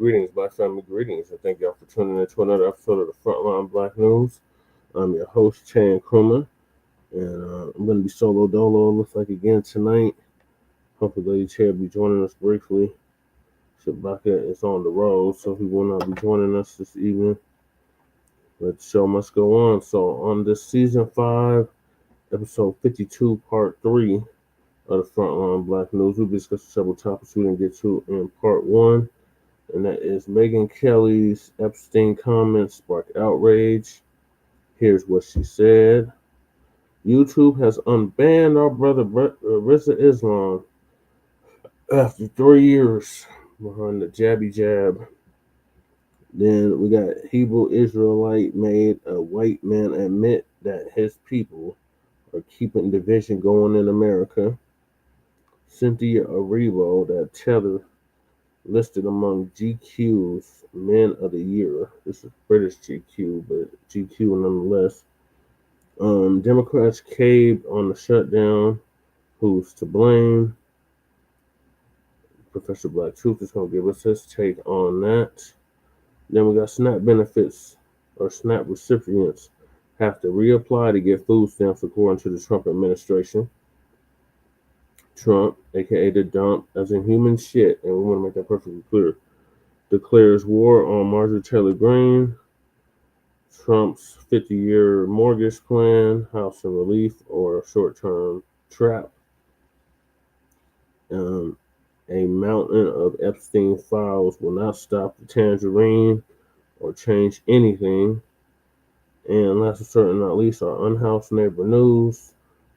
Greetings, Black family, greetings, and thank y'all for tuning in to another episode of the Frontline Black News. I'm your host, Chan Krummer, and I'm going to be solo dolo, looks like again tonight. Hopefully, Lady Chair will be joining us briefly. Shabaka is on the road, so he will not be joining us this evening. But the show must go on. So, on this season 5, episode 52, part 3 of the Frontline Black News, we'll discuss several topics we didn't get to in part 1. And that is Megyn Kelly's Epstein comments sparked outrage. Here's what she said. YouTube has unbanned our brother RIZZA Islam after 3 years behind the jabby jab. Then we got Hebrew Israelite made a white man admit that his people are keeping division going in America. Cynthia Erivo, that tether, listed among GQ's Men of the Year. This is British GQ, but GQ nonetheless. Democrats caved on the shutdown. Who's to blame? Professor Black Truth is going to give us his take on that. Then we got SNAP benefits, or SNAP recipients have to reapply to get food stamps according to the Trump administration. Trump, aka the dump, as in human shit, and we want to make that perfectly clear, declares war on Marjorie Taylor Greene. Trump's 50-year mortgage plan, house in relief, or short-term trap. A mountain of Epstein files will not stop the tangerine or change anything. And last but certainly not least, our Unhoused neighbor news,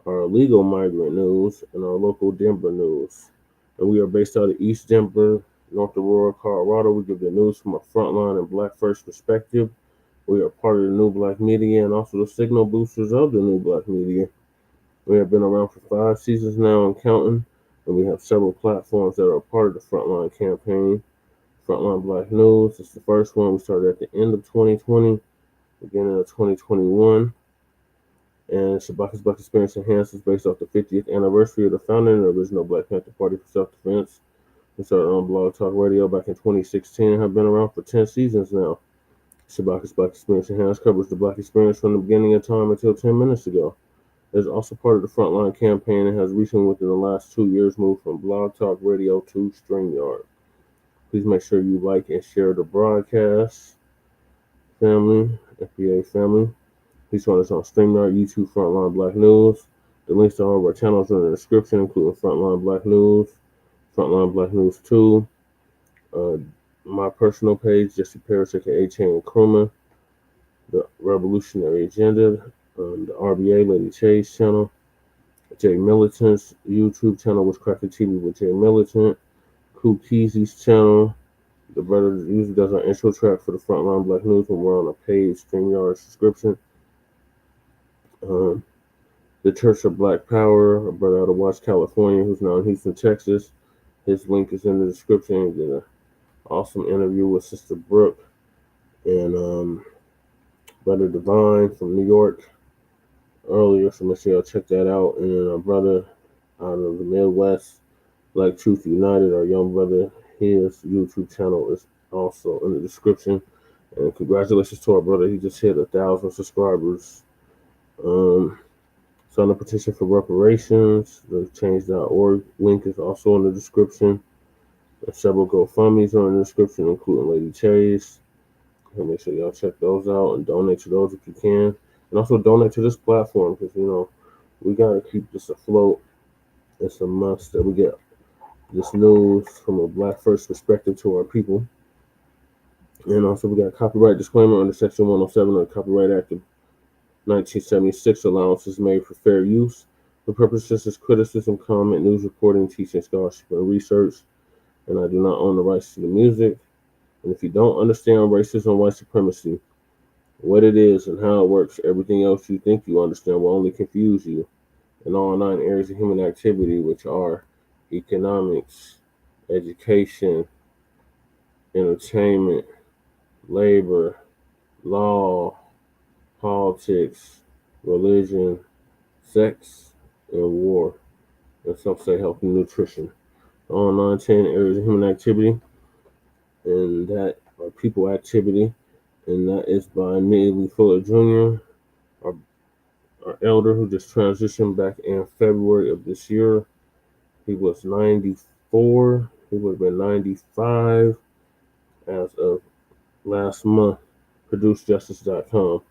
our illegal migrant news, and our local Denver news. And we are based out of East Denver, North Aurora, Colorado. We give the news from a frontline and Black first perspective. We are part of the new Blacc Media and also the signal boosters of the new Blacc Media. We have been around for 5 seasons now and counting, and we have several platforms that are part of the Frontline campaign. Frontline Black News is the first one. We started at the end of 2020, beginning of 2021. And Shabaka's Black Experience Enhanced is based off the 50th anniversary of the founding of the original Black Panther Party for Self-Defense. We started on Blog Talk Radio back in 2016 and have been around for 10 seasons now. Shabaka's Black Experience Enhanced covers the Black experience from the beginning of time until 10 minutes ago. It is also part of the Frontline campaign and has recently, within the last 2 years, moved from Blog Talk Radio to StreamYard. Please make sure you like and share the broadcast, family, FBA family. Please join us on StreamYard, YouTube, Frontline Black News. The links to all of our channels are in the description, including Frontline Black News, Frontline Black News 2, my personal page, Jesse Paris, aka Chan Krummer, the Revolutionary Agenda, the RBA, Lady Chase channel, Jay Militant's YouTube channel, Witchcraft TV with Jay Militant, Kool Keezy's channel. The brother usually does our intro track for the Frontline Black News when we're on a paid StreamYard subscription. The Church of Black Power, a brother out of Watts, California, who's now in Houston, Texas. His link is in the description. Did an awesome interview with Sister Brooke and Brother Divine from New York earlier, so make sure y'all check that out. And then our brother out of the Midwest, Black Truth United, our young brother, his YouTube channel is also in the description. And congratulations to our brother, he just hit 1,000 subscribers. Sign a petition for reparations. The change.org link is also in the description. And several GoFundMe's are in the description, including Lady Chase. And make sure y'all check those out and donate to those if you can. And also donate to this platform because, we got to keep this afloat. It's a must that we get this news from a Black first perspective to our people. And also we got a copyright disclaimer under Section 107 of the Copyright Act of 1976. Allowances made for fair use. The purpose is criticism, comment, news reporting, teaching, scholarship, and research. And I do not own the rights to the music. And if you don't understand racism, white supremacy, what it is and how it works, everything else you think you understand will only confuse you in all 9 areas of human activity, which are economics, education, entertainment, labor, law, politics, religion, sex, and war. And some say health and nutrition. All 9, 10 areas of human activity. and that or People Activity, and that is by Neely Fuller Jr., our, our elder who just transitioned back in February of this year. He was 94. He would have been 95 as of last month. ProduceJustice.com.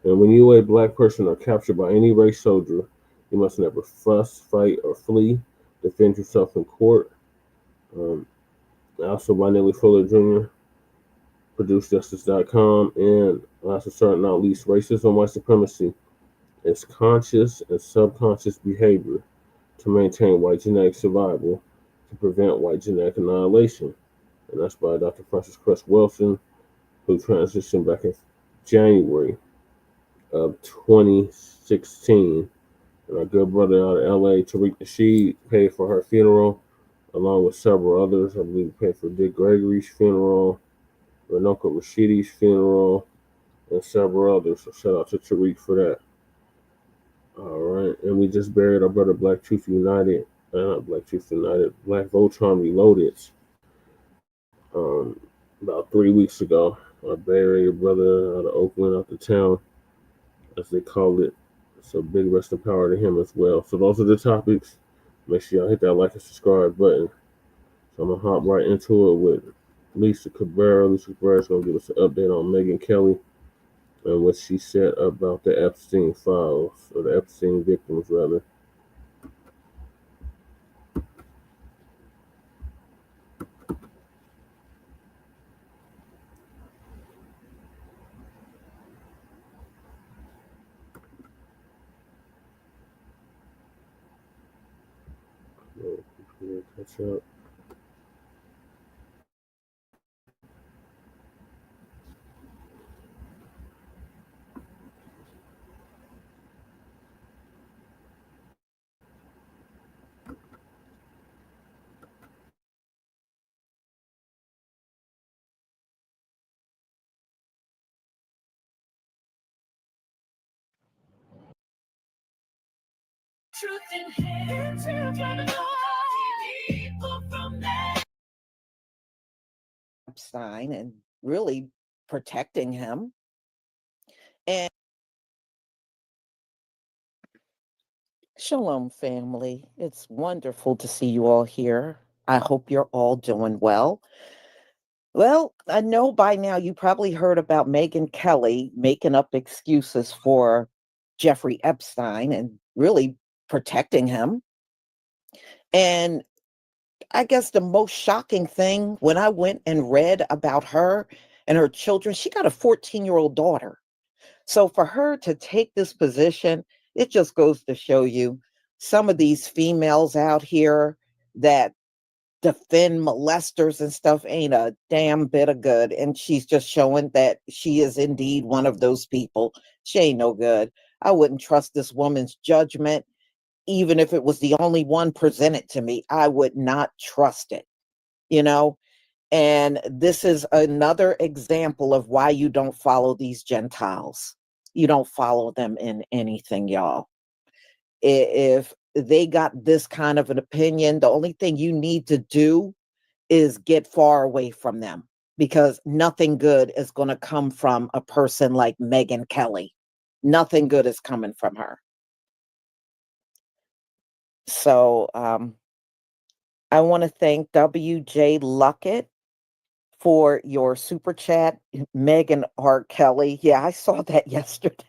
And when you, a black person, are captured by any race soldier, you must never fuss, fight, or flee. Defend yourself in court. Um, Also by Nellie Fuller Jr., ProduceJustice.com. And last but certainly not least, Racism, White Supremacy is conscious and subconscious behavior to maintain white genetic survival to prevent white genetic annihilation. And that's by Dr. Francis Cress Wilson, who transitioned back in January of 2016. And our good brother out of LA, Tariq Nasheed, paid for her funeral, along with several others. I believe he paid for Dick Gregory's funeral, Runoko Rashidi's funeral, and several others. So shout out to Tariq for that. All right. And we just buried our brother Black Truth United. Not Black Truth United, Black Voltron Reloaded. Um, about 3 weeks ago. I buried a brother out of Oakland, out the town, as they call it. So big rest of power to him as well. So those are the topics. Make sure y'all hit that like and subscribe button. So I'm gonna hop right into it with Lisa Cabrera. Lisa Cabrera is gonna give us an update on Megyn Kelly and what she said about the Epstein files, or the Epstein victims rather. Catch up. Epstein and really protecting him. And Shalom, family. It's wonderful to see you all here. I hope you're all doing well. Well, I know by now you probably heard about Megyn Kelly making up excuses for Jeffrey Epstein and really protecting him. And I guess the most shocking thing when I went and read about her and her children, she got a 14-year-old daughter. So for her to take this position, it just goes to show you some of these females out here that defend molesters and stuff ain't a damn bit of good. And she's just showing that she is indeed one of those people. She ain't no good. I wouldn't trust this woman's judgment, even if it was the only one presented to me. I would not trust it, you know? And this is another example of why you don't follow these Gentiles. You don't follow them in anything, y'all. If they got this kind of an opinion, the only thing you need to do is get far away from them, because nothing good is going to come from a person like Megyn Kelly. Nothing good is coming from her. So I want to thank W.J. Luckett for your super chat. Megyn R. Kelly. Yeah, I saw that yesterday.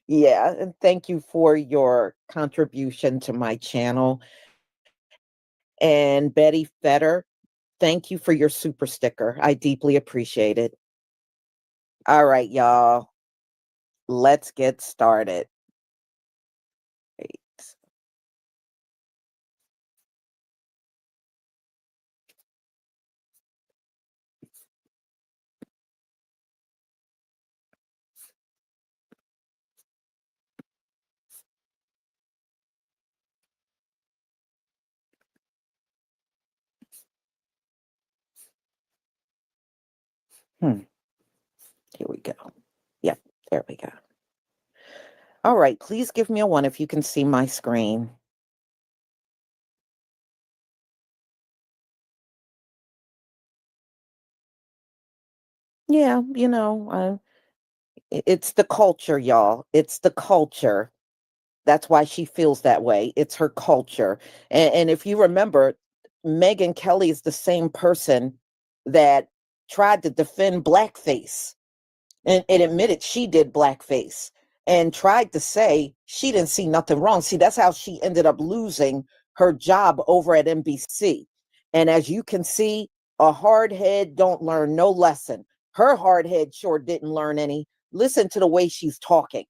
Yeah, and thank you for your contribution to my channel. And Betty Fetter, thank you for your super sticker. I deeply appreciate it. All right, y'all. Let's get started. Wait. Here we go. Yep, there we go. All right, please give me a 1 if you can see my screen. Yeah, it's the culture, y'all. It's the culture. That's why she feels that way. It's her culture. And if you remember, Megyn Kelly is the same person that tried to defend blackface and admitted she did blackface and tried to say she didn't see nothing wrong. See, that's how she ended up losing her job over at NBC. And as you can see, a hard head don't learn no lesson. Her hard head sure didn't learn any. Listen to the way she's talking.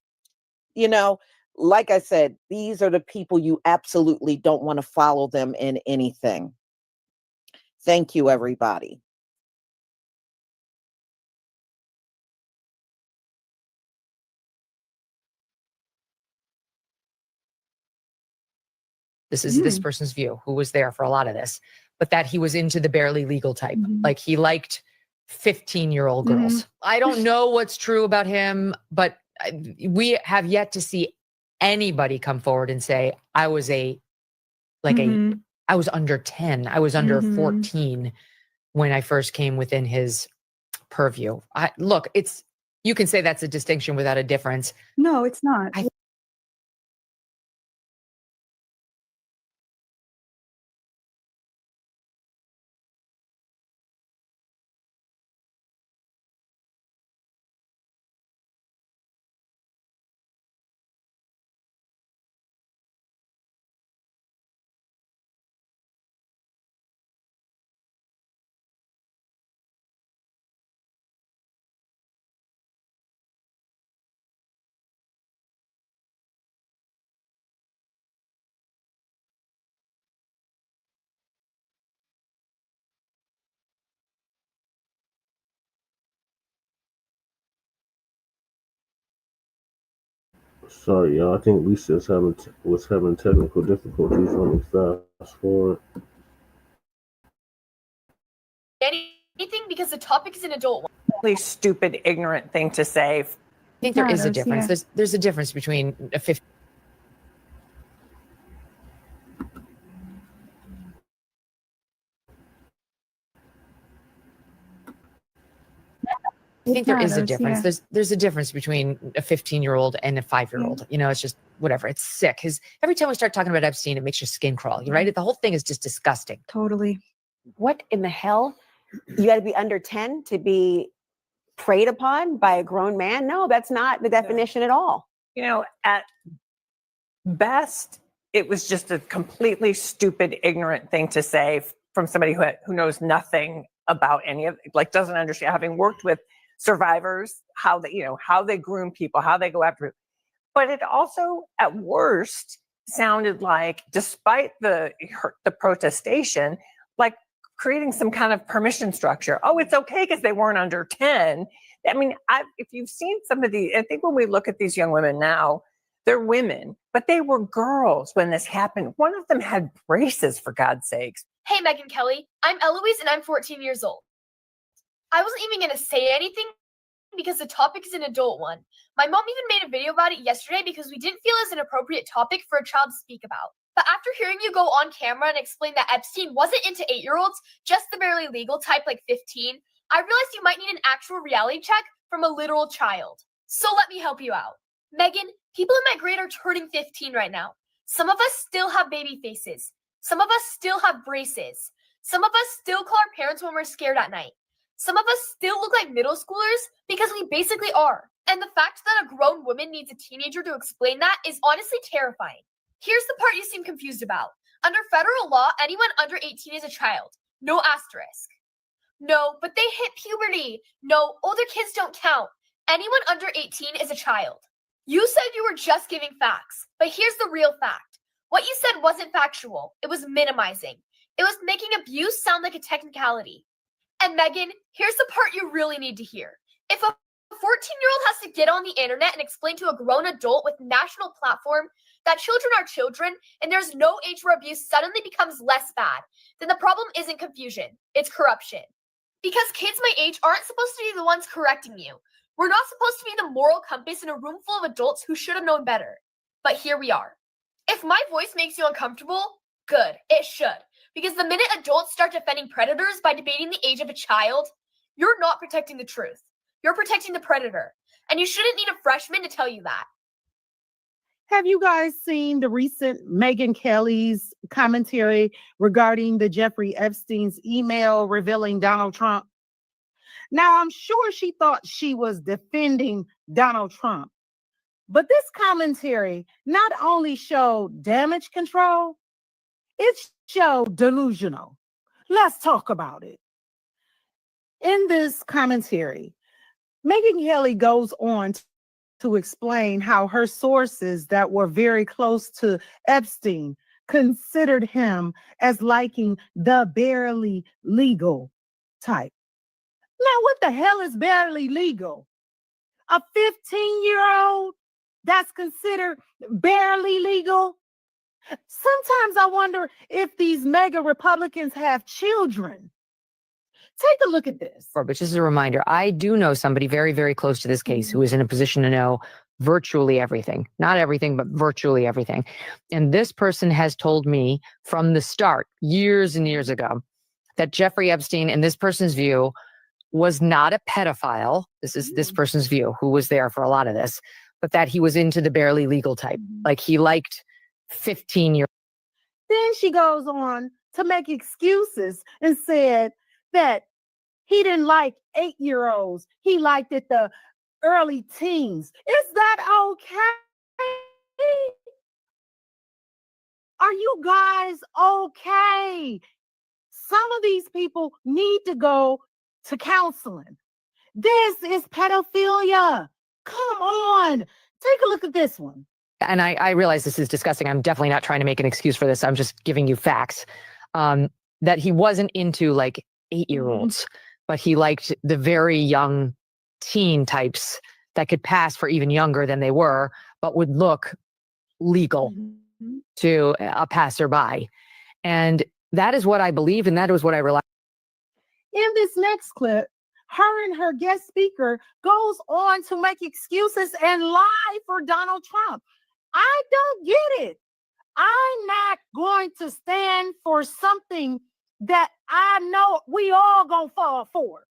You know, like I said, these are the people you absolutely don't want to follow them in anything. Thank you, everybody. This is this person's view, who was there for a lot of this, but that he was into the barely legal type. Like he liked 15-year-old girls. I don't know what's true about him, but we have yet to see anybody come forward and say, I was I was under 10. I was under 14 when I first came within his purview. Look, you can say that's a distinction without a difference. No, it's not. Sorry, y'all. I think Lisa's was having technical difficulties. Let me fast forward. Anything because the topic is an adult one. Really stupid, ignorant thing to say. I think there is a difference. Yeah. There's a difference between a 15. I think there is a difference. Yeah. There's a difference between a 15-year-old and a 5-year-old. It's just whatever. It's sick. Every time we start talking about Epstein, it makes your skin crawl. Right? The whole thing is just disgusting. Totally. What in the hell? You got to be under 10 to be preyed upon by a grown man? No, that's not the definition at all. At best, it was just a completely stupid, ignorant thing to say from somebody who knows nothing about any of it, like doesn't understand, having worked with survivors, how they groom people, how they go after it. But it also, at worst, sounded like, despite the protestation, like creating some kind of permission structure. Oh, it's okay because they weren't under 10. I mean, if you've seen some of I think when we look at these young women now, they're women, but they were girls when this happened. One of them had braces, for God's sakes. Hey, Megyn Kelly, I'm Eloise and I'm 14 years old. I wasn't even going to say anything because the topic is an adult one. My mom even made a video about it yesterday because we didn't feel it was an appropriate topic for a child to speak about. But after hearing you go on camera and explain that Epstein wasn't into 8-year-olds, just the barely legal type like 15, I realized you might need an actual reality check from a literal child. So let me help you out. Megyn, people in my grade are turning 15 right now. Some of us still have baby faces. Some of us still have braces. Some of us still call our parents when we're scared at night. Some of us still look like middle schoolers because we basically are. And the fact that a grown woman needs a teenager to explain that is honestly terrifying. Here's the part you seem confused about. Under federal law, anyone under 18 is a child. No asterisk. No, but they hit puberty. No, older kids don't count. Anyone under 18 is a child. You said you were just giving facts, but here's the real fact. What you said wasn't factual. It was minimizing. It was making abuse sound like a technicality. And Megyn, here's the part you really need to hear. If a 14-year-old has to get on the internet and explain to a grown adult with national platform that children are children and there's no age where abuse suddenly becomes less bad, then the problem isn't confusion, it's corruption. Because kids my age aren't supposed to be the ones correcting you. We're not supposed to be the moral compass in a room full of adults who should have known better. But here we are. If my voice makes you uncomfortable, good, it should. Because the minute adults start defending predators by debating the age of a child, you're not protecting the truth. You're protecting the predator. And you shouldn't need a freshman to tell you that. Have you guys seen the recent Megyn Kelly's commentary regarding the Jeffrey Epstein's email revealing Donald Trump? Now, I'm sure she thought she was defending Donald Trump, but this commentary not only showed damage control, it showed delusional. Let's talk about it. In this commentary, Megyn Kelly goes on to explain how her sources that were very close to Epstein considered him as liking the barely legal type. Now, what the hell is barely legal? A 15-year-old that's considered barely legal? Sometimes I wonder if these mega Republicans have children. Take a look at this. But just as a reminder, I do know somebody very, very close to this case who is in a position to know virtually everything. Not everything, but virtually everything. And this person has told me from the start, years and years ago, that Jeffrey Epstein, in this person's view, was not a pedophile. This is this person's view, who was there for a lot of this, but that he was into the barely legal type. Like he liked 15-year-olds. Then she goes on to make excuses and said that he didn't like 8-year-olds. He liked it the early teens. Is that okay? Are you guys okay? Some of these people need to go to counseling. This is pedophilia. Come on. Take a look at this one. And I realize this is disgusting. I'm definitely not trying to make an excuse for this. I'm just giving you facts. That he wasn't into like 8-year-olds, but he liked the very young teen types that could pass for even younger than they were, but would look legal to a passerby. And that is what I believe, and that is what I rely. In this next clip, her and her guest speaker goes on to make excuses and lie for Donald Trump. I don't get it. I'm not going to stand for something that I know we all gonna fall for.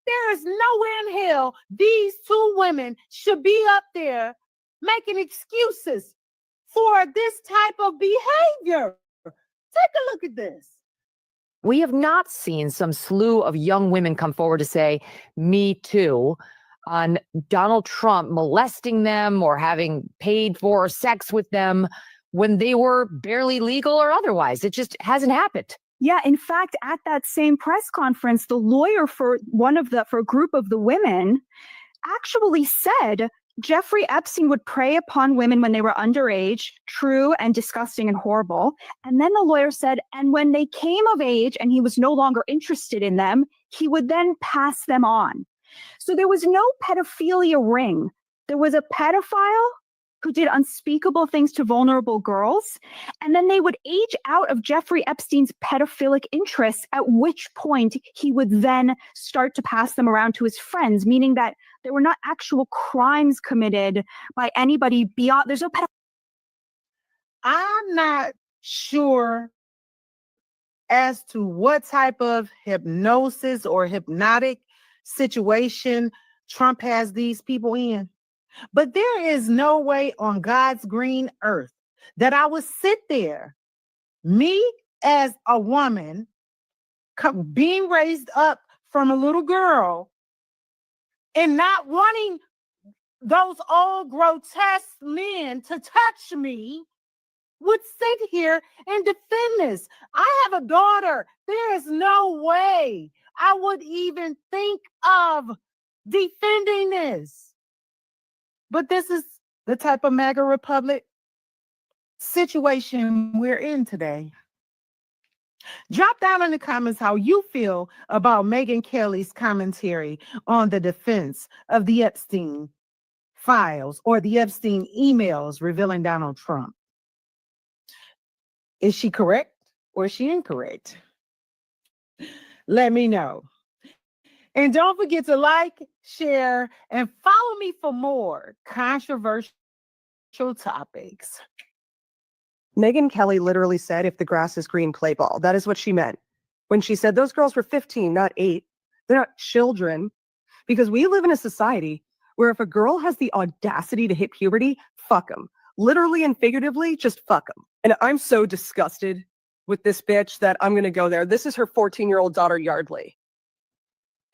There is nowhere in hell these two women should be up there making excuses for this type of behavior. Take a look at this. We have not seen some slew of young women come forward to say, me too, on Donald Trump molesting them or having paid for sex with them when they were barely legal or otherwise. It just hasn't happened. Yeah, in fact, at that same press conference, the lawyer for a group of the women actually said Jeffrey Epstein would prey upon women when they were underage, true and disgusting and horrible. And then the lawyer said, and when they came of age and he was no longer interested in them, he would then pass them on. So there was no pedophilia ring. There was a pedophile who did unspeakable things to vulnerable girls. And then they would age out of Jeffrey Epstein's pedophilic interests, at which point he would then start to pass them around to his friends, meaning that there were not actual crimes committed by anybody beyond. There's no pedophilia. I'm not sure as to what type of hypnosis or hypnotic situation Trump has these people in. But there is no way on God's green earth that I would sit there, me as a woman, being raised up from a little girl, and not wanting those old grotesque men to touch me, would sit here and defend this. I have a daughter. There is no way I would even think of defending this. But this is the type of MAGA Republic situation we're in today. Drop down in the comments how you feel about Megyn Kelly's commentary on the defense of the Epstein files or the Epstein emails revealing Donald Trump. Is she correct or is she incorrect? Let me know. And don't forget to like, share, and follow me for more controversial topics. Megyn Kelly literally said, if the grass is green, play ball. That is what she meant. When she said those girls were 15, not 8. They're not children. Because we live in a society where if a girl has the audacity to hit puberty, fuck them. Literally and figuratively, just fuck them. And I'm so disgusted with this bitch that I'm going to go there. This is her 14-year-old daughter, Yardley.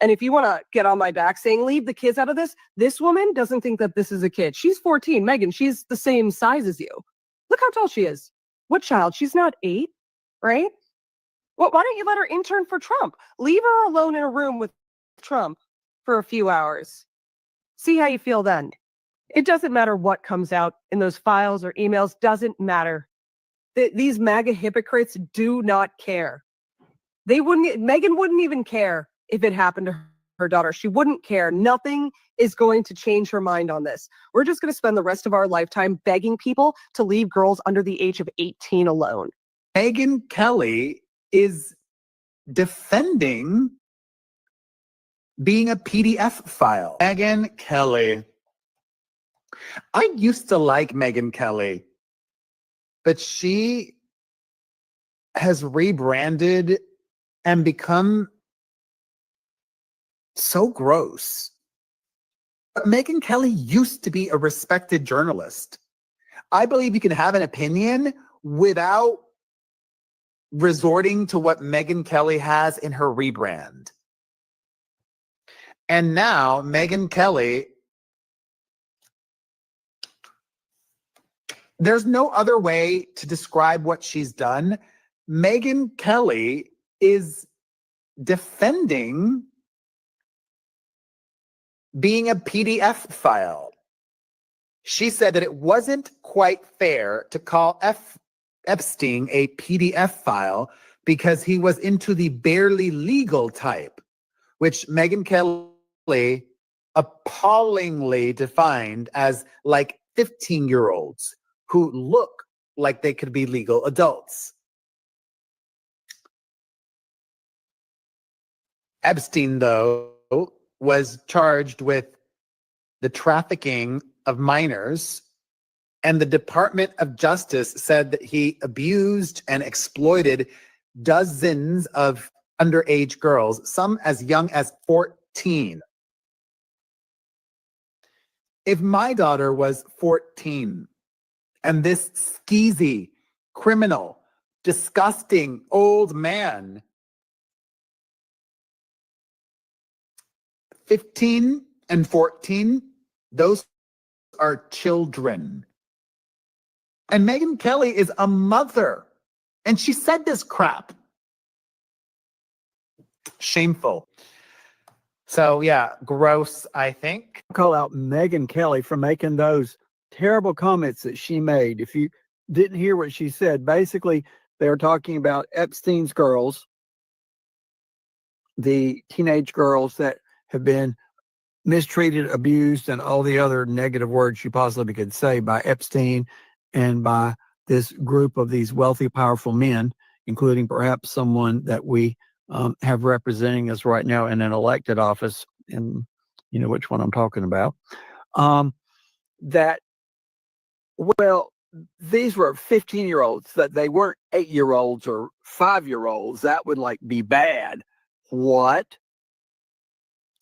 And if you want to get on my back saying, leave the kids out of this woman doesn't think that this is a kid. She's 14. Megyn, she's the same size as you. Look how tall she is. What child? She's not 8, right? Well, why don't you let her intern for Trump? Leave her alone in a room with Trump for a few hours. See how you feel then. It doesn't matter what comes out in those files or emails. Doesn't matter. These MAGA hypocrites do not care. Megyn wouldn't even care if it happened to her daughter. She wouldn't care. Nothing is going to change her mind on this. We're just going to spend the rest of our lifetime begging people to leave girls under the age of 18 alone. Megyn Kelly is defending being a PDF file. Megyn Kelly. I used to like Megyn Kelly, but she has rebranded and become so gross. But Megyn Kelly used to be a respected journalist. I believe you can have an opinion without resorting to what Megyn Kelly has in her rebrand. And now Megyn Kelly, there's no other way to describe what she's done. Megyn Kelly is defending being a PDF file. She said that it wasn't quite fair to call Epstein a PDF file because he was into the barely legal type, which Megyn Kelly appallingly defined as like 15-year-olds who look like they could be legal adults. Epstein, though, was charged with the trafficking of minors, and the Department of Justice said that he abused and exploited dozens of underage girls, some as young as 14. If my daughter was 14 and this skeezy, criminal, disgusting old man, 15 and 14, those are children. And Megyn Kelly is a mother, and she said this crap. Shameful. So yeah, gross, I think. Call out Megyn Kelly for making those terrible comments that she made. If you didn't hear what she said, basically they were talking about Epstein's girls, the teenage girls that have been mistreated, abused, and all the other negative words you possibly could say by Epstein and by this group of these wealthy, powerful men, including perhaps someone that we have representing us right now in an elected office, and you know which one I'm talking about. That, well, these were 15-year-olds, that they weren't 8-year-olds or 5-year-olds. That would like be bad. What?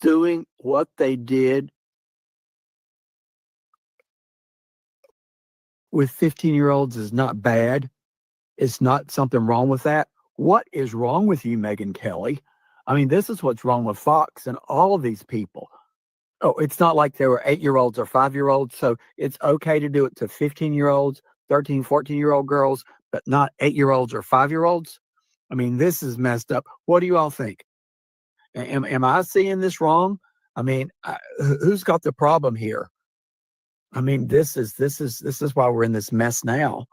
Doing what they did with 15-year-olds is not bad. It's not something wrong with that. What is wrong with you, Megyn Kelly? I mean, this is what's wrong with Fox and all of these people. Oh, it's not like they were 8-year-olds or 5-year-olds, so it's okay to do it to 15-year-olds, 13, 14-year-old girls, but not 8-year-olds or 5-year-olds. I mean, this is messed up. What do you all think? Am I seeing this wrong? I mean, who's got the problem here? I mean, this is why we're in this mess now.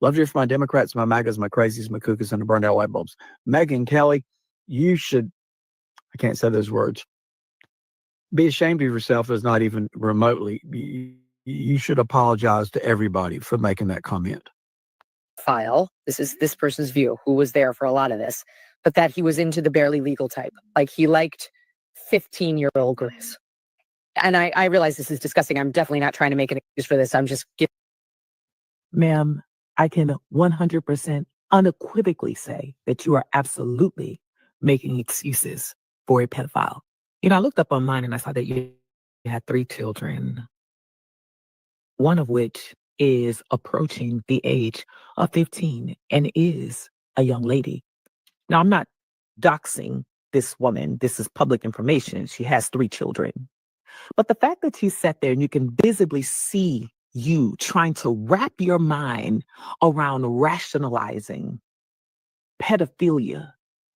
Love you for my Democrats, my MAGAs, my crazies, my cuckoos, and the burned out light bulbs. Megyn Kelly, you should, I can't say those words, be ashamed of yourself as not even remotely. You should apologize to everybody for making that comment. File. This is this person's view, who was there for a lot of this, but that he was into the barely legal type. Like he liked 15-year-old girls. And I realize this is disgusting. I'm definitely not trying to make an excuse for this. I'm just giving. Ma'am, I can 100% unequivocally say that you are absolutely making excuses for a pedophile. I looked up online and I saw that you had 3 children, one of which is approaching the age of 15 and is a young lady. Now, I'm not doxing this woman. This is public information. She has 3 children. But the fact that you sat there and you can visibly see you trying to wrap your mind around rationalizing pedophilia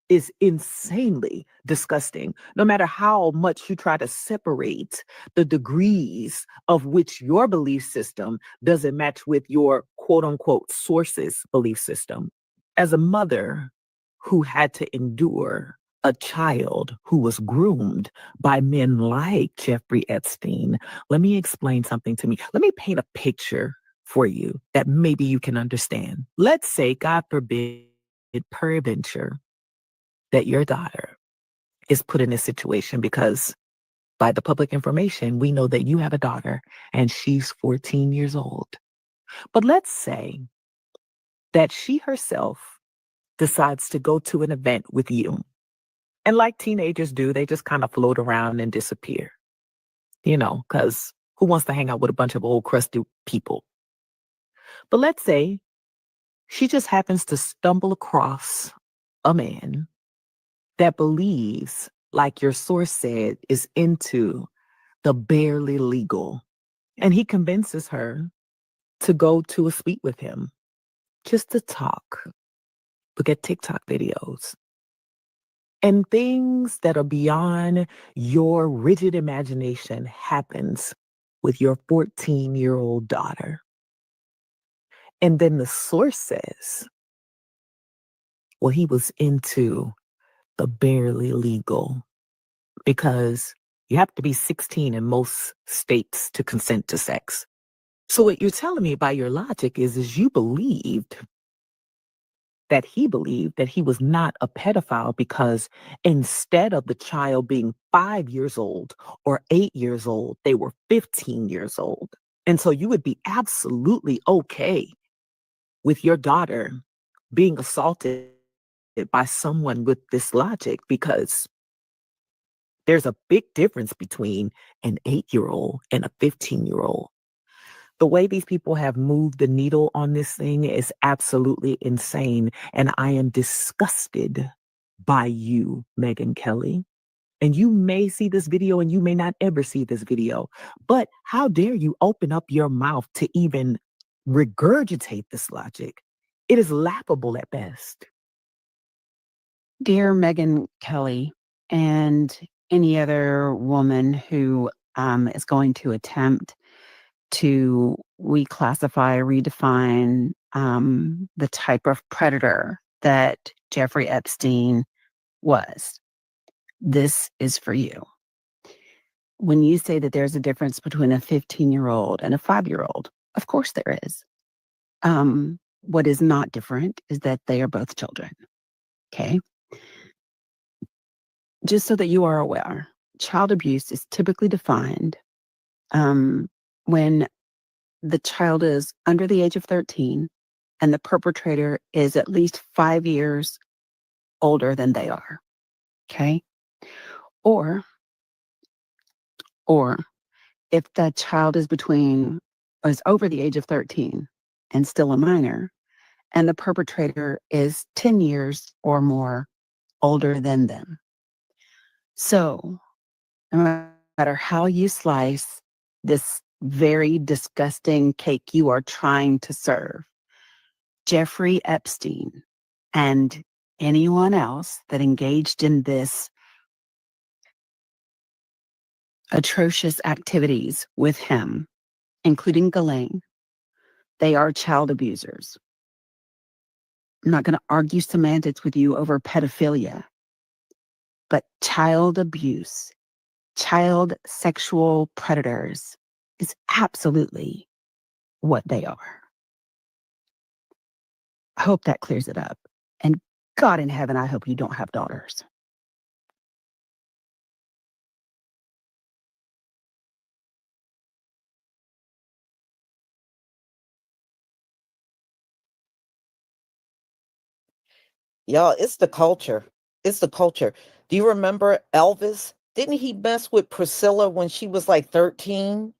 is insanely disgusting. No matter how much you try to separate the degrees of which your belief system doesn't match with your quote unquote source's belief system. As a mother who had to endure a child who was groomed by men like Jeffrey Epstein, let me explain something to me. Let me paint a picture for you that maybe you can understand. Let's say, God forbid, peradventure, that your daughter is put in this situation because by the public information, we know that you have a daughter and she's 14 years old. But let's say that she herself decides to go to an event with you. And like teenagers do, they just kind of float around and disappear, because who wants to hang out with a bunch of old crusty people? But let's say she just happens to stumble across a man that believes, like your source said, is into the barely legal. And he convinces her to go to a suite with him just to talk, look at TikTok videos, and things that are beyond your rigid imagination happens with your 14-year-old daughter. And then the source says, well, he was into the barely legal because you have to be 16 in most states to consent to sex. So what you're telling me by your logic is you believed that he was not a pedophile because instead of the child being 5 years old or 8 years old, they were 15 years old. And so you would be absolutely okay with your daughter being assaulted by someone with this logic because there's a big difference between an 8-year-old and a 15-year-old. The way these people have moved the needle on this thing is absolutely insane. And I am disgusted by you, Megyn Kelly. And you may see this video and you may not ever see this video. But how dare you open up your mouth to even regurgitate this logic? It is laughable at best. Dear Megyn Kelly and any other woman who is going to attempt to reclassify, redefine the type of predator that Jeffrey Epstein was, this is for you. When you say that there's a difference between a 15-year-old and a 5-year-old, of course there is. What is not different is that they are both children. Okay? Just so that you are aware, child abuse is typically defined when the child is under the age of 13 and the perpetrator is at least 5 years older than they are. Okay? Or if the child is over the age of 13 and still a minor, and the perpetrator is 10 years or more older than them. So, no matter how you slice this very disgusting cake you are trying to serve, Jeffrey Epstein and anyone else that engaged in this atrocious activities with him, including Ghislaine, they are child abusers. I'm not going to argue semantics with you over pedophilia, but child abuse, child sexual predators is absolutely what they are. I hope that clears it up. And God in heaven, I hope you don't have daughters. Y'all, it's the culture. It's the culture. Do you remember Elvis Didn't he mess with Priscilla when she was like 13?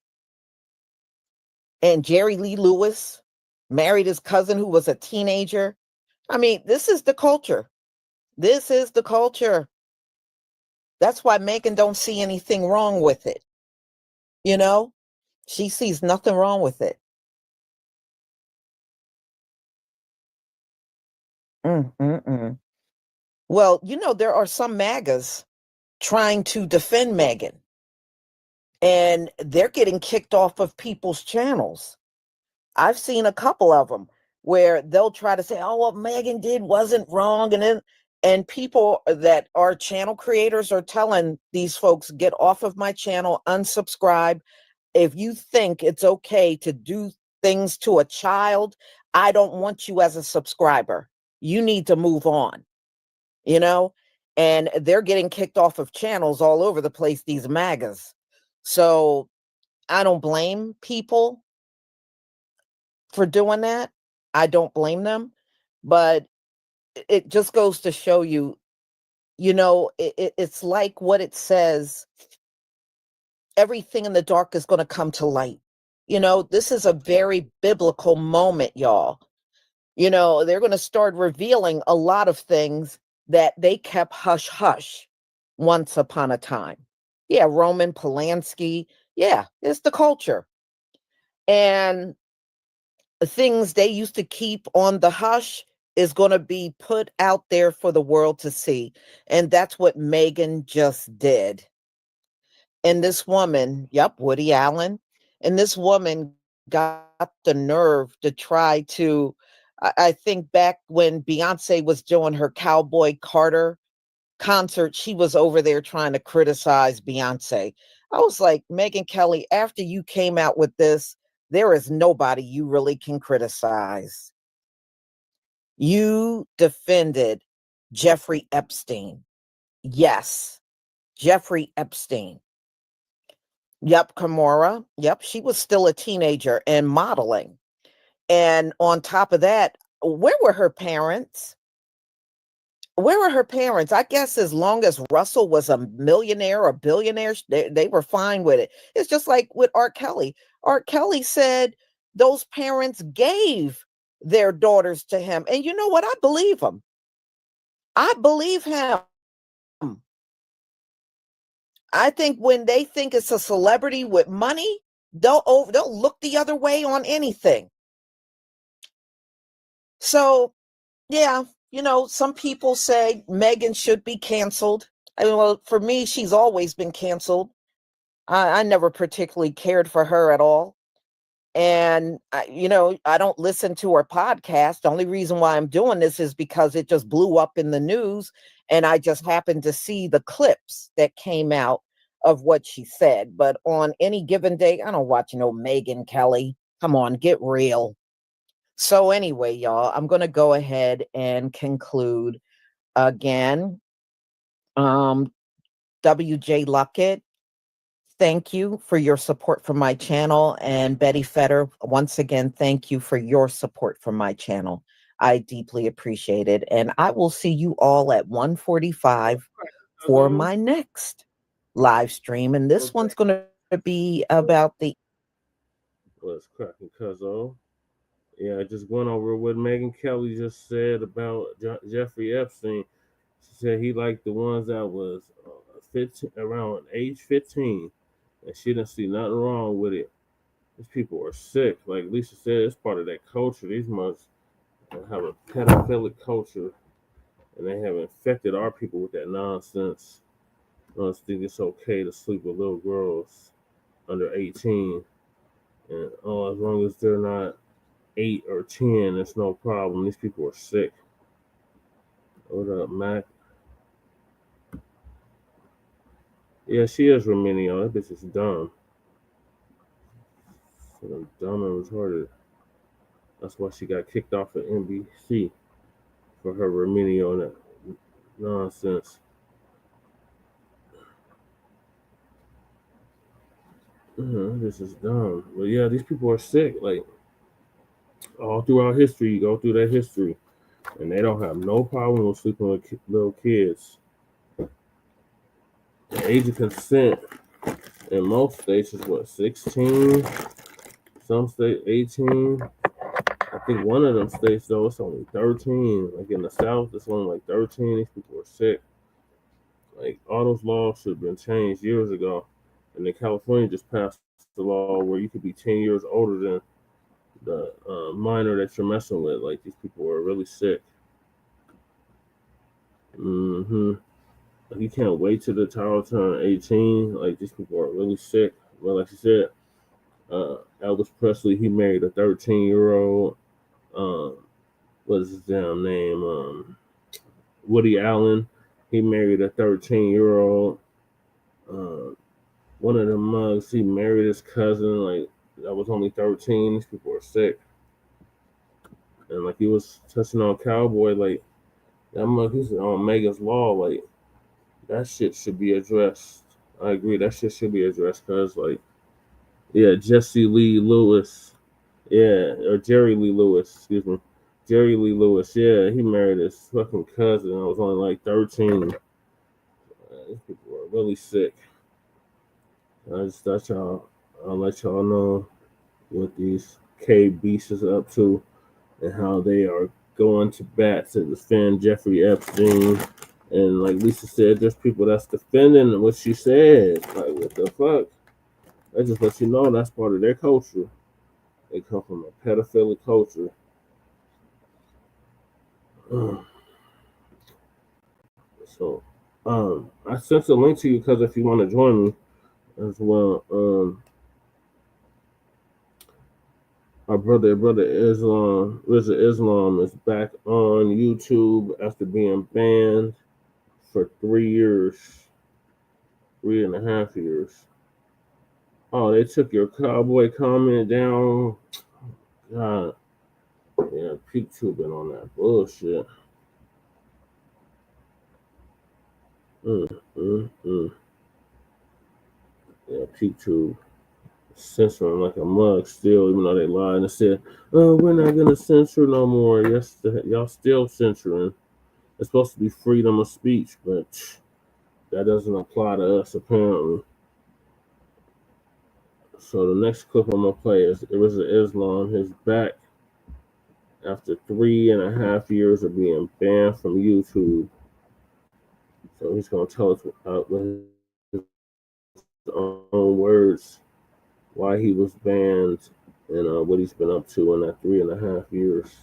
And Jerry Lee Lewis married his cousin who was a teenager. I mean, this is the culture. This is the culture. That's why Megyn don't see anything wrong with it. You know, she sees nothing wrong with it. Well, you know, there are some MAGAs trying to defend Megyn, and they're getting kicked off of people's channels. I've seen a couple of them where they'll try to say, oh, what Megyn did wasn't wrong. And people that are channel creators are telling these folks, get off of my channel, unsubscribe. If you think it's okay to do things to a child, I don't want you as a subscriber. You need to move on, you know? And they're getting kicked off of channels all over the place, these MAGAs. So I don't blame people for doing that. I don't blame them, but it just goes to show you, you know, it's like what it says, everything in the dark is going to come to light. You know, this is a very biblical moment, y'all. You know, they're going to start revealing a lot of things that they kept hush hush once upon a time. Yeah, Roman Polanski. Yeah, it's the culture. And things they used to keep on the hush is going to be put out there for the world to see. And that's what Megyn just did. And this woman, yep, Woody Allen, and this woman got the nerve to try to, I think back when Beyonce was doing her Cowboy Carter concert, she was over there trying to criticize Beyonce. I was like, Megyn Kelly, after you came out with this, there is nobody you really can criticize. You defended Jeffrey Epstein. Yes, Jeffrey Epstein. Yep, Kimora. Yep, she was still a teenager and modeling. And on top of that, where were her parents? Where were her parents? I guess as long as Russell was a millionaire or billionaire, they were fine with it. It's just like with Art Kelly. Art Kelly said those parents gave their daughters to him. And you know what? I believe him. I believe him. I think when they think it's a celebrity with money, they'll look the other way on anything. So, yeah, you know, some people say Megyn should be canceled. I mean, well, for me, she's always been canceled. I never particularly cared for her at all. And, you know, I don't listen to her podcast. The only reason why I'm doing this is because it just blew up in the news. And I just happened to see the clips that came out of what she said. But on any given day, I don't watch no Megyn Kelly. Come on, get real. So anyway, y'all, I'm going to go ahead and conclude again. WJ Luckett, thank you for your support for my channel. And Betty Fetter, once again, thank you for your support for my channel. I deeply appreciate it. And I will see you all at 1:45 for my next live stream. And this one's going to be about the... What's cracking, cuzzo? Yeah, just going over what Megyn Kelly just said about Jeffrey Epstein. She said he liked the ones that was 15, around age 15, and she didn't see nothing wrong with it. These people are sick. Like Lisa said, it's part of that culture. These must have a pedophilic culture, and they have infected our people with that nonsense. I don't think it's okay to sleep with little girls under 18, and as long as they're not 8 or 10, it's no problem. These people are sick. What up, Mac? Yeah, she is Reminio. That bitch is dumb. So dumb and retarded. That's why she got kicked off of NBC for her Reminio and that nonsense. This is dumb. But yeah, these people are sick. Like, all throughout history, you go through that history, and they don't have no problem with sleeping with little kids. The age of consent in most states is what, 16? Some states 18. I think one of them states though it's only 13. Like in the South, it's only like 13. These people are sick. Like all those laws should have been changed years ago. And then California just passed the law where you could be 10 years older than the minor that you're messing with. Like these people are really sick. Like you can't wait till the child turn 18. Like these people are really sick. Well, like you said, Elvis Presley, he married a 13-year-old. What's his damn name? Woody Allen, he married a 13-year-old. One of the mugs, he married his cousin, like that was only 13. These people are sick. And like he was touching on Cowboy, like that mug, he's on Megan's Law, like that shit should be addressed. I agree, that shit should be addressed, cause like, yeah, Jesse Lee Lewis, yeah, or Jerry Lee Lewis, excuse me. Jerry Lee Lewis, yeah, he married his fucking cousin. I was only like 13. These people are really sick. I just thought I'll let y'all know what these K beasts is up to and how they are going to bat to defend Jeffrey Epstein. And like Lisa said, there's people that's defending what she said. Like, what the fuck? That just lets you know that's part of their culture. They come from a pedophilic culture. So, I sent a link to you because if you want to join me as well, our brother Islam, RIZZA Islam, is back on YouTube after being banned for 3.5 years. Oh, they took your cowboy comment down. God, yeah, PeakTube been on that bullshit. Yeah, PeakTube censoring like a mug still, even though they lied and said, "Oh, we're not gonna censor no more." Yes, y'all still censoring. It's supposed to be freedom of speech, but that doesn't apply to us apparently. So the next clip I'm gonna play is RIZZA Islam. He's back after 3.5 years of being banned from YouTube. So he's gonna tell us with his own words why he was banned and what he's been up to in that 3.5 years.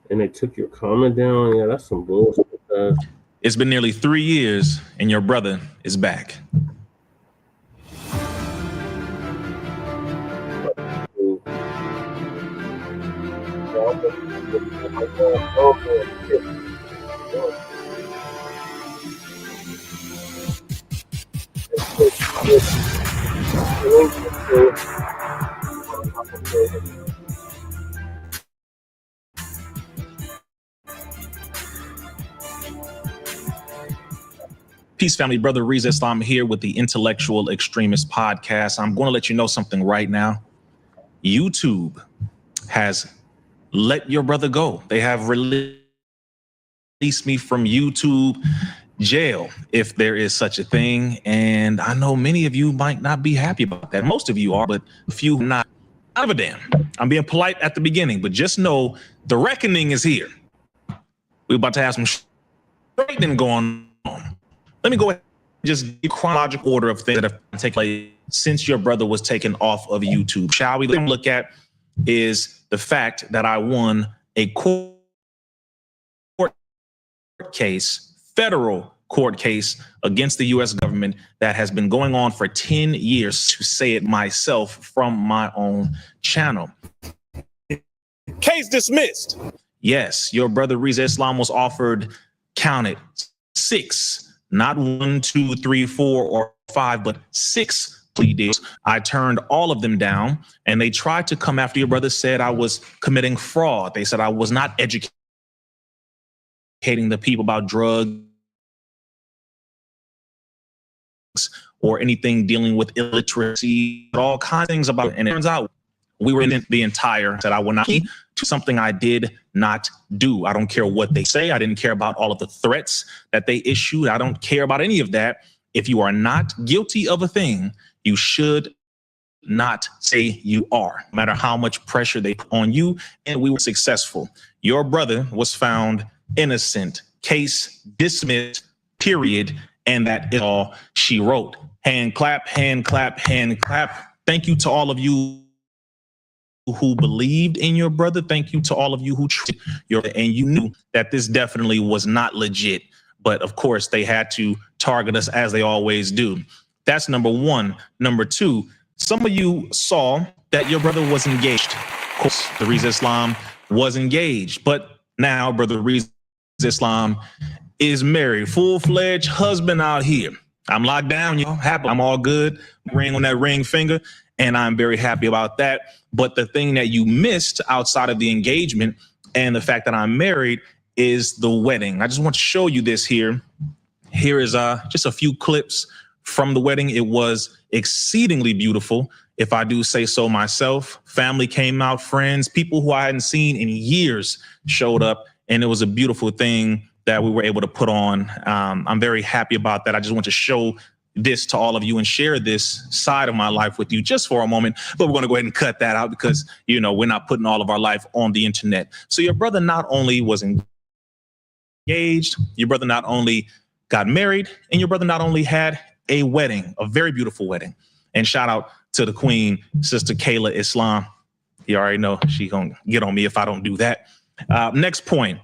And they took your comment down. Yeah, that's some bullshit. It's been nearly 3 years, and your brother is back. Peace, family. Brother RIZZA Islam here with the Intellectual Extremist Podcast. I'm going to let you know something right now. YouTube has let your brother go. They have released me from YouTube jail, if there is such a thing. And I know many of you might not be happy about that. Most of you are, but a few not. I don't give a damn. I'm being polite at the beginning, but just know the reckoning is here. We're about to have some straightening going on. Let me go ahead and just give chronological order of things that have taken place since your brother was taken off of YouTube. Shall we? Look at is the fact that I won a court case, federal court case against the U.S. government that has been going on for 10 years, to say it myself from my own channel. Case dismissed. Yes, your brother RIZZA Islam was offered, count it, 6. Not 1, 2, 3, 4, or 5, but 6 plea deals. I turned all of them down, and they tried to come after your brother, said I was committing fraud. They said I was not educated educating the people about drugs or anything dealing with illiteracy, all kinds of things about it. And it turns out we were in the entire that I will not do something I did not do. I don't care what they say. I didn't care about all of the threats that they issued. I don't care about any of that. If you are not guilty of a thing, you should not say you are, no matter how much pressure they put on you. And we were successful. Your brother was found innocent, case dismissed, period. And that is all she wrote. Hand clap, hand clap, hand clap. Thank you to all of you who believed in your brother. Thank you to all of you who trusted your, and you knew that this definitely was not legit. But of course, they had to target us as they always do. That's number one. Number two, some of you saw that your brother was engaged. Of course, the RIZZA Islam was engaged, but now brother RIZZA Islam is married, full-fledged husband out here. I'm locked down, y'all. Happy. I'm all good. Ring on that ring finger, and I'm very happy about that. But the thing that you missed outside of the engagement and the fact that I'm married is the wedding. I just want to show you this here. Here is just a few clips from the wedding. It was exceedingly beautiful, if I do say so myself. Family came out, friends, people who I hadn't seen in years showed up, and it was a beautiful thing that we were able to put on. I'm very happy about that. I just want to show this to all of you and share this side of my life with you just for a moment, but we're going to go ahead and cut that out because, you know, we're not putting all of our life on the internet. So your brother not only was engaged, your brother not only got married, and your brother not only had a wedding, a very beautiful wedding. And shout out to the queen, Sister Kayla Islam. You already know she gonna get on me if I don't do that. Next point.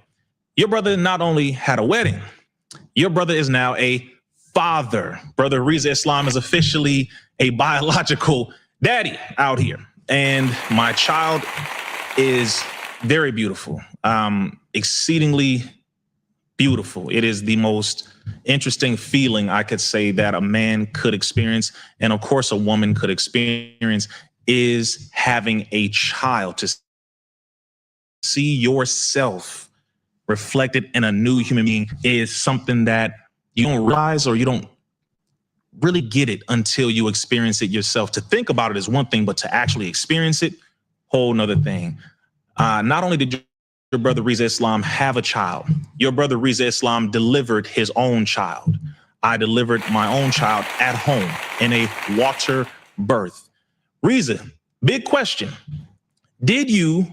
Your brother not only had a wedding, your brother is now a father. Brother RIZZA Islam is officially a biological daddy out here. And my child is very beautiful, exceedingly beautiful. It is the most interesting feeling I could say that a man could experience, and of course a woman could experience, is having a child. To see yourself reflected in a new human being is something that you don't realize, or you don't really get it until you experience it yourself. To think about it is one thing, but to actually experience it, whole nother thing. Not only did your brother RIZZA Islam have a child, your brother RIZZA Islam delivered his own child. I delivered my own child at home in a water birth. RIZZA, big question. Did you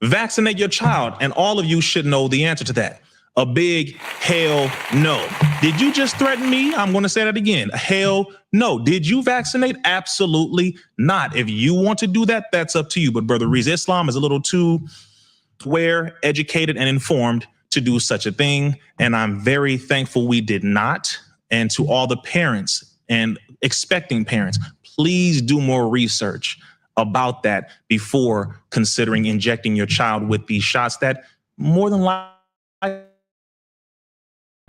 vaccinate your child? And all of you should know the answer to that. A big hell no. Did you just threaten me? I'm going to say that again. Hell no. Did you vaccinate? Absolutely not. If you want to do that, that's up to you. But brother RIZZA Islam is a little too aware, educated, and informed to do such a thing. And I'm very thankful we did not. And to all the parents and expecting parents, please do more research about that before considering injecting your child with these shots that more than likely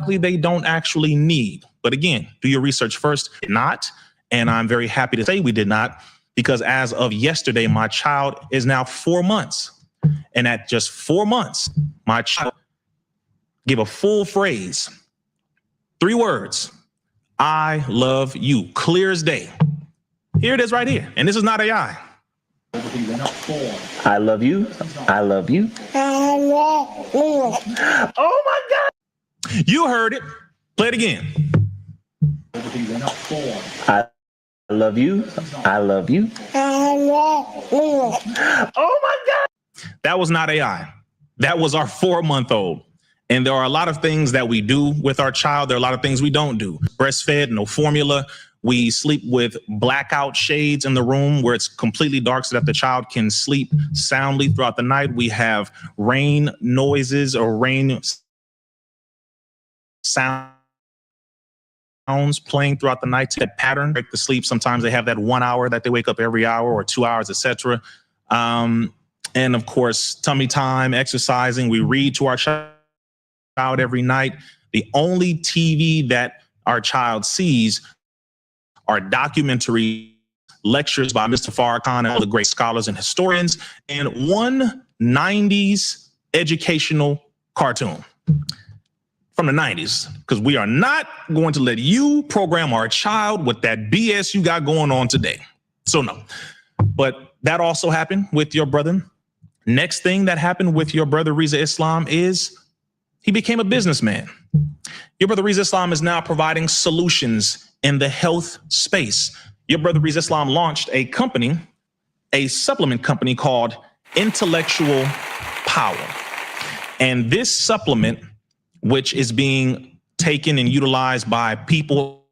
they don't actually need. But again, do your research first. Did not. And I'm very happy to say we did not, because as of yesterday, my child is now 4 months. And at just 4 months, my child gave a full phrase, 3 words: I love you, clear as day. Here it is right here. And this is not AI. I love you. I love you. I love you. Oh my God. You heard it. Play it again. I love you. I love you. I love you. Oh my God. That was not AI. That was our 4-month-old. And there are a lot of things that we do with our child. There are a lot of things we don't do. Breastfed, no formula. We sleep with blackout shades in the room where it's completely dark so that the child can sleep soundly throughout the night. We have rain noises or rain sounds playing throughout the night to that pattern, break the sleep. Sometimes they have that 1 hour that they wake up every hour, or 2 hours, etc. And of course, tummy time, exercising. We read to our child every night. The only TV that our child sees are documentary lectures by Mr. Farrakhan and all the great scholars and historians, and one 90s educational cartoon. from the 90s, because we are not going to let you program our child with that BS you got going on today. So no, but that also happened with your brother. Next thing that happened with your brother RIZZA Islam is he became a businessman. Your brother RIZZA Islam is now providing solutions in the health space. Your brother RIZZA Islam launched a company, a supplement company called Intellectual Power. And this supplement, which is being taken and utilized by people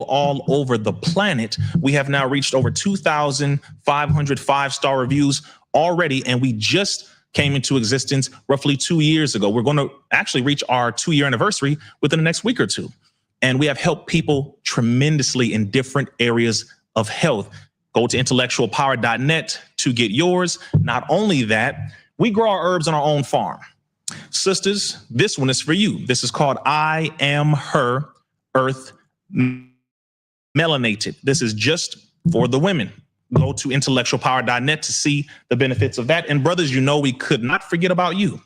all over the planet, we have now reached over 2,500 five-star reviews already, and we just came into existence roughly 2 years ago. We're going to actually reach our 2-year anniversary within the next week or two. And we have helped people tremendously in different areas of health. Go to intellectualpower.net to get yours. Not only that, we grow our herbs on our own farm. Sisters, this one is for you. This is called I Am Her Earth Melanated. This is just for the women. Go to intellectualpower.net to see the benefits of that. And brothers, you know we could not forget about you.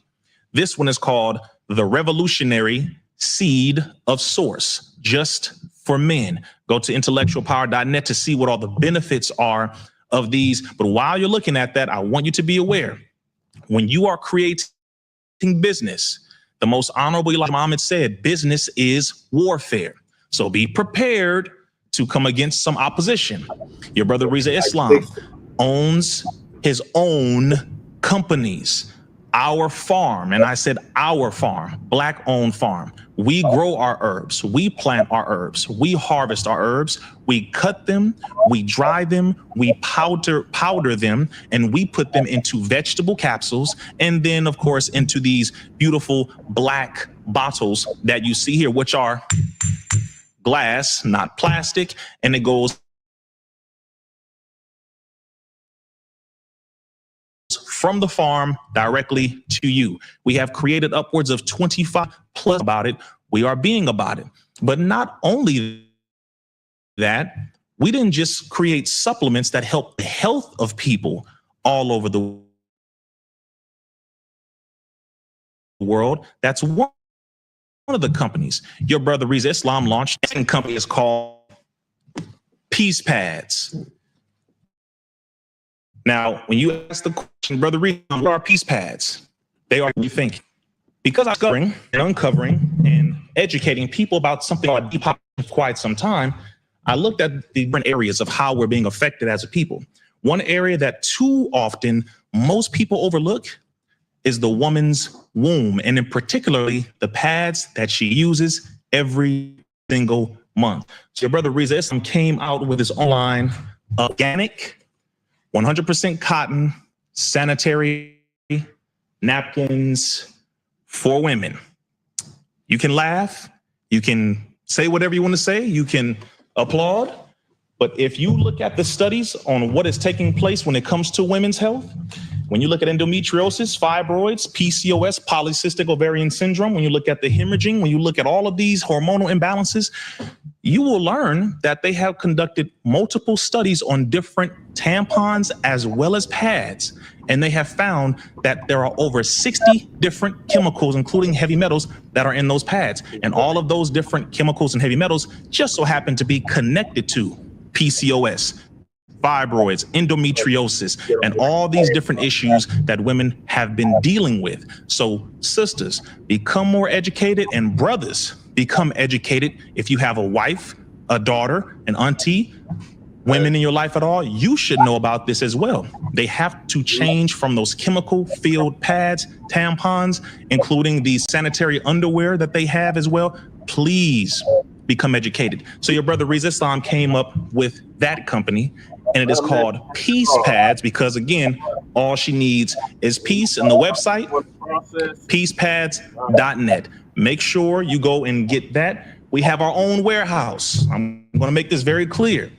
This one is called the Revolutionary Seed of Source, just for men. Go to intellectualpower.net to see what all the benefits are of these. But while you're looking at that, I want you to be aware, when you are creating business, the most honorable Elijah Muhammad said, business is warfare. So be prepared to come against some opposition. Your brother RIZZA Islam owns his own companies. Our farm, and I said our farm, Black-owned farm. We grow our herbs, we plant our herbs, we harvest our herbs, we cut them, we dry them, we powder them, and we put them into vegetable capsules, and then of course into these beautiful black bottles that you see here, which are glass, not plastic, and it goes from the farm directly to you. We have created upwards of 25 plus about it. We are being about it. But not only that, we didn't just create supplements that help the health of people all over the world. That's one of the companies. Your brother RIZZA Islam launched a company is called Peace Pads. Now, when you ask the question, brother RIZZA, what are peace pads? They are, you think, because I'm discovering and uncovering and educating people about something I've been for quite some time, I looked at the different areas of how we're being affected as a people. One area that too often most people overlook is the woman's womb, and in particularly the pads that she uses every single month. So your brother RIZZA Islam came out with his own line, organic, 100% cotton, sanitary napkins for women. You can laugh, you can say whatever you want to say, you can applaud, but if you look at the studies on what is taking place when it comes to women's health, when you look at endometriosis, fibroids, PCOS, polycystic ovarian syndrome, when you look at the hemorrhaging, when you look at all of these hormonal imbalances, you will learn that they have conducted multiple studies on different tampons as well as pads. And they have found that there are over 60 different chemicals, including heavy metals, that are in those pads. And all of those different chemicals and heavy metals just so happen to be connected to PCOS, fibroids, endometriosis, and all these different issues that women have been dealing with. So sisters, become more educated, and brothers, become educated. If you have a wife, a daughter, an auntie, women in your life at all, you should know about this as well. They have to change from those chemical-filled pads, tampons, including the sanitary underwear that they have as well. Please become educated. So your brother RIZZA Islam came up with that company, and it is called Peace Pads because, again, all she needs is peace. And the website, peacepads.net. Make sure you go and get that. We have our own warehouse. I'm going to make this very clear.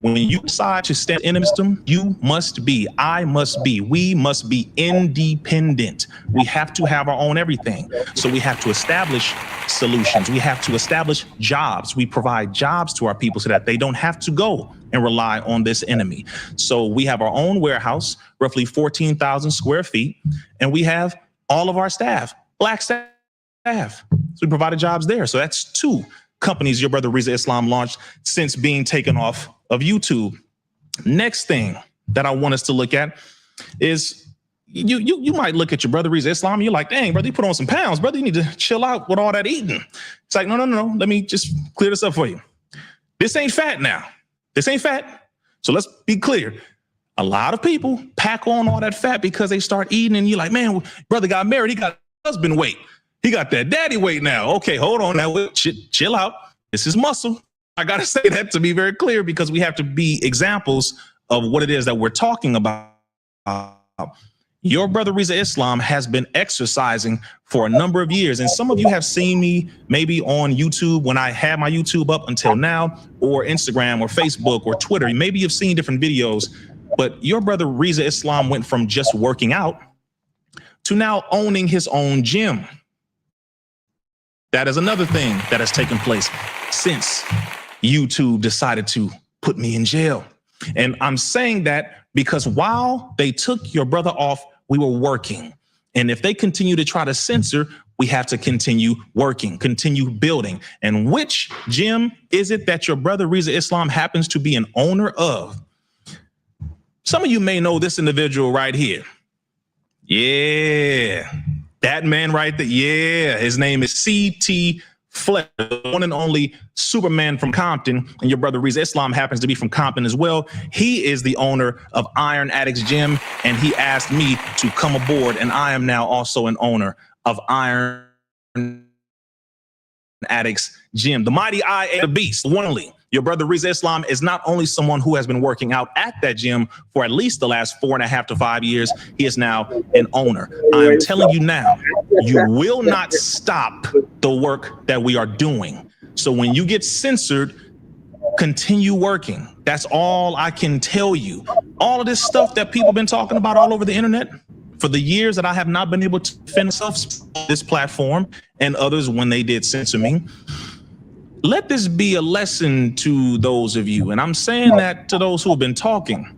When you decide to stand in a system, you must be, I must be, we must be independent. We have to have our own everything. So we have to establish solutions. We have to establish jobs. We provide jobs to our people so that they don't have to go and rely on this enemy. So we have our own warehouse, roughly 14,000 square feet, and we have all of our staff Black staff. So we provided jobs there. So that's 2 companies your brother RIZZA Islam launched since being taken off of YouTube. Next thing that I want us to look at is you might look at your brother RIZZA Islam and you're like, dang, brother, you put on some pounds, brother, you need to chill out with all that eating. It's like, no. Let me just clear this up for you. This ain't fat now. This ain't fat. So let's be clear. A lot of people pack on all that fat because they start eating and you're like, man, brother got married. He got husband weight. He got that daddy weight now. Okay, hold on now. Chill out. This is muscle. I got to say that to be very clear because we have to be examples of what it is that we're talking about. Your brother RIZZA Islam has been exercising for a number of years. And some of you have seen me maybe on YouTube when I had my YouTube up until now, or Instagram or Facebook or Twitter. Maybe you've seen different videos, but your brother RIZZA Islam went from just working out to now owning his own gym. That is another thing that has taken place since YouTube decided to put me in jail. And I'm saying that because while they took your brother off, we were working. And if they continue to try to censor, we have to continue working, continue building. And which gym is it that your brother RIZZA Islam happens to be an owner of? Some of you may know this individual right here. Yeah, that man right there. Yeah, his name is C.T. Fletcher, one and only Superman from Compton, and your brother RIZZA Islam happens to be from Compton as well. He is the owner of Iron Addicts Gym, and he asked me to come aboard, and I am now also an owner of Iron Addicts Gym. The mighty I am the beast, one only. Your brother RIZZA Islam is not only someone who has been working out at that gym for at least the last 4.5 to 5 years, he is now an owner. I am telling you now, you will not stop the work that we are doing. So when you get censored, continue working. That's all I can tell you. All of this stuff that people have been talking about all over the internet for the years that I have not been able to defend myself on this platform and others when they did censor me. Let this be a lesson to those of you. And I'm saying that to those who have been talking,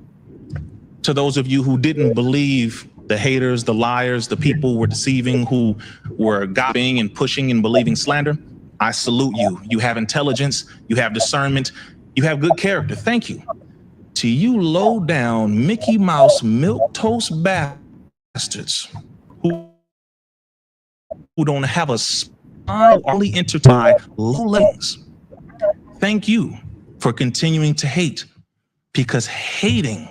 to those of you who didn't believe the haters, the liars, the people who were deceiving, who were gossiping and pushing and believing slander. I salute you. You have intelligence, you have discernment, you have good character. Thank you. To you low down Mickey Mouse milquetoast bastards who don't have a only intertwine low levels. Thank you for continuing to hate, because hating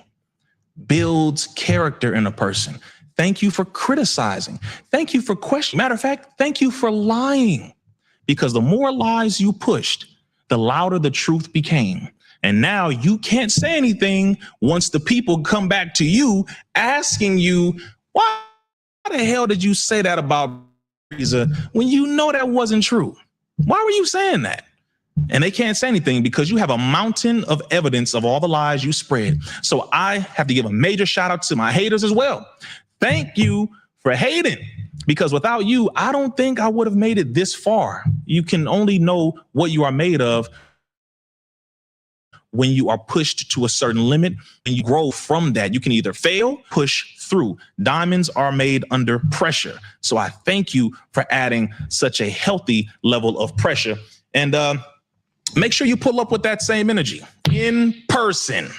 builds character in a person. Thank you for criticizing. Thank you for questioning. Matter of fact, thank you for lying, because the more lies you pushed, the louder the truth became. And now you can't say anything once the people come back to you asking you, why the hell did you say that about RIZZA when you know that wasn't true? Why were you saying that? And they can't say anything because you have a mountain of evidence of all the lies you spread. So I have to give a major shout out to my haters as well. Thank you for hating, because without you, I don't think I would have made it this far. You can only know what you are made of when you are pushed to a certain limit, and you grow from that. You can either fail, push through. Diamonds are made under pressure. So I thank you for adding such a healthy level of pressure. And make sure you pull up with that same energy in person,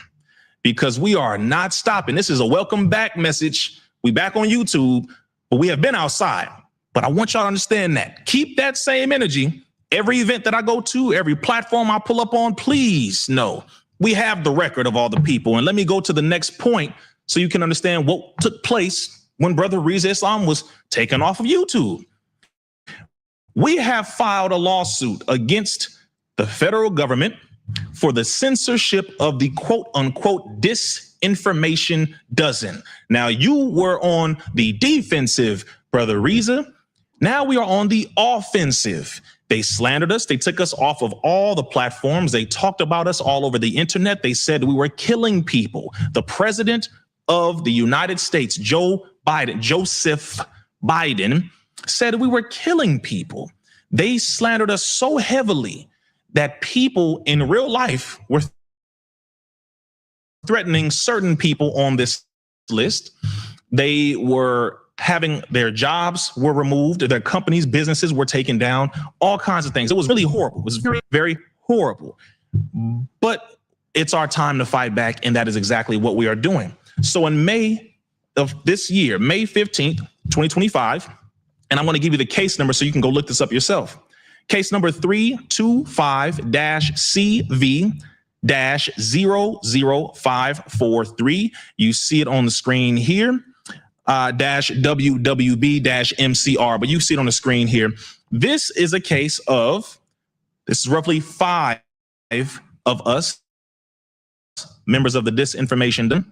because we are not stopping. This is a welcome back message. We back on YouTube, but we have been outside. But I want y'all to understand that. Keep that same energy. Every event that I go to, every platform I pull up on, please know we have the record of all the people. And let me go to the next point so you can understand what took place when brother RIZZA Islam was taken off of YouTube. We have filed a lawsuit against the federal government for the censorship of the quote unquote disinformation dozen. Now, you were on the defensive, brother RIZZA. Now we are on the offensive. They slandered us. They took us off of all the platforms. They talked about us all over the internet. They said we were killing people. The president of the United States, Joseph Biden, said we were killing people. They slandered us so heavily that people in real life were threatening certain people on this list. They were having their jobs were removed, their companies, businesses were taken down, all kinds of things. It was really horrible. It was very, very horrible. But it's our time to fight back, and that is exactly what we are doing. So in May of this year, May 15th, 2025, and I'm going to give you the case number so you can go look this up yourself. Case number 325-CV-00543. You see it on the screen here. WWB-MCR, but you see it on the screen here. This is a case of, this is roughly 5 of us, members of the Disinformation,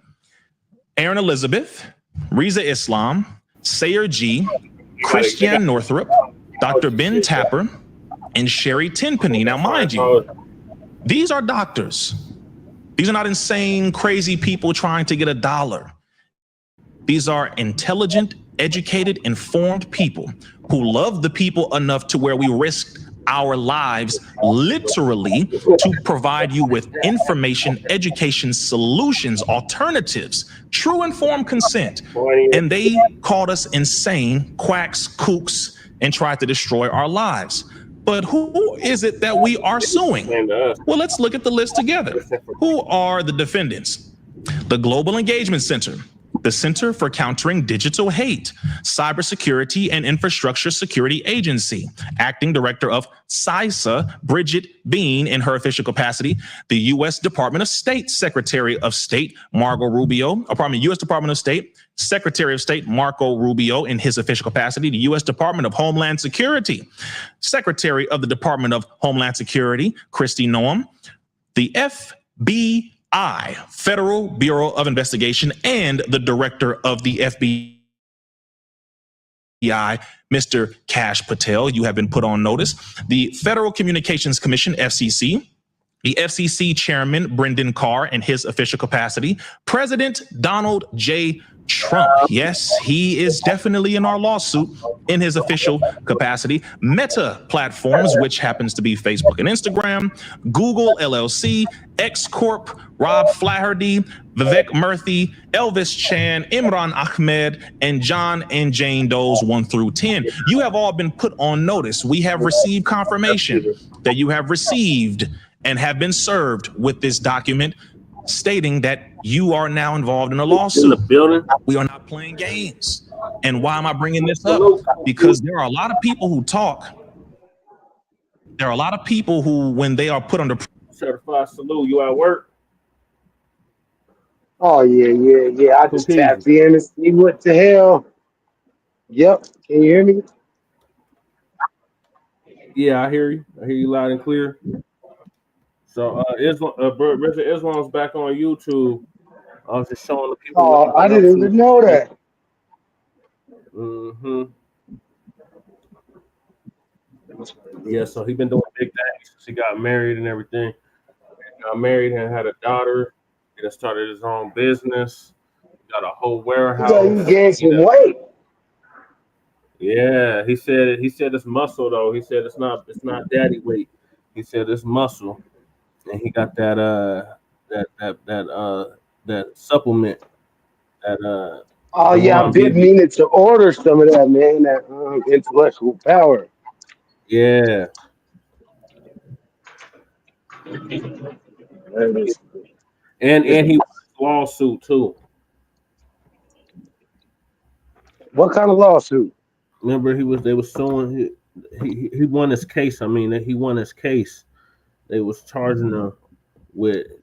Aaron Elizabeth, RIZZA Islam, Sayer G, Christian Northrup, Dr. Ben Tapper, and Sherry Tenpenny. Now, mind you, these are doctors. These are not insane, crazy people trying to get a dollar. These are intelligent, educated, informed people who love the people enough to where we risked our lives literally to provide you with information, education, solutions, alternatives, true informed consent. And they called us insane, quacks, kooks, and tried to destroy our lives. But who is it that we are suing? Well, let's look at the list together. Who are the defendants? The Global Engagement Center, the Center for Countering Digital Hate, Cybersecurity and Infrastructure Security Agency, Acting Director of CISA, Bridget Bean in her official capacity, the U.S. Department of State, Secretary of State, U.S. Department of State, Secretary of State, Marco Rubio in his official capacity, the U.S. Department of Homeland Security, Secretary of the Department of Homeland Security, Kristi Noem, the FBI, Federal Bureau of Investigation, and the director of the FBI, Mr. Kash Patel. You have been put on notice. The Federal Communications Commission, FCC, the FCC chairman, Brendan Carr, in his official capacity, President Donald J. Trump. Yes, he is definitely in our lawsuit in his official capacity. Meta Platforms, which happens to be Facebook and Instagram, Google LLC, X Corp, Rob Flaherty, Vivek Murthy, Elvis Chan, Imran Ahmed, and John and Jane Doe's 1 through 10. You have all been put on notice. We have received confirmation that you have received and have been served with this document stating that you are now involved in a lawsuit. We are not playing games. And why am I bringing this up? Because there are a lot of people who talk. There are a lot of people who, when they are put under certified salute, you at work? Oh yeah. I just tapped in and see what the hell. Yep. Can you hear me? Yeah, I hear you. I hear you loud and clear. So RIZZA Islam's back on YouTube. I was just showing the people. Oh, I didn't even know that. Yeah, so he been doing big things since he got married and everything. He got married and had a daughter. He done started his own business. Got a whole warehouse. He gained some weight. Yeah, he said it's muscle though. He said it's not daddy weight. He said it's muscle. And he got that supplement that Oh yeah, I've been meaning to order some of that, man. That intellectual power. Yeah. And he lawsuit too. What kind of lawsuit? Remember they was suing he won his case. I mean, he won his case. They was charging him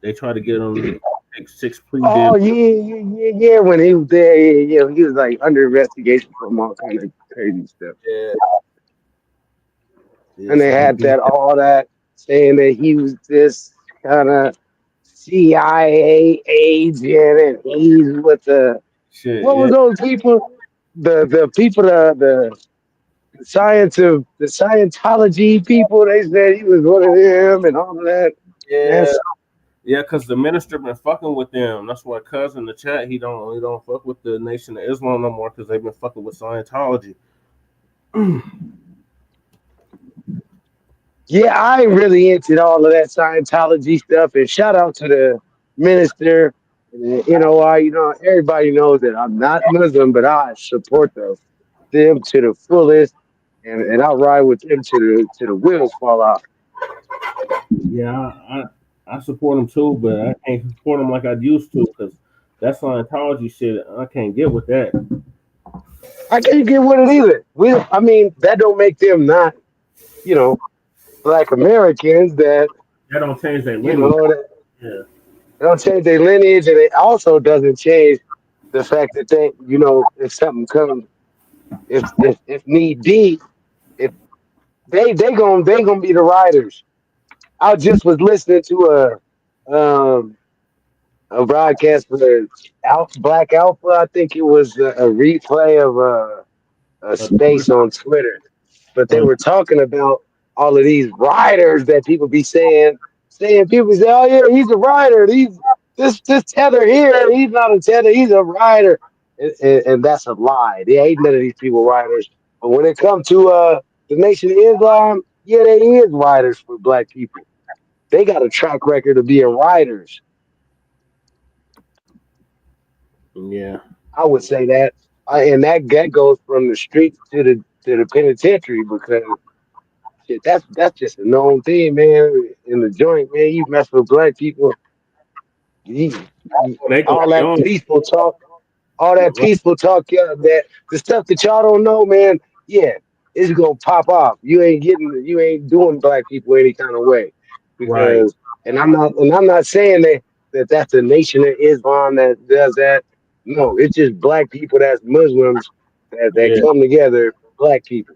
they tried to get him to take 6 plea deals. Oh yeah. When he was there, he was like under investigation for all kind of crazy stuff. Yeah. And they had all that saying that he was this kind of CIA agent and he's with the was those people? The people the Scientology people, they said he was one of them and all of that. Yeah, because the minister been fucking with them. That's why cousin in the chat, he don't fuck with the Nation of Islam no more because they've been fucking with Scientology. Yeah, I ain't really into all of that Scientology stuff. And shout out to the minister. You know why? You know, everybody knows that I'm not Muslim, but I support them to the fullest, and I ride with them to the wheels fall off. Yeah, I support them too, but I can't support them like I used to because that Scientology shit, I can't get with that. I can't get with it either. I mean, that don't make them not, you know, Black Americans. That That don't change their you lineage. know that Yeah, it don't change their lineage, and it also doesn't change the fact that they, you know, if something comes, if need be, if they gonna be the riders. I just was listening to a broadcast for Black Alpha. I think it was a replay of a space on Twitter, but they uh, were talking about all of these riders that people be saying people say, oh yeah, he's a rider. He's this tether here. He's not a tether. He's a rider, and that's a lie. They ain't none of these people riders. But when it comes to the Nation of Islam, yeah, they is riders for Black people. They got a track record of being riders. yeah, I would say that, and that goes from the streets to the penitentiary because shit, that's just a known thing, man. In the joint, man, you mess with Black people, you, they gonna all be that on it. peaceful talk, all that Right, peaceful talk, yeah, that the stuff that y'all don't know, man, yeah, it's gonna pop off. You ain't doing Black people any kind of way right, because, and I'm not saying that's the Nation of Islam that does that. No, it's just Black people that's Muslims that yeah, come together, Black people.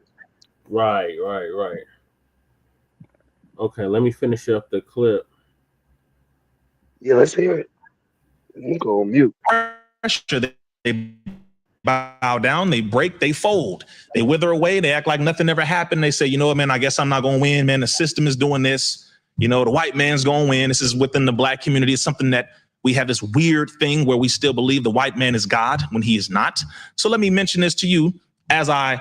right. Okay, let me finish up the clip. Yeah, let's hear it. You go on mute. Pressure, they bow down, they break, they fold, they wither away, they act like nothing ever happened. They say, you know what, man, I guess I'm not going to win, man. The system is doing this. You know, the white man's going to win. This is within the Black community. It's something that we have this weird thing where we still believe the white man is God when he is not. So let me mention this to you as I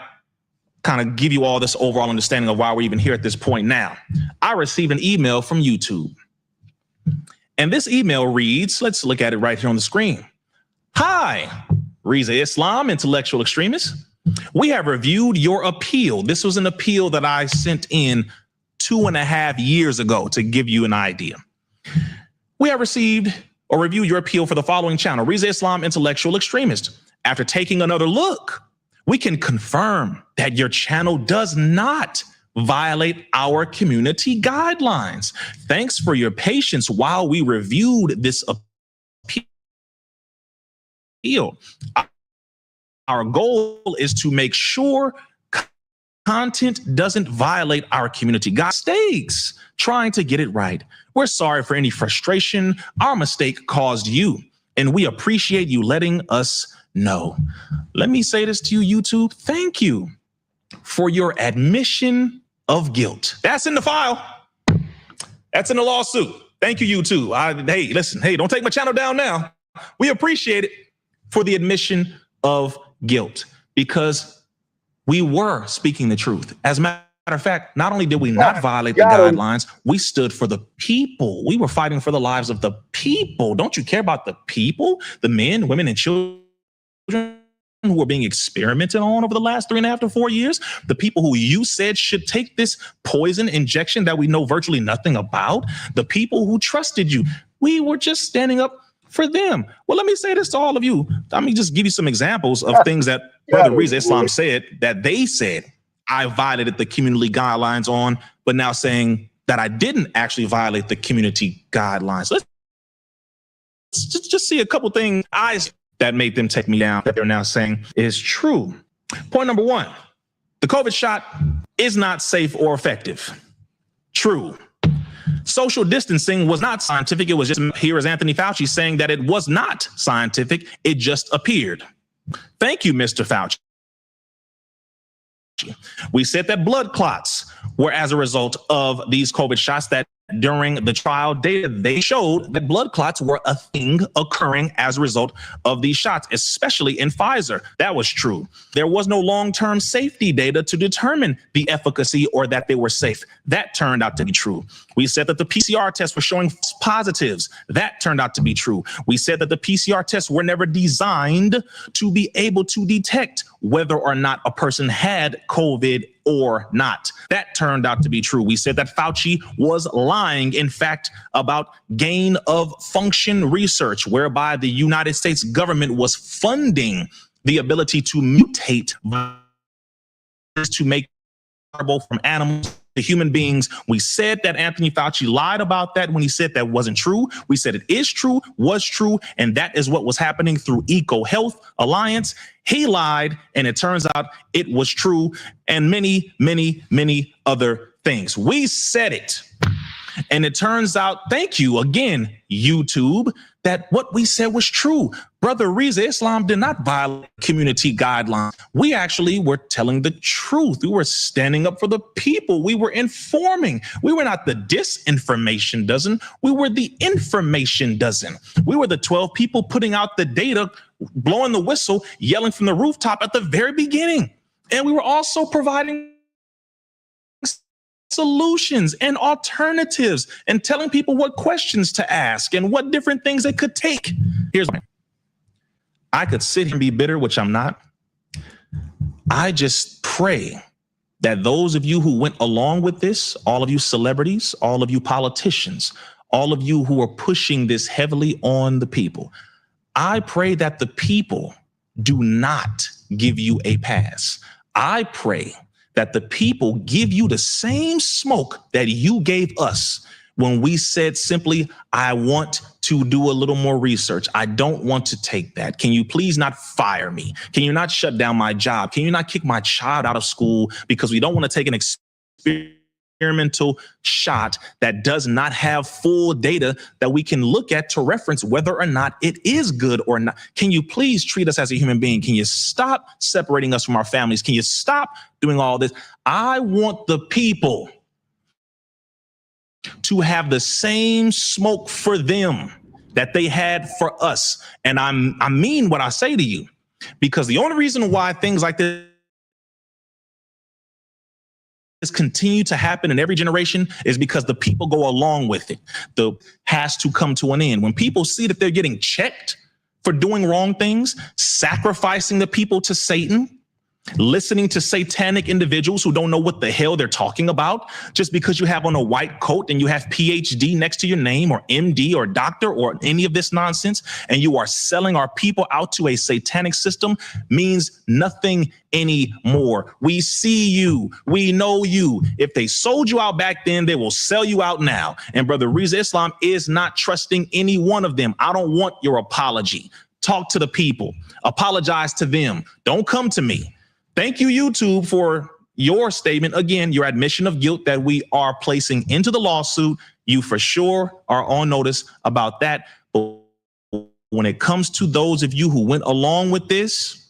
kind of give you all this overall understanding of why we're even here at this point now. I received an email from YouTube. And this email reads, let's look at it right here on the screen. Hi, RIZZA Islam, intellectual extremist. We have reviewed your appeal. This was an appeal that I sent in 2.5 years ago to give you an idea. We have received or reviewed your appeal for the following channel, RIZZA Islam, intellectual extremist. After taking another look, we can confirm that your channel does not violate our community guidelines. Thanks for your patience while we reviewed this appeal. Our goal is to make sure content doesn't violate our community guidelines. Mistakes, trying to get it right. We're sorry for any frustration our mistake caused you, and we appreciate you letting us know. Let me say this to you, YouTube. Thank you for your admission of guilt. That's in the file. That's in the lawsuit. Thank you, YouTube. Hey, listen, hey, don't take my channel down now. We appreciate it for the admission of guilt because we were speaking the truth. As a matter of fact, not only did we not violate the guidelines, we stood for the people. We were fighting for the lives of the people. Don't you care about the people, the men, women, and children who were being experimented on over the last 3.5 to 4 years? The people who you said should take this poison injection that we know virtually nothing about? The people who trusted you? We were just standing up for them. Well, let me say this to all of you. Let me just give you some examples of things that Brother RIZZA Islam said that they said I violated the community guidelines on, but now saying that I didn't actually violate the community guidelines. Let's just see a couple things that made them take me down that they're now saying is true. Point number one, the COVID shot is not safe or effective. True. Social distancing was not scientific. It was just, here is Anthony Fauci saying that it was not scientific. It just appeared. Thank you, Mr. Fauci. We said that blood clots were as a result of these COVID shots, that during the trial data, they showed that blood clots were a thing occurring as a result of these shots, especially in Pfizer. That was true. There was no long-term safety data to determine the efficacy or that they were safe. That turned out to be true. We said that the PCR tests were showing false positives. That turned out to be true. We said that the PCR tests were never designed to be able to detect whether or not a person had COVID or not. That turned out to be true. We said that Fauci was lying, in fact, about gain of function research, whereby the United States government was funding the ability to mutate to make from animals to human beings. We said that Anthony Fauci lied about that when he said that wasn't true. We said it is true, was true, and that is what was happening through EcoHealth Alliance. He lied, and it turns out it was true, and many, many, many other things. We said it, and it turns out, thank you again, YouTube, that what we said was true. Brother RIZZA Islam did not violate community guidelines. We actually were telling the truth. We were standing up for the people. We were informing. We were not the disinformation dozen. We were the information dozen. We were the 12 people putting out the data, blowing the whistle, yelling from the rooftop at the very beginning. And we were also providing solutions and alternatives and telling people what questions to ask and what different things they could take. Here's my, I could sit here and be bitter, which I'm not. I just pray that those of you who went along with this, all of you celebrities, all of you politicians, all of you who are pushing this heavily on the people, I pray that the people do not give you a pass. I pray that the people give you the same smoke that you gave us when we said simply, I want to do a little more research. I don't want to take that. Can you please not fire me? Can you not shut down my job? Can you not kick my child out of school because we don't want to take an experimental shot that does not have full data that we can look at to reference whether or not it is good or not? Can you please treat us as a human being? Can you stop separating us from our families? Can you stop doing all this? I want the people to have the same smoke for them that they had for us. And I mean what I say to you, because the only reason why things like this continue to happen in every generation is because the people go along with it. The has to come to an end. When people see that they're getting checked for doing wrong things, sacrificing the people to Satan, listening to satanic individuals who don't know what the hell they're talking about, just because you have on a white coat and you have PhD next to your name or MD or doctor or any of this nonsense, and you are selling our people out to a satanic system, means nothing anymore. We see you. We know you. If they sold you out back then, they will sell you out now. And Brother RIZZA Islam is not trusting any one of them. I don't want your apology. Talk to the people. Apologize to them. Don't come to me. Thank you, YouTube, for your statement. Again, your admission of guilt that we are placing into the lawsuit. You for sure are on notice about that. But when it comes to those of you who went along with this,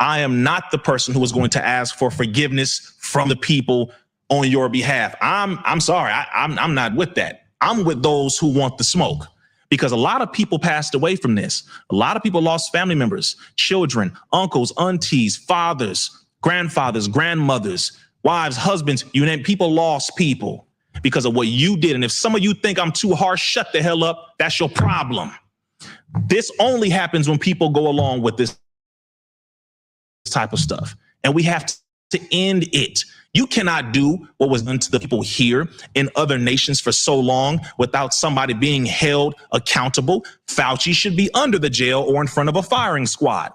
I am not the person who is going to ask for forgiveness from the people on your behalf. I'm sorry. I'm not with that. I'm with those who want the smoke. Because a lot of people passed away from this. A lot of people lost family members, children, uncles, aunties, fathers, grandfathers, grandmothers, wives, husbands, you name it. People lost people because of what you did. And if some of you think I'm too harsh, shut the hell up. That's your problem. This only happens when people go along with this type of stuff. And we have to end it. You cannot do what was done to the people here in other nations for so long without somebody being held accountable. Fauci should be under the jail or in front of a firing squad.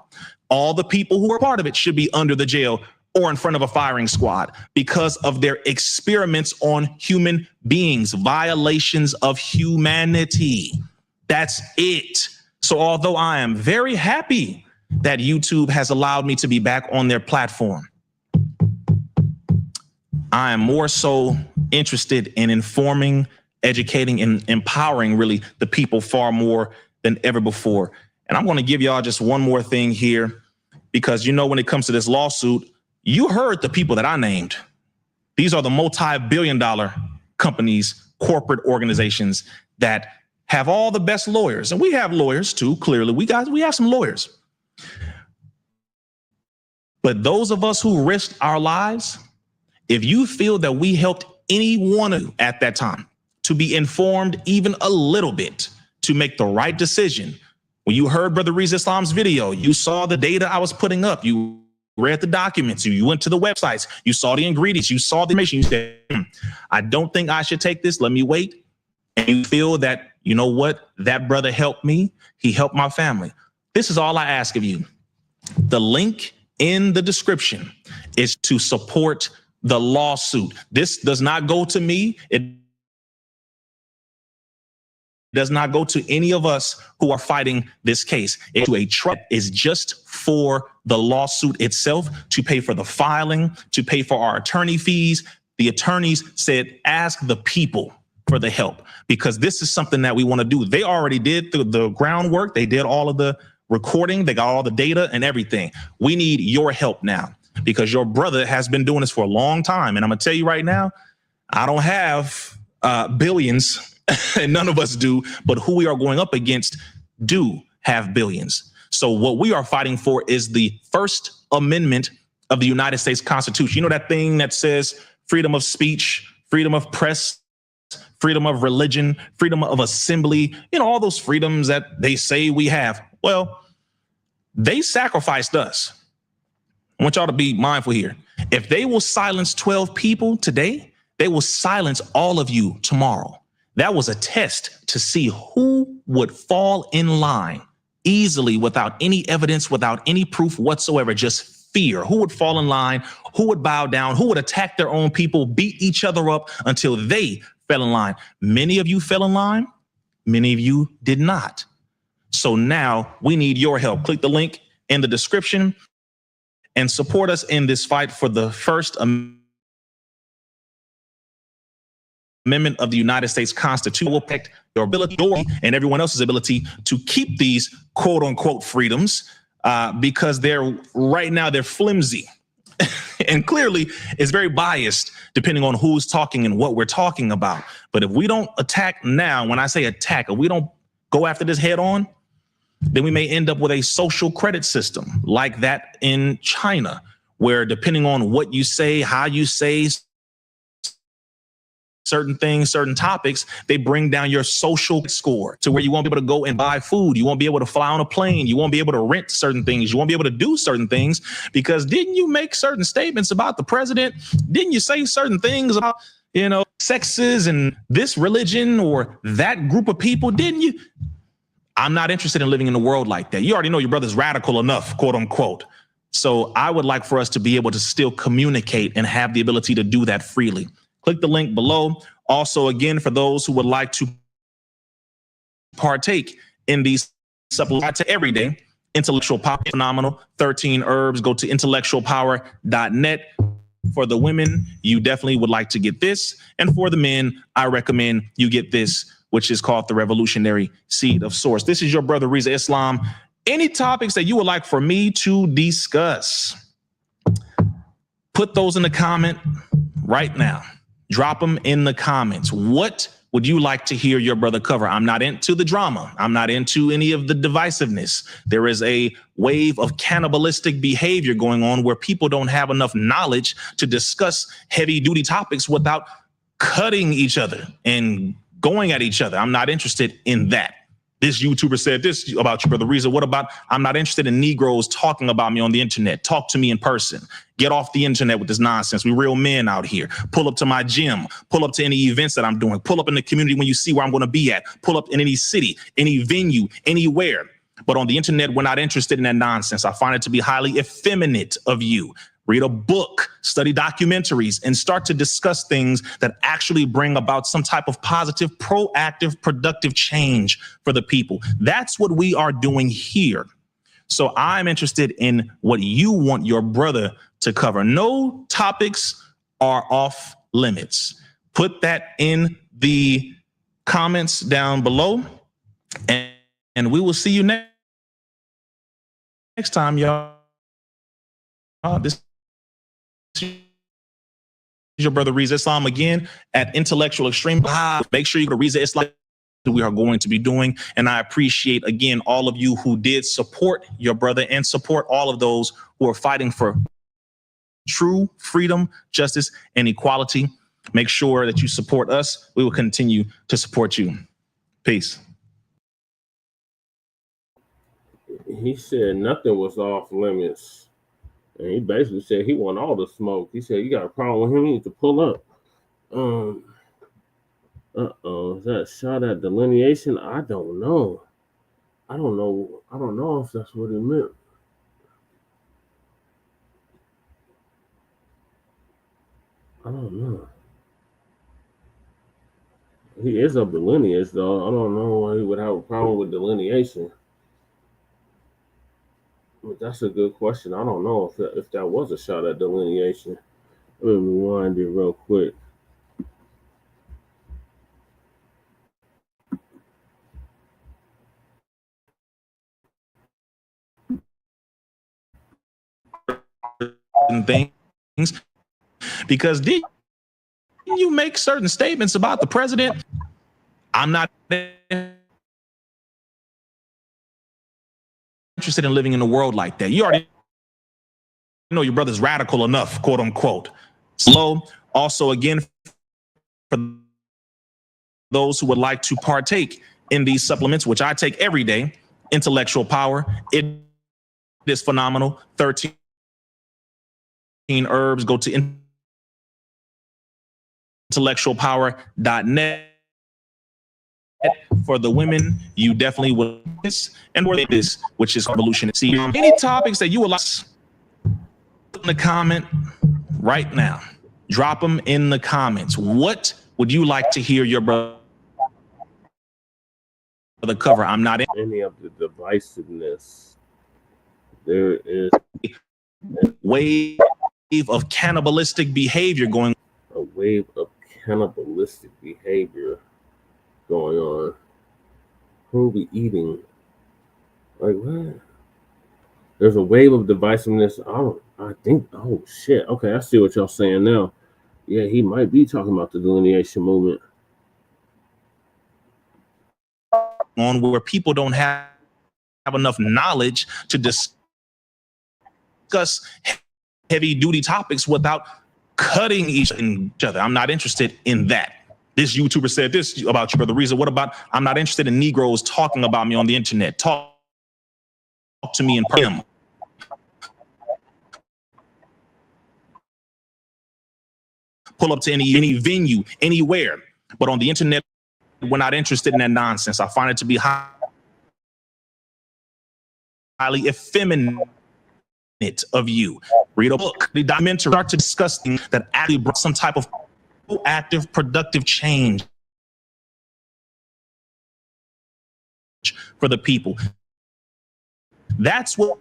All the people who are part of it should be under the jail or in front of a firing squad because of their experiments on human beings, violations of humanity. That's it. So although I am very happy that YouTube has allowed me to be back on their platform, I am more so interested in informing, educating, and empowering really the people far more than ever before. And I'm going to give y'all just one more thing here, because, you know, when it comes to this lawsuit, you heard the people that I named. These are the multi-billion-dollar companies corporate organizations that have all the best lawyers. And we have lawyers too, clearly. We have some lawyers. But those of us who risked our lives, if you feel that we helped any one of you at that time to be informed even a little bit, to make the right decision, when you heard Brother RIZZA Islam's video, you saw the data I was putting up, you read the documents, you went to the websites, you saw the ingredients, you saw the information, you said, I don't think I should take this, let me wait. And you feel that, you know what, that brother helped me, he helped my family. This is all I ask of you. The link in the description is to support the lawsuit. This does not go to me. It does not go to any of us who are fighting this case. It's a trust is just for the lawsuit itself, to pay for the filing, to pay for our attorney fees. The attorneys said, ask the people for the help, because this is something that we want to do. They already did the groundwork. They did all of the recording. They got all the data and everything. We need your help now, because your brother has been doing this for a long time. And I'm going to tell you right now, I don't have billions, and none of us do, but who we are going up against do have billions. So what we are fighting for is the First Amendment of the United States Constitution. You know that thing that says freedom of speech, freedom of press, freedom of religion, freedom of assembly, you know, all those freedoms that they say we have. Well, they sacrificed us. I want y'all to be mindful here. If they will silence 12 people today, they will silence all of you tomorrow. That was a test to see who would fall in line easily without any evidence, without any proof whatsoever, just fear. Who would fall in line, who would bow down, who would attack their own people, beat each other up until they fell in line. Many of you fell in line, many of you did not. So now we need your help. Click the link in the description and support us in this fight for the First Amendment of the United States Constitution. Will protect your ability and everyone else's ability to keep these quote unquote freedoms, because right now they're flimsy. And clearly it's very biased depending on who's talking and what we're talking about. But if we don't attack now, when I say attack, if we don't go after this head on, then we may end up with a social credit system like that in China, where depending on what you say, how you say certain things, certain topics, they bring down your social score to where you won't be able to go and buy food. You won't be able to fly on a plane. You won't be able to rent certain things. You won't be able to do certain things because didn't you make certain statements about the president? Didn't you say certain things about, you know, sexes and this religion or that group of people? Didn't you? I'm not interested in living in a world like that. You already know your brother's radical enough, quote unquote. So I would like for us to be able to still communicate and have the ability to do that freely. Click the link below. Also, again, for those who would like to partake in these supplements every day, Intellectual Power, phenomenal, 13 herbs. Go to intellectualpower.net. For the women, you definitely would like to get this. And for the men, I recommend you get this, which is called the Revolutionary Seed of Source. This is your brother, RIZZA Islam. Any topics that you would like for me to discuss, put those in the comment right now. Drop them in the comments. What would you like to hear your brother cover? I'm not into the drama. I'm not into any of the divisiveness. There is a wave of cannibalistic behavior going on where people don't have enough knowledge to discuss heavy duty topics without cutting each other and going at each other. I'm not interested in that. This YouTuber said this about you, brother RIZZA. What about, I'm not interested in Negroes talking about me on the internet. Talk to me in person. Get off the internet with this nonsense. We real men out here. Pull up to my gym. Pull up to any events that I'm doing. Pull up in the community when you see where I'm going to be at. Pull up in any city, any venue, anywhere. But on the internet, we're not interested in that nonsense. I find it to be highly effeminate of you. Read a book, study documentaries, and start to discuss things that actually bring about some type of positive, proactive, productive change for the people. That's what we are doing here. So I'm interested in what you want your brother to cover. No topics are off limits. Put that in the comments down below, and we will see you next time, y'all. This your brother RIZZA Islam again at Intellectual Extreme. Make sure you go to RIZZA Islam. We are going to be doing, and I appreciate again all of you who did support your brother and support all of those who are fighting for true freedom, justice, and equality. Make sure that you support us. We will continue to support you. Peace. He said nothing was off limits. And he basically said he want all the smoke. He said, you got a problem with him, you need to pull up. Is that a shot at delineation? I don't know. I don't know if that's what he meant. I don't know. He is of the lineage, though. I don't know why he would have a problem with delineation. But that's a good question. I don't know if that was a shot at delineation. Let me rewind it real quick. Things, because did you make certain statements about the president? I'm not interested in living in a world like that. You already know your brother's radical enough, quote unquote. Slow. Also, again, for those who would like to partake in these supplements, which I take every day, Intellectual Power, it is phenomenal. 13 herbs. Go to intellectualpower.net. For the women, you definitely will this and for this, which is revolution. See any topics that you would like in the comment right now. Drop them in the comments. What would you like to hear your brother cover? I'm not in any of the divisiveness. There is a wave of cannibalistic behavior going. A wave of cannibalistic behavior going on. Who are we eating? Like what? There's a wave of divisiveness. I think. Oh shit. Okay, I see what y'all saying now. Yeah, he might be talking about the delineation movement. On where people don't have enough knowledge to discuss heavy duty topics without cutting each other. I'm not interested in that. This YouTuber said this about you, brother RIZZA. What about, I'm not interested in Negroes talking about me on the internet. Talk to me in person. Pull up to any venue, anywhere. But on the internet, we're not interested in that nonsense. I find it to be highly effeminate of you. Read a book, the documentary, start to discuss things that actually brought some type of proactive, productive change for the people. That's what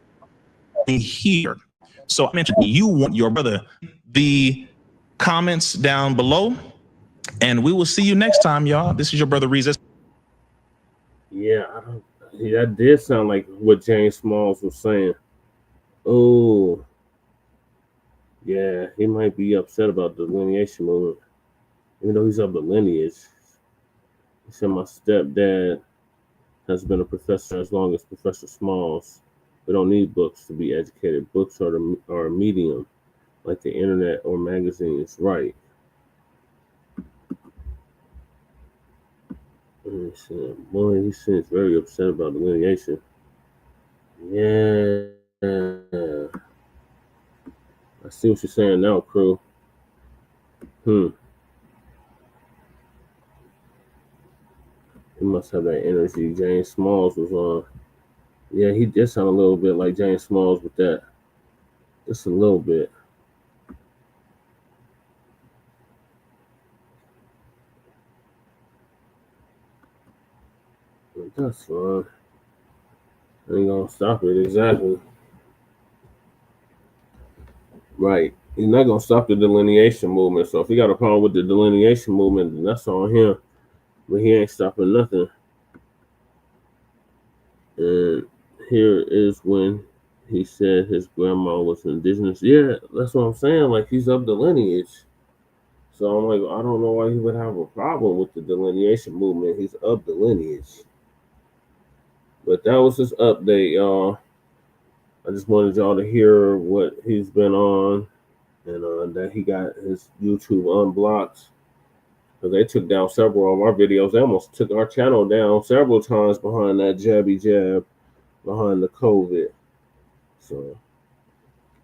we hear. So I mentioned you want your brother. The comments down below, and we will see you next time, y'all. This is your brother RIZZA. Yeah, that did sound like what James Smalls was saying. Oh, yeah, he might be upset about the delineation movement, even though he's of the lineage. He said, my stepdad has been a professor as long as Professor Smalls. We don't need books to be educated. Books are a medium, like the internet or magazines, right? Boy, he seems very upset about delineation. Yeah. I see what you're saying now, crew. He must have that energy James Smalls was on. Yeah, he did sound a little bit like James Smalls with that. Just a little bit. But that's fine. Ain't gonna stop it, exactly. Right. He's not gonna stop the delineation movement. So if he got a problem with the delineation movement, then that's on him. But he ain't stopping nothing. And here is when he said his grandma was indigenous. Yeah, that's what I'm saying. Like, he's of the lineage. So I'm like, I don't know why he would have a problem with the delineation movement. He's of the lineage. But that was his update, y'all. I just wanted y'all to hear what he's been on, and that he got his YouTube unblocked. Because they took down several of our videos. They almost took our channel down several times behind that jabby jab, behind the COVID. So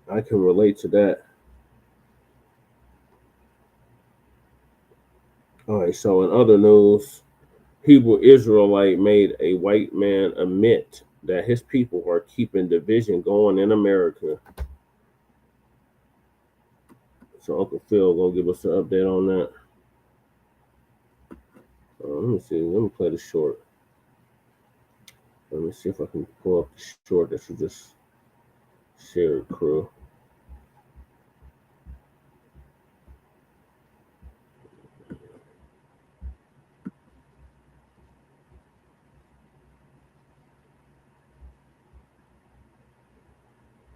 I can relate to that. All right, so in other news, Hebrew Israelite made a white man admit that his people are keeping division going in America. So Uncle Phil gonna give us an update on that. Let me see. Let me play the short. Let me see if I can pull up the short that you just shared, crew.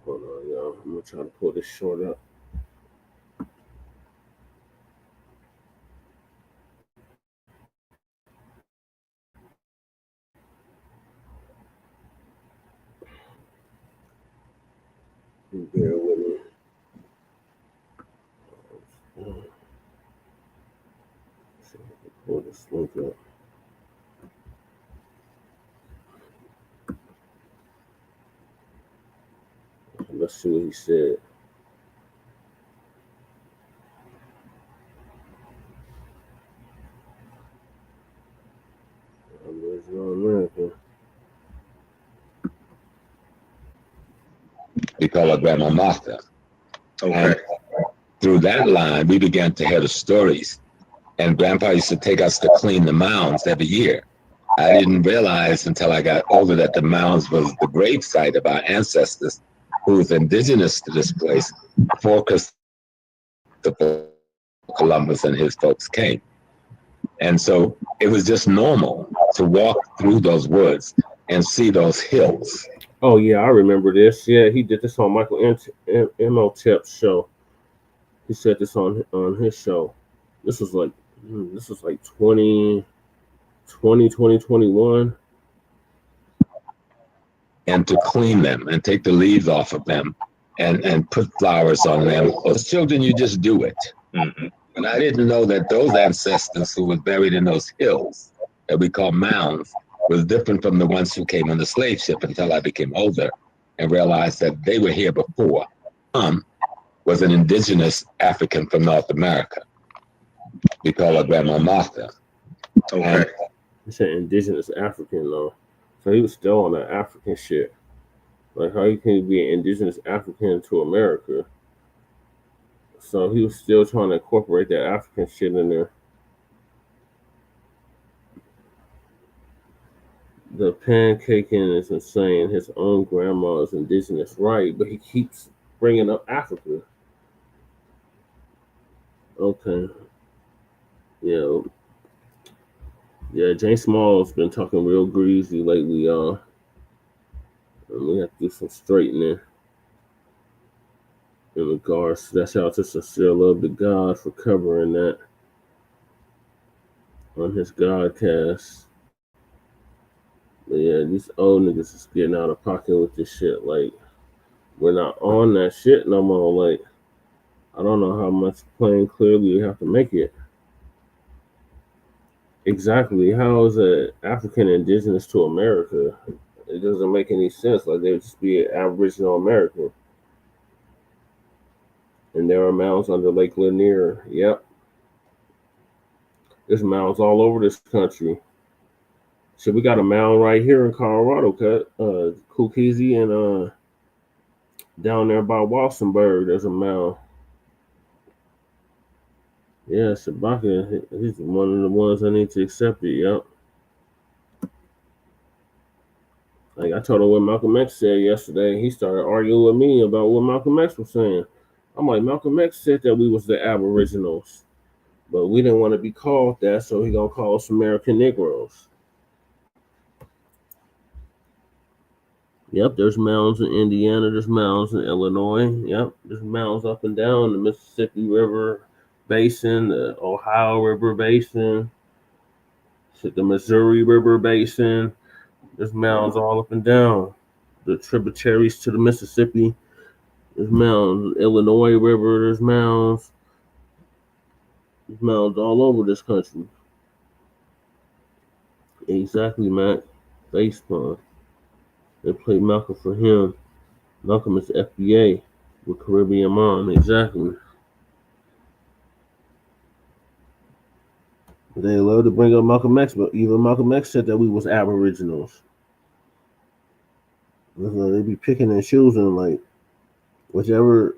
Hold on, y'all. I'm gonna try to pull this short up. Bear with me. See if I can pull this link up. Let's see what he said. Original American. We call her Grandma Martha. Okay. And through that line, we began to hear the stories. And Grandpa used to take us to clean the mounds every year. I didn't realize until I got older that the mounds was the grave site of our ancestors who was indigenous to this place before Christopher Columbus and his folks came. And so it was just normal to walk through those woods and see those hills. Oh yeah, I remember this. Yeah, he did this on Michael Imhotep's show. He said this on his show. This was like 2020, 2021. And to clean them and take the leaves off of them and put flowers on them. As children, you just do it. Mm-hmm. And I didn't know that those ancestors who were buried in those hills that we call mounds was different from the ones who came on the slave ship until I became older and realized that they were here before. Was an indigenous African from North America. We call her Grandma Martha. Okay. He said indigenous African though. So he was still on that African shit. Like how can you be an indigenous African to America? So he was still trying to incorporate that African shit in there. The pancaking is insane. His own grandma is indigenous, right? But he keeps bringing up Africa. Okay. Yeah. Yeah, Jane Small's been talking real greasy lately, y'all. And we have to do some straightening in regards to that. Shout out to Sincere Love to God for covering that on his Godcast. But yeah, these old niggas is getting out of pocket with this shit. Like, we're not on that shit no more. Like, I don't know how much plain clearly you have to make it. Exactly. How is an African indigenous to America? It doesn't make any sense. Like, they would just be an Aboriginal American. And there are mounds under Lake Lanier. Yep. There's mounds all over this country. So we got a mound right here in Colorado, Kookeezy, and down there by Walsenburg, there's a mound. Yeah, Shabaka, he's one of the ones I need to accept it, yep. Like I told him what Malcolm X said yesterday. He started arguing with me about what Malcolm X was saying. I'm like, Malcolm X said that we was the Aboriginals, but we didn't want to be called that, so he gonna call us American Negroes. Yep, there's mounds in Indiana, there's mounds in Illinois. Yep, there's mounds up and down the Mississippi River, Basin, the Ohio River Basin, the Missouri River Basin. There's mounds all up and down. The tributaries to the Mississippi. There's mounds. Illinois River, there's mounds. There's mounds all over this country. Exactly, Mac. Facepalm. They played Malcolm for him. Malcolm is the FBA with Caribbean Mom. Exactly. They love to bring up Malcolm X, but even Malcolm X said that we was Aboriginals. They be picking and choosing, like whichever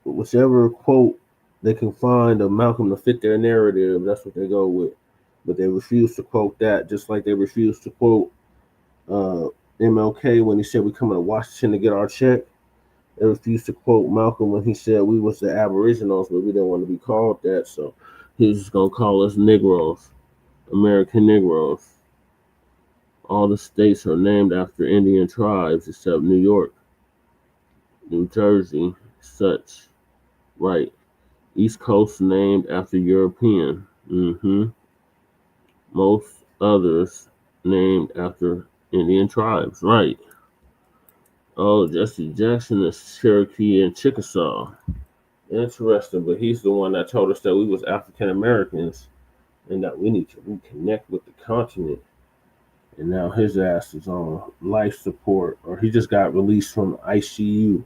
quote they can find of Malcolm to fit their narrative, that's what they go with. But they refuse to quote that, just like they refuse to quote MLK when he said we coming to Washington to get our check. They refused to quote Malcolm when he said we was the Aboriginals, but we didn't want to be called that, so he was just gonna call us Negroes, American Negroes. All the states are named after Indian tribes except New York, New Jersey, such. Right. East Coast named after European. Most others named after Indian tribes. Right. Oh, Jesse Jackson is Cherokee and Chickasaw. Interesting, but he's the one that told us that we was African Americans and that we need to reconnect with the continent. And now his ass is on life support, or he just got released from ICU.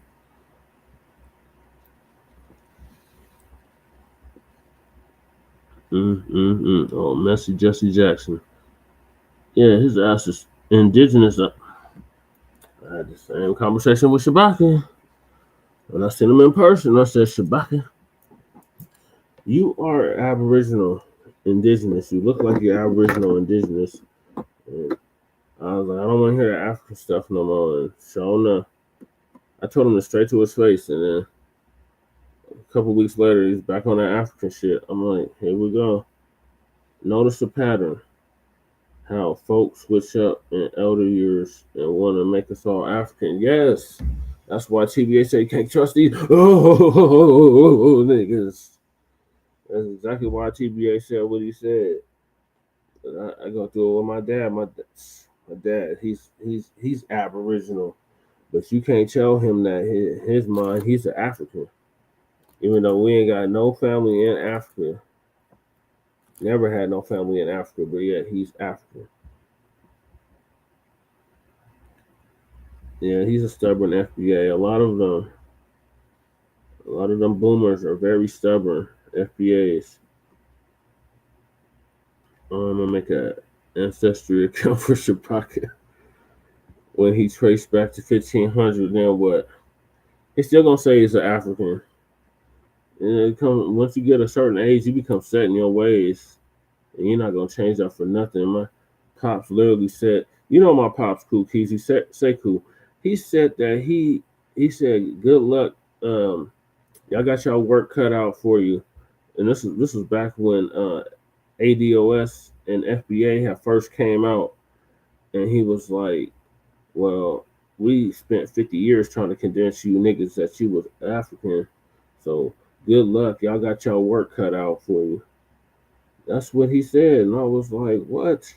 Oh, messy Jesse Jackson. Yeah, his ass is indigenous. I had the same conversation with Shabaka. When I seen him in person, I said, Shabaka, you are Aboriginal indigenous. You look like you're Aboriginal indigenous. And I was like, I don't want to hear the African stuff no more. And sure enough, I told him this straight to his face. And then a couple weeks later, he's back on that African shit. I'm like, here we go. Notice the pattern. How folks switch up in elder years and want to make us all African. Yes. That's why TBA say you can't trust these niggas. That's exactly why TBA said what he said. I go through it with my dad. My dad, he's Aboriginal, but you can't tell him that his mind he's an African, even though we ain't got no family in Africa. Never had no family in Africa, but yet he's African. Yeah, he's a stubborn FBA. A lot of them boomers are very stubborn FBAs. I'm gonna make an ancestry account for Shabaka. When he traced back to 1500, then what? He's still gonna say he's an African. And once you get a certain age, you become set in your ways, and you're not gonna change that for nothing. My pops literally said, you know, my pops cool keys. He said, say cool. He said that he said, good luck. Y'all got y'all work cut out for you. And this was back when ADOS and FBA had first came out, and he was like, well, we spent 50 years trying to convince you niggas that you was African, so good luck. Y'all got y'all work cut out for you. That's what he said, and I was like, what?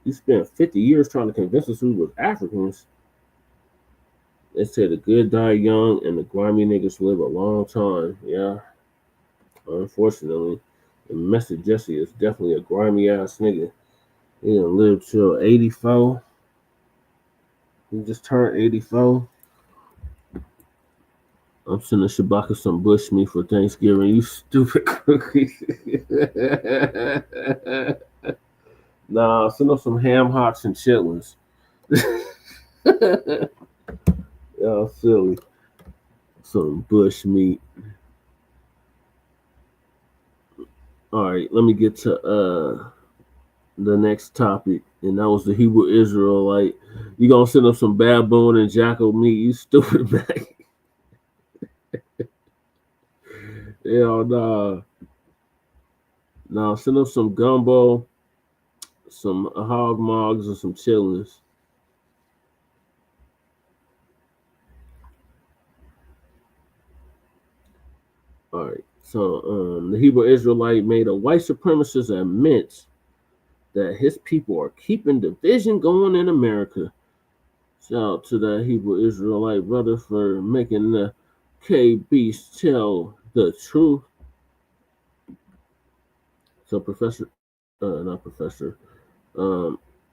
You spent 50 years trying to convince us we was Africans? They said the good die young and the grimy niggas live a long time. Yeah, unfortunately. And Mr. Jesse is definitely a grimy ass nigga. He done lived till 84. He just turned 84. I'm sending Shabaka some bush meat for Thanksgiving. You stupid cookie. Nah, send him some ham hocks and chitlins. Y'all silly. Some bush meat. All right, let me get to the next topic, and that was the Hebrew Israelite. You gonna send up some baboon and jackal meat? You stupid man. Hell nah. Nah, send up some gumbo, some hog mogs, and some chillings. All right, So the Hebrew Israelite made a white supremacist admit that his people are keeping division going in America. Shout out to the Hebrew Israelite brother for making the KBs tell the truth. So not Professor,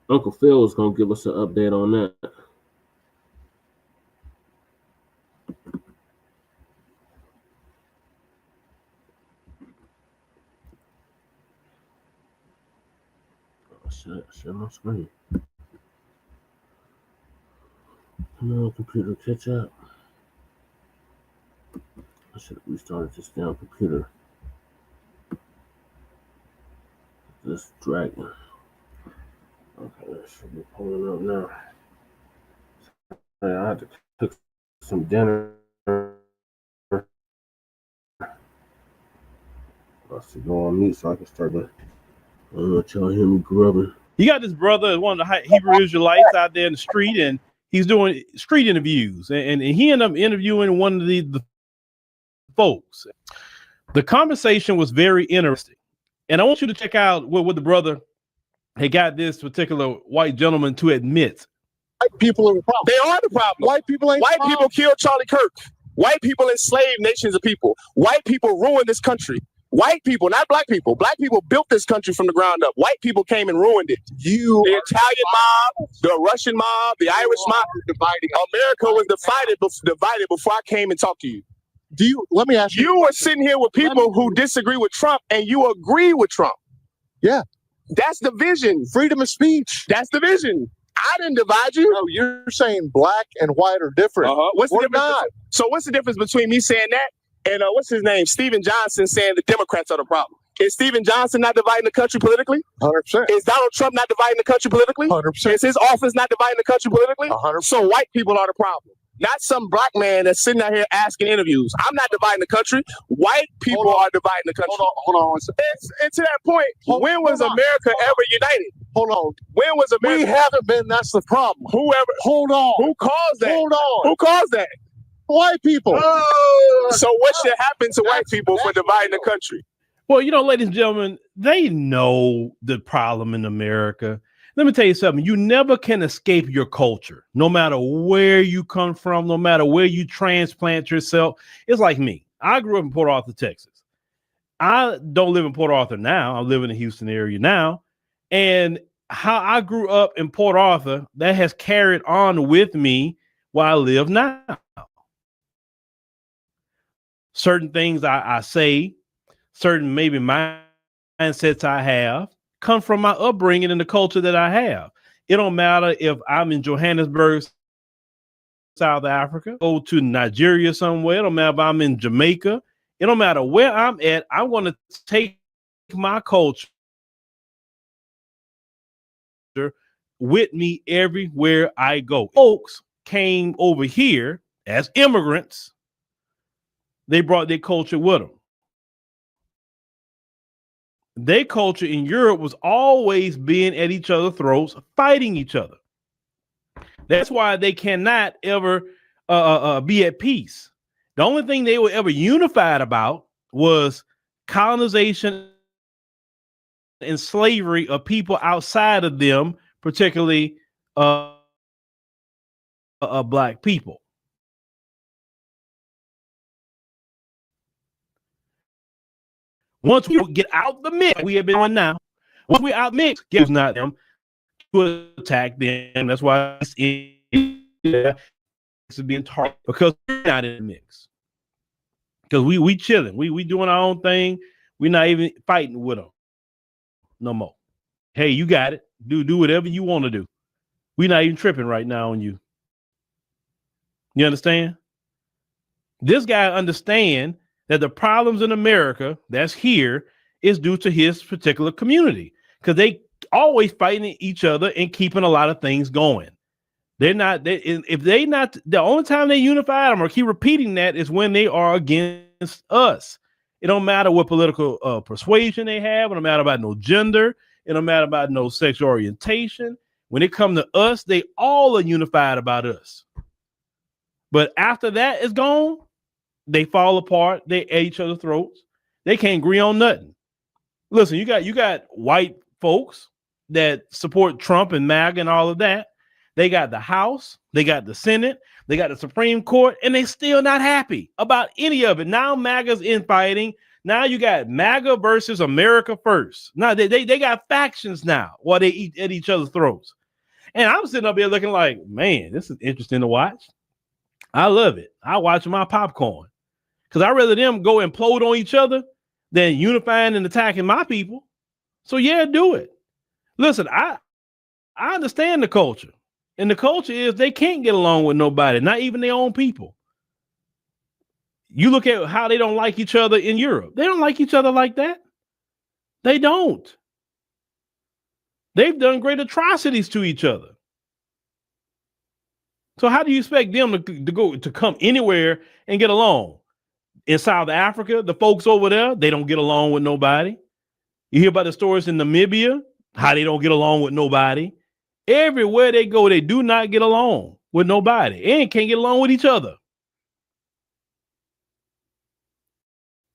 Uncle Phil is going to give us an update on that. Share my screen. Come on, computer, catch up. I should have restarted this damn computer. This dragon. Okay, that should be pulling up now. I had to cook some dinner. I should go on mute so I can start to. I don't let y'all hear me grubbing. You got this brother, one of the Hebrew Israelites out there in the street, and he's doing street interviews. And he ended up interviewing one of the folks. The conversation was very interesting. And I want you to check out what the brother had got this particular white gentleman to admit. White people are the problem. They are the problem. White people ain't White people killed Charlie Kirk. White people enslaved nations of people. White people ruined this country. White people, not black people. Black people built this country from the ground up. White people came and ruined it. The Italian mob, the Russian mob, the Irish mob. America was divided before I came and talked to you. Let me ask you. You are sitting here with people who disagree with Trump and you agree with Trump. Yeah. That's division. Freedom of speech. That's division. I didn't divide you. No, you're saying black and white are different. What's the difference? So what's the difference between me saying that and what's his name? Stephen Johnson saying the Democrats are the problem. Is Stephen Johnson not dividing the country politically? 100%. Is Donald Trump not dividing the country politically? 100%. Is his office not dividing the country politically? 100%. So white people are the problem. Not some black man that's sitting out here asking interviews. I'm not dividing the country. White people are dividing the country. Hold on. And to that point, when was America ever united? Hold on. When was America? We haven't been. That's the problem. Hold on. Who caused that? Hold on. Who caused that? White people. So what should happen to white people for dividing the country? Well, ladies and gentlemen, they know the problem in America. Let me tell you something. You never can escape your culture, no matter where you come from, no matter where you transplant yourself. It's like me. I grew up in Port Arthur, Texas. I don't live in Port Arthur now. I live in the Houston area now. And how I grew up in Port Arthur, that has carried on with me where I live now. Certain things I say, certain maybe mindsets I have, come from my upbringing and the culture that I have. It don't matter if I'm in Johannesburg, South Africa, go to Nigeria somewhere. It don't matter if I'm in Jamaica. It don't matter where I'm at. I'm going to take my culture with me everywhere I go. Folks came over here as immigrants. They brought their culture with them. Their culture in Europe was always being at each other's throats, fighting each other. That's why they cannot ever be at peace. The only thing they were ever unified about was colonization and slavery of people outside of them, particularly black people. Once we get out the mix, we have been on now. Once we out mix, it's not them to attack them. That's why it's being targeted, because we're not in the mix. Because we chilling, we doing our own thing. We're not even fighting with them no more. Hey, you got it. Do whatever you want to do. We're not even tripping right now on you. You understand? This guy understand that the problems in America that's here is due to his particular community, because they always fighting each other and keeping a lot of things going. The only time they unify them or keep repeating that is when they are against us. It don't matter what political persuasion they have. It don't matter about no gender. It don't matter about no sexual orientation. When it comes to us, they all are unified about us. But after that is gone, they fall apart. They at each other's throats. They can't agree on nothing. Listen, you got white folks that support Trump and MAGA and all of that. They got the House, they got the Senate, they got the Supreme Court, and they still not happy about any of it. Now MAGA's infighting. Now you got MAGA versus America First. Now they got factions now while they eat at each other's throats. And I'm sitting up here looking like, man, this is interesting to watch. I love it. I watch my popcorn because I'd rather them go implode on each other than unifying and attacking my people. So yeah, do it. Listen, I understand the culture. And the culture is they can't get along with nobody, not even their own people. You look at how they don't like each other in Europe. They don't like each other like that. They don't. They've done great atrocities to each other. So how do you expect them to come anywhere and get along? In South Africa, the folks over there, they don't get along with nobody. You hear about the stories in Namibia, how they don't get along with nobody. Everywhere they go, they do not get along with nobody and can't get along with each other.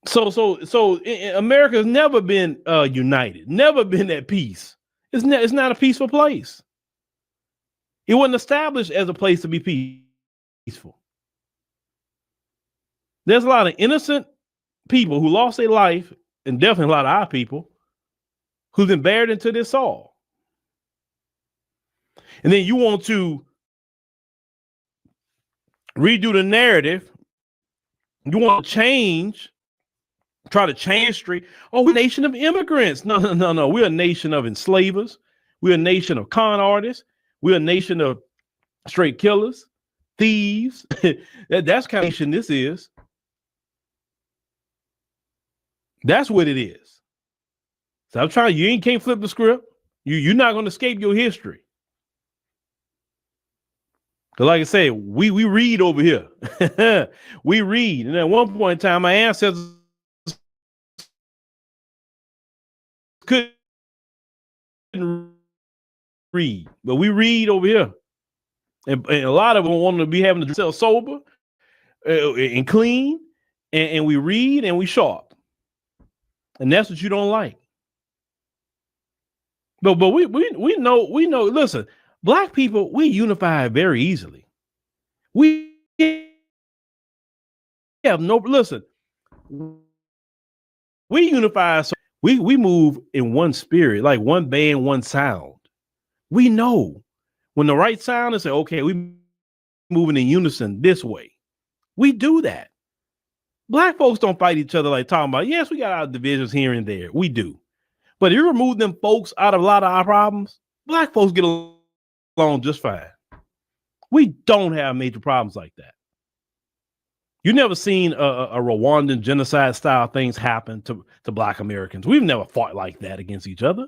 So America's never been united, never been at peace. It's not a peaceful place. It wasn't established as a place to be peaceful. There's a lot of innocent people who lost their life, and definitely a lot of our people who've been buried into this soil. And then you want to redo the narrative. You want to try to change history. Oh, we're a nation of immigrants. No. We're a nation of enslavers. We're a nation of con artists. We're a nation of straight killers, thieves. That's kind of nation this is. That's what it is. So I'm trying. You can't flip the script. You're not going to escape your history. Because like I say, we read over here. We read. And at one point in time, my ancestors couldn't read. But we read over here. And a lot of them want to be having themselves sober and clean. And we read and we sharp. And that's what you don't like. But we know, listen, Black people, we unify very easily. We have no, listen, we unify, so we move in one spirit, like one band, one sound. We know when the right sound is, okay, we moving in unison this way. We do that. Black folks don't fight each other like talking about, yes, we got our divisions here and there. We do. But if you remove them folks out of a lot of our problems, Black folks get along just fine. We don't have major problems like that. You never seen a Rwandan genocide style things happen to Black Americans. We've never fought like that against each other.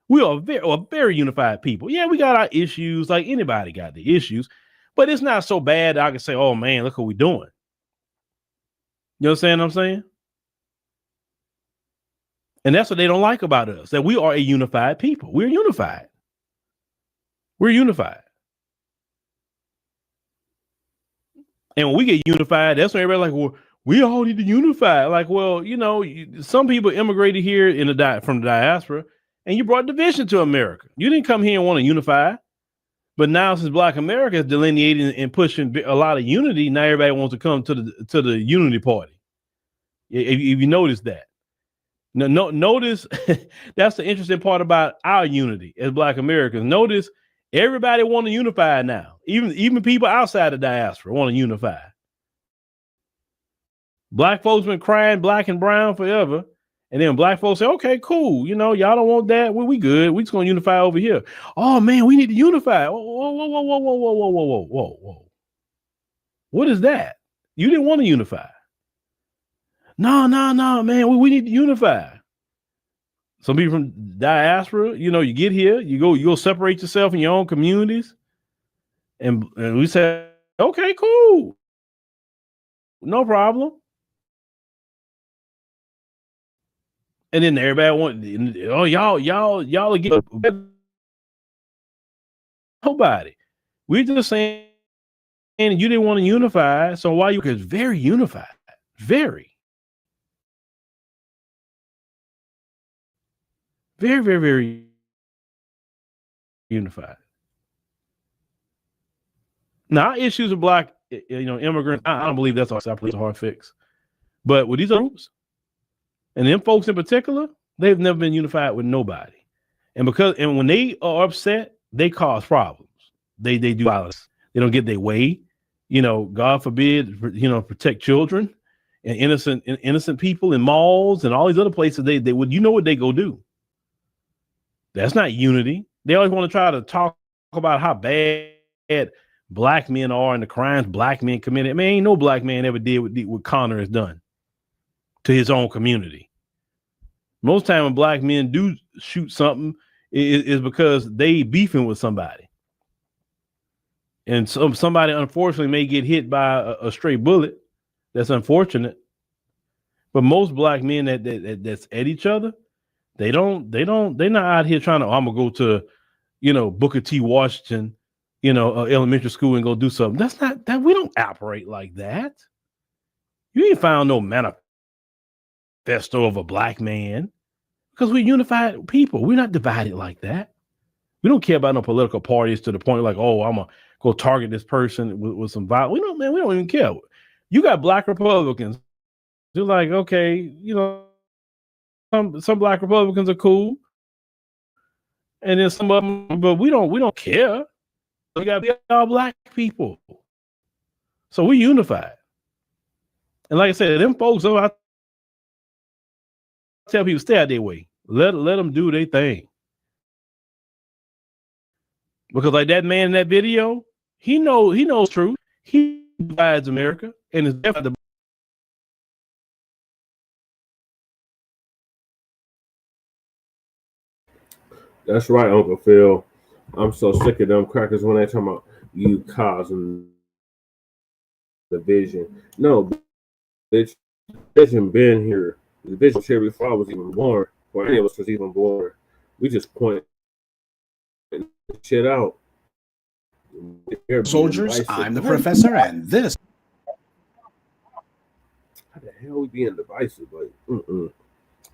We are a very unified people. Yeah, we got our issues, like anybody got the issues, but it's not so bad that I can say, oh man, look what we're doing. You understand what I'm saying? And that's what they don't like about us, that we are a unified people. We're unified. We're unified. And when we get unified, that's when everybody's like, well, we all need to unify. Like, well, you know, some people immigrated here from the diaspora, and you brought division to America. You didn't come here and want to unify. But now, since Black America is delineating and pushing a lot of unity, now everybody wants to come to the unity party. If you notice that. No, notice that's the interesting part about our unity as Black Americans. Notice everybody want to unify now. Even people outside the diaspora want to unify. Black folks been crying black and brown forever. And then Black folks say, okay, cool. You know, y'all don't want that. Well, we good. We just going to unify over here. Oh, man, we need to unify. Whoa. What is that? You didn't want to unify. No, man, we need to unify. Some people from diaspora, you know, you get here, you go separate yourself in your own communities. And we say, okay, cool. No problem. And then everybody y'all get nobody. We're just saying you didn't want to unify. So why you? Because very unified, very. Very, very, very unified. Now, our issues with black, immigrants, I don't believe that's a hard fix. But with these groups, and them folks in particular, they've never been unified with nobody. And when they are upset, they cause problems. They do violence. They don't get their way. God forbid, protect children and innocent people in malls and all these other places. They would, what they go do. That's not unity. They always want to try to talk about how bad black men are and the crimes black men committed. Man, ain't no black man ever did what Connor has done to his own community. Most time when black men do shoot something is because they beefing with somebody. And somebody unfortunately may get hit by a stray bullet. That's unfortunate. But most black men that's at each other, they're not out here trying to, I'm gonna go to, Booker T. Washington, elementary school and go do something. That's not that. We don't operate like that. You ain't found no manifesto of a black man because we're unified people. We're not divided like that. We don't care about no political parties to the point like, oh, I'm gonna go target this person with some violence. We don't even care. You got black Republicans. They're like, okay, some black Republicans are cool. And then some of them, but we don't care. We gotta be all black people. So we unified. And like I said, them folks, I tell people stay out their way. Let them do their thing. Because like that man in that video, he knows truth. He divides America and is definitely That's right, Uncle Phil. I'm so sick of them crackers when they talking about you causing division. No, bitch, division been here. The division was here before I was even born, or any of us was even born. We just point shit out. Soldiers, I'm the professor, and this. How the hell we being divisive? Like,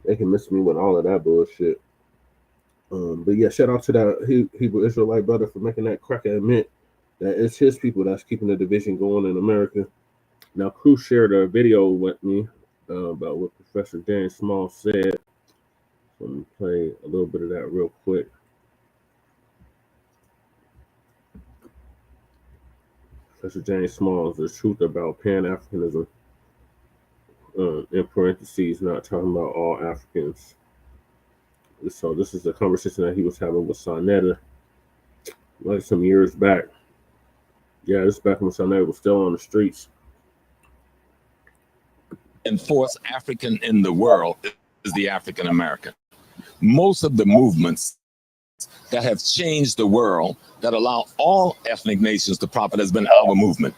they can miss me with all of that bullshit. But yeah, shout out to that Hebrew Israelite brother for making that cracker admit that it's his people that's keeping the division going in America. Now, Crew shared a video with me about what Professor James Small said. So let me play a little bit of that real quick. Professor James Small is the truth about Pan-Africanism. In parentheses, not talking about all Africans. So this is a conversation that he was having with Sonetta like some years back. Yeah, this is back when Sonetta was still on the streets. And fourth African in the world is the African American. Most of the movements that have changed the world, that allow all ethnic nations to profit, has been our movement.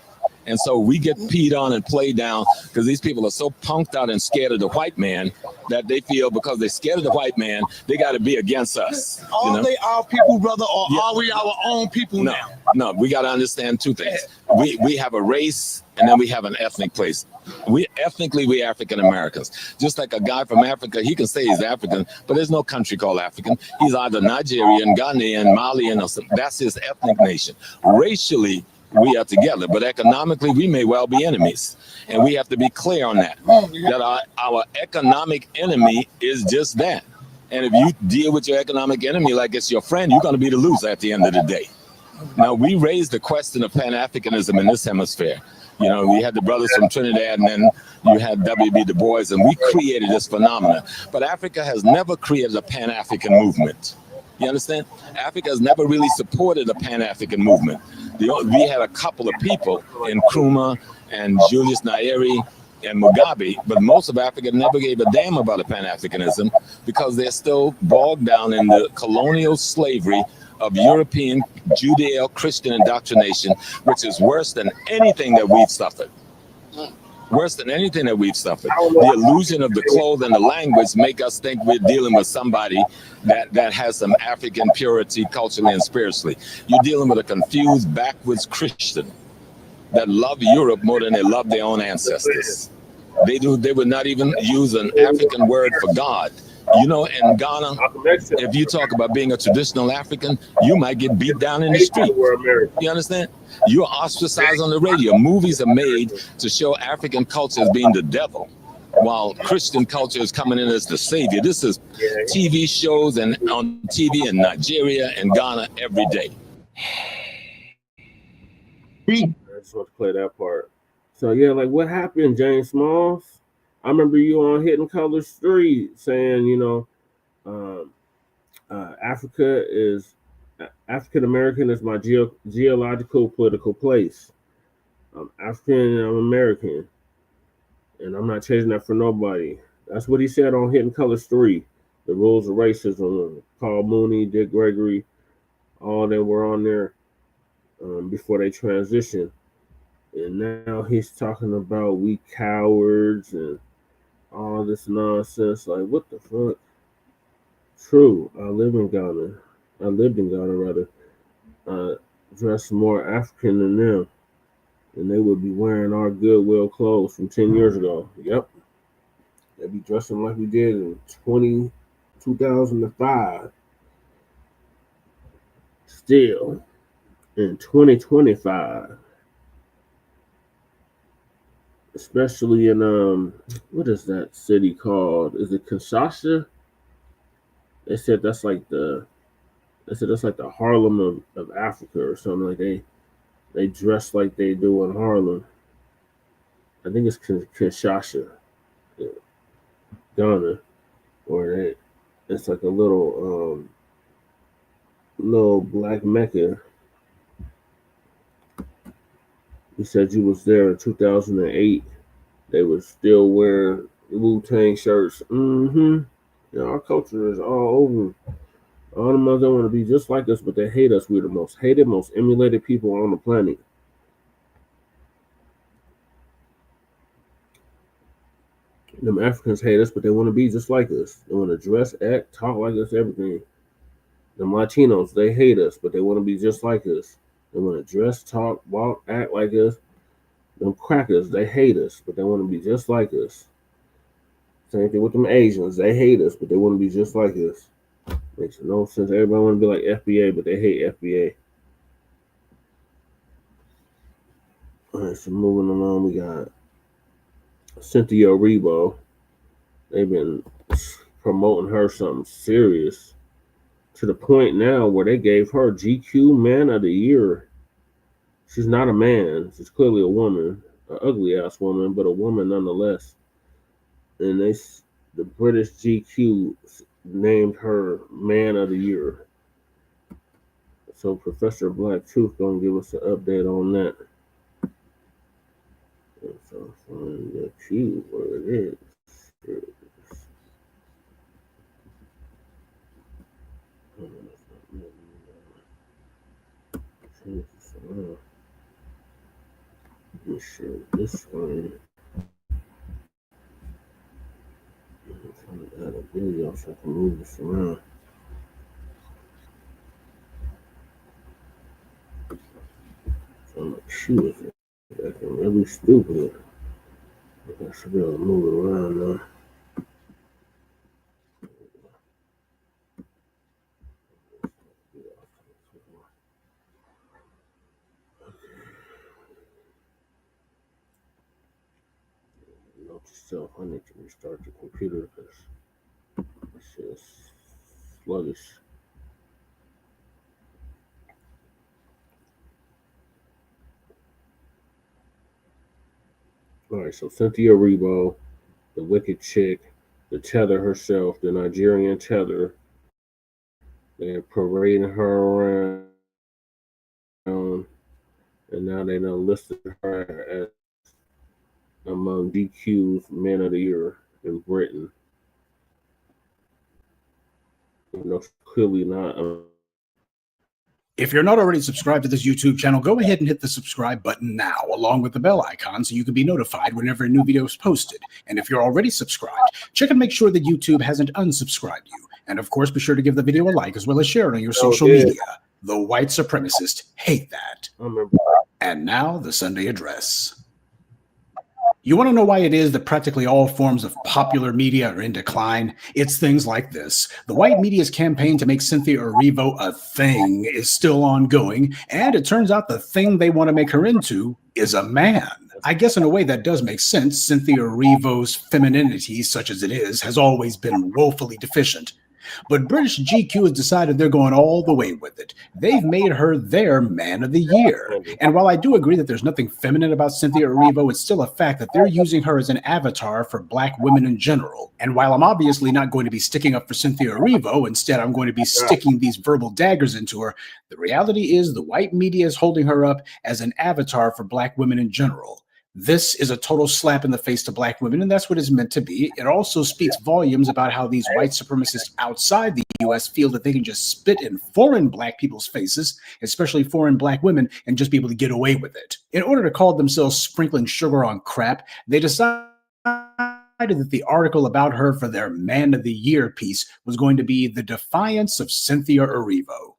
And so we get peed on and played down because these people are so punked out and scared of the white man that they feel because they're scared of the white man, they got to be against us. Are they our people, brother, or are we our own people now? No, we got to understand two things. We have a race and then we have an ethnic place. We African Americans. Just like a guy from Africa, he can say he's African, but there's no country called African. He's either Nigerian, Ghanaian, Malian, or something. That's his ethnic nation. Racially, we are together, but economically, we may well be enemies. And we have to be clear on that. That our economic enemy is just that. And if you deal with your economic enemy like it's your friend, you're going to be the loser at the end of the day. Now, we raised the question of Pan-Africanism in this hemisphere. We had the brothers from Trinidad, and then you had W.B. Du Bois, and we created this phenomenon. But Africa has never created a Pan-African movement. You understand? Africa has never really supported a Pan-African movement. We had a couple of people in Nkrumah and Julius Nyerere and Mugabe, but most of Africa never gave a damn about a Pan-Africanism because they're still bogged down in the colonial slavery of European Judeo-Christian indoctrination, which is worse than anything that we've suffered. Worse than anything that we've suffered. The illusion of the clothes and the language make us think we're dealing with somebody that has some African purity culturally and spiritually. You're dealing with a confused, backwards Christian that love Europe more than they love their own ancestors. They would not even use an African word for God. You know, in Ghana, if you talk about being a traditional African, you might get beat down in the street. You understand? You're ostracized on the radio. Movies are made to show African culture as being the devil, while Christian culture is coming in as the savior. This is TV shows and on TV in Nigeria and Ghana every day. I just want to play that part. So yeah, like what happened, James Smalls? I remember you on Hidden Color Street saying, you know, African American is my geological political place. I'm African and I'm American, and I'm not changing that for nobody. That's what he said on Hidden Color Street. The rules of racism. Paul Mooney, Dick Gregory, all them were on there before they transitioned. And now he's talking about we cowards and all this nonsense. Like, what the fuck? True, I lived in Ghana, rather. Dressed more African than them. And they would be wearing our Goodwill clothes from 10 years ago. Yep. They'd be dressing like we did in 2005. Still, in 2025. Especially in what is that city called? Is it Kinshasa? They said that's like the Harlem of Africa or something. Like they dress like they do in Harlem. I think it's Kinshasa, Ghana, or it's like a little black Mecca. You said you was there in 2008. They were still wearing Wu-Tang shirts. You know, our culture is all over. All the mothers want to be just like us, but they hate us. We're the most hated, most emulated people on the planet. Them Africans hate us, but they want to be just like us. They want to dress, act, talk like us, everything. Them Latinos, they hate us, but they want to be just like us. They want to dress, talk, walk, act like us. Them crackers, they hate us, but they want to be just like us. Same thing with them Asians. They hate us, but they want to be just like us. Makes no sense. Everybody want to be like FBA, but they hate FBA. All right, so moving along, we got Cynthia Erivo. They've been promoting her something serious to the point now where they gave her GQ Man of the Year. She's not a man. She's clearly a woman, an ugly ass woman, but a woman nonetheless. And the British GQ named her Man of the Year. So Professor Black Truth gonna give us an update on that. So find the Q where it is. Make sure this one. I'm trying to add a video so I can move this around. So my shoe is acting really stupid. I should be able to move it around now. Note to self, I need to restart the computer because it's just sluggish. All right, so Cynthia Erivo, the wicked chick, the tether herself, the Nigerian tether, they're parading her around, and now they done listed her as among DQ's Men of the Year in Britain. You know, clearly not. If you're not already subscribed to this YouTube channel, go ahead and hit the subscribe button now, along with the bell icon, so you can be notified whenever a new video is posted. And if you're already subscribed, check and make sure that YouTube hasn't unsubscribed you. And of course, be sure to give the video a like as well as share it on your social media. The white supremacists hate that. And now, the Sunday address. You want to know why it is that practically all forms of popular media are in decline? It's things like this. The white media's campaign to make Cynthia Erivo a thing is still ongoing, and it turns out the thing they want to make her into is a man. I guess in a way that does make sense. Cynthia Erivo's femininity, such as it is, has always been woefully deficient. But British GQ has decided they're going all the way with it. They've made her their man of the year. And while I do agree that there's nothing feminine about Cynthia Erivo, it's still a fact that they're using her as an avatar for black women in general. And while I'm obviously not going to be sticking up for Cynthia Erivo, instead I'm going to be sticking these verbal daggers into her, the reality is the white media is holding her up as an avatar for black women in general. This is a total slap in the face to black women, and that's what it's meant to be. It also speaks volumes about how these white supremacists outside the U.S. feel that they can just spit in foreign black people's faces, especially foreign black women, and just be able to get away with it. In order to call themselves sprinkling sugar on crap, they decided that the article about her for their Man of the Year piece was going to be the defiance of Cynthia Erivo.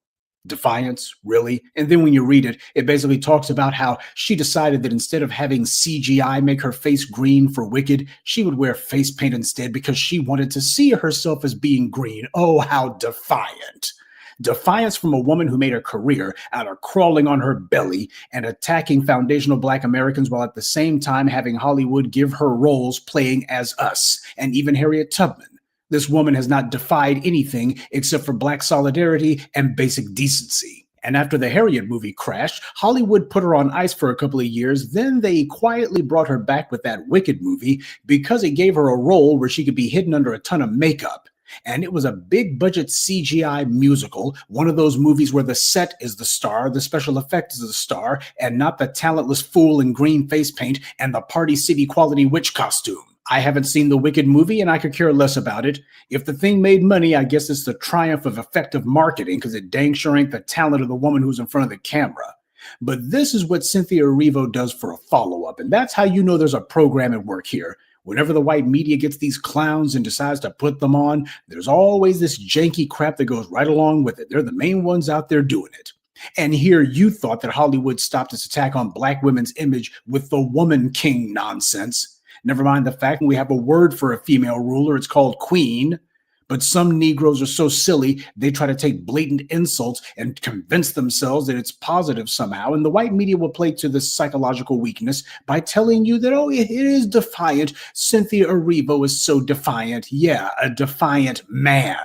Defiance, really? And then when you read it, it basically talks about how she decided that instead of having CGI make her face green for wicked, she would wear face paint instead because she wanted to see herself as being green. Oh, how defiant. Defiance from a woman who made her career out of crawling on her belly and attacking foundational black Americans while at the same time having Hollywood give her roles playing as us, and even Harriet Tubman. This woman has not defied anything except for black solidarity and basic decency. And after the Harriet movie crashed, Hollywood put her on ice for a couple of years. Then they quietly brought her back with that Wicked movie because it gave her a role where she could be hidden under a ton of makeup. And it was a big budget CGI musical, one of those movies where the set is the star, the special effect is the star, and not the talentless fool in green face paint and the Party City quality witch costume. I haven't seen the Wicked movie and I could care less about it. If the thing made money, I guess it's the triumph of effective marketing because it dang sure ain't the talent of the woman who's in front of the camera. But this is what Cynthia Erivo does for a follow-up, and that's how you know there's a program at work here. Whenever the white media gets these clowns and decides to put them on, there's always this janky crap that goes right along with it. They're the main ones out there doing it. And here you thought that Hollywood stopped its attack on black women's image with the woman king nonsense. Never mind the fact that we have a word for a female ruler. It's called queen. But some Negroes are so silly, they try to take blatant insults and convince themselves that it's positive somehow. And the white media will play to this psychological weakness by telling you that, oh, it is defiant. Cynthia Erivo is so defiant. Yeah, a defiant man.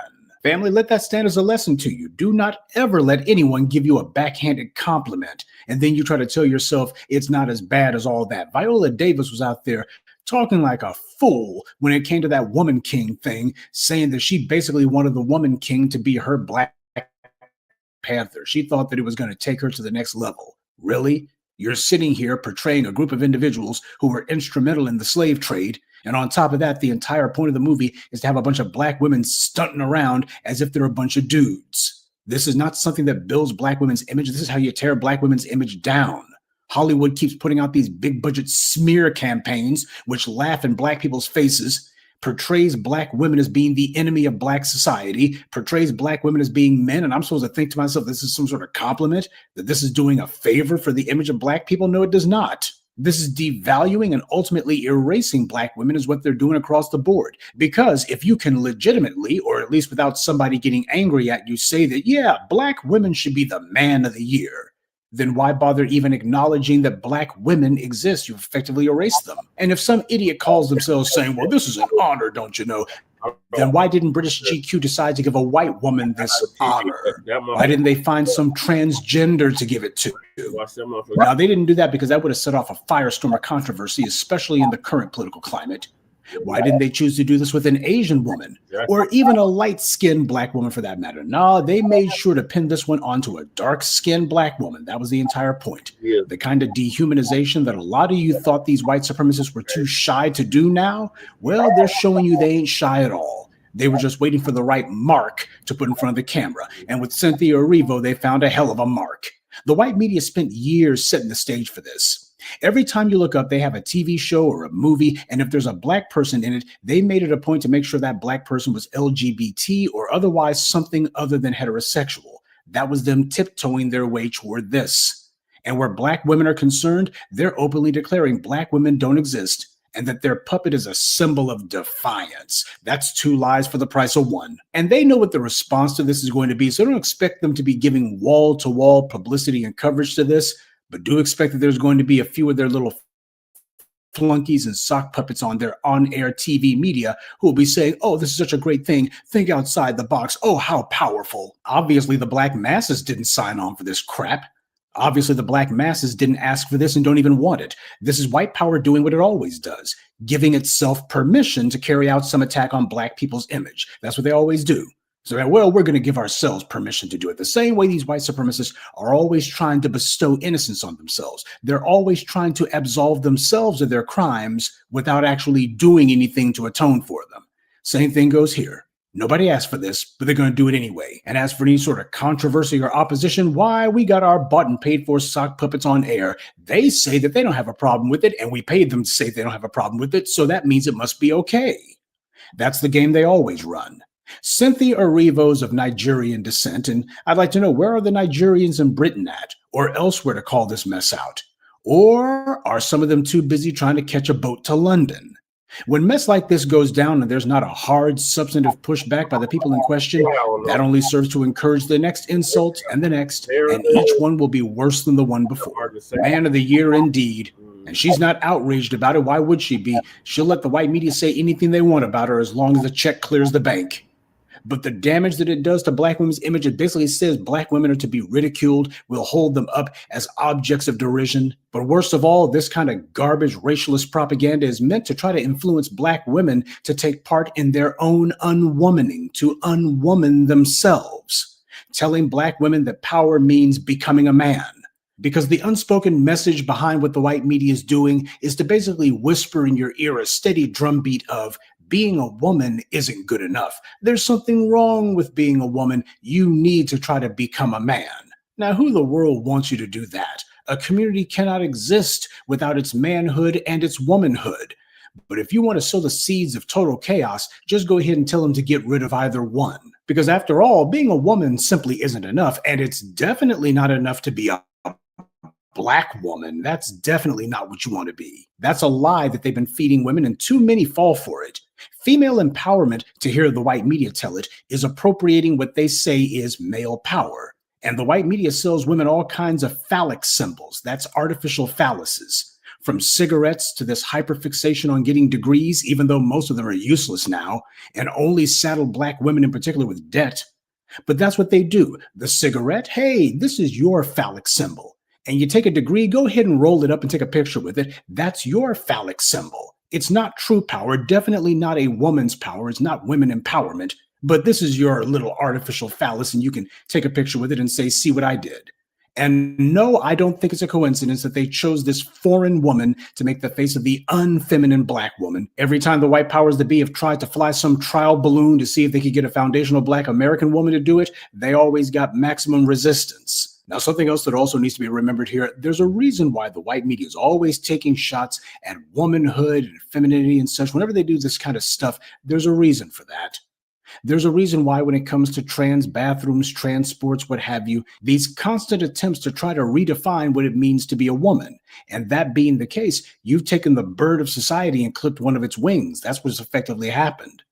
Family, let that stand as a lesson to you. Do not ever let anyone give you a backhanded compliment. And then you try to tell yourself it's not as bad as all that. Viola Davis was out there talking like a fool when it came to that woman king thing, saying that she basically wanted the woman king to be her Black Panther. She thought that it was going to take her to the next level. Really? You're sitting here portraying a group of individuals who were instrumental in the slave trade. And on top of that, the entire point of the movie is to have a bunch of black women stunting around as if they're a bunch of dudes. This is not something that builds black women's image. This is how you tear black women's image down. Hollywood keeps putting out these big budget smear campaigns, which laugh in black people's faces, portrays black women as being the enemy of black society, portrays black women as being men. And I'm supposed to think to myself, this is some sort of compliment, that this is doing a favor for the image of black people? No, it does not. This is devaluing and ultimately erasing black women is what they're doing across the board. Because if you can legitimately, or at least without somebody getting angry at you, say that, yeah, black women should be the man of the year, then why bother even acknowledging that black women exist? You've effectively erased them. And if some idiot calls themselves saying, well, this is an honor, don't you know? Then why didn't British GQ decide to give a white woman this honor? Why didn't they find some transgender to give it to? Now, they didn't do that because that would have set off a firestorm of controversy, especially in the current political climate. Why didn't they choose to do this with an Asian woman or even a light-skinned black woman for that matter? No, they made sure to pin this one onto a dark-skinned black woman. That was the entire point. The kind of dehumanization that a lot of you thought these white supremacists were too shy to do now, well, they're showing you they ain't shy at all. They were just waiting for the right mark to put in front of the camera. And with Cynthia Erivo, they found a hell of a mark. The white media spent years setting the stage for this. Every time you look up, they have a TV show or a movie, and if there's a black person in it, they made it a point to make sure that black person was LGBT or otherwise something other than heterosexual. That was them tiptoeing their way toward this. And where black women are concerned, they're openly declaring black women don't exist. and that their puppet is a symbol of defiance. That's 2 lies for the price of 1. And they know what the response to this is going to be, so don't expect them to be giving wall-to-wall publicity and coverage to this, but do expect that there's going to be a few of their little flunkies and sock puppets on their on-air TV media who will be saying, oh, this is such a great thing. Think outside the box. Oh, how powerful. Obviously, the black masses didn't sign on for this crap. Obviously, the black masses didn't ask for this and don't even want it. This is white power doing what it always does, giving itself permission to carry out some attack on black people's image. That's what they always do. So, well, we're going to give ourselves permission to do it. The same way these white supremacists are always trying to bestow innocence on themselves. They're always trying to absolve themselves of their crimes without actually doing anything to atone for them. Same thing goes here. Nobody asked for this, but they're going to do it anyway. And as for any sort of controversy or opposition, why, we got our bought and paid for sock puppets on air. They say that they don't have a problem with it, and we paid them to say they don't have a problem with it, so that means it must be okay. That's the game they always run. Cynthia Erivo's of Nigerian descent, and I'd like to know, where are the Nigerians in Britain at, or elsewhere to call this mess out? Or are some of them too busy trying to catch a boat to London? When mess like this goes down and there's not a hard, substantive pushback by the people in question, that only serves to encourage the next insult and the next, and each one will be worse than the one before. Man of the year indeed. And she's not outraged about it. Why would she be? She'll let the white media say anything they want about her as long as the check clears the bank. But the damage that it does to black women's image, it basically says black women are to be ridiculed. We'll hold them up as objects of derision. But worst of all, this kind of garbage racialist propaganda is meant to try to influence black women to take part in their own unwomaning, to unwoman themselves, telling black women that power means becoming a man. Because the unspoken message behind what the white media is doing is to basically whisper in your ear a steady drumbeat of, being a woman isn't good enough. There's something wrong with being a woman. You need to try to become a man. Now, who in the world wants you to do that? A community cannot exist without its manhood and its womanhood. But if you want to sow the seeds of total chaos, just go ahead and tell them to get rid of either one. Because after all, being a woman simply isn't enough, and it's definitely not enough to be a black woman. That's definitely not what you want to be. That's a lie that they've been feeding women, and too many fall for it. Female empowerment, to hear the white media tell it, is appropriating what they say is male power. And the white media sells women all kinds of phallic symbols. That's artificial phalluses. From cigarettes to this hyperfixation on getting degrees, even though most of them are useless now, and only saddle black women in particular with debt. But that's what they do. The cigarette, hey, this is your phallic symbol. And you take a degree, go ahead and roll it up and take a picture with it. That's your phallic symbol. It's not true power, definitely not a woman's power. It's not women empowerment, but this is your little artificial phallus, and you can take a picture with it and say, see what I did. And no, I don't think it's a coincidence that they chose this foreign woman to make the face of the unfeminine black woman. Every time the white powers that be have tried to fly some trial balloon to see if they could get a foundational black American woman to do it, they always got maximum resistance. Now, something else that also needs to be remembered here, there's a reason why the white media is always taking shots at womanhood and femininity and such. Whenever they do this kind of stuff, there's a reason for that. There's a reason why when it comes to trans bathrooms, transports, what have you, these constant attempts to try to redefine what it means to be a woman. And that being the case, you've taken the bird of society and clipped one of its wings. That's what's effectively happened.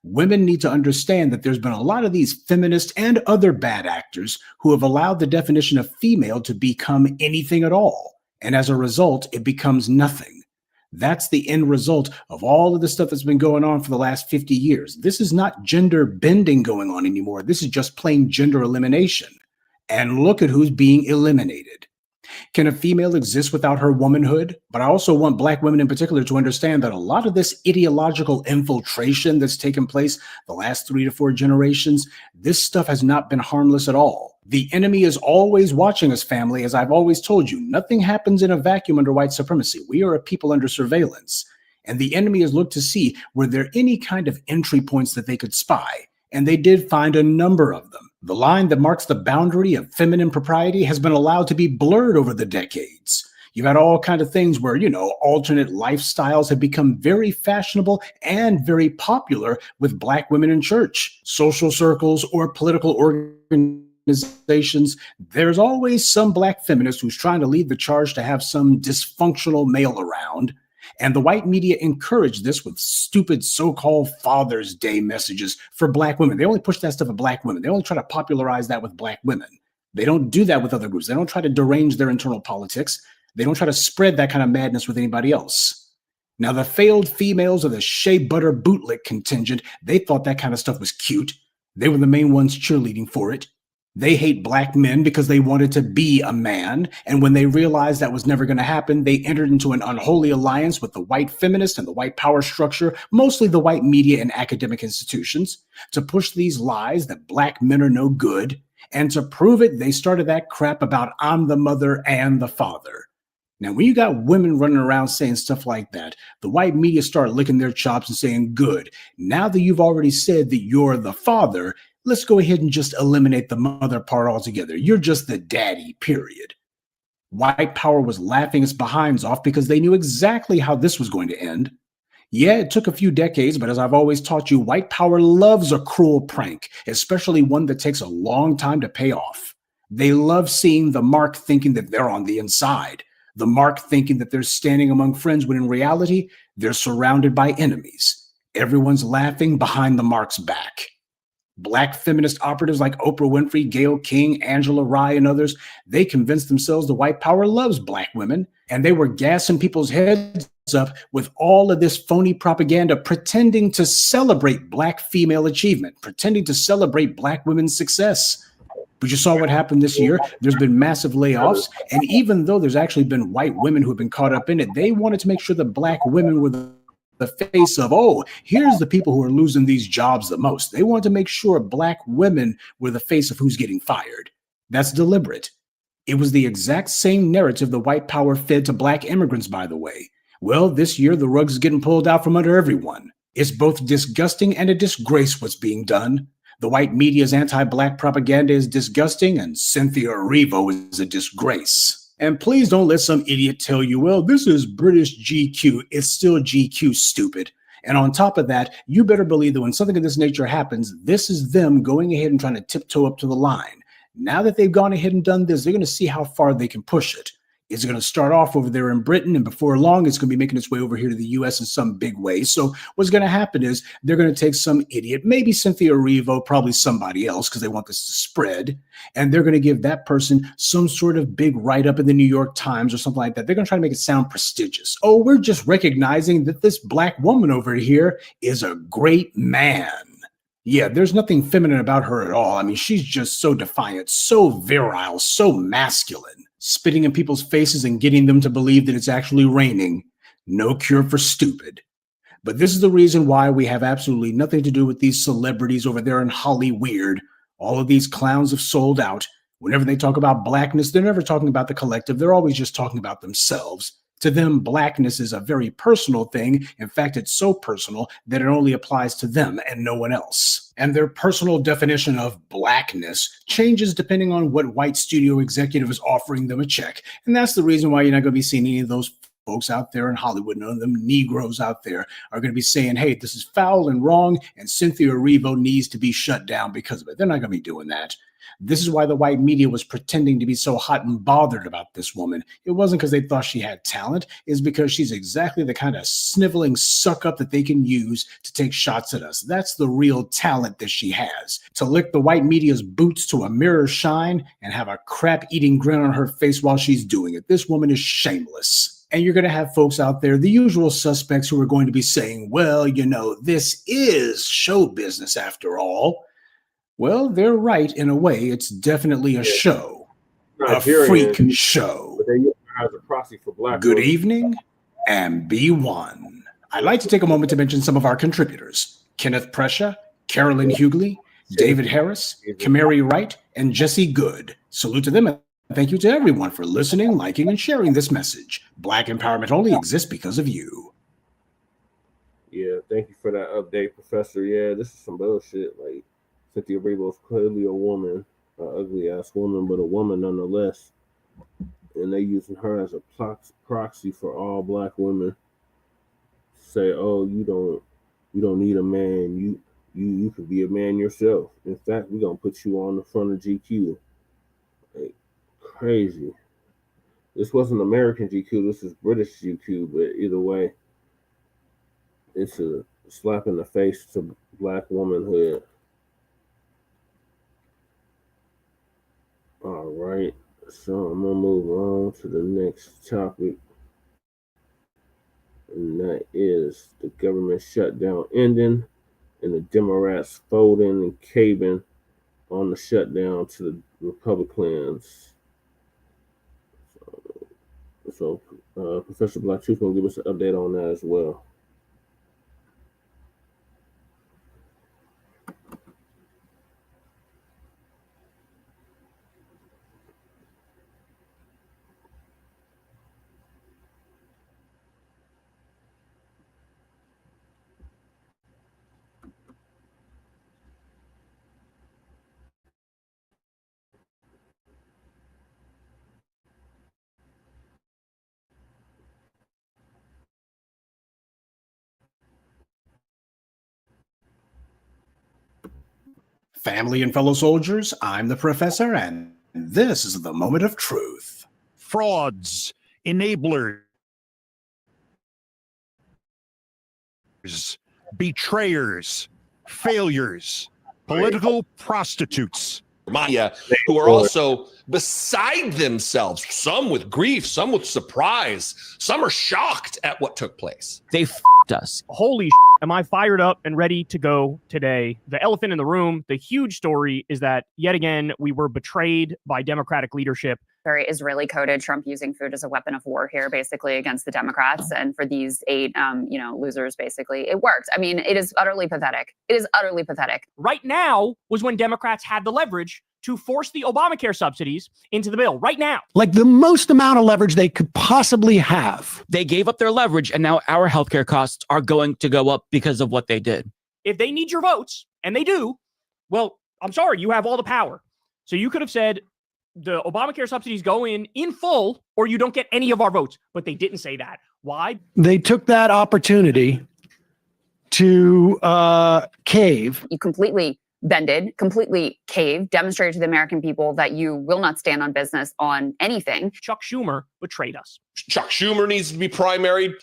Women need to understand that there's been a lot of these feminists and other bad actors who have allowed the definition of female to become anything at all. And as a result, it becomes nothing. That's the end result of all of the stuff that's been going on for the last 50 years. This is not gender bending going on anymore. This is just plain gender elimination. And look at who's being eliminated. Can a female exist without her womanhood? But I also want black women in particular to understand that a lot of this ideological infiltration that's taken place the last 3 to 4 generations, this stuff has not been harmless at all. The enemy is always watching us, family. As I've always told you, nothing happens in a vacuum under white supremacy. We are a people under surveillance. And the enemy has looked to see were there any kind of entry points that they could spy. And they did find a number of them. The line that marks the boundary of feminine propriety has been allowed to be blurred over the decades. You've had all kinds of things where, alternate lifestyles have become very fashionable and very popular with black women in church, social circles, or political organizations. There's always some black feminist who's trying to lead the charge to have some dysfunctional male around. And the white media encouraged this with stupid so-called Father's Day messages for Black women. They only push that stuff at Black women. They only try to popularize that with Black women. They don't do that with other groups. They don't try to derange their internal politics. They don't try to spread that kind of madness with anybody else. Now, the failed females of the shea butter bootlick contingent, they thought that kind of stuff was cute. They were the main ones cheerleading for it. They hate Black men because they wanted to be a man, and when they realized that was never going to happen, they entered into an unholy alliance with the white feminist and the white power structure, mostly the white media and academic institutions, to push these lies that Black men are no good, and to prove it, they started that crap about I'm the mother and the father. Now, when you got women running around saying stuff like that, the white media start licking their chops and saying, good, now that you've already said that you're the father, let's go ahead and just eliminate the mother part altogether. You're just the daddy, period. White power was laughing its behinds off because they knew exactly how this was going to end. Yeah, it took a few decades, but as I've always taught you, white power loves a cruel prank, especially one that takes a long time to pay off. They love seeing the mark thinking that they're on the inside, the mark thinking that they're standing among friends, when in reality, they're surrounded by enemies. Everyone's laughing behind the mark's back. Black feminist operatives like Oprah Winfrey, Gayle King, Angela Rye, and others, they convinced themselves the white power loves Black women, and they were gassing people's heads up with all of this phony propaganda, pretending to celebrate Black female achievement, pretending to celebrate Black women's success. But you saw what happened this year. There's been massive layoffs, and even though there's actually been white women who have been caught up in it, they wanted to make sure that Black women were the face of, oh, here's the people who are losing these jobs the most. They wanted to make sure Black women were the face of who's getting fired. That's deliberate. It was the exact same narrative the white power fed to Black immigrants, by the way. Well, this year, the rug's getting pulled out from under everyone. It's both disgusting and a disgrace what's being done. The white media's anti-Black propaganda is disgusting, and Cynthia Erivo is a disgrace. And please don't let some idiot tell you, well, this is British GQ. It's still GQ, stupid. And on top of that, you better believe that when something of this nature happens, this is them going ahead and trying to tiptoe up to the line. Now that they've gone ahead and done this, they're going to see how far they can push it. It's going to start off over there in Britain, and before long, it's going to be making its way over here to the U.S. in some big way. So what's going to happen is they're going to take some idiot, maybe Cynthia Erivo, probably somebody else, because they want this to spread, and they're going to give that person some sort of big write-up in the New York Times or something like that. They're going to try to make it sound prestigious. Oh, we're just recognizing that this Black woman over here is a great man. Yeah, there's nothing feminine about her at all. I mean, she's just so defiant, so virile, so masculine, spitting in people's faces and getting them to believe that it's actually raining. No cure for stupid. But this is the reason why we have absolutely nothing to do with these celebrities over there in Hollyweird. All of these clowns have sold out. Whenever they talk about Blackness, they're never talking about the collective. They're always just talking about themselves. To them, Blackness is a very personal thing. In fact, it's so personal that it only applies to them and no one else. And their personal definition of Blackness changes depending on what white studio executive is offering them a check. And that's the reason why you're not going to be seeing any of those folks out there in Hollywood, none of them Negroes out there are going to be saying, hey, this is foul and wrong, and Cynthia Erivo needs to be shut down because of it. They're not going to be doing that. This is why the white media was pretending to be so hot and bothered about this woman. It wasn't because they thought she had talent. It's because she's exactly the kind of sniveling suck-up that they can use to take shots at us. That's the real talent that she has. To lick the white media's boots to a mirror shine and have a crap-eating grin on her face while she's doing it. This woman is shameless. And you're going to have folks out there, the usual suspects, who are going to be saying, well, you know, this is show business after all. Well, they're right in a way. It's definitely a show, a freak show. But they use her as a proxy for Black Good women. evening and be one. I'd like to take a moment to mention some of our contributors: Kenneth Prescia, Carolyn Hughley, David Harris, Kamari Wright, and Jesse Good. Salute to them, and thank you to everyone for listening, liking, and sharing this message. Black empowerment only exists because of you. Yeah, thank you for that update, Professor. Yeah, this is some bullshit. Like, Cynthia Erivo is clearly a woman, an ugly-ass woman, but a woman nonetheless. And they using her as a proxy for all Black women. Say, oh, you don't need a man. You could be a man yourself. In fact, we're gonna put you on the front of GQ. Like, crazy. This wasn't American GQ. This is British GQ. But either way, It's a slap in the face to Black womanhood. All right, so I'm gonna move on to the next topic, and that is the government shutdown ending and the Democrats folding and caving on the shutdown to the Republicans. So Professor Blacc, you can give us an update on that as well. Family and fellow soldiers, I'm the professor, and this is the moment of truth. Frauds, enablers, betrayers, failures, political prostitutes. Maya, who are also beside themselves, some with grief, some with surprise, some are shocked at what took place. They f***ed us. Holy am I fired up and ready to go today. The elephant in the room, the huge story is that yet again, we were betrayed by Democratic leadership. Very Israeli coded, Trump using food as a weapon of war here, basically against the Democrats. And for these 8, losers, basically, it worked. I mean, it is utterly pathetic. It is utterly pathetic. Right now was when Democrats had the leverage to force the Obamacare subsidies into the bill. Right now. Like the most amount of leverage they could possibly have. They gave up their leverage, and now our healthcare costs are going to go up because of what they did. If they need your votes, and they do, well, I'm sorry, you have all the power. So you could have said, the Obamacare subsidies go in full, or you don't get any of our votes. But they didn't say that. Why? They took that opportunity to cave. You completely bended, completely caved, demonstrated to the American people that you will not stand on business on anything. Chuck Schumer betrayed us. Chuck Schumer needs to be primaried.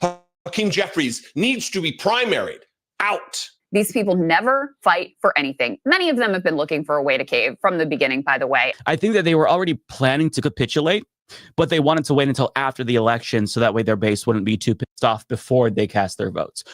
Hakeem Jeffries needs to be primaried. Out. These people never fight for anything. Many of them have been looking for a way to cave from the beginning, by the way. I think that they were already planning to capitulate, but they wanted to wait until after the election so that way their base wouldn't be too pissed off before they cast their votes.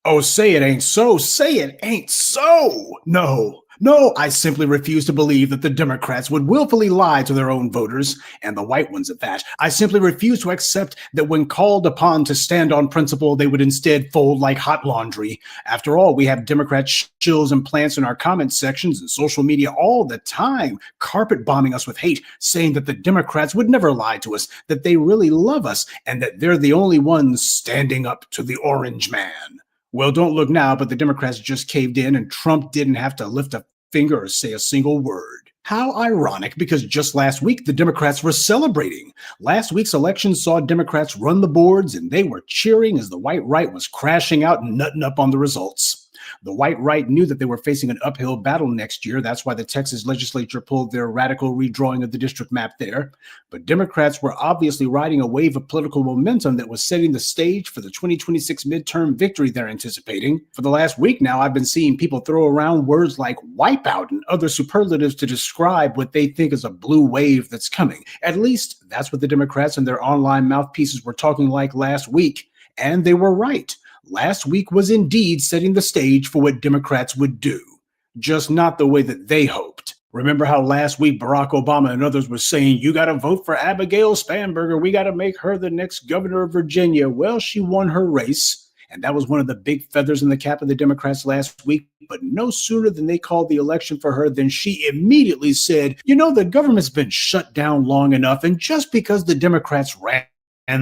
Oh, say it ain't so. Say it ain't so. No, I simply refuse to believe that the Democrats would willfully lie to their own voters, and the white ones at that. I simply refuse to accept that when called upon to stand on principle, they would instead fold like hot laundry. After all, we have Democrat shills and plants in our comment sections and social media all the time, carpet bombing us with hate, saying that the Democrats would never lie to us, that they really love us, and that they're the only ones standing up to the orange man. Well, don't look now, but the Democrats just caved in and Trump didn't have to lift a finger or say a single word. How ironic, because just last week, the Democrats were celebrating. Last week's election saw Democrats run the boards and they were cheering as the white right was crashing out and nutting up on the results. The white right knew that they were facing an uphill battle next year. That's why the Texas legislature pulled their radical redrawing of the district map there. But Democrats were obviously riding a wave of political momentum that was setting the stage for the 2026 midterm victory they're anticipating. For the last week now, I've been seeing people throw around words like wipeout and other superlatives to describe what they think is a blue wave that's coming. At least that's what the Democrats and their online mouthpieces were talking like last week. And they were right. Last week was indeed setting the stage for what Democrats would do, just not the way that they hoped. Remember how last week Barack Obama and others were saying, you got to vote for Abigail Spanberger. We got to make her the next governor of Virginia. Well, she won her race, and that was one of the big feathers in the cap of the Democrats last week. But no sooner than they called the election for her than she immediately said, the government's been shut down long enough. And just because the Democrats ran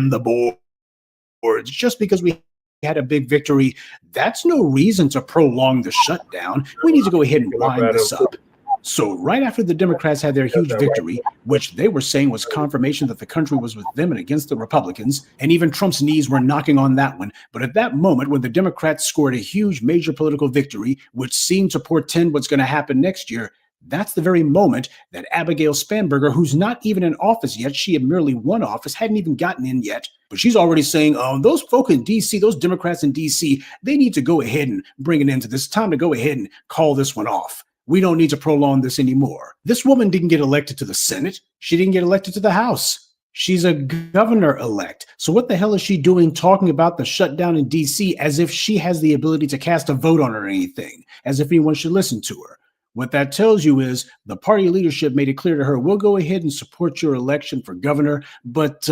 the boards, just because we had a big victory, that's no reason to prolong the shutdown. We need to go ahead and wind this up. So right after the Democrats had their huge victory, which they were saying was confirmation that the country was with them and against the Republicans, and even Trump's knees were knocking on that one. But at that moment, when the Democrats scored a huge major political victory, which seemed to portend what's going to happen next year, That's the very moment that Abigail Spanberger, who's not even in office yet, she had merely won office, hadn't even gotten in yet, but she's already saying, those folk in D.C., those Democrats in D.C., they need to go ahead and bring an end to this. Time to go ahead and call this one off. We don't need to prolong this anymore. This woman didn't get elected to the Senate. She didn't get elected to the House. She's a governor-elect. So what the hell is she doing talking about the shutdown in D.C. as if she has the ability to cast a vote on it or anything, as if anyone should listen to her? What that tells you is the party leadership made it clear to her, we'll go ahead and support your election for governor, but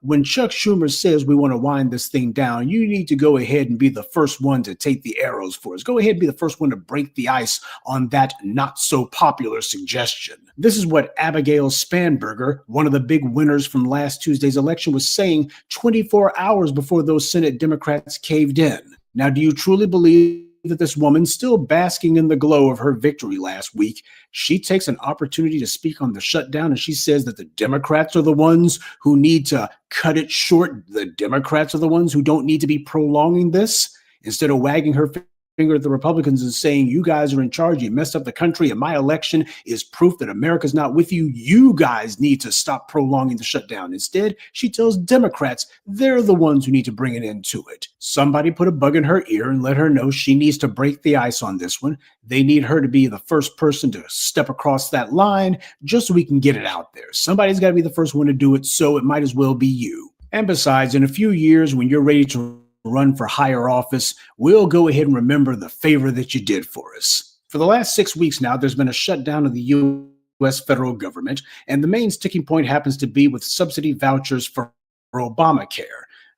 when Chuck Schumer says we want to wind this thing down, you need to go ahead and be the first one to take the arrows for us. Go ahead and be the first one to break the ice on that not so popular suggestion. This is what Abigail Spanberger, one of the big winners from last Tuesday's election, was saying 24 hours before those Senate Democrats caved in. Now, do you truly believe that this woman, still basking in the glow of her victory last week, she takes an opportunity to speak on the shutdown and she says that the Democrats are the ones who need to cut it short? The Democrats are the ones who don't need to be prolonging this? Instead of wagging her finger at the Republicans and saying, you guys are in charge, you messed up the country, and my election is proof that America's not with you. You guys need to stop prolonging the shutdown. Instead, she tells Democrats they're the ones who need to bring an end to it. Somebody put a bug in her ear and let her know she needs to break the ice on this one. They need her to be the first person to step across that line just so we can get it out there. Somebody's got to be the first one to do it, so it might as well be you. And besides, in a few years, when you're ready to run for higher office, we'll go ahead and remember the favor that you did for us. For the last 6 weeks now, there's been a shutdown of the U.S. federal government, and the main sticking point happens to be with subsidy vouchers for Obamacare.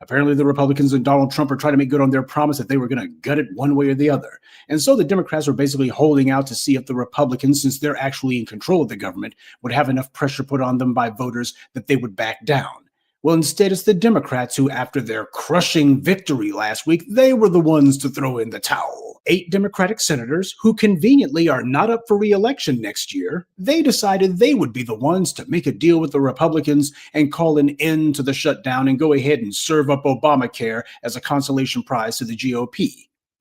Apparently, the Republicans and Donald Trump are trying to make good on their promise that they were going to gut it one way or the other. And so the Democrats are basically holding out to see if the Republicans, since they're actually in control of the government, would have enough pressure put on them by voters that they would back down. Well, instead, it's the Democrats who, after their crushing victory last week, they were the ones to throw in the towel. 8 Democratic senators, who conveniently are not up for re-election next year, they decided they would be the ones to make a deal with the Republicans and call an end to the shutdown and go ahead and serve up Obamacare as a consolation prize to the GOP.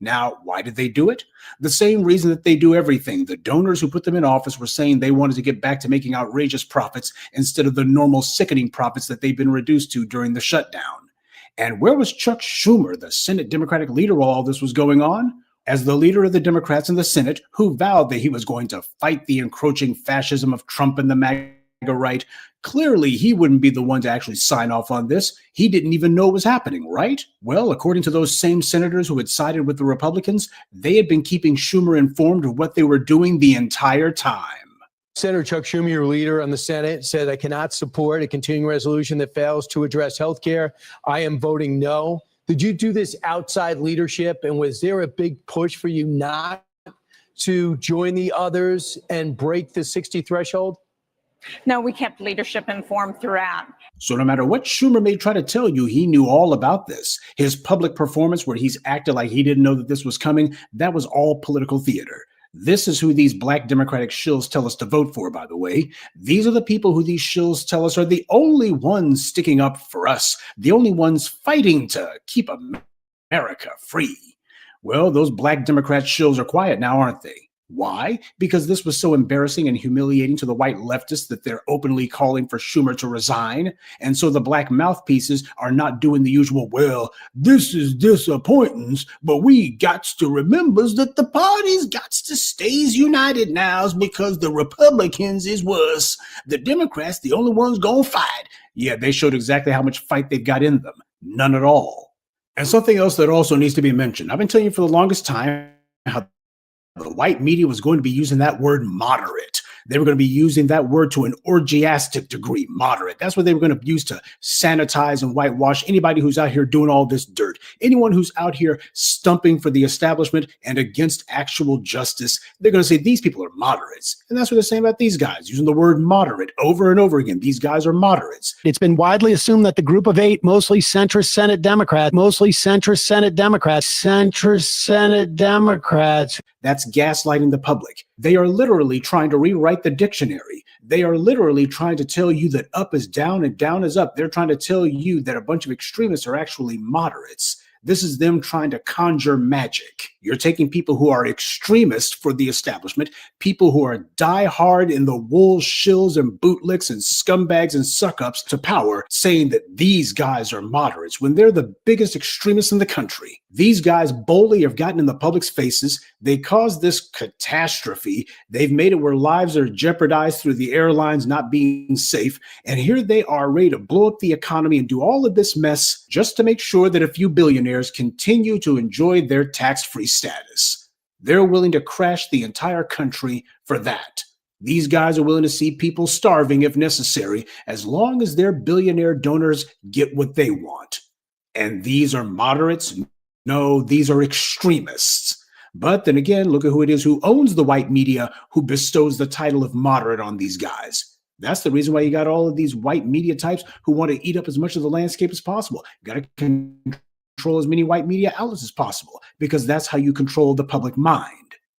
Now, why did they do it? The same reason that they do everything. The donors who put them in office were saying they wanted to get back to making outrageous profits instead of the normal sickening profits that they've been reduced to during the shutdown. And where was Chuck Schumer, the Senate Democratic leader, while all this was going on? As the leader of the Democrats in the Senate, who vowed that he was going to fight the encroaching fascism of Trump and the MAGA right, clearly he wouldn't be the one to actually sign off on this. He didn't even know it was happening, right? Well, according to those same senators who had sided with the Republicans, they had been keeping Schumer informed of what they were doing the entire time. Senator Chuck Schumer, your leader on the Senate, said, I cannot support a continuing resolution that fails to address health care. I am voting no. Did you do this outside leadership, and was there a big push for you not to join the others and break the 60 threshold? No, we kept leadership informed throughout. So no matter what Schumer may try to tell you, he knew all about this. His public performance where he's acted like he didn't know that this was coming, that was all political theater. This is who these black Democratic shills tell us to vote for, by the way. These are the people who these shills tell us are the only ones sticking up for us, the only ones fighting to keep America free. Well, those black Democrat shills are quiet now, aren't they? Why? Because this was so embarrassing and humiliating to the white leftists that they're openly calling for Schumer to resign. And so the black mouthpieces are not doing the usual, well, this is disappointing, but we gots to remembers that the parties gots to stays united now because the Republicans is worse. The Democrats, the only ones gonna fight. Yeah, they showed exactly how much fight they've got in them. None at all. And something else that also needs to be mentioned. I've been telling you for the longest time how the white media was going to be using that word moderate. They were going to be using that word to an orgiastic degree, moderate. That's what they were going to use to sanitize and whitewash anybody who's out here doing all this dirt. Anyone who's out here stumping for the establishment and against actual justice, they're going to say these people are moderates. And that's what they're saying about these guys, using the word moderate over and over again. These guys are moderates. It's been widely assumed that the group of 8, mostly centrist Senate Democrats, That's gaslighting the public. They are literally trying to rewrite the dictionary. They are literally trying to tell you that up is down and down is up. They're trying to tell you that a bunch of extremists are actually moderates. This is them trying to conjure magic. You're taking people who are extremists for the establishment, people who are diehard in the wool shills and bootlicks and scumbags and suck-ups to power, saying that these guys are moderates when they're the biggest extremists in the country. These guys boldly have gotten in the public's faces. They caused this catastrophe. They've made it where lives are jeopardized through the airlines not being safe. And here they are ready to blow up the economy and do all of this mess just to make sure that a few billionaires continue to enjoy their tax-free status. They're willing to crash the entire country for that. These guys are willing to see people starving if necessary, as long as their billionaire donors get what they want. And these are moderates? No, these are extremists. But then again, look at who it is who owns the white media who bestows the title of moderate on these guys. That's the reason why you got all of these white media types who want to eat up as much of the landscape as possible. You got to control as many white media outlets as possible, because that's how you control the public mind.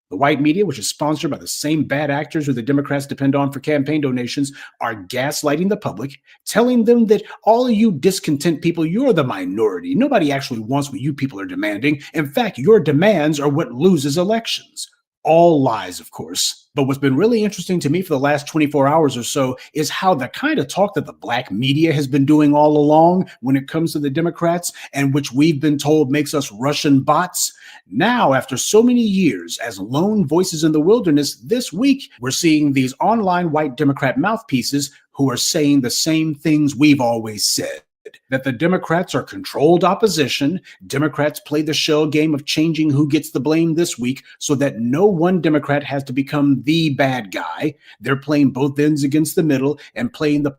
The white media, which is sponsored by the same bad actors who the Democrats depend on for campaign donations, are gaslighting the public, telling them that all of you discontent people, you're the minority. Nobody actually wants what you people are demanding. In fact, your demands are what loses elections. All lies, of course. But what's been really interesting to me for the last 24 hours or so is how the kind of talk that the Blacc media has been doing all along when it comes to the Democrats, and which we've been told makes us Russian bots. Now, after so many years as lone voices in the wilderness, this week we're seeing these online white Democrat mouthpieces who are saying the same things we've always said. That the Democrats are controlled opposition. Democrats play the shell game of changing who gets the blame this week so that no one Democrat has to become the bad guy. They're playing both ends against the middle and playing the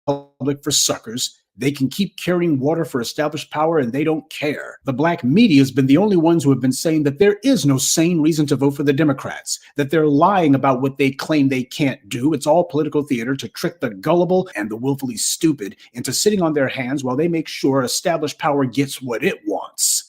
public for suckers. They can keep carrying water for established power and they don't care. The Blacc media has been the only ones who have been saying that there is no sane reason to vote for the Democrats, that they're lying about what they claim they can't do. It's all political theater to trick the gullible and the willfully stupid into sitting on their hands while they make sure established power gets what it wants.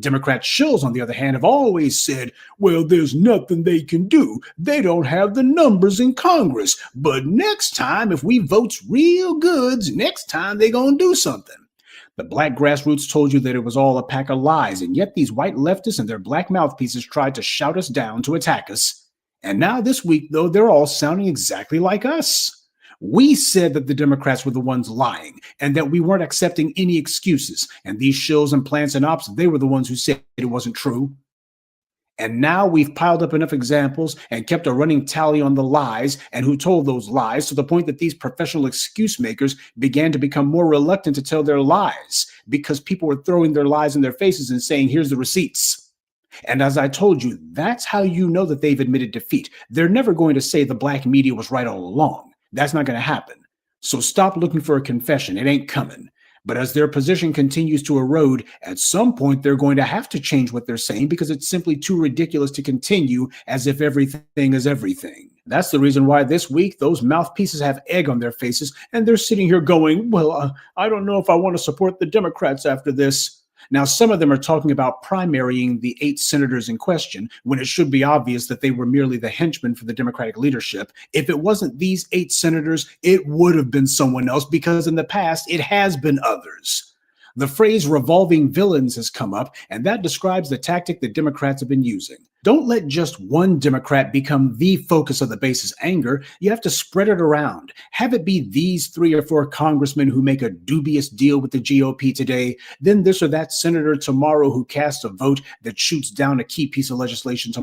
Democrat shills, on the other hand, have always said, well, there's nothing they can do. They don't have the numbers in Congress. But next time, if we votes real goods, next time they're going to do something. The Black grassroots told you that it was all a pack of lies, and yet these white leftists and their black mouthpieces tried to shout us down to attack us. And now this week, though, they're all sounding exactly like us. We said that the Democrats were the ones lying and that we weren't accepting any excuses. And these shills and plants and ops, they were the ones who said it wasn't true. And now we've piled up enough examples and kept a running tally on the lies and who told those lies, to the point that these professional excuse makers began to become more reluctant to tell their lies because people were throwing their lies in their faces and saying, here's the receipts. And as I told you, that's how you know that they've admitted defeat. They're never going to say the Blacc media was right all along. That's not going to happen. So stop looking for a confession. It ain't coming. But as their position continues to erode, at some point they're going to have to change what they're saying because it's simply too ridiculous to continue as if everything is everything. That's the reason why this week those mouthpieces have egg on their faces and they're sitting here going, well, I don't know if I want to support the Democrats after this. Now, some of them are talking about primarying the 8 senators in question when it should be obvious that they were merely the henchmen for the Democratic leadership. If it wasn't these 8 senators, it would have been someone else because in the past, it has been others. The phrase revolving villains has come up, and that describes the tactic that Democrats have been using. Don't let just one Democrat become the focus of the base's anger. You have to spread it around. Have it be these 3 or 4 congressmen who make a dubious deal with the GOP today, then this or that senator tomorrow who casts a vote that shoots down a key piece of legislation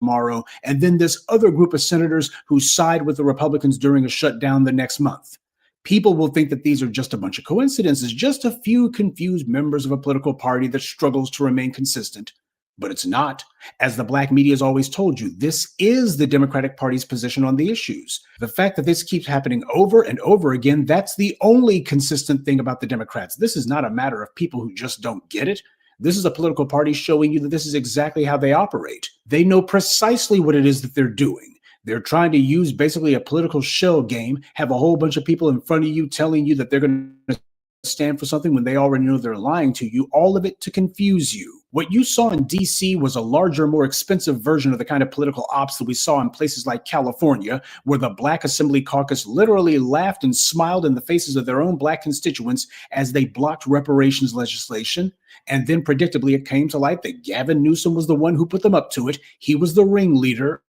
tomorrow, and then this other group of senators who side with the Republicans during a shutdown the next month. People will think that these are just a bunch of coincidences, just a few confused members of a political party that struggles to remain consistent. But it's not. As the Blacc media has always told you, this is the Democratic Party's position on the issues. The fact that this keeps happening over and over again, that's the only consistent thing about the Democrats. This is not a matter of people who just don't get it. This is a political party showing you that this is exactly how they operate. They know precisely what it is that they're doing. They're trying to use basically a political shell game, have a whole bunch of people in front of you telling you that they're going to stand for something when they already know they're lying to you, all of it to confuse you. What you saw in DC was a larger, more expensive version of the kind of political ops that we saw in places like California, where the Black Assembly Caucus literally laughed and smiled in the faces of their own Black constituents as they blocked reparations legislation. And then predictably, it came to light that Gavin Newsom was the one who put them up to it. He was the ringleader,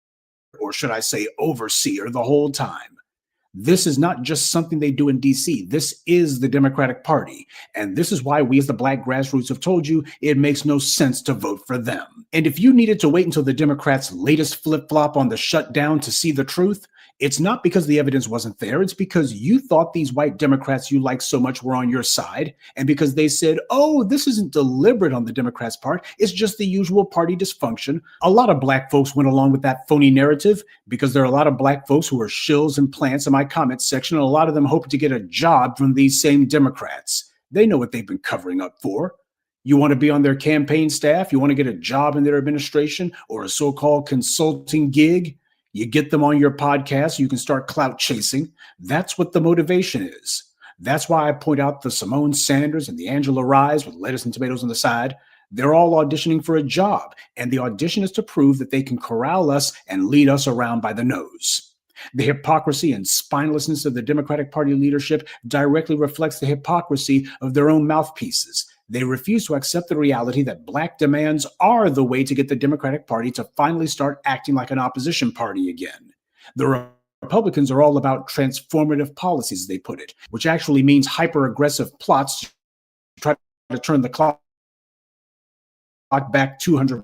or should I say overseer, the whole time. This is not just something they do in DC. This is the Democratic Party. And this is why we as the Black grassroots have told you it makes no sense to vote for them. And if you needed to wait until the Democrats' latest flip-flop on the shutdown to see the truth, it's not because the evidence wasn't there. It's because you thought these white Democrats you like so much were on your side. And because they said, oh, this isn't deliberate on the Democrats' part. It's just the usual party dysfunction. A lot of Black folks went along with that phony narrative because there are a lot of Black folks who are shills and plants in my comment section. And a lot of them hope to get a job from these same Democrats. They know what they've been covering up for. You want to be on their campaign staff? You want to get a job in their administration or a so-called consulting gig? You get them on your podcast, you can start clout chasing. That's what the motivation is. That's why I point out the Simone Sanders and the Angela Rye's with lettuce and tomatoes on the side. They're all auditioning for a job, and the audition is to prove that they can corral us and lead us around by the nose. The hypocrisy and spinelessness of the Democratic Party leadership directly reflects the hypocrisy of their own mouthpieces. They refuse to accept the reality that Black demands are the way to get the Democratic Party to finally start acting like an opposition party again. The Republicans are all about transformative policies, as they put it, which actually means hyper-aggressive plots to try to turn the clock back 200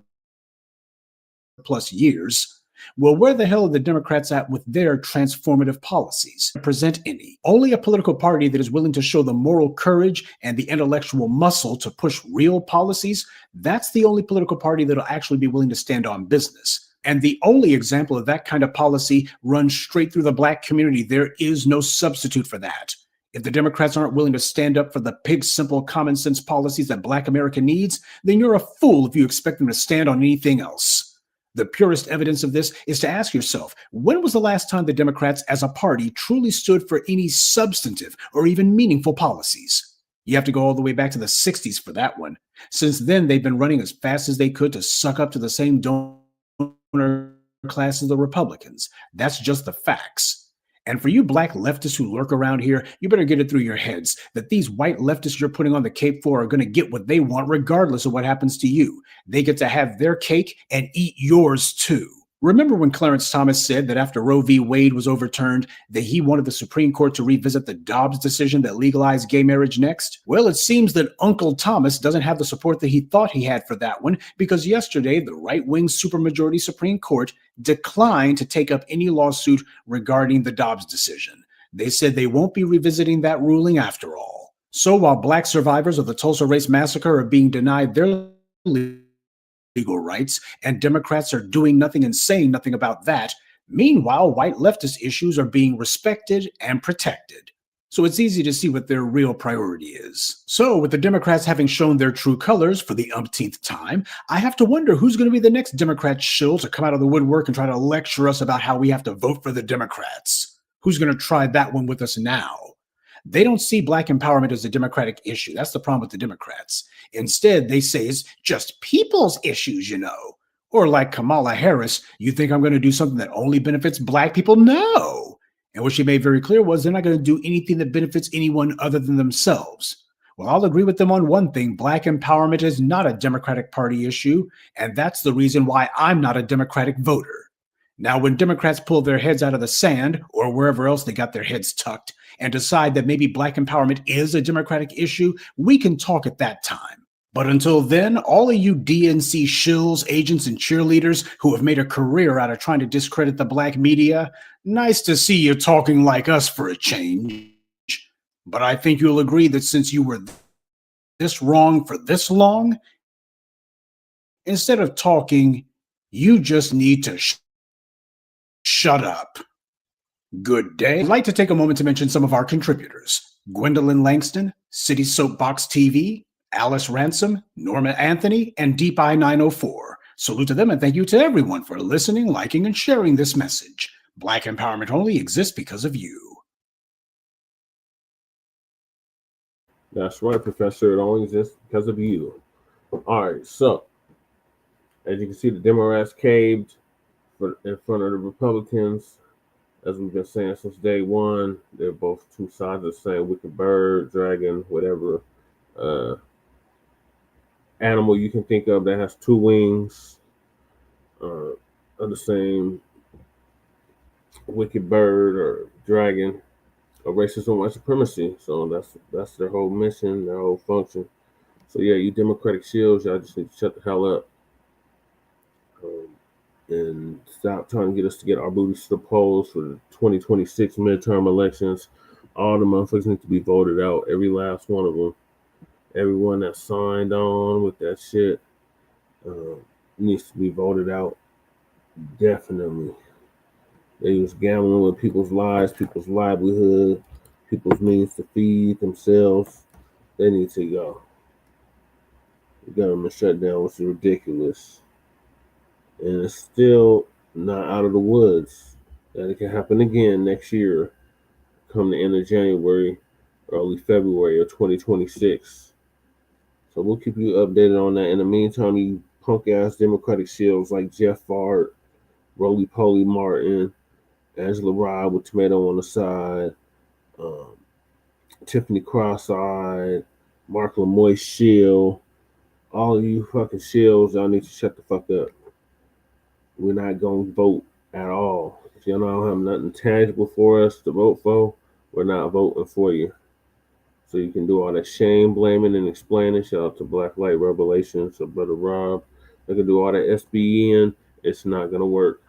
plus years. Well, where the hell are the Democrats at with their transformative policies? Present any. Only a political party that is willing to show the moral courage and the intellectual muscle to push real policies, that's the only political party that'll actually be willing to stand on business. And the only example of that kind of policy runs straight through the Black community. There is no substitute for that. If the Democrats aren't willing to stand up for the pig simple common sense policies that Black America needs, then you're a fool if you expect them to stand on anything else. The purest evidence of this is to ask yourself, when was the last time the Democrats as a party truly stood for any substantive or even meaningful policies? You have to go all the way back to the 60s for that one. Since then, they've been running as fast as they could to suck up to the same donor class as the Republicans. That's just the facts. And for you Black leftists who lurk around here, you better get it through your heads that these white leftists you're putting on the cape for are going to get what they want regardless of what happens to you. They get to have their cake and eat yours too. Remember when Clarence Thomas said that after Roe v. Wade was overturned, that he wanted the Supreme Court to revisit the Dobbs decision that legalized gay marriage next? Well, it seems that Uncle Thomas doesn't have the support that he thought he had for that one, because yesterday, the right-wing supermajority Supreme Court declined to take up any lawsuit regarding the Dobbs decision. They said they won't be revisiting that ruling after all. So while Black survivors of the Tulsa Race Massacre are being denied their legal rights, and Democrats are doing nothing and saying nothing about that, meanwhile, white leftist issues are being respected and protected. So it's easy to see what their real priority is. So with the Democrats having shown their true colors for the umpteenth time, I have to wonder who's going to be the next Democrat shill to come out of the woodwork and try to lecture us about how we have to vote for the Democrats. Who's going to try that one with us now? They don't see Black empowerment as a Democratic issue. That's the problem with the Democrats. Instead, they say it's just people's issues, you know. Or like Kamala Harris, you think I'm going to do something that only benefits Black people? No. And what she made very clear was they're not going to do anything that benefits anyone other than themselves. Well, I'll agree with them on one thing. Black empowerment is not a Democratic Party issue, and that's the reason why I'm not a Democratic voter. Now, when Democrats pull their heads out of the sand, or wherever else they got their heads tucked, and decide that maybe Black empowerment is a Democratic issue, we can talk at that time. But until then, all of you DNC shills, agents, and cheerleaders who have made a career out of trying to discredit the Black media, nice to see you talking like us for a change. But I think you'll agree that since you were this wrong for this long, instead of talking, you just need to shut up. Good day. I'd like to take a moment to mention some of our contributors. Gwendolyn Langston, City Soapbox TV, Alice Ransom, Norma Anthony, and Deep Eye 904. Salute to them and thank you to everyone for listening, liking, and sharing this message. Black empowerment only exists because of you. That's right, Professor. It only exists because of you. All right, so as you can see, the Democrats caved in front of the Republicans. As we've been saying since day one, they're both two sides of the same wicked bird, dragon, whatever animal you can think of that has two wings, of the same wicked bird or dragon, or racism and white supremacy. So that's their whole mission, their whole function. So yeah, you Democratic shields, y'all just need to shut the hell up. And stop trying to get us to get our booties to the polls for the 2026 midterm elections. All the motherfuckers need to be voted out, every last one of them. Everyone that signed on with that shit needs to be voted out. Definitely. They was gambling with people's lives, people's livelihood, people's means to feed themselves. They need to go. The government shutdown was ridiculous. And it's still not out of the woods that it can happen again next year, come the end of January, early February of 2026. So we'll keep you updated on that. In the meantime, you punk ass Democratic shields like Jeff Fart, Roly Poly Martin, Angela Rye with tomato on the side, Tiffany Cross-eyed, Mark Lamoy Shield, all of you fucking shields, y'all need to shut the fuck up. We're not going to vote at all. If y'all don't have nothing tangible for us to vote for, we're not voting for you. So you can do all that shame blaming and explaining. Shout out to Black Light Revelations or Brother Rob. They can do all that SBN. It's not going to work.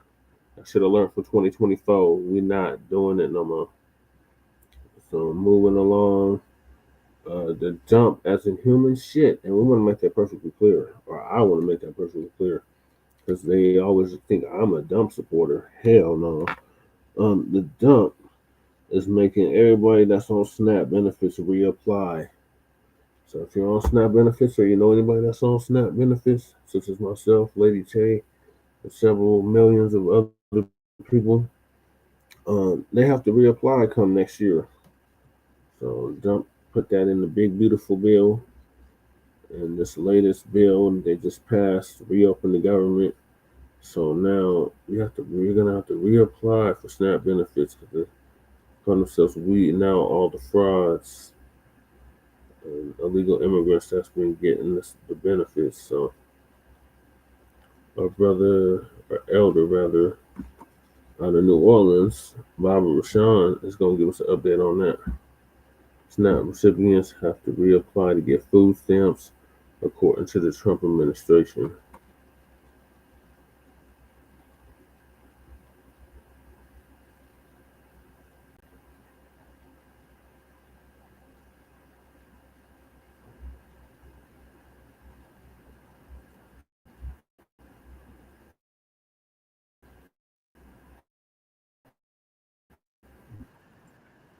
I should have learned from 2024. We're not doing it no more. So moving along. The dump as in human shit. And we want to make that perfectly clear. Or I want to make that perfectly clear. Because they always think I'm a dump supporter. Hell no. The dump is making everybody that's on SNAP benefits reapply. So if you're on SNAP benefits or you know anybody that's on SNAP benefits, such as myself, Lady J, and several millions of other people, they have to reapply come next year. So dump put that in the big beautiful bill. And this latest bill they just passed to reopen the government. So now we're gonna have to reapply for SNAP benefits because they're calling themselves weeding out all the frauds and illegal immigrants that's been getting the benefits. So our brother or elder rather out of New Orleans, Bobby Rashawn, is gonna give us an update on that. SNAP recipients have to reapply to get food stamps according to the Trump administration.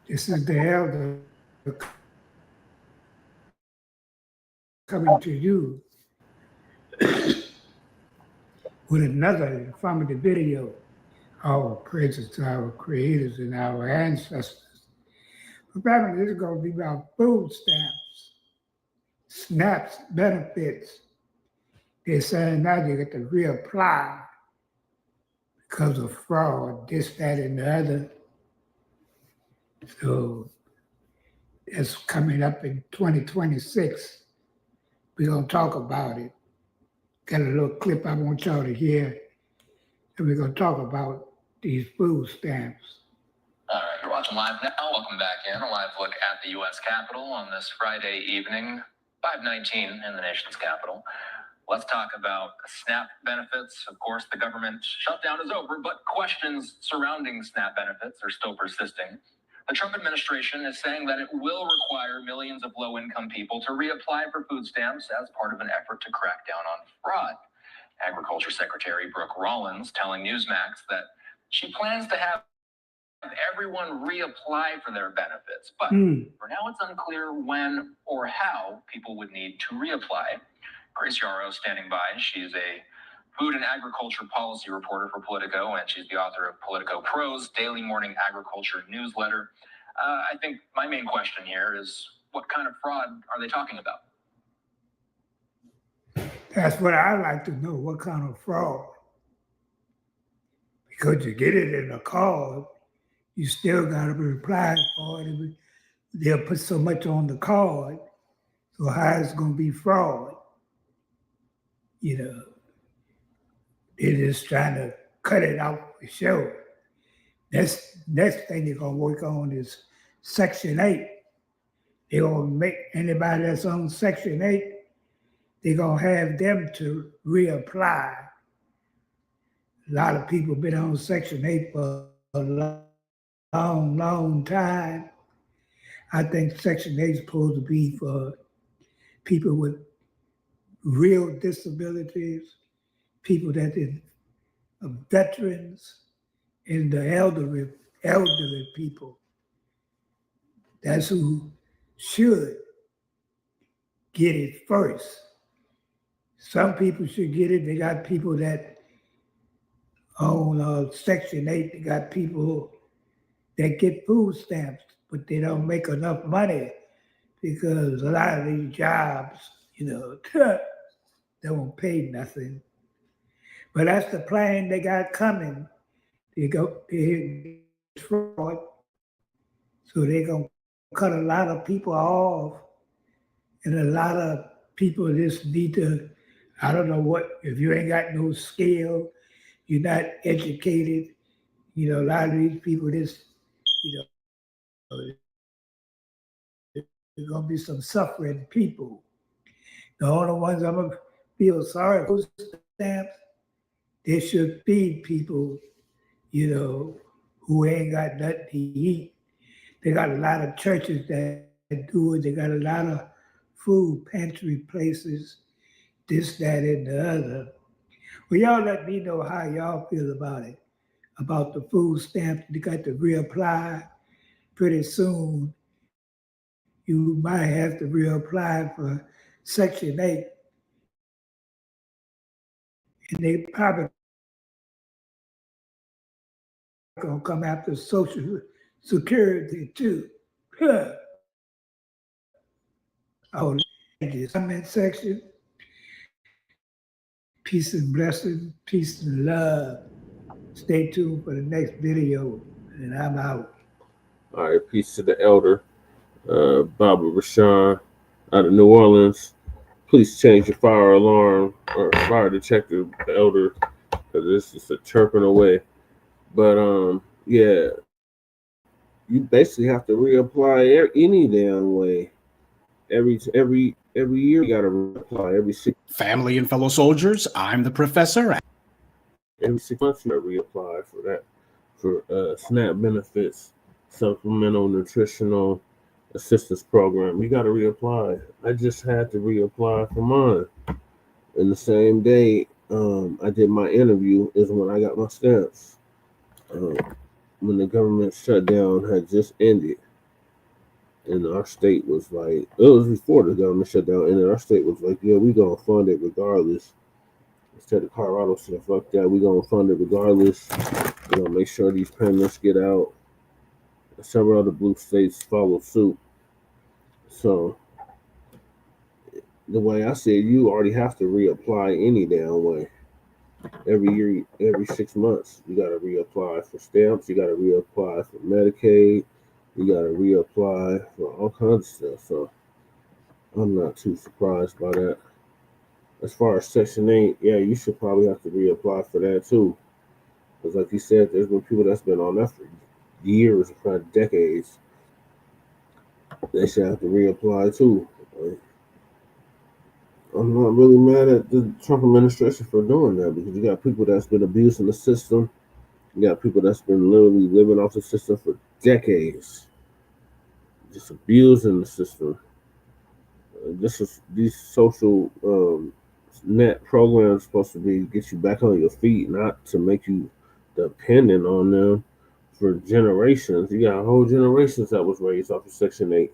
This is the elder coming to you with another informative video. All praises to our creators and our ancestors. But rather, this is going to be about food stamps, SNAP's benefits. They're saying now you get to reapply because of fraud, this, that, and the other. So it's coming up in 2026. We're going to talk about it. Got a little clip I want y'all to hear, and we're going to talk about these food stamps. All right, you're watching live now. Welcome back in. A live look at the U.S. Capitol on this Friday evening, 5:19 in the nation's capital. Let's talk about SNAP benefits. Of course, the government shutdown is over, but questions surrounding SNAP benefits are still persisting. The Trump administration is saying that it will require millions of low-income people to reapply for food stamps as part of an effort to crack down on fraud. Agriculture Secretary Brooke Rollins telling Newsmax that she plans to have everyone reapply for their benefits, but for now it's unclear when or how people would need to reapply. Grace Yarrow standing by. She's a food and agriculture policy reporter for Politico, and she's the author of Politico Pro's daily morning agriculture newsletter. I think my main question here is, What kind of fraud are they talking about? That's what I like to know, what kind of fraud. Because you get it in a card, you still got to reply for it. They'll put so much on the card, so how it's going to be fraud? You know, they're just trying to cut it out for sure. Next thing they're going to work on is Section 8. They're going to make anybody that's on Section 8, they're going to have them to reapply. A lot of people been on Section 8 for a long time. I think Section 8 is supposed to be for people with real disabilities, people that is veterans, and the elderly people. That's who should get it first. Some people should get it. They got people that on Section 8, they got people that get food stamps, but they don't make enough money because a lot of these jobs, you know, they won't pay nothing. But that's the plan they got coming. They fraud, so they're gonna cut a lot of people off, and a lot of people just need to, I don't know what, if you ain't got no skill, you're not educated, you know, a lot of these people just, you know, there's gonna be some suffering people. The only ones I'm gonna feel sorry for stamps, they should feed people, you know, who ain't got nothing to eat. They got a lot of churches that do it. They got a lot of food pantry places, this, that, and the other. Well, y'all let me know how y'all feel about it, about the food stamps. You got to reapply pretty soon. You might have to reapply for Section 8. And they probably gonna come after Social Security too. Oh, comment section. Peace and blessing, peace and love. Stay tuned for the next video, and I'm out. All right, peace to the elder, Baba Rashawn out of New Orleans. Please change your fire alarm or fire detector, elder, because this is a chirping away. But yeah, you basically have to reapply any damn way. Every year you gotta reapply. Every 6 Family and fellow soldiers, I'm the professor. every 6 months you gotta reapply for that, for SNAP benefits, supplemental nutritional assistance program. You gotta reapply. I just had to reapply for mine. And the same day I did my interview is when I got my stamps. When the government shutdown had just ended, and our state was like, it was before the government shutdown ended, our state was like, yeah, we gonna fund it regardless. Instead of Colorado said, fuck that, we gonna fund it regardless. We're gonna make sure these payments get out. And several other blue states followed suit. So the way I said, you already have to reapply any damn way. Every year, every 6 months, you got to reapply for stamps. You got to reapply for Medicaid. You got to reapply for all kinds of stuff. So I'm not too surprised by that. As far as Section 8, yeah, you should probably have to reapply for that too. Because like you said, there's been people that's been on that for years, if not decades. They should have to reapply too. I'm not really mad at the Trump administration for doing that, because you got people that's been abusing the system. You got people that's been literally living off the system for decades, just abusing the system. These social net programs supposed to be get you back on your feet, not to make you dependent on them for generations. You got whole generations that was raised off of Section 8.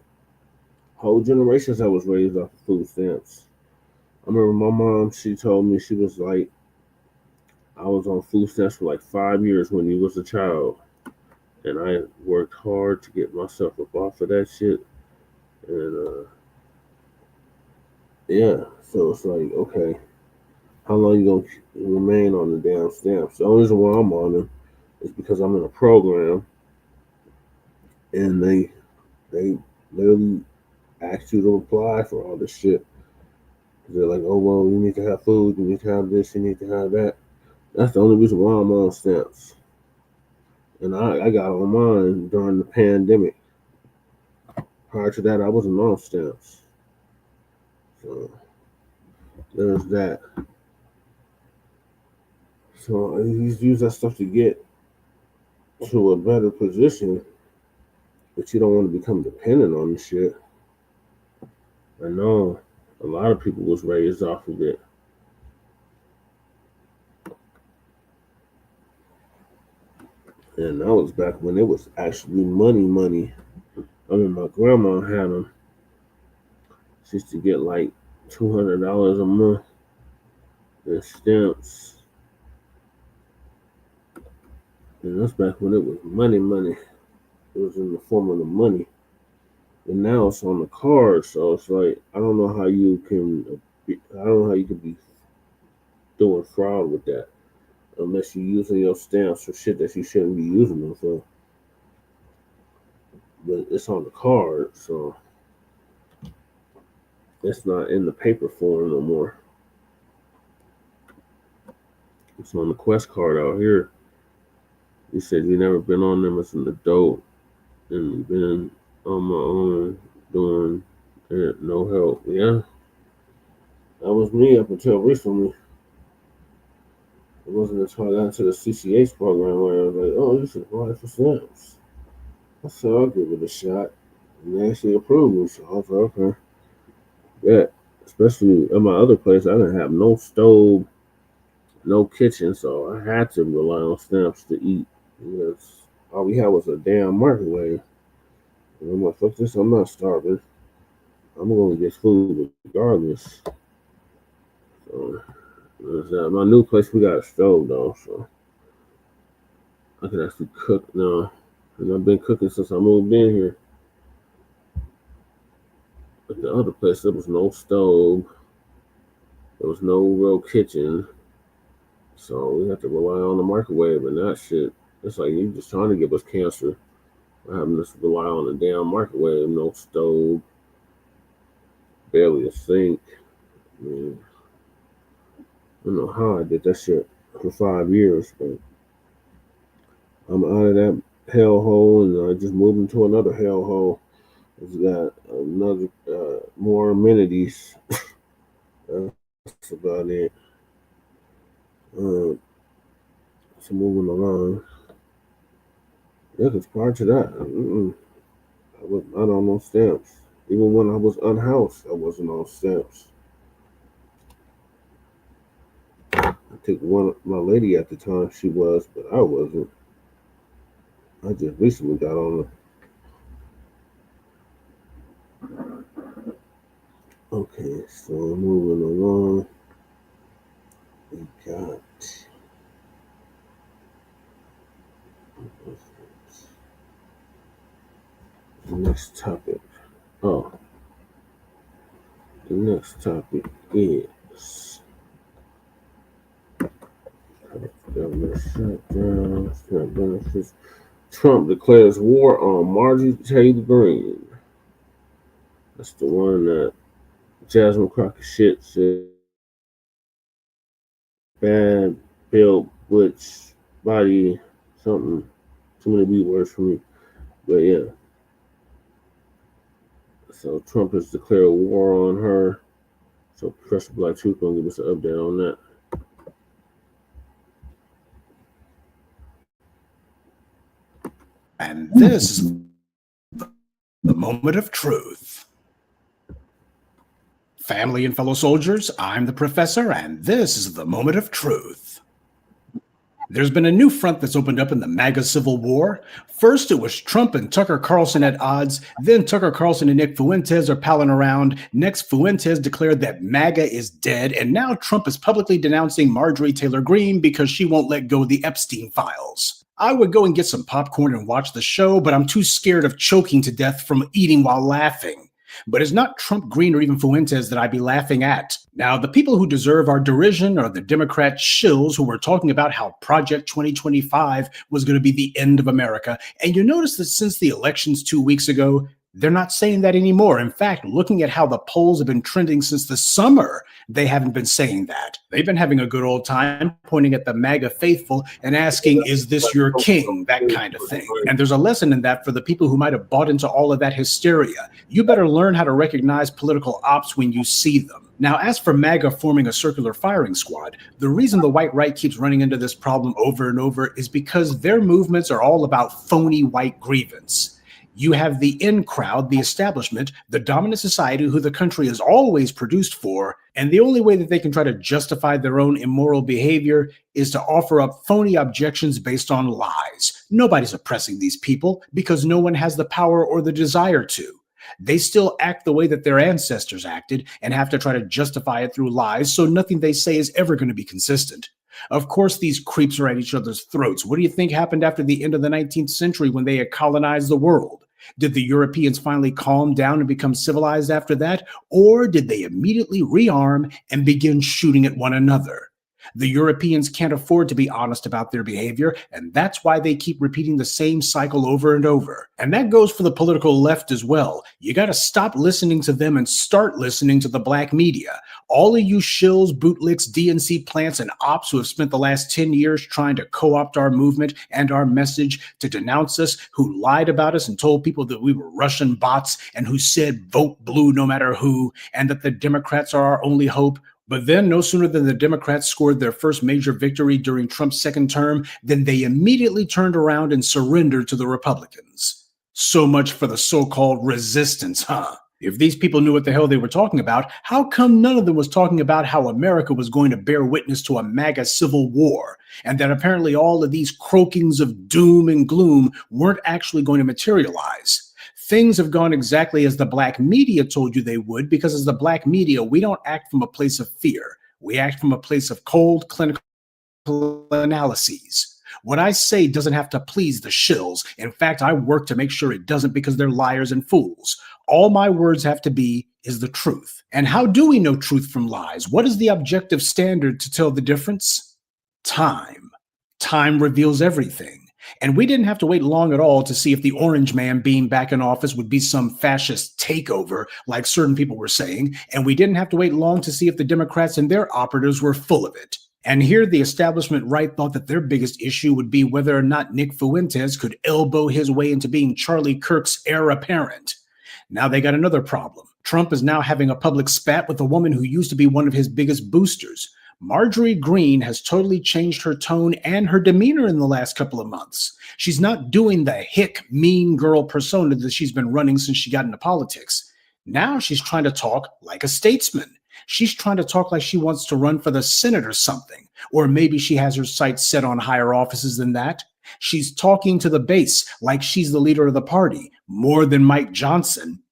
Whole generations that was raised off of food stamps. I remember my mom, she told me, she was like, I was on food stamps for like 5 years when you was a child. And I worked hard to get myself up off of that shit. And yeah, so it's like, okay, how long you gonna remain on the damn stamps? The only reason why I'm on them is because I'm in a program, and they literally ask you to apply for all this shit. They're like, oh well, you need to have food, you need to have this, you need to have that. That's the only reason why I'm on stamps. And I got on mine during the pandemic. Prior to that, I wasn't on stamps. So there's that. So I use that stuff to get to a better position, but you don't want to become dependent on the shit. I know a lot of people was raised off of it. And that was back when it was actually money. I mean, my grandma had them. She used to get like $200 a month in stamps. And that's back when it was money. It was in the form of the money. And now it's on the card, so it's like I don't know how you can be doing fraud with that unless you're using your stamps for shit that you shouldn't be using them for. But it's on the card, so it's not in the paper form no more. It's on the Quest card out here. You said you never been on them as an adult and been on my own doing it, no help. Yeah, that was me up until recently. It wasn't until I got into the CCH program where I was like, oh, you should apply for stamps. I said, I'll give it a shot. And they actually approved me, so I was like, okay. Yeah, especially at my other place, I didn't have no stove, no kitchen, so I had to rely on stamps to eat. Because all we had was a damn microwave. And I'm like, fuck this, I'm not starving. I'm going to get food regardless. So, my new place, we got a stove though, so I can actually cook now. And I've been cooking since I moved in here. At the other place, there was no stove. There was no real kitchen. So we had to rely on the microwave and that shit. It's like you just trying to give us cancer. Having us rely on the damn microwave, no stove, barely a sink. I mean, I don't know how I did that shit for 5 years, but I'm out of that hellhole and I just moved into another hellhole. It's got another more amenities. That's about it. So moving along. Yeah, because prior to that, I was not on no stamps. Even when I was unhoused, I wasn't on stamps. I think my lady at the time, she was, but I wasn't. I just recently got on them. Okay, so moving along. We got the next topic. Oh, the next topic is government shutdown, SNAP benefits. Trump declares war on Marjorie Taylor Greene. That's the one that Jasmine Crockett shit said. Bad, built, butch, body, something. Too many B words for me. But yeah. So Trump has declared war on her. So Professor Black Truth gonna give us an update on that. And this is the moment of truth. Family and fellow soldiers, I'm the professor, and this is the moment of truth. There's been a new front that's opened up in the MAGA civil war. First, it was Trump and Tucker Carlson at odds. Then Tucker Carlson and Nick Fuentes are palling around. Next, Fuentes declared that MAGA is dead. And now Trump is publicly denouncing Marjorie Taylor Greene because she won't let go of the Epstein files. I would go and get some popcorn and watch the show, but I'm too scared of choking to death from eating while laughing. But it's not Trump, Greene, or even Fuentes that I'd be laughing at. Now, the people who deserve our derision are the Democrat shills who were talking about how Project 2025 was going to be the end of America. And you notice that since the elections 2 weeks ago, they're not saying that anymore. In fact, looking at how the polls have been trending since the summer, they haven't been saying that. They've been having a good old time pointing at the MAGA faithful and asking, is this your king? That kind of thing. And there's a lesson in that for the people who might have bought into all of that hysteria. You better learn how to recognize political ops when you see them. Now, as for MAGA forming a circular firing squad, the reason the white right keeps running into this problem over and over is because their movements are all about phony white grievance. You have the in crowd, the establishment, the dominant society who the country is always produced for, and the only way that they can try to justify their own immoral behavior is to offer up phony objections based on lies. Nobody's oppressing these people because no one has the power or the desire to. They still act the way that their ancestors acted and have to try to justify it through lies, so nothing they say is ever going to be consistent. Of course, these creeps are at each other's throats. What do you think happened after the end of the 19th century when they had colonized the world? Did the Europeans finally calm down and become civilized after that? Or did they immediately rearm and begin shooting at one another? The Europeans can't afford to be honest about their behavior, and that's why they keep repeating the same cycle over and over. And that goes for the political left as well. You got to stop listening to them and start listening to the Blacc Media. All of you shills, bootlicks, DNC plants, and ops who have spent the last 10 years trying to co-opt our movement and our message to denounce us, who lied about us and told people that we were Russian bots, and who said vote blue no matter who, and that the Democrats are our only hope. But then no sooner than the Democrats scored their first major victory during Trump's second term, than they immediately turned around and surrendered to the Republicans. So much for the so-called resistance, huh? If these people knew what the hell they were talking about, how come none of them was talking about how America was going to bear witness to a MAGA civil war, and that apparently all of these croakings of doom and gloom weren't actually going to materialize? Things have gone exactly as the Blacc Media told you they would, because as the Blacc Media, we don't act from a place of fear. We act from a place of cold, clinical analyses. What I say doesn't have to please the shills. In fact, I work to make sure it doesn't because they're liars and fools. All my words have to be is the truth. And how do we know truth from lies? What is the objective standard to tell the difference? Time. Time reveals everything. And we didn't have to wait long at all to see if the Orange Man being back in office would be some fascist takeover, like certain people were saying. And we didn't have to wait long to see if the Democrats and their operatives were full of it. And here the establishment right thought that their biggest issue would be whether or not Nick Fuentes could elbow his way into being Charlie Kirk's heir apparent. Now they got another problem. Trump is now having a public spat with a woman who used to be one of his biggest boosters. Marjorie Greene has totally changed her tone and her demeanor in the last couple of months. She's not doing the hick, mean girl persona that she's been running since she got into politics. Now she's trying to talk like a statesman. She's trying to talk like she wants to run for the Senate or something. Or maybe she has her sights set on higher offices than that. She's talking to the base like she's the leader of the party, more than Mike Johnson.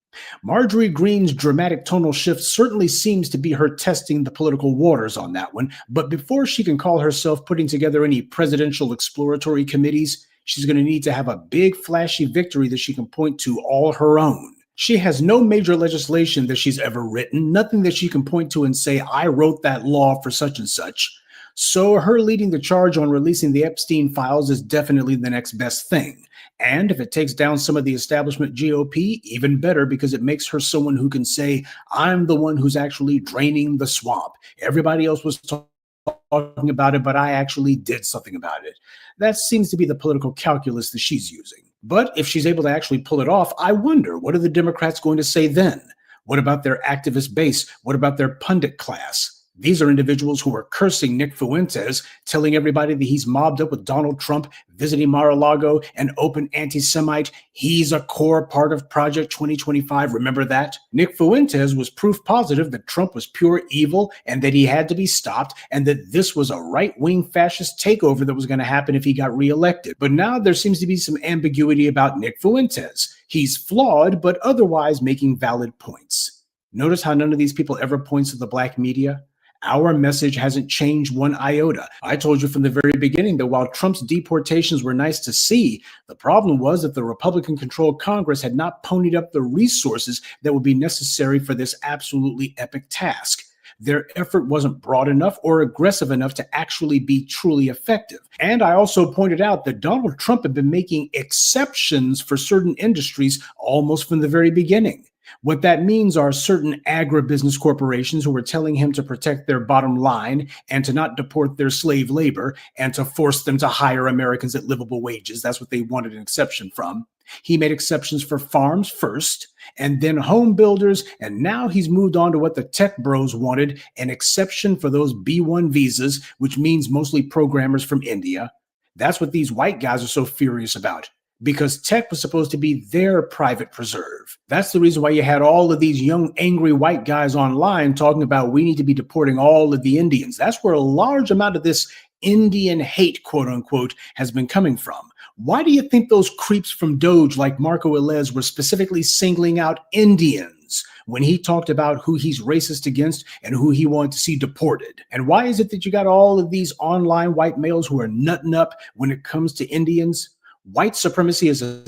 Marjorie Greene's dramatic tonal shift certainly seems to be her testing the political waters on that one, but before she can call herself putting together any presidential exploratory committees, she's going to need to have a big flashy victory that she can point to all her own. She has no major legislation that she's ever written, nothing that she can point to and say, I wrote that law for such and such. So her leading the charge on releasing the Epstein files is definitely the next best thing. And if it takes down some of the establishment GOP, even better, because it makes her someone who can say, I'm the one who's actually draining the swamp. Everybody else was talking about it, but I actually did something about it. That seems to be the political calculus that she's using. But if she's able to actually pull it off, I wonder, what are the Democrats going to say then? What about their activist base? What about their pundit class? These are individuals who are cursing Nick Fuentes, telling everybody that he's mobbed up with Donald Trump, visiting Mar-a-Lago, an open anti-Semite. He's a core part of Project 2025. Remember that? Nick Fuentes was proof positive that Trump was pure evil and that he had to be stopped, and that this was a right-wing fascist takeover that was going to happen if he got reelected. But now there seems to be some ambiguity about Nick Fuentes. He's flawed, but otherwise making valid points. Notice how none of these people ever points to the Blacc Media? Our message hasn't changed one iota. I told you from the very beginning that while Trump's deportations were nice to see, the problem was that the Republican-controlled Congress had not ponied up the resources that would be necessary for this absolutely epic task. Their effort wasn't broad enough or aggressive enough to actually be truly effective. And I also pointed out that Donald Trump had been making exceptions for certain industries almost from the very beginning. What that means are certain agribusiness corporations who were telling him to protect their bottom line and to not deport their slave labor and to force them to hire Americans at livable wages. That's what they wanted an exception from. He made exceptions for farms first, and then home builders, and now he's moved on to what the tech bros wanted, an exception for those B-1 visas, which means mostly programmers from India. That's what these white guys are so furious about, because tech was supposed to be their private preserve. That's the reason why you had all of these young, angry white guys online talking about we need to be deporting all of the Indians. That's where a large amount of this Indian hate, quote unquote, has been coming from. Why do you think those creeps from Doge like Marco Velez were specifically singling out Indians when he talked about who he's racist against and who he wanted to see deported? And why is it that you got all of these online white males who are nutting up when it comes to Indians? White supremacy is a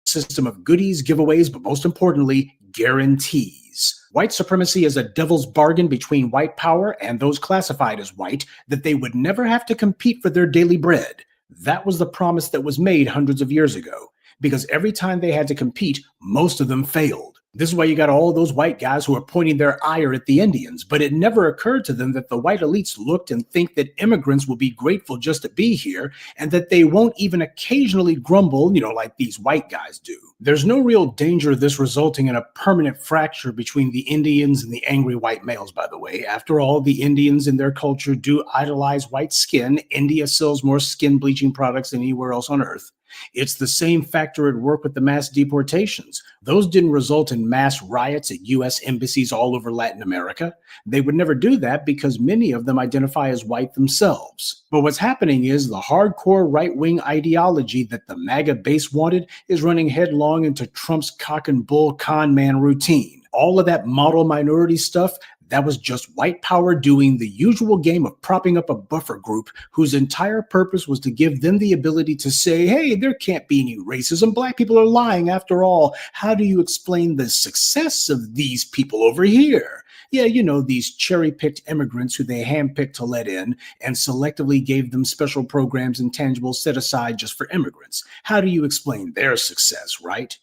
system of goodies, giveaways, but most importantly, guarantees. White supremacy is a devil's bargain between white power and those classified as white that they would never have to compete for their daily bread. That was the promise that was made hundreds of years ago, because every time they had to compete, most of them failed. This is why you got all those white guys who are pointing their ire at the Indians, but it never occurred to them that the white elites looked and think that immigrants will be grateful just to be here, and that they won't even occasionally grumble, like these white guys do. There's no real danger of this resulting in a permanent fracture between the Indians and the angry white males, by the way. After all, the Indians in their culture do idolize white skin. India sells more skin bleaching products than anywhere else on earth. It's the same factor at work with the mass deportations. Those didn't result in mass riots at U.S. embassies all over Latin America. They would never do that because many of them identify as white themselves. But what's happening is the hardcore right-wing ideology that the MAGA base wanted is running headlong into Trump's cock and bull con man routine. All of that model minority stuff, that was just white power doing the usual game of propping up a buffer group whose entire purpose was to give them the ability to say, hey, there can't be any racism. Black people are lying after all. How do you explain the success of these people over here? Yeah, these cherry-picked immigrants who they handpicked to let in and selectively gave them special programs and tangibles set aside just for immigrants. How do you explain their success, right?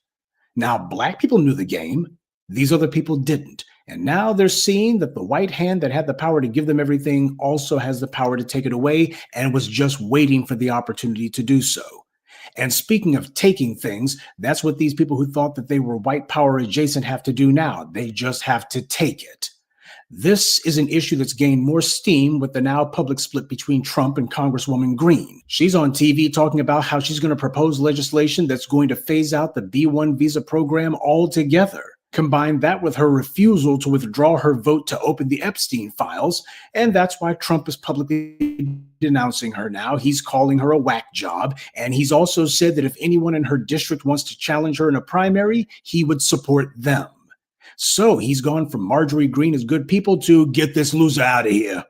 Now, black people knew the game. These other people didn't. And now they're seeing that the white hand that had the power to give them everything also has the power to take it away and was just waiting for the opportunity to do so. And speaking of taking things, that's what these people who thought that they were white power adjacent have to do now. They just have to take it. This is an issue that's gained more steam with the now public split between Trump and Congresswoman Greene. She's on TV talking about how she's going to propose legislation that's going to phase out the B-1 visa program altogether. Combine that with her refusal to withdraw her vote to open the Epstein files, and that's why Trump is publicly denouncing her now. He's calling her a whack job, and he's also said that if anyone in her district wants to challenge her in a primary, he would support them. So he's gone from Marjorie Greene is good people to get this loser out of here.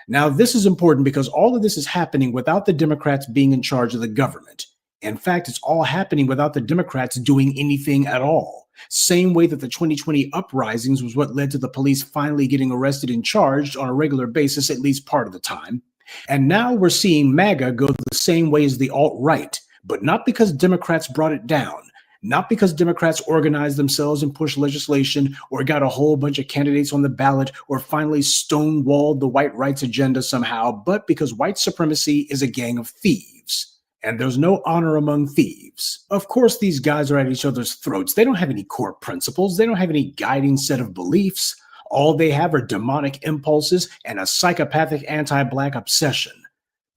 Now, this is important because all of this is happening without the Democrats being in charge of the government. In fact, it's all happening without the Democrats doing anything at all. Same way that the 2020 uprisings was what led to the police finally getting arrested and charged on a regular basis at least part of the time. And now we're seeing MAGA go the same way as the alt-right, but not because Democrats brought it down, not because Democrats organized themselves and pushed legislation or got a whole bunch of candidates on the ballot or finally stonewalled the white rights agenda somehow, but because white supremacy is a gang of thieves. And there's no honor among thieves. Of course, these guys are at each other's throats. They don't have any core principles. They don't have any guiding set of beliefs. All they have are demonic impulses and a psychopathic anti-black obsession.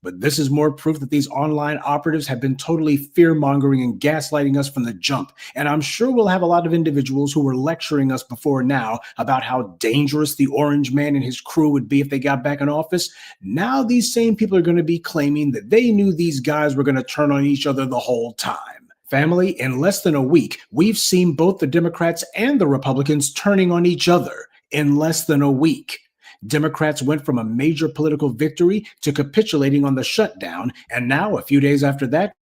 But this is more proof that these online operatives have been totally fear-mongering and gaslighting us from the jump. And I'm sure we'll have a lot of individuals who were lecturing us before now about how dangerous the Orange Man and his crew would be if they got back in office. Now these same people are going to be claiming that they knew these guys were going to turn on each other the whole time. Family, in less than a week, we've seen both the Democrats and the Republicans turning on each other in less than a week. Democrats went from a major political victory to capitulating on the shutdown, and now, a few days after that,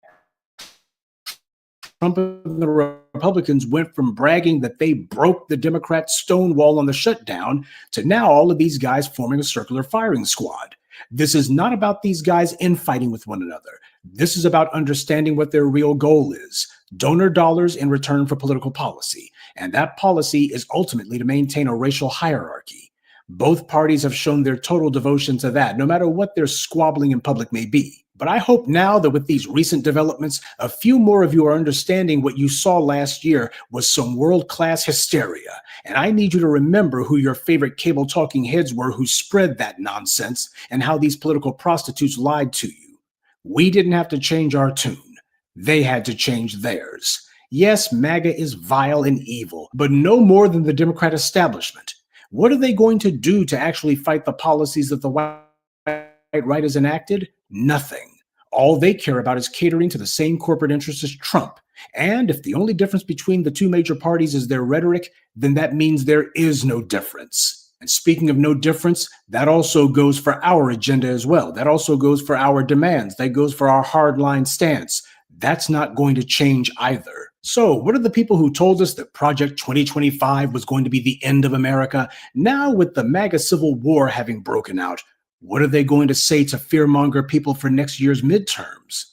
Trump and the Republicans went from bragging that they broke the Democrat stonewall on the shutdown to now all of these guys forming a circular firing squad. This is not about these guys infighting with one another. This is about understanding what their real goal is: donor dollars in return for political policy. And that policy is ultimately to maintain a racial hierarchy. Both parties have shown their total devotion to that, no matter what their squabbling in public may be. But I hope now that with these recent developments, a few more of you are understanding what you saw last year was some world-class hysteria. And I need you to remember who your favorite cable talking heads were who spread that nonsense and how these political prostitutes lied to you. We didn't have to change our tune. They had to change theirs. Yes, MAGA is vile and evil, but no more than the Democrat establishment. What are they going to do to actually fight the policies that the white right has enacted? Nothing. All they care about is catering to the same corporate interests as Trump. And if the only difference between the two major parties is their rhetoric, then that means there is no difference. And speaking of no difference, that also goes for our agenda as well. That also goes for our demands. That goes for our hardline stance. That's not going to change either. So what are the people who told us that Project 2025 was going to be the end of America? Now, with the MAGA Civil War having broken out, what are they going to say to fearmonger people for next year's midterms?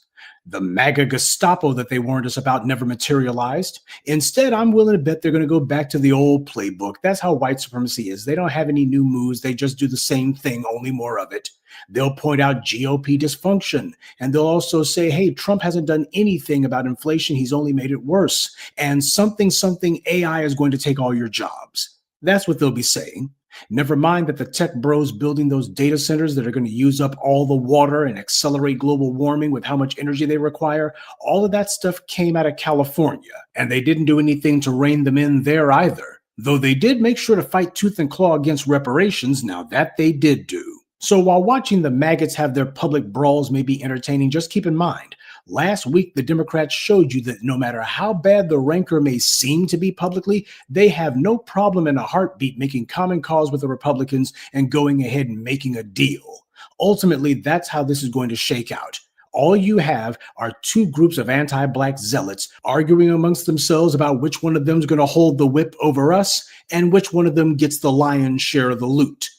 The MAGA Gestapo that they warned us about never materialized. Instead, I'm willing to bet they're going to go back to the old playbook. That's how white supremacy is. They don't have any new moves. They just do the same thing, only more of it. They'll point out GOP dysfunction, and they'll also say, hey, Trump hasn't done anything about inflation. He's only made it worse. And something AI is going to take all your jobs. That's what they'll be saying. Never mind that the tech bros building those data centers that are going to use up all the water and accelerate global warming with how much energy they require, all of that stuff came out of California, and they didn't do anything to rein them in there either. Though they did make sure to fight tooth and claw against reparations, now that they did do. So while watching the maggots have their public brawls may be entertaining, just keep in mind, last week the Democrats showed you that no matter how bad the rancor may seem to be publicly, they have no problem in a heartbeat making common cause with the Republicans and going ahead and making a deal. Ultimately, that's how this is going to shake out. All you have are two groups of anti-Black zealots arguing amongst themselves about which one of them is going to hold the whip over us and which one of them gets the lion's share of the loot.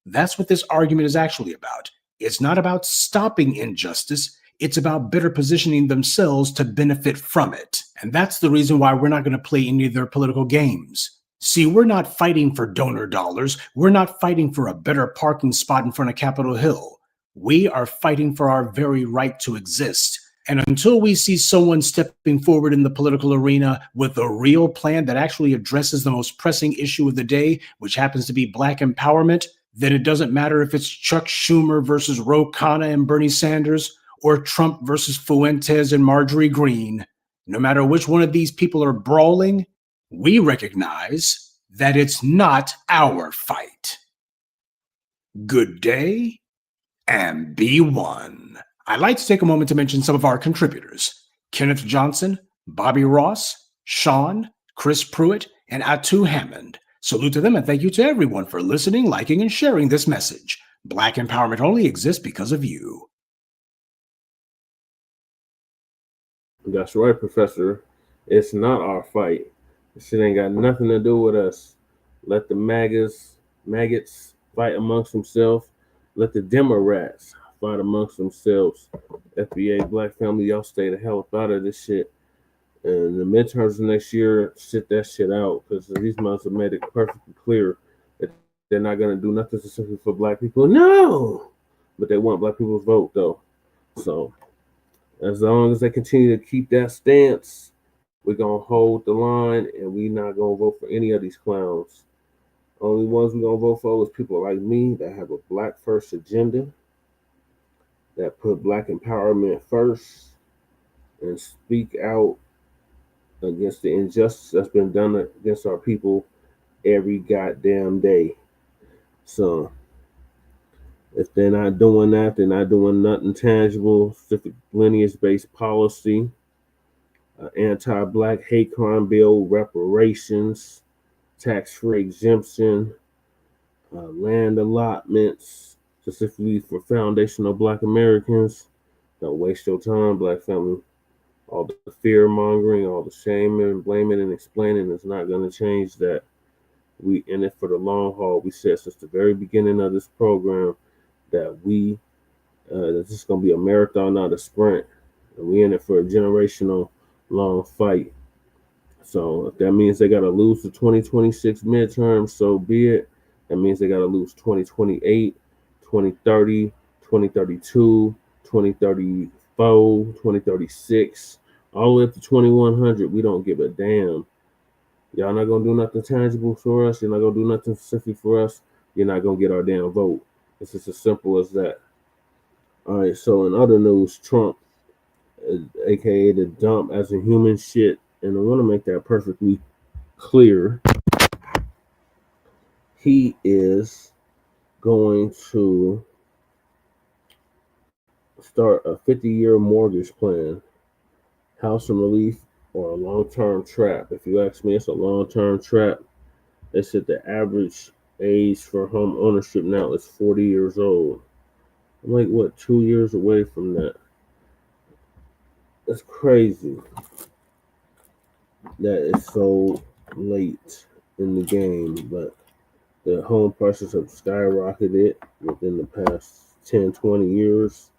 That's what this argument is actually about. It's not about stopping injustice. It's about better positioning themselves to benefit from it. And that's the reason why we're not going to play any of their political games. See, we're not fighting for donor dollars. We're not fighting for a better parking spot in front of Capitol Hill. We are fighting for our very right to exist. And until we see someone stepping forward in the political arena with a real plan that actually addresses the most pressing issue of the day, which happens to be Black empowerment, then it doesn't matter if it's Chuck Schumer versus Ro Khanna and Bernie Sanders, or Trump versus Fuentes and Marjorie Greene. No matter which one of these people are brawling, we recognize that it's not our fight. Good day, and be one. I'd like to take a moment to mention some of our contributors: Kenneth Johnson, Bobby Ross, Sean, Chris Pruitt, and Atu Hammond. Salute to them, and thank you to everyone for listening, liking, and sharing this message. Black empowerment only exists because of you. That's right, Professor. It's not our fight. This shit ain't got nothing to do with us. Let the maggots fight amongst themselves. Let the Democrats fight amongst themselves. FBA, Black family, y'all stay the hell up out of this shit. And the midterms next year, sit that shit out, because these months have made it perfectly clear that they're not going to do nothing specifically for Black people. No! But they want Black people's vote, though. So as long as they continue to keep that stance, we're going to hold the line, and we're not going to vote for any of these clowns. Only ones we're going to vote for is people like me that have a Black first agenda, that put Black empowerment first, and speak out against the injustice that's been done against our people every goddamn day. So if they're not doing that, they're not doing nothing tangible, specific lineage-based policy, anti-Black hate crime bill, reparations, tax-free exemption, land allotments specifically for foundational Black Americans. Don't waste your time, Black family. All the fear mongering, all the shaming and blaming and explaining is not going to change that. We in it for the long haul. We said since the very beginning of this program that this is going to be a marathon, not a sprint. And we in it for a generational long fight. So if that means they got to lose the 2026 midterm, so be it. That means they got to lose 2028, 2030, 2032, 2034, 2036, all the way up to 2100. We don't give a damn. Y'all not going to do nothing tangible for us. You're not going to do nothing specific for us. You're not going to get our damn vote. It's just as simple as that. All right, so in other news, Trump, aka the dump as a human shit, and I want to make that perfectly clear. He is going to start a 50-year mortgage plan, house and relief, or a long-term trap. If you ask me, it's a long-term trap. They said the average age for home ownership now is 40 years old. I'm like, what, 2 years away from that? That's crazy. That is so late in the game, but the home prices have skyrocketed within the past 10, 20 years.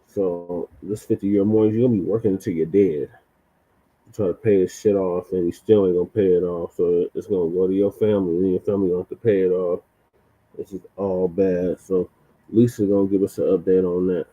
So this 50-year mortgage, you're gonna be working until you're dead. You try to pay this shit off, and you still ain't gonna pay it off. So it's gonna go to your family, and your family gonna have to pay it off. It's just all bad. So Lisa's gonna give us an update on that.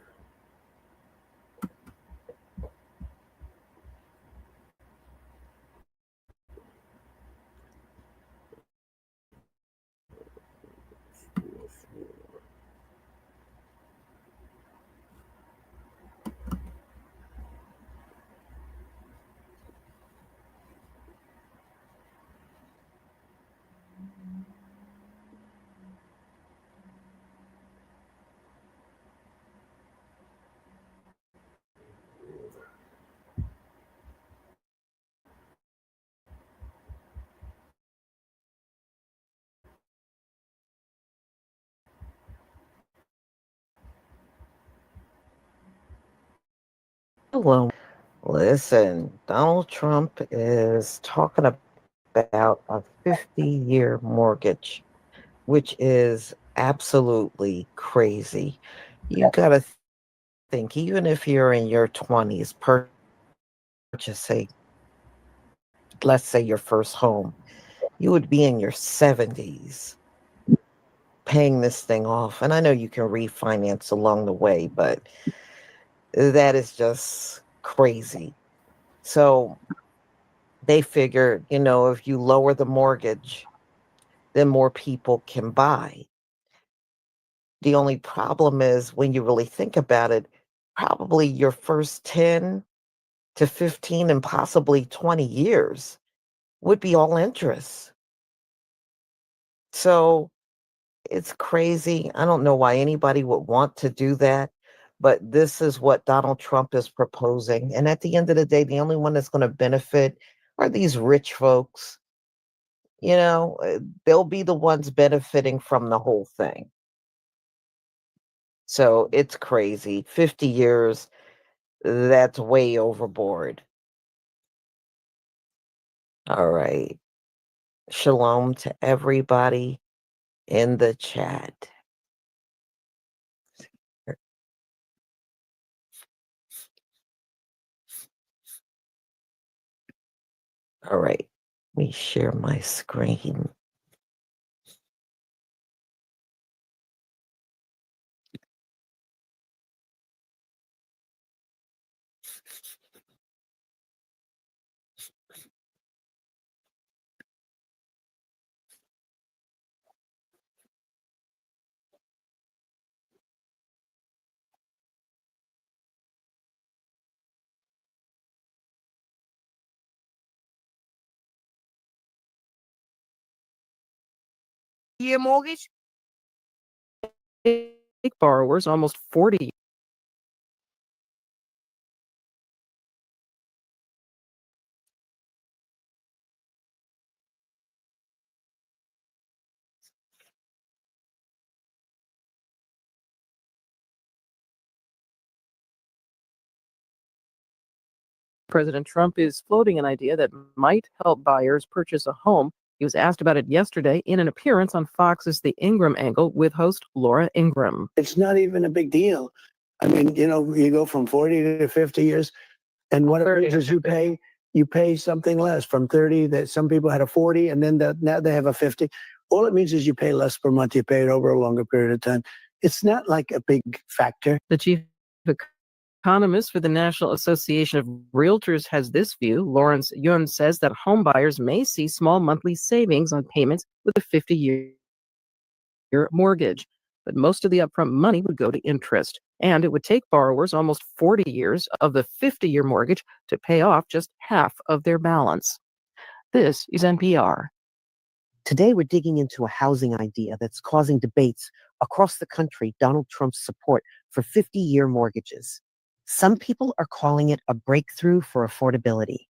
Hello. Listen, Donald Trump is talking about a 50-year mortgage, which is absolutely crazy. You got to think, even if you're in your 20s, purchasing, let's say, your first home, you would be in your 70s paying this thing off. And I know you can refinance along the way, but that is just crazy. So they figure, if you lower the mortgage, then more people can buy. The only problem is when you really think about it, probably your first 10 to 15 and possibly 20 years would be all interest. So it's crazy. I don't know why anybody would want to do that, but this is what Donald Trump is proposing. And at the end of the day, the only one that's going to benefit are these rich folks. They'll be the ones benefiting from the whole thing. So it's crazy. 50 years, that's way overboard. All right. Shalom to everybody in the chat. All right. Let me share my screen. Year mortgage? Big borrowers, almost 40. President Trump is floating an idea that might help buyers purchase a home. He was asked about it yesterday in an appearance on Fox's The Ingram Angle with host Laura Ingram. It's not even a big deal. I mean, you know, you go from 40 to 50 years, and what it means is you pay something less from 30, that some people had a 40, and then now they have a 50. All it means is you pay less per month. You pay it over a longer period of time. It's not like a big factor. The chief economist for the National Association of Realtors has this view. Lawrence Yun says that home buyers may see small monthly savings on payments with a 50-year mortgage, but most of the upfront money would go to interest, and it would take borrowers almost 40 years of the 50-year mortgage to pay off just half of their balance. This is NPR. Today, we're digging into a housing idea that's causing debates across the country. Donald Trump's support for 50-year mortgages. Some people are calling it a breakthrough for affordability.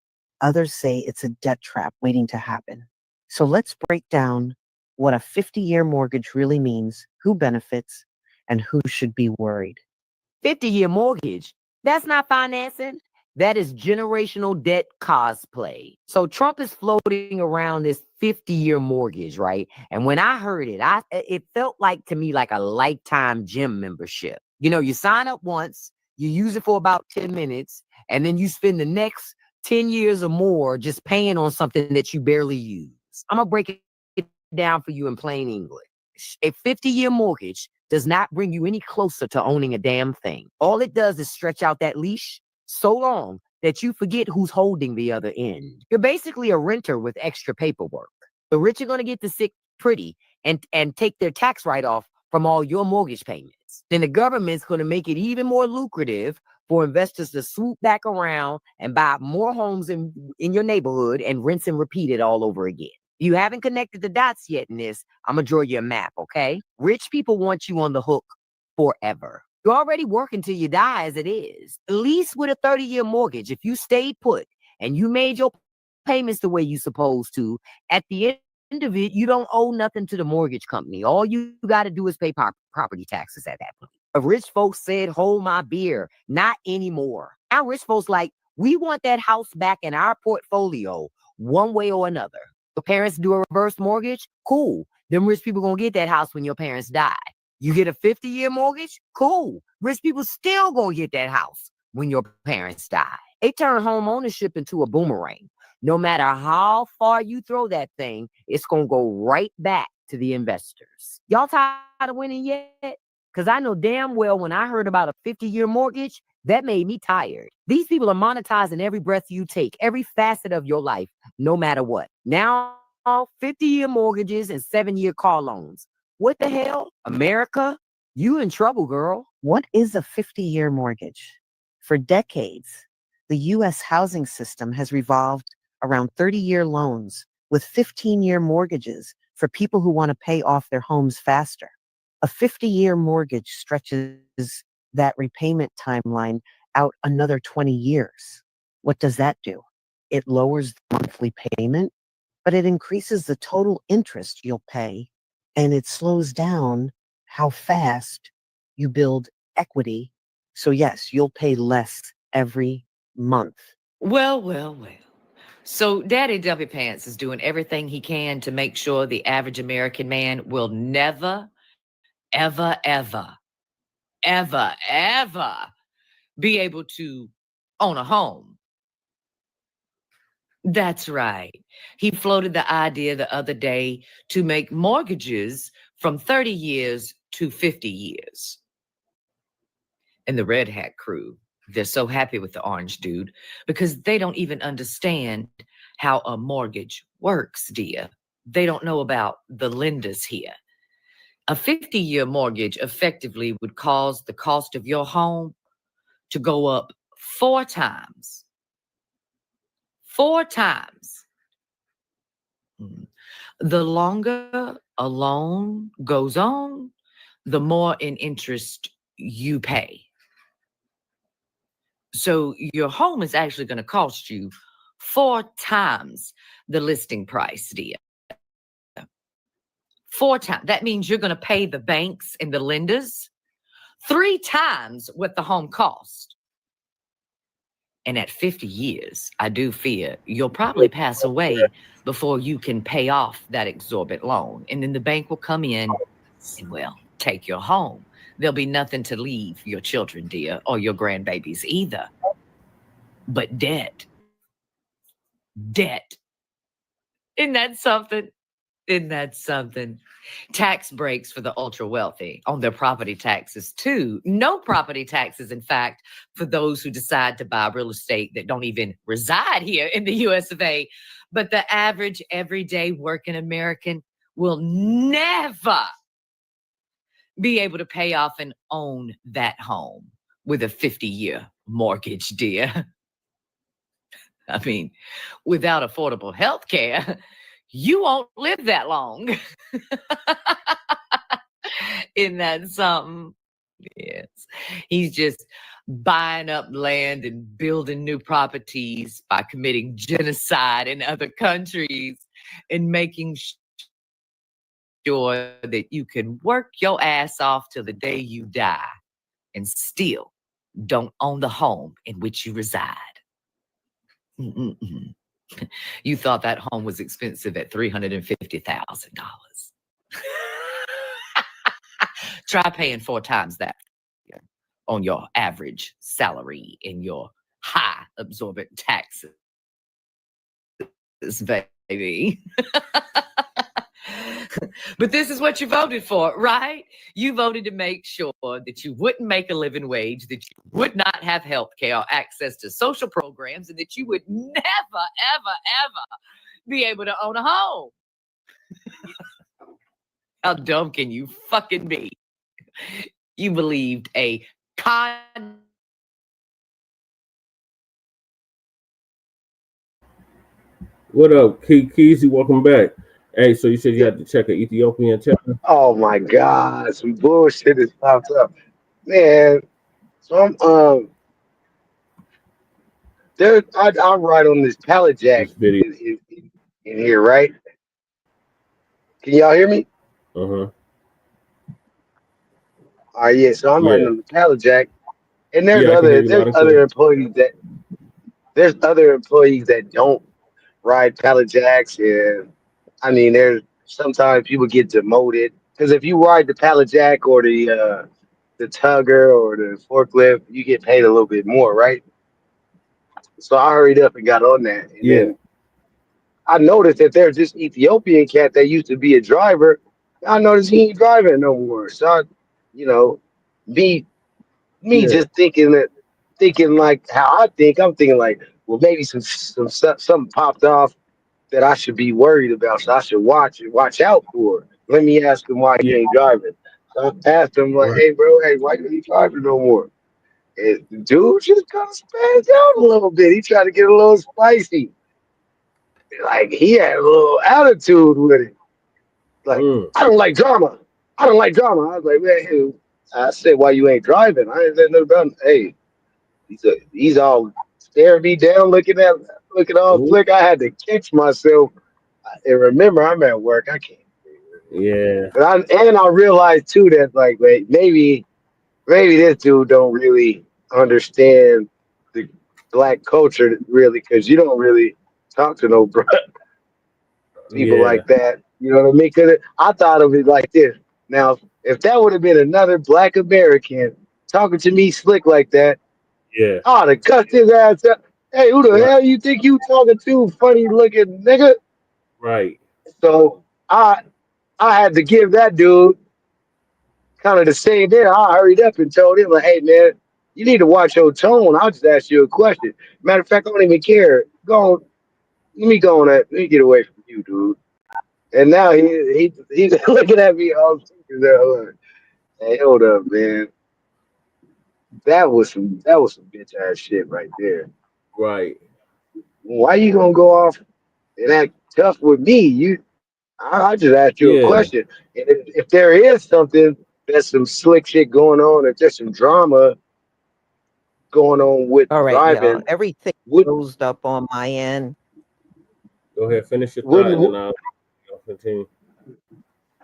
Others say it's a debt trap waiting to happen. So let's break down what a 50-year mortgage really means, who benefits, and who should be worried. 50-year mortgage? That's not financing. That is generational debt cosplay. So Trump is floating around this 50-year mortgage, right? And when I heard it, it felt like to me like a lifetime gym membership. You know, you sign up once, you use it for about 10 minutes, and then you spend the next 10 years or more just paying on something that you barely use. I'm going to break it down for you in plain English. A 50-year mortgage does not bring you any closer to owning a damn thing. All it does is stretch out that leash so long that you forget who's holding the other end. You're basically a renter with extra paperwork. The rich are going to get to sit pretty and take their tax write-off from all your mortgage payments. Then the government's going to make it even more lucrative for investors to swoop back around and buy more homes in your neighborhood and rinse and repeat it all over again. If you haven't connected the dots yet in this, I'm going to draw you a map, okay? Rich people want you on the hook forever. You're already working till you die as it is. At least with a 30-year mortgage, if you stayed put and you made your payments the way you're supposed to, at the end of it, you don't owe nothing to the mortgage company. All you got to do is pay property taxes at that point. If rich folks said, hold my beer, not anymore. Now rich folks like, we want that house back in our portfolio one way or another. Your parents do a reverse mortgage? Cool. Them rich people going to get that house when your parents die. You get a 50-year mortgage? Cool. Rich people still gonna get that house when your parents die. They turn home ownership into a boomerang. No matter how far you throw that thing, it's gonna go right back to the investors. Y'all tired of winning yet? Because I know damn well when I heard about a 50-year mortgage, that made me tired. These people are monetizing every breath you take, every facet of your life, no matter what. Now, 50-year mortgages and 7-year car loans. What the hell? America? You in trouble, girl. What is a 50-year mortgage? For decades, the U.S. housing system has revolved around 30-year loans with 15-year mortgages for people who want to pay off their homes faster. A 50-year mortgage stretches that repayment timeline out another 20 years. What does that do? It lowers the monthly payment, but it increases the total interest you'll pay. And it slows down how fast you build equity. So yes, you'll pay less every month. Well, well, well. So Daddy Dumpy Pants is doing everything he can to make sure the average American man will never, ever, ever, ever, ever be able to own a home. That's right. He floated the idea the other day to make mortgages from 30 years to 50 years. And the Red Hat crew, they're so happy with the orange dude because they don't even understand how a mortgage works, dear. They don't know about the lenders here. A 50-year mortgage effectively would cause the cost of your home to go up 4 times. 4 times. The longer a loan goes on, the more in interest you pay. So your home is actually going to cost you 4 times the listing price, dear. 4 times. That means you're going to pay the banks and the lenders 3 times what the home cost. And at 50 years, I do fear you'll probably pass away before you can pay off that exorbitant loan. And then the bank will come in and, well, take your home. There'll be nothing to leave your children, dear, or your grandbabies either. But debt. Debt. Isn't that something? Isn't that something? Tax breaks for the ultra wealthy on their property taxes, too. No property taxes, in fact, for those who decide to buy real estate that don't even reside here in the US of A. But the average, everyday working American will never be able to pay off and own that home with a 50-year mortgage, dear. I mean, without affordable health care, you won't live that long. Isn't that something? Yes. He's just buying up land and building new properties by committing genocide in other countries and making sure that you can work your ass off till the day you die and still don't own the home in which you reside. Mm-mm-mm. You thought that home was expensive at $350,000. Try paying 4 times that on your average salary in your high absorbent taxes, baby. But this is what you voted for, right? You voted to make sure that you wouldn't make a living wage, that you would not have health care or access to social programs, and that you would never, ever, ever be able to own a home. How dumb can you fucking be? You believed a con. What up, Keezy? Welcome back. Hey, so you said you had to check an Ethiopian test? Oh my God, some bullshit has popped up, man. So I'm there. I ride on this pallet jack This video. in here, right? Can y'all hear me? Uh-huh. All right, yeah. So I'm riding Yeah. on the pallet jack, and Yeah, I can hear you loud and clear. there's other employees that don't ride pallet jacks, and I mean, there's sometimes people get demoted because if you ride the pallet jack or the tugger or the forklift, you get paid a little bit more, right? So I hurried up and got on that, and Yeah. then I noticed that there's this Ethiopian cat that used to be a driver. I noticed he ain't driving no more. So I, you know, me Yeah. just thinking like how I think. I'm thinking like, well, maybe something popped off that I should be worried about. So I should watch out for. Let me ask him why he Yeah. ain't driving. So I asked him like, Right. hey bro, hey, why you ain't driving no more? And the dude just kind of spazzed out a little bit. He tried to get a little spicy. Like he had a little attitude with it. Like, I don't like drama. I don't like drama. I was like, man, hey, I said, why you ain't driving? I ain't said nothing about him. Hey, he's all staring me down, looking all Ooh. slick. I had to catch myself and remember I'm at work. I can't. Yeah. But I realized too that like, wait, maybe this dude don't really understand the black culture really, because you don't really talk to no people Yeah. like that. You know what I mean? Because I thought of it like this. Now, if that would have been another black American talking to me slick like that, Yeah. I'd have cussed his ass out. Hey, who the Right. hell you think you talking to, funny looking nigga? Right. So I had to give that dude kind of the same thing. I hurried up and told him, like, hey man, you need to watch your tone. I'll just ask you a question. Matter of fact, I don't even care. Go on, let me get away from you, dude. And now he's looking at me all stupid. Like, hey, hold up, man. That was some bitch ass shit right there. Right. Why you gonna go off and act tough with me? I just asked you a Yeah. question. And if there is something, there's some slick shit going on, if there's some drama going on with All right, y'all. driving, Everything would closed up on my end. Go ahead, finish your thought, and wouldn't then I'll continue.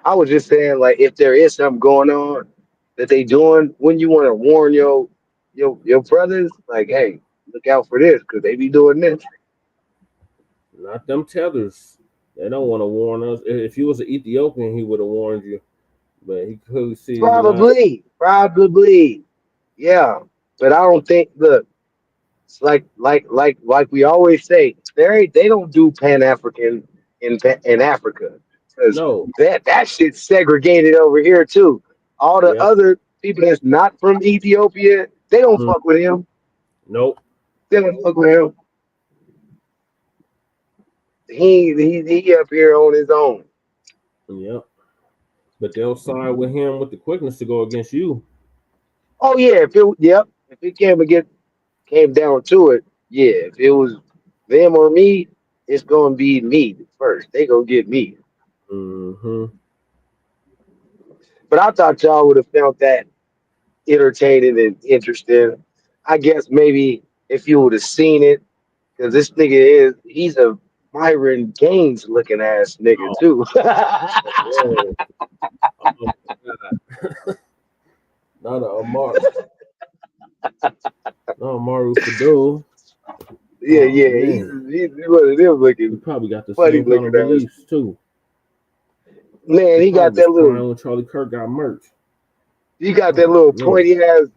I was just saying, like, if there is something going on that they doing, when you want to warn your brothers, like, hey, look out for this because they be doing this. Not them tethers. They don't want to warn us. If he was an Ethiopian, he would have warned you. But he clearly sees not. Probably, yeah. But I don't think. Look, it's like we always say. They don't do Pan African in Africa because No. that shit's segregated over here too. All the Yep. other people that's not from Ethiopia, they don't fuck with him. Nope. They don't fuck with him. He up here on his own. Yep. But they'll side with him with the quickness to go against you. Oh yeah, if it came down to it, yeah. If it was them or me, it's gonna be me first. They gonna get me. Mm-hmm. But I thought y'all would have found that entertaining and interesting. I guess maybe if you would have seen it, because this nigga he's a Myron Gaines looking ass nigga too. Oh, my God. Not a Amar. No, Amaru Fadul. Yeah, Oh, he's one of them looking. He probably got the funny same kind of looking ass. beliefs too. Man, he got probably that was little. crying when Charlie Kirk got murked. He got that little Man. pointy ass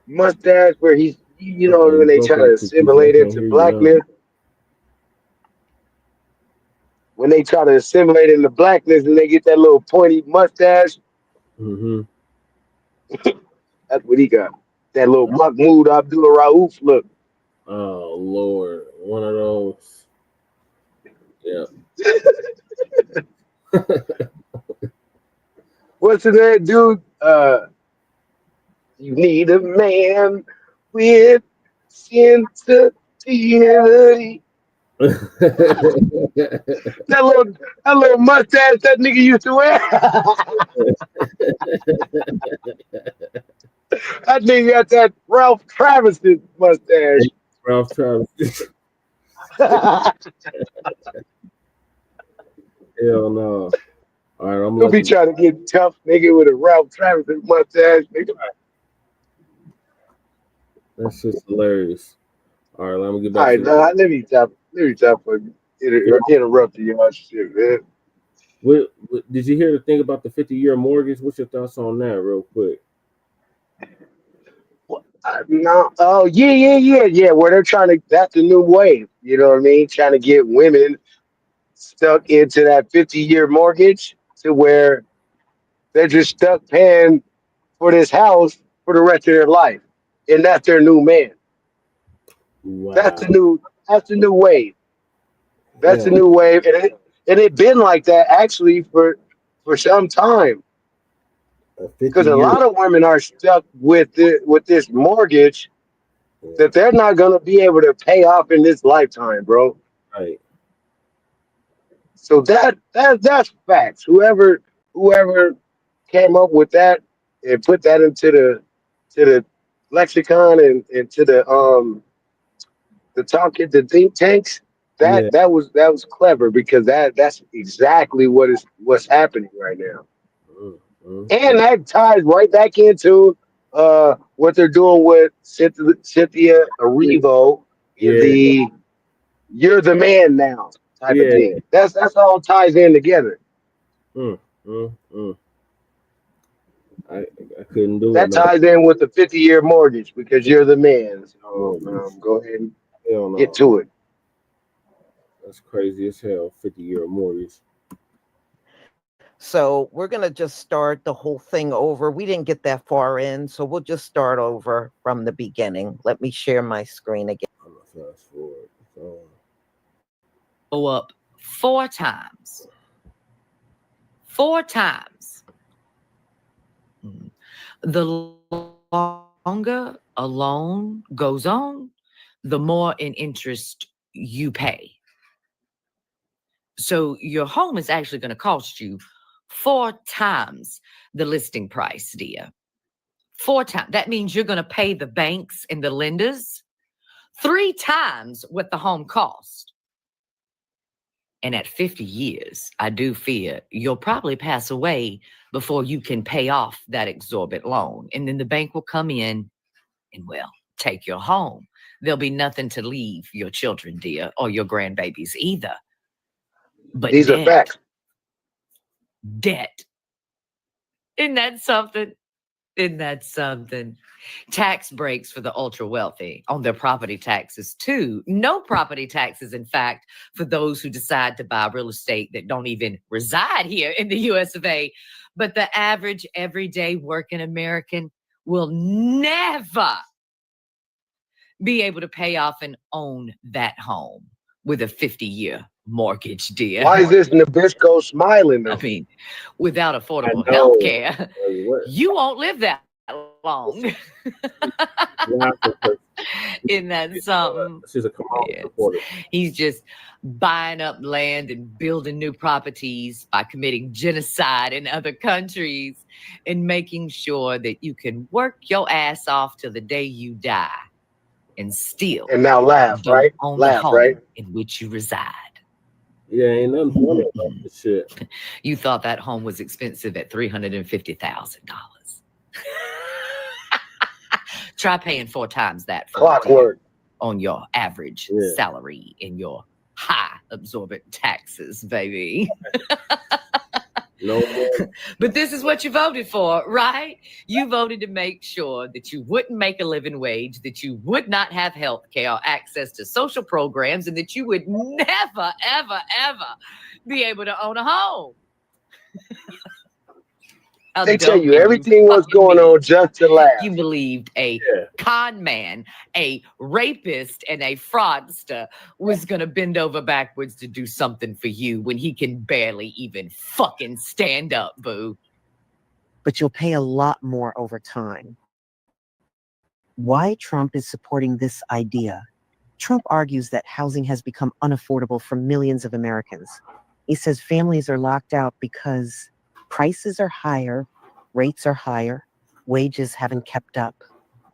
mustache where he's, you know, You when they broke try up to too, Keith. I assimilate can't into hear you blackness. When they try to assimilate into blackness and they get that little pointy mustache, Mm-hmm. that's what he got. That little Mahmoud Abdul Rauf look. Oh Lord, one of those. Yeah. What's his name, dude? You need a man with sensitivity. that little mustache that nigga used to wear. That nigga got that Ralph Travis mustache. Ralph Travis. Hell no. All right, I'm He'll be trying to get tough, nigga, with a Ralph Travis mustache, nigga. That's just hilarious. All right, let me get All back right, to nah, let me stop for interrupting y'all shit, man. what, did you hear the thing about the 50-year mortgage? What's your thoughts on that, real quick? No, oh yeah. Where they're trying to, that's the new wave. You know what I mean? Trying to get women stuck into that 50-year mortgage to where they're just stuck paying for this house for the rest of their life, and that's their new man. Wow. That's the new wave. That's the Hell. new wave, and it been like that actually for some time. Because a lot of women are stuck with this mortgage that they're not gonna be able to pay off in this lifetime, bro. Right. So that's facts. Whoever came up with that and put that into the lexicon and into the think tanks, that was clever because that's exactly what's happening right now. And that ties right back into what they're doing with Cynthia Erivo in the "You're the man now" type of thing. That's all ties in together. I couldn't do That it. No. ties in with the 50-year mortgage because you're the man. So go ahead and get to it. That's crazy as hell. 50-year mortgage. So we're going to just start the whole thing over. We didn't get that far in, so we'll just start over from the beginning. Let me share my screen again. I'm going to fast forward. Go up 4 times. 4 times. The longer a loan goes on, the more in interest you pay. So your home is actually going to cost you 4 times the listing price, dear. 4 times. That means you're going to pay the banks and the lenders 3 times what the home cost. And at 50 years, I do fear you'll probably pass away before you can pay off that exorbitant loan. And then the bank will come in and, well, take your home. there'll be nothing to leave your children, dear, or your grandbabies either. But These are facts. Debt. Isn't that something? Isn't that something? Tax breaks for the ultra wealthy on their property taxes, too. No property taxes, in fact, for those who decide to buy real estate that don't even reside here in the US of A. But the average, everyday working American will never be able to pay off and own that home with a 50-year mortgage, dear. Why is this Nabisco smiling though? I mean, without affordable I health know. care, you won't live that long. Isn't that something? She's a Kamala Yes. supporter. He's just buying up land and building new properties by committing genocide in other countries and making sure that you can work your ass off till the day you die and still And now laugh, don't right? own Laugh, the home right? in which you reside. Yeah, ain't nothing funny about this shit. You thought that home was expensive at $350,000. Try paying 4 times that for Clockwork on your average salary in your high absorbent taxes, baby. No more. But this is what you voted for, right? You voted to make sure that you wouldn't make a living wage, that you would not have health care or access to social programs, and that you would never, ever, ever be able to own a home. They tell you everything was going on just to laugh. You believed a con man, a rapist, and a fraudster was going to bend over backwards to do something for you when he can barely even fucking stand up, boo. But you'll pay a lot more over time. Why Trump is supporting this idea? Trump argues that housing has become unaffordable for millions of Americans. He says families are locked out because prices are higher, rates are higher, wages haven't kept up.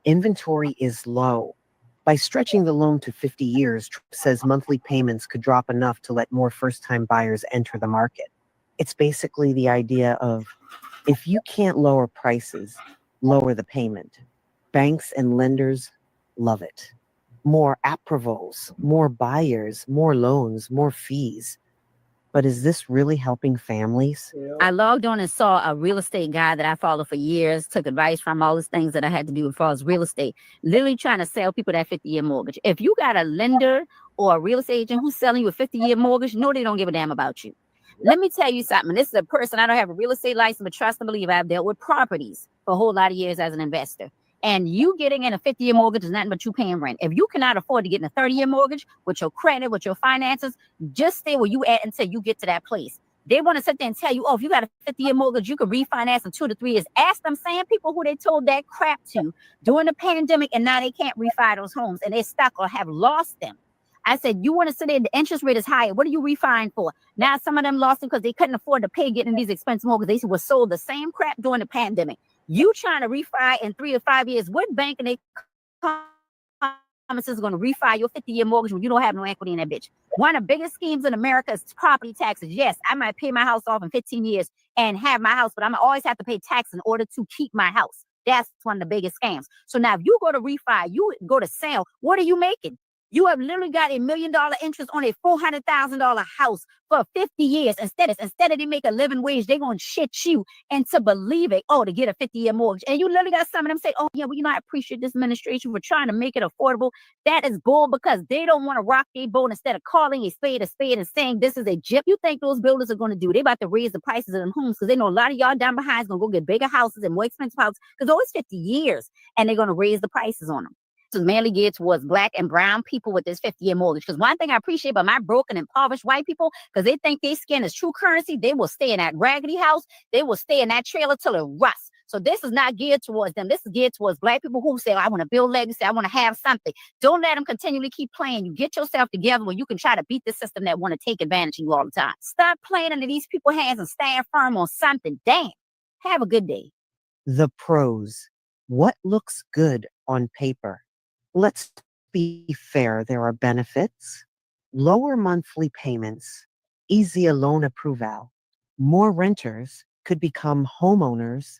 Inventory is low. By stretching the loan to 50 years, Trump says monthly payments could drop enough to let more first-time buyers enter the market. It's basically the idea of, if you can't lower prices, lower the payment. Banks and lenders love it. More approvals, more buyers, more loans, more fees. But is this really helping families? I logged on and saw a real estate guy that I followed for years, took advice from all these things that I had to do as far as real estate, literally trying to sell people that 50-year mortgage. If you got a lender or a real estate agent who's selling you a 50-year mortgage, no, they don't give a damn about you. Let me tell you something. This is a person, I don't have a real estate license, but trust and believe I've dealt with properties for a whole lot of years as an investor. And you getting in a 50-year mortgage is nothing but you paying rent. If you cannot afford to get in a 30-year mortgage with your credit, with your finances, just stay where you at until you get to that place. They want to sit there and tell you, oh, if you got a 50-year mortgage, you can refinance in 2 to 3 years. Ask them, same people who they told that crap to during the pandemic, and now they can't refi those homes, and they're stuck or have lost them. I said, you want to sit there, the interest rate is higher. What are you refining for? Now some of them lost them because they couldn't afford to pay getting these expensive mortgages. They were sold the same crap during the pandemic. You trying to refi in 3 or 5 years, what bank and they is going to refi your 50-year mortgage when you don't have no equity in that bitch? One of the biggest schemes in America is property taxes. Yes, I might pay my house off in 15 years and have my house, but I'm always have to pay tax in order to keep my house. That's one of the biggest scams. So now if you go to refi, you go to sell, what are you making? You have literally got $1 million interest on a $400,000 house for 50 years. Instead of they make a living wage, they're going to shit you into believing, oh, to get a 50-year mortgage. And you literally got some of them say, oh, yeah, well, I appreciate this administration for trying to make it affordable. That is bull because they don't want to rock their boat instead of calling a spade and saying this is a jip. You think those builders are going to do? They about to raise the prices of them homes because they know a lot of y'all down behind is going to go get bigger houses and more expensive houses because always 50 years and they're going to raise the prices on them. Is mainly geared towards black and brown people with this 50-year mortgage. Because one thing I appreciate about my broken, impoverished white people, because they think their skin is true currency, they will stay in that raggedy house. They will stay in that trailer till it rusts. So this is not geared towards them. This is geared towards black people who say, I want to build legacy. I want to have something. Don't let them continually keep playing. You get yourself together where you can try to beat the system that want to take advantage of you all the time. Stop playing into these people's hands and stand firm on something. Damn. Have a good day. The pros. What looks good on paper? Let's be fair, there are benefits, lower monthly payments, easier loan approval, more renters could become homeowners,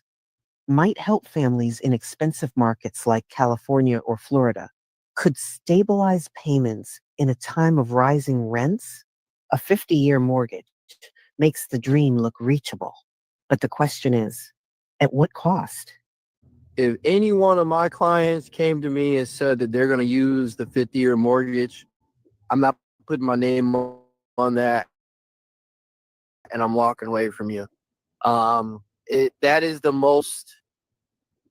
might help families in expensive markets like California or Florida. could stabilize payments in a time of rising rents. A 50-year mortgage makes the dream look reachable. But the question is, at what cost? If any one of my clients came to me and said that they're going to use the 50-year mortgage, I'm not putting my name on that, and I'm walking away from you. That is the most.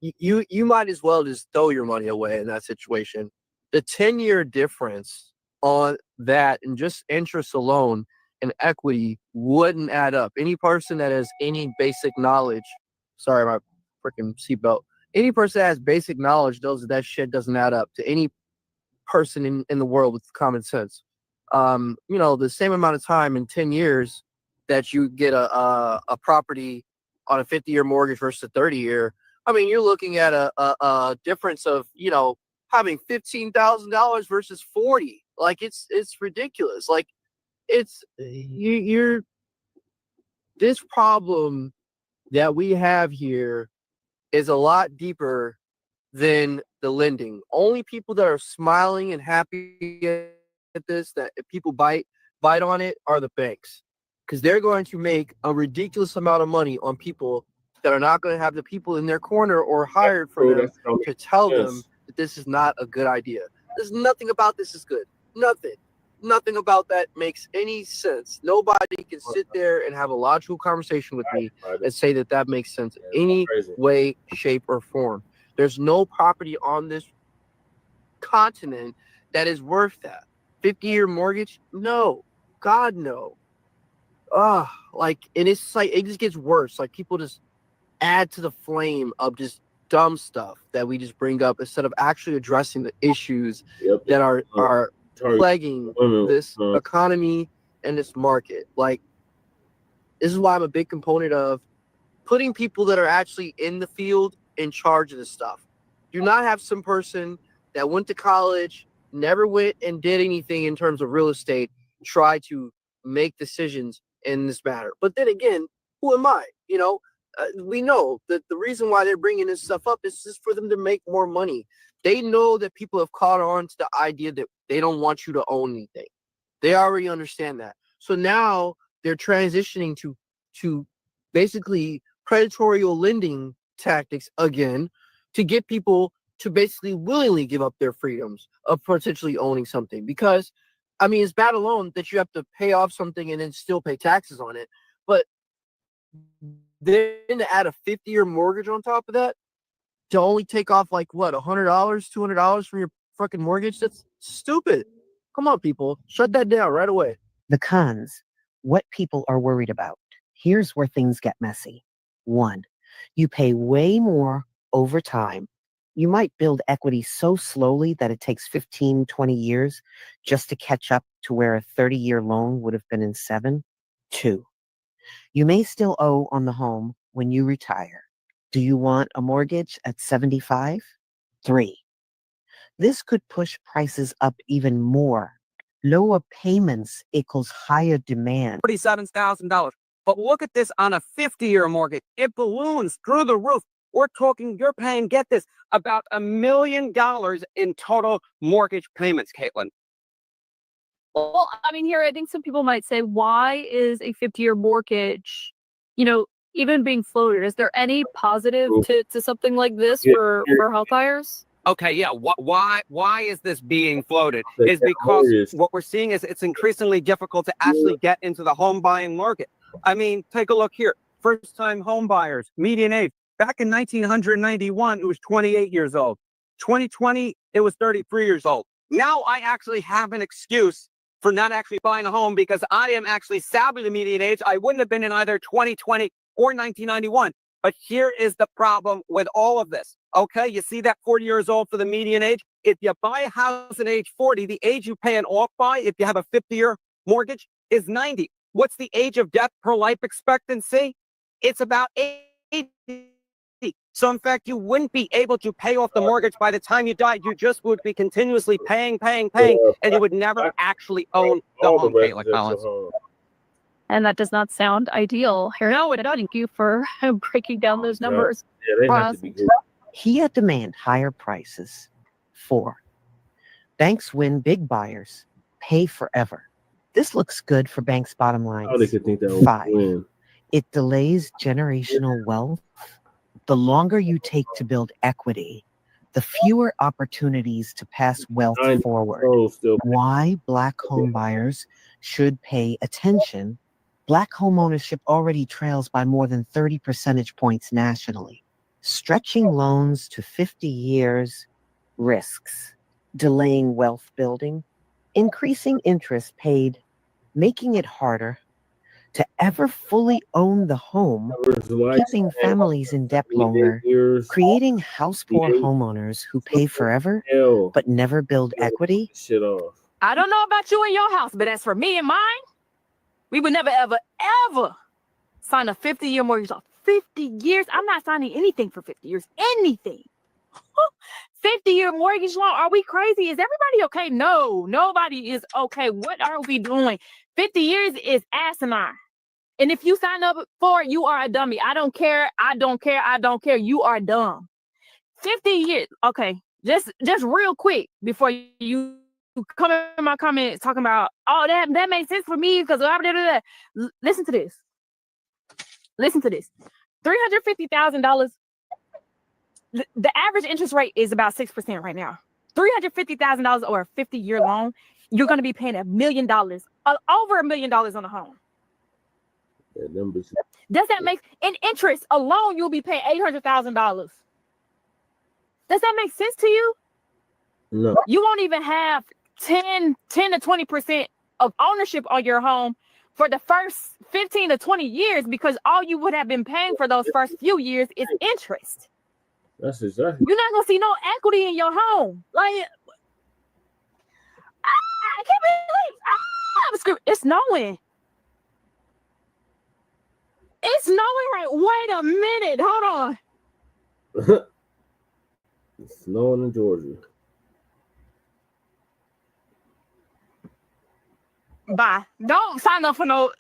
You might as well just throw your money away in that situation. The 10-year difference on that and just interest alone and equity wouldn't add up. Any person that has any basic knowledge, sorry, my freaking seatbelt. Any person that has basic knowledge knows that shit doesn't add up to any person in the world with common sense. The same amount of time in 10 years that you get a property on a 50-year mortgage versus a 30-year. I mean, you're looking at a difference of, having $15,000 versus 40. Like it's ridiculous. Like you're this problem that we have here is a lot deeper than the lending. Only people that are smiling and happy at this, that if people bite on it, are the banks, because they're going to make a ridiculous amount of money on people that are not going to have the people in their corner or hired for them to tell them that this is not a good idea. There's nothing about this is good. Nothing about that makes any sense. Nobody can sit there and have a logical conversation with me and say that that makes sense in any way, shape, or form. There's no property on this continent that is worth that. 50-year mortgage? No. God, no. And it's like, it just gets worse. Like, people just add to the flame of just dumb stuff that we just bring up instead of actually addressing the issues that are plaguing this economy and this market. Like, this is why I'm a big component of putting people that are actually in the field in charge of this stuff. Do not have some person that went to college, never went and did anything in terms of real estate, try to make decisions in this matter. But then again, who am I? We know that the reason why they're bringing this stuff up is just for them to make more money. They know that people have caught on to the idea that they don't want you to own anything. They already understand that. So now they're transitioning to basically predatory lending tactics again to get people to basically willingly give up their freedoms of potentially owning something. Because, I mean, it's bad alone that you have to pay off something and then still pay taxes on it. But then to add a 50-year mortgage on top of that, to only take off like what, $100, $200 from your fucking mortgage? That's stupid. Come on, people, shut that down right away. The cons, what people are worried about. Here's where things get messy. 1, you pay way more over time. You might build equity so slowly that it takes 15, 20 years just to catch up to where a 30-year loan would have been in 7. 2, you may still owe on the home when you retire. Do you want a mortgage at 75? 3, this could push prices up even more. Lower payments equals higher demand. $47,000. But look at this on a 50-year mortgage. It balloons through the roof. We're talking, you're paying, get this, about $1 million in total mortgage payments, Caitlin. Well, I mean, here, I think some people might say, why is a 50-year mortgage, even being floated? Is there any positive to something like this for health buyers? Okay, yeah. Why is this being floated? Is because what we're seeing is it's increasingly difficult to actually get into the home buying market. I mean, take a look here. First-time home buyers, median age. Back in 1991, it was 28 years old. 2020, it was 33 years old. Now I actually have an excuse for not actually buying a home because I am actually savvy to median age. I wouldn't have been in either 2020 or 1991. But here is the problem with all of this. Okay, you see that 40 years old for the median age? If you buy a house at age 40, the age you pay an off by, if you have a 50-year mortgage, is 90. What's the age of death per life expectancy? It's about 80. So in fact, you wouldn't be able to pay off the mortgage by the time you died. You just would be continuously paying, and you would never actually own the home, Caitlin Collins. And that does not sound ideal. No, thank you for breaking down those numbers. He had demand higher prices. 4, Banks win, big buyers pay forever. This looks good for banks' bottom How they lines. could think that was 5. win. It delays generational wealth. The longer you take to build equity, the fewer opportunities to pass wealth forward. Why Black home buyers should pay attention. Black home ownership already trails by more than 30 percentage points nationally. Stretching loans to 50 years risks, delaying wealth building, increasing interest paid, making it harder to ever fully own the home, keeping families in debt longer, creating house-poor homeowners who pay forever but never build equity. Shit off. I don't know about you and your house, but as for me and mine, we would never, ever, ever sign a 50-year mortgage off. 50 years? I'm not signing anything for 50 years. Anything. 50-year mortgage loan? Are we crazy? Is everybody okay? No, nobody is okay. What are we doing? 50 years is asinine. And if you sign up for it, you are a dummy. I don't care. I don't care. I don't care. You are dumb. 50 years. Okay. Just real quick before you come in my comments talking about, oh, that makes sense for me because listen to this. Listen to this. $350,000. The average interest rate is about 6% right now. $350,000 or a 50-year loan, you're going to be paying $1 million, over $1 million on a home. Does that make, in interest alone, you'll be paying $800,000. Does that make sense to you? No. You won't even have 10 to 20% of ownership on your home for the first 15 to 20 years because all you would have been paying for those first few years is interest. That's exactly. You're not gonna see no equity in your home. Like, I can't believe it's snowing. It's snowing right. Wait a minute. Hold on. It's snowing in Georgia. Bye. Don't sign up for no.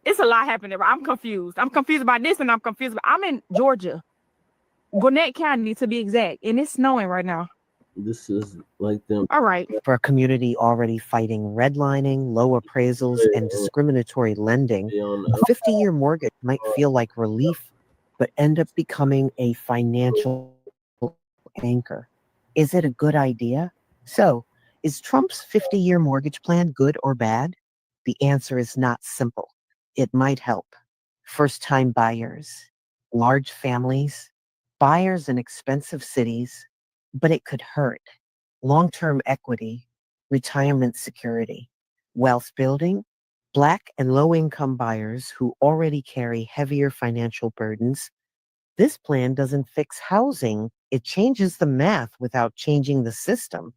It's a lot happening. I'm confused. I'm confused about this and I'm confused. I'm in Georgia. Gwinnett County to be exact, and it's snowing right now. This is like them. All right. For a community already fighting redlining, low appraisals, and discriminatory lending, a 50-year mortgage might feel like relief, but end up becoming a financial anchor. Is it a good idea? So, is Trump's 50-year mortgage plan good or bad? The answer is not simple. It might help. First-time buyers, large families, buyers in expensive cities, but it could hurt. Long-term equity, retirement security, wealth building, Black and low-income buyers who already carry heavier financial burdens. This plan doesn't fix housing. It changes the math without changing the system.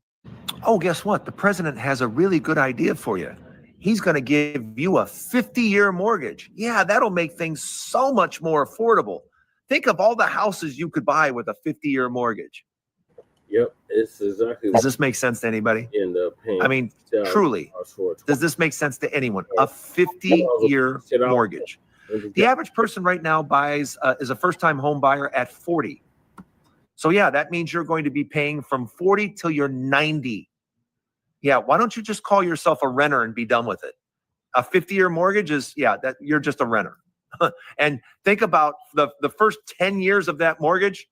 Oh, guess what? The president has a really good idea for you. He's going to give you a 50-year mortgage. Yeah, that'll make things so much more affordable. Think of all the houses you could buy with a 50-year mortgage. Yep, it's exactly. Does this make sense to anybody? I mean, truly, does this make sense to anyone? A 50-year mortgage. The average person right now buys is a first-time home buyer at 40. So yeah, that means you're going to be paying from 40 till you're 90. Yeah, why don't you just call yourself a renter and be done with it? A 50-year mortgage is, yeah, that you're just a renter. And think about the first 10 years of that mortgage.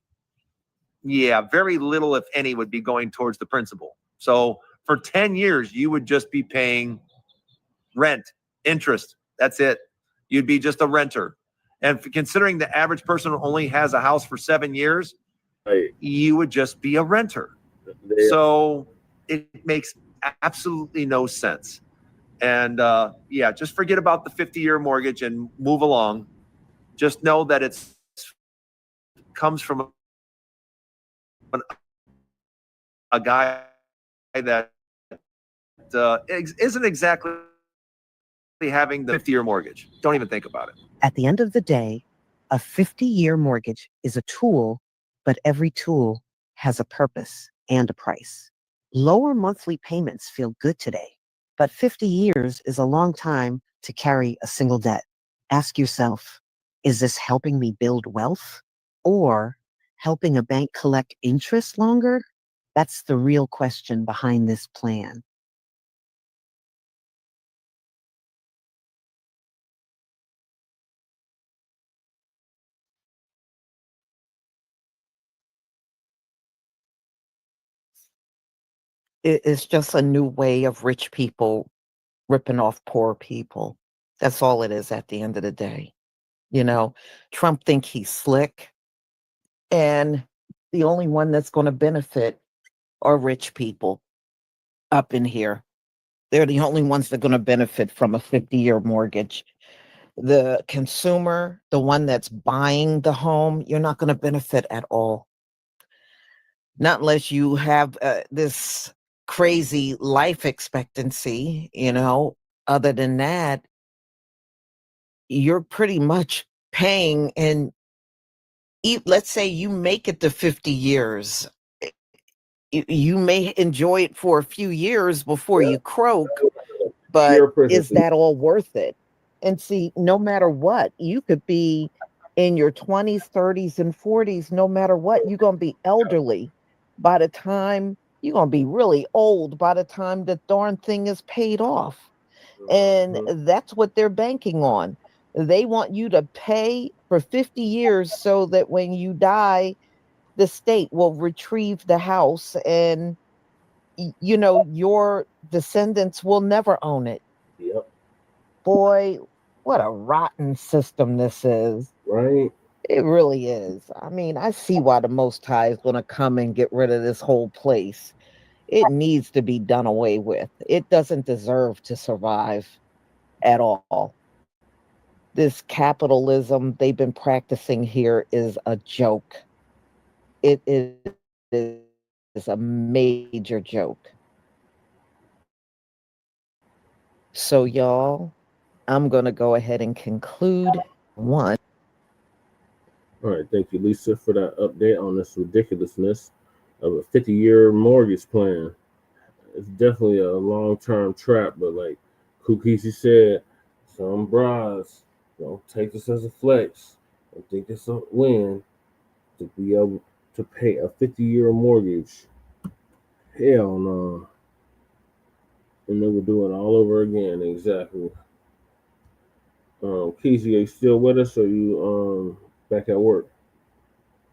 Yeah, very little, if any, would be going towards the principal. So for 10 years, you would just be paying rent, interest. That's it. You'd be just a renter. And considering the average person only has a house for 7 years, you would just be a renter. So it makes absolutely no sense. And yeah, just forget about the 50-year mortgage and move along. Just know that it comes from a guy that isn't exactly having the 50-year mortgage. Don't even think about it. At the end of the day, a 50-year mortgage is a tool, but every tool has a purpose and a price. Lower monthly payments feel good today, but 50 years is a long time to carry a single debt. Ask yourself, is this helping me build wealth or helping a bank collect interest longer? That's the real question behind this plan. It's just a new way of rich people ripping off poor people. That's all it is at the end of the day. You know, Trump think he's slick, and the only one that's going to benefit are rich people up in here. They're the only ones that are going to benefit from a 50-year mortgage. The consumer, the one that's buying the home, you're not going to benefit at all. Not unless you have this crazy life expectancy, you know. Other than that, you're pretty much paying, and let's say you make it to 50 years. You may enjoy it for a few years before you croak, but is that all worth it? And see, no matter what, you could be in your 20s, 30s, and 40s, no matter what, you're going to be elderly by the time you're going to be really old by the time the darn thing is paid off. And that's what they're banking on. They want you to pay for 50 years so that when you die, the state will retrieve the house and, you know, your descendants will never own it. Yep. Boy, what a rotten system this is. Right. It really is. I mean, I see why the Most High is going to come and get rid of this whole place. It needs to be done away with. It doesn't deserve to survive at all. This capitalism they've been practicing here is a joke. It is a major joke. So, y'all, I'm going to go ahead and conclude one. All right, thank you, Lisa, for that update on this ridiculousness of a 50-year mortgage plan. It's definitely a long-term trap, but like Kukisi said, some bras don't take this as a flex and think it's a win to be able to pay a 50-year mortgage. Hell no. And they will do it all over again, exactly. Kizzy, are you still with us, or you back at work?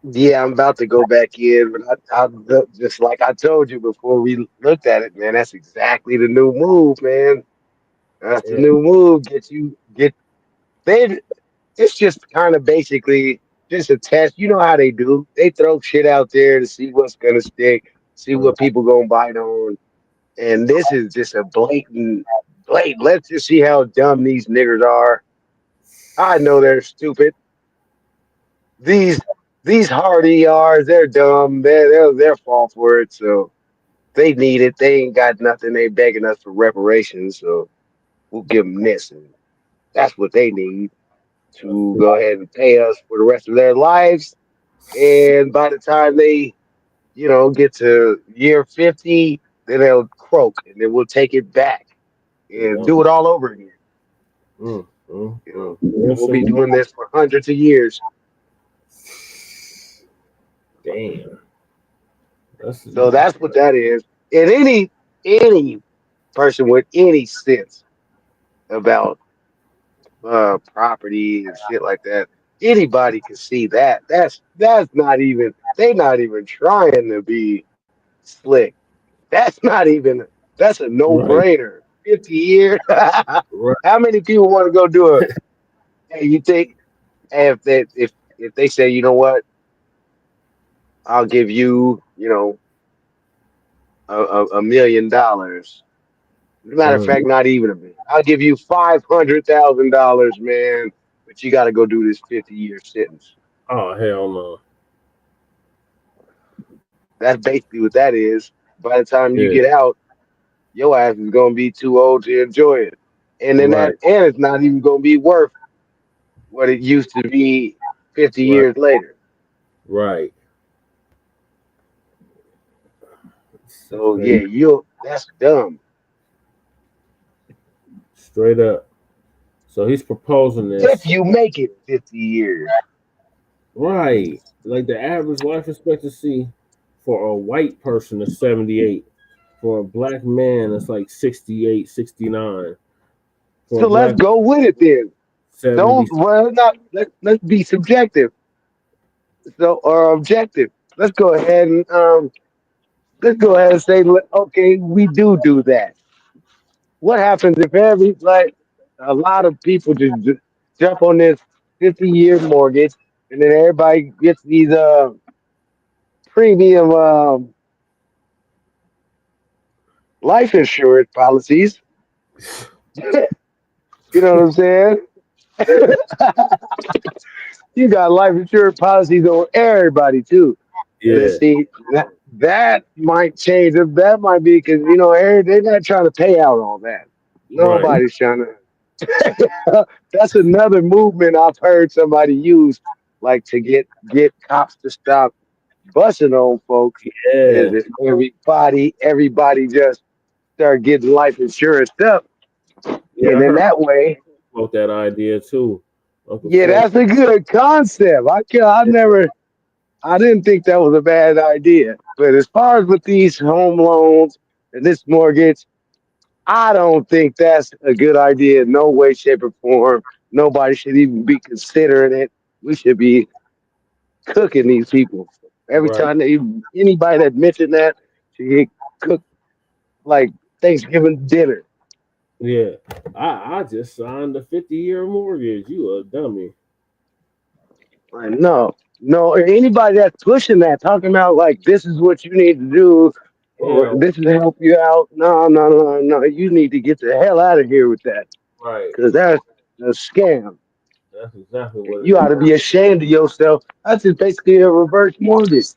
Yeah, I'm about to go back in, but I just like I told you before we looked at it, man. That's exactly the new move, man. That's the new move. Get they. It's just kind of basically just a test. You know how they do. They throw shit out there to see what's gonna stick, see what people gonna bite on, and this is just a blatant. Let's just see how dumb these niggers are. I know they're stupid. These these hard ERs, they're dumb. They're fall for it. So they need it. They ain't got nothing. They begging us for reparations. So we'll give them this, and that's what they need to go ahead and pay us for the rest of their lives. And by the time they, get to year 50, then they'll croak, and then we'll take it back and do it all over again. We'll be doing this for hundreds of years. Damn. So that's what that is. And any person with any sense about property and shit like that, anybody can see that. That's not even they not even trying to be slick. That's a no-brainer. 50 years. How many people want to go do it? Hey, you think if they say, you know what, I'll give you, $1 million. As a matter of fact, not even a million. I'll give you $500,000, man. But you got to go do this 50-year sentence. Oh, hell no. That's basically what that is. By the time you get out, your ass is gonna be too old to enjoy it, and then and it's not even gonna be worth what it used to be 50 years later. Right. So yeah, that's dumb. Straight up. So he's proposing this. If you make it 50 years. Right. Like the average life expectancy For a white person, it's 78. For a black man, it's like 68, 69. For a So let's black go with it then. 70. Don't well not let's be subjective. So or objective. Let's go ahead and let's go ahead and say okay, we do that. What happens if every like a lot of people just jump on this 50-year mortgage and then everybody gets these premium life insurance policies. You know what I'm saying? You got life insurance policies on everybody too. And then Yeah, see that might change. That might be because they're not trying to pay out all that. right. Nobody's trying to. That's another movement I've heard somebody use, like to get cops to stop busting on folks. Is Yeah, if everybody just start getting life insurance up, yeah. and I in heard that way, about that idea too. Uncle yeah, Frank. that's a good concept. I didn't think that was a bad idea. But as far as with these home loans and this mortgage, I don't think that's a good idea. No way, shape, or form. Nobody should even be considering it. We should be cooking these people. Every Right. time anybody that mentioned that should get cooked like Thanksgiving dinner. Yeah. I just signed a 50-year mortgage. You a dummy. Like, no, anybody that's pushing that, talking about like this is what you need to do, or Hell, this is to help you out. No. You need to get the hell out of here with that, right. because that's a scam. That's exactly what it You ought is. to be ashamed of yourself. That's just basically a reverse mortgage.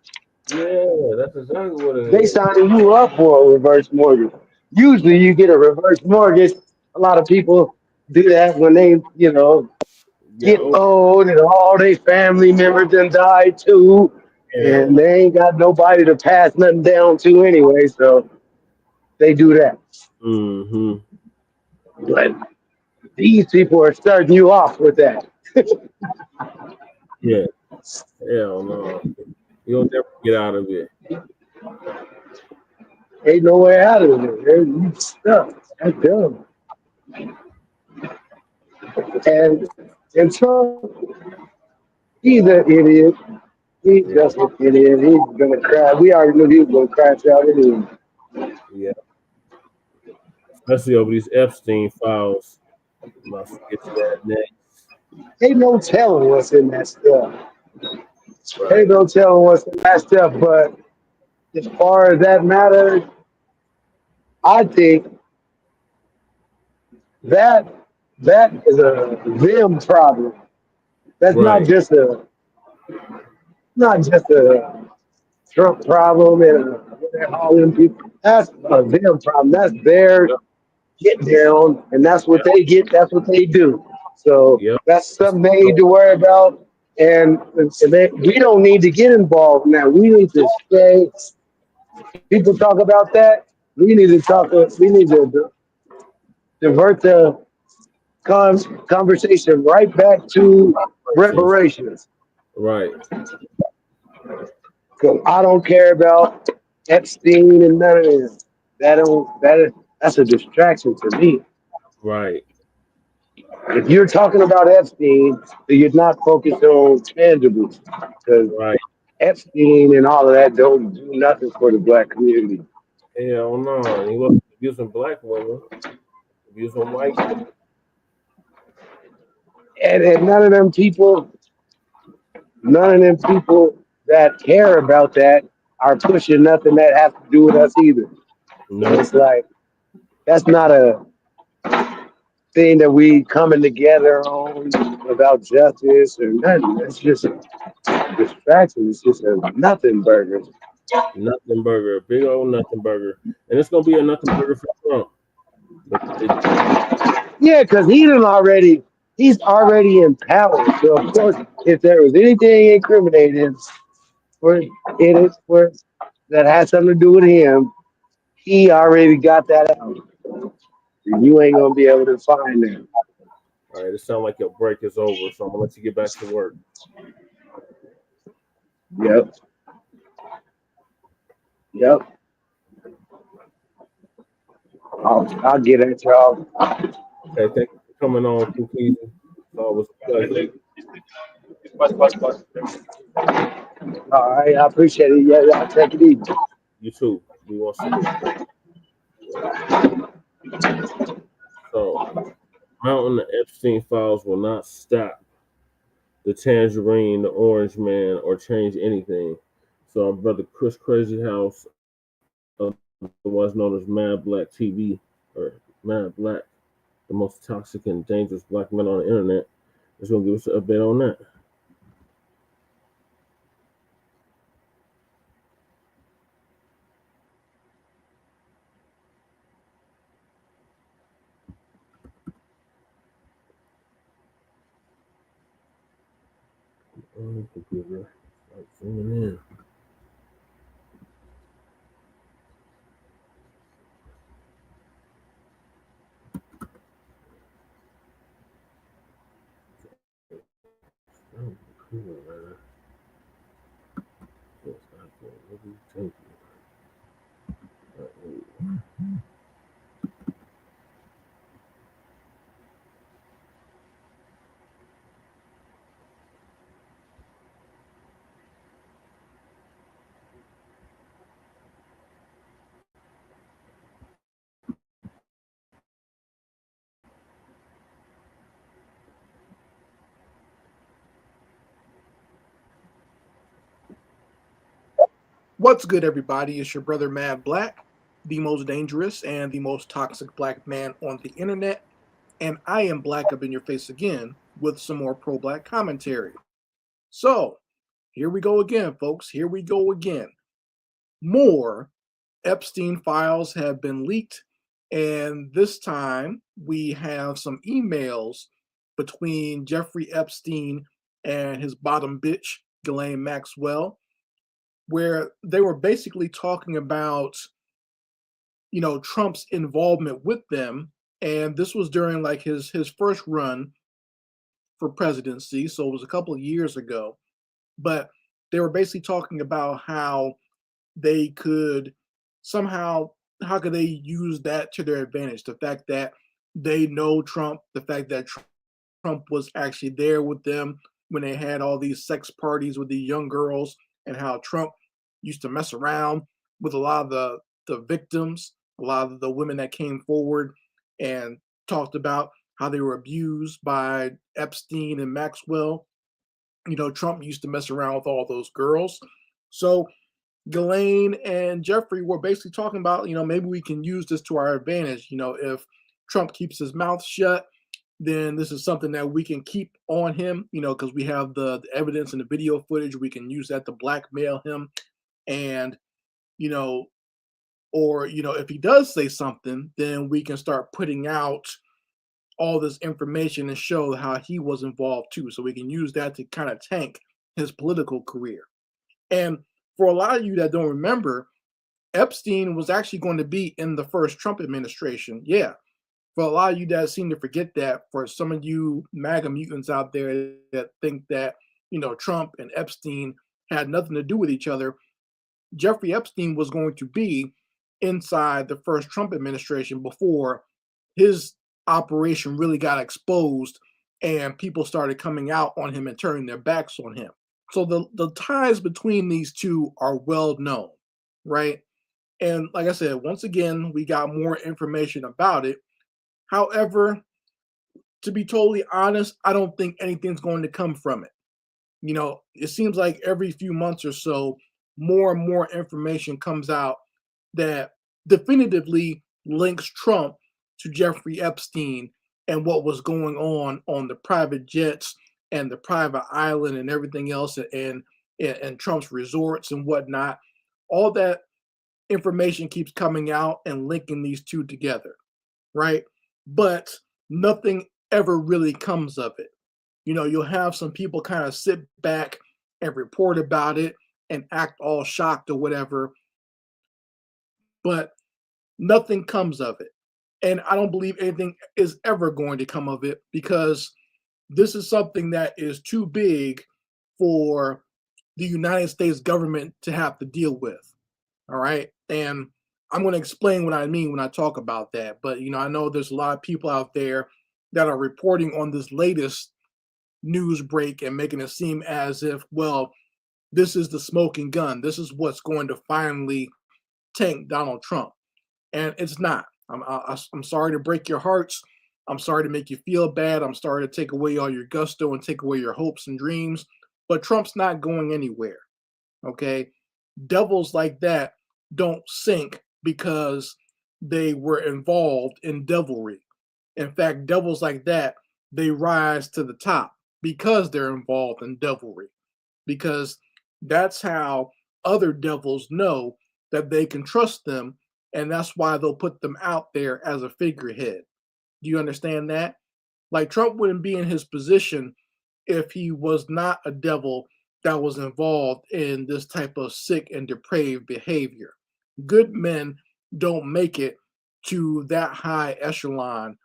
Yeah, that's exactly what it They is. signing you up for a reverse mortgage. Usually, you get a reverse mortgage. A lot of people do that when they, Get get old. old and all their family members done died too, Yeah. and they ain't got nobody to pass nothing down to anyway, so they do that. Mm-hmm. But these people are starting you off with that. Yeah. Hell no. You'll never get out of it. Ain't no way out of it. You stuck. That's dumb. And and Trump, he's an idiot. He's Yeah. just an idiot. He's gonna crash. We already knew he was gonna crash out anyway. Yeah. Especially over these Epstein files. I'm about to get to that next. Ain't no telling what's in that stuff. Ain't Right. no telling what's in that stuff. But as far as that matters, I think that that is a them problem. That's Right. not just a Trump problem and all them people. That's a them problem. That's their Yep. get down, and that's what Yep. they get. That's what they do. So Yep. that's That's something they need to worry about. And we don't need to get involved now. We need to stay. People talk about that. We need to talk. We need to divert the conversation right back to reparations. reparations. Right. Because I don't care about Epstein and none of this. That's a distraction to me. Right. If you're talking about Epstein, then you're not focused on tangibles. Because Right. Epstein and all of that don't do nothing for the black community. Hell no. He wasn't abusing black women. Abusing white women. And none of them people that care about that are pushing nothing that has to do with us either. So Nope. it's like that's not a thing that we coming together on about justice or nothing. It's just a distraction. It's just a nothing burger. Nothing burger. Big old nothing burger. And it's gonna be a nothing burger for Trump. But Yeah, because he's already in power. So of course, if there was anything incriminating for for that has something to do with him, he already got that out. And you ain't gonna be able to find that. all right, it sounds like your break is over, so I'm gonna let you get back to work. Yep. Yep. I'll get at y'all. Okay, thank you for coming on, Cookies. It's always a pleasure. All right, I appreciate it. Yeah, yeah, take it easy. You too. We want to see you. So, Mountain the Epstein files will not stop the Tangerine, the Orange Man, or change anything. So, our brother Chris Crazy House, otherwise known as Mad Black TV or Mad Black, the most toxic and dangerous black men on the internet, is going to give us an update on that. Computer, start zooming in. Oh, cool, man. Yes, thank you. What's good, everybody? It's your brother Mad Black, the most dangerous and the most toxic black man on the internet, and I am black up in your face again with some more pro-black commentary. So, here we go again, folks. Here we go again. More Epstein files have been leaked, and this time we have some emails between Jeffrey Epstein and his bottom bitch, Ghislaine Maxwell, where they were basically talking about, you know, Trump's involvement with them. And this was during like his first run for presidency, so it was a couple of years ago. But they were basically talking about how they could somehow, how could they use that to their advantage? The fact that they know Trump, the fact that Trump was actually there with them when they had all these sex parties with the young girls, and how Trump used to mess around with a lot of the victims, a lot of the women that came forward and talked about how they were abused by Epstein and Maxwell. You know, Trump used to mess around with all those girls. So Ghislaine and Jeffrey were basically talking about, you know, maybe we can use this to our advantage. You know, if Trump keeps his mouth shut, then this is something that we can keep on him, you know, because we have the evidence and the video footage. We can use that to blackmail him. And, you know, or, you know, if he does say something, then we can start putting out all this information and show how he was involved too. So we can use that to kind of tank his political career. And for a lot of you that don't remember, Epstein was actually going to be in the first Trump administration. Yeah. For a lot of you that seem to forget that, for some of you MAGA mutants out there that think that, you know, Trump and Epstein had nothing to do with each other, Jeffrey Epstein was going to be inside the first Trump administration before his operation really got exposed and people started coming out on him and turning their backs on him. So the ties between these two are well known, right? And like I said, once again, we got more information about it. However, to be totally honest, I don't think anything's going to come from it. You know, it seems like every few months or so, more and more information comes out that definitively links Trump to Jeffrey Epstein and what was going on the private jets and the private island and everything else, and Trump's resorts and whatnot. All that information keeps coming out and linking these two together, right? But nothing ever really comes of it. You know, you'll have some people kind of sit back and report about it and act all shocked or whatever, but nothing comes of it. And I don't believe anything is ever going to come of it, because this is something that is too big for the United States government to have to deal with. All right. And I'm going to explain what I mean when I talk about that. But, I know there's a lot of people out there that are reporting on this latest news break and making it seem as if, well, this is the smoking gun. This is what's going to finally tank Donald Trump. And it's not. I'm sorry to break your hearts. I'm sorry to make you feel bad. I'm sorry to take away all your gusto and take away your hopes and dreams. But Trump's not going anywhere. Okay? Devils like that don't sink because they were involved in devilry. In fact, devils like that, they rise to the top because they're involved in devilry. Because that's how other devils know that they can trust them, and that's why they'll put them out there as a figurehead. Do you understand that? Like, Trump wouldn't be in his position if he was not a devil that was involved in this type of sick and depraved behavior. Good men don't make it to that high echelon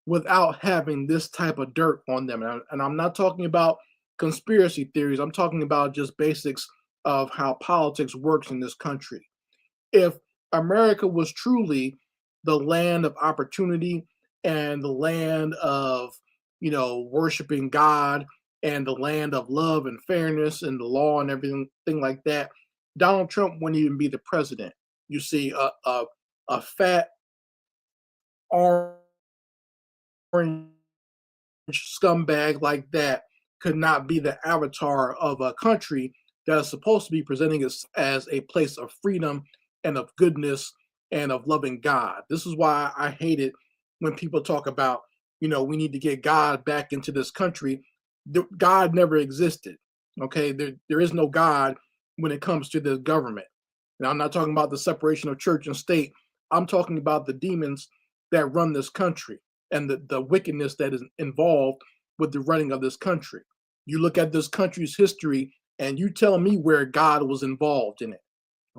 without having this type of dirt on them. And I'm not talking about conspiracy theories. I'm talking about just basics of how politics works in this country. If America was truly the land of opportunity and the land of, worshiping God and the land of love and fairness and the law and everything like that, Donald Trump wouldn't even be the president. You see, a fat orange scumbag like that could not be the avatar of a country that is supposed to be presenting us as a place of freedom and of goodness and of loving God. This is why I hate it when people talk about, we need to get God back into this country. God never existed. Okay, there is no God when it comes to the government. Now, I'm not talking about the separation of church and state. I'm talking about the demons that run this country and the wickedness that is involved with the running of this country. You look at this country's history and you tell me where God was involved in it.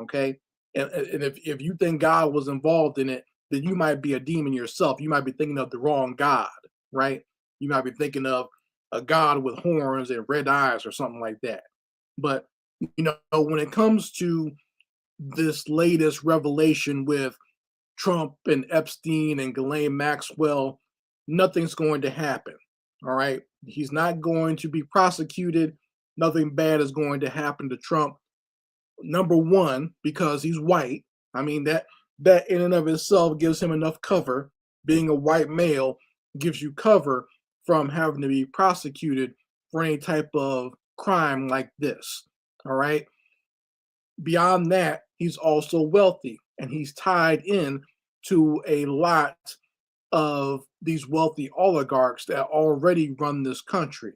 Okay. And if you think God was involved in it, then you might be a demon yourself. You might be thinking of the wrong God, right? You might be thinking of a God with horns and red eyes or something like that. But, when it comes to this latest revelation with Trump and Epstein and Ghislaine Maxwell, nothing's going to happen. All right. He's not going to be prosecuted. Nothing bad is going to happen to Trump. Number one, because he's white. I mean, that in and of itself gives him enough cover. Being a white male gives you cover from having to be prosecuted for any type of crime like this. All right. Beyond that, he's also wealthy and he's tied in to a lot of these wealthy oligarchs that already run this country.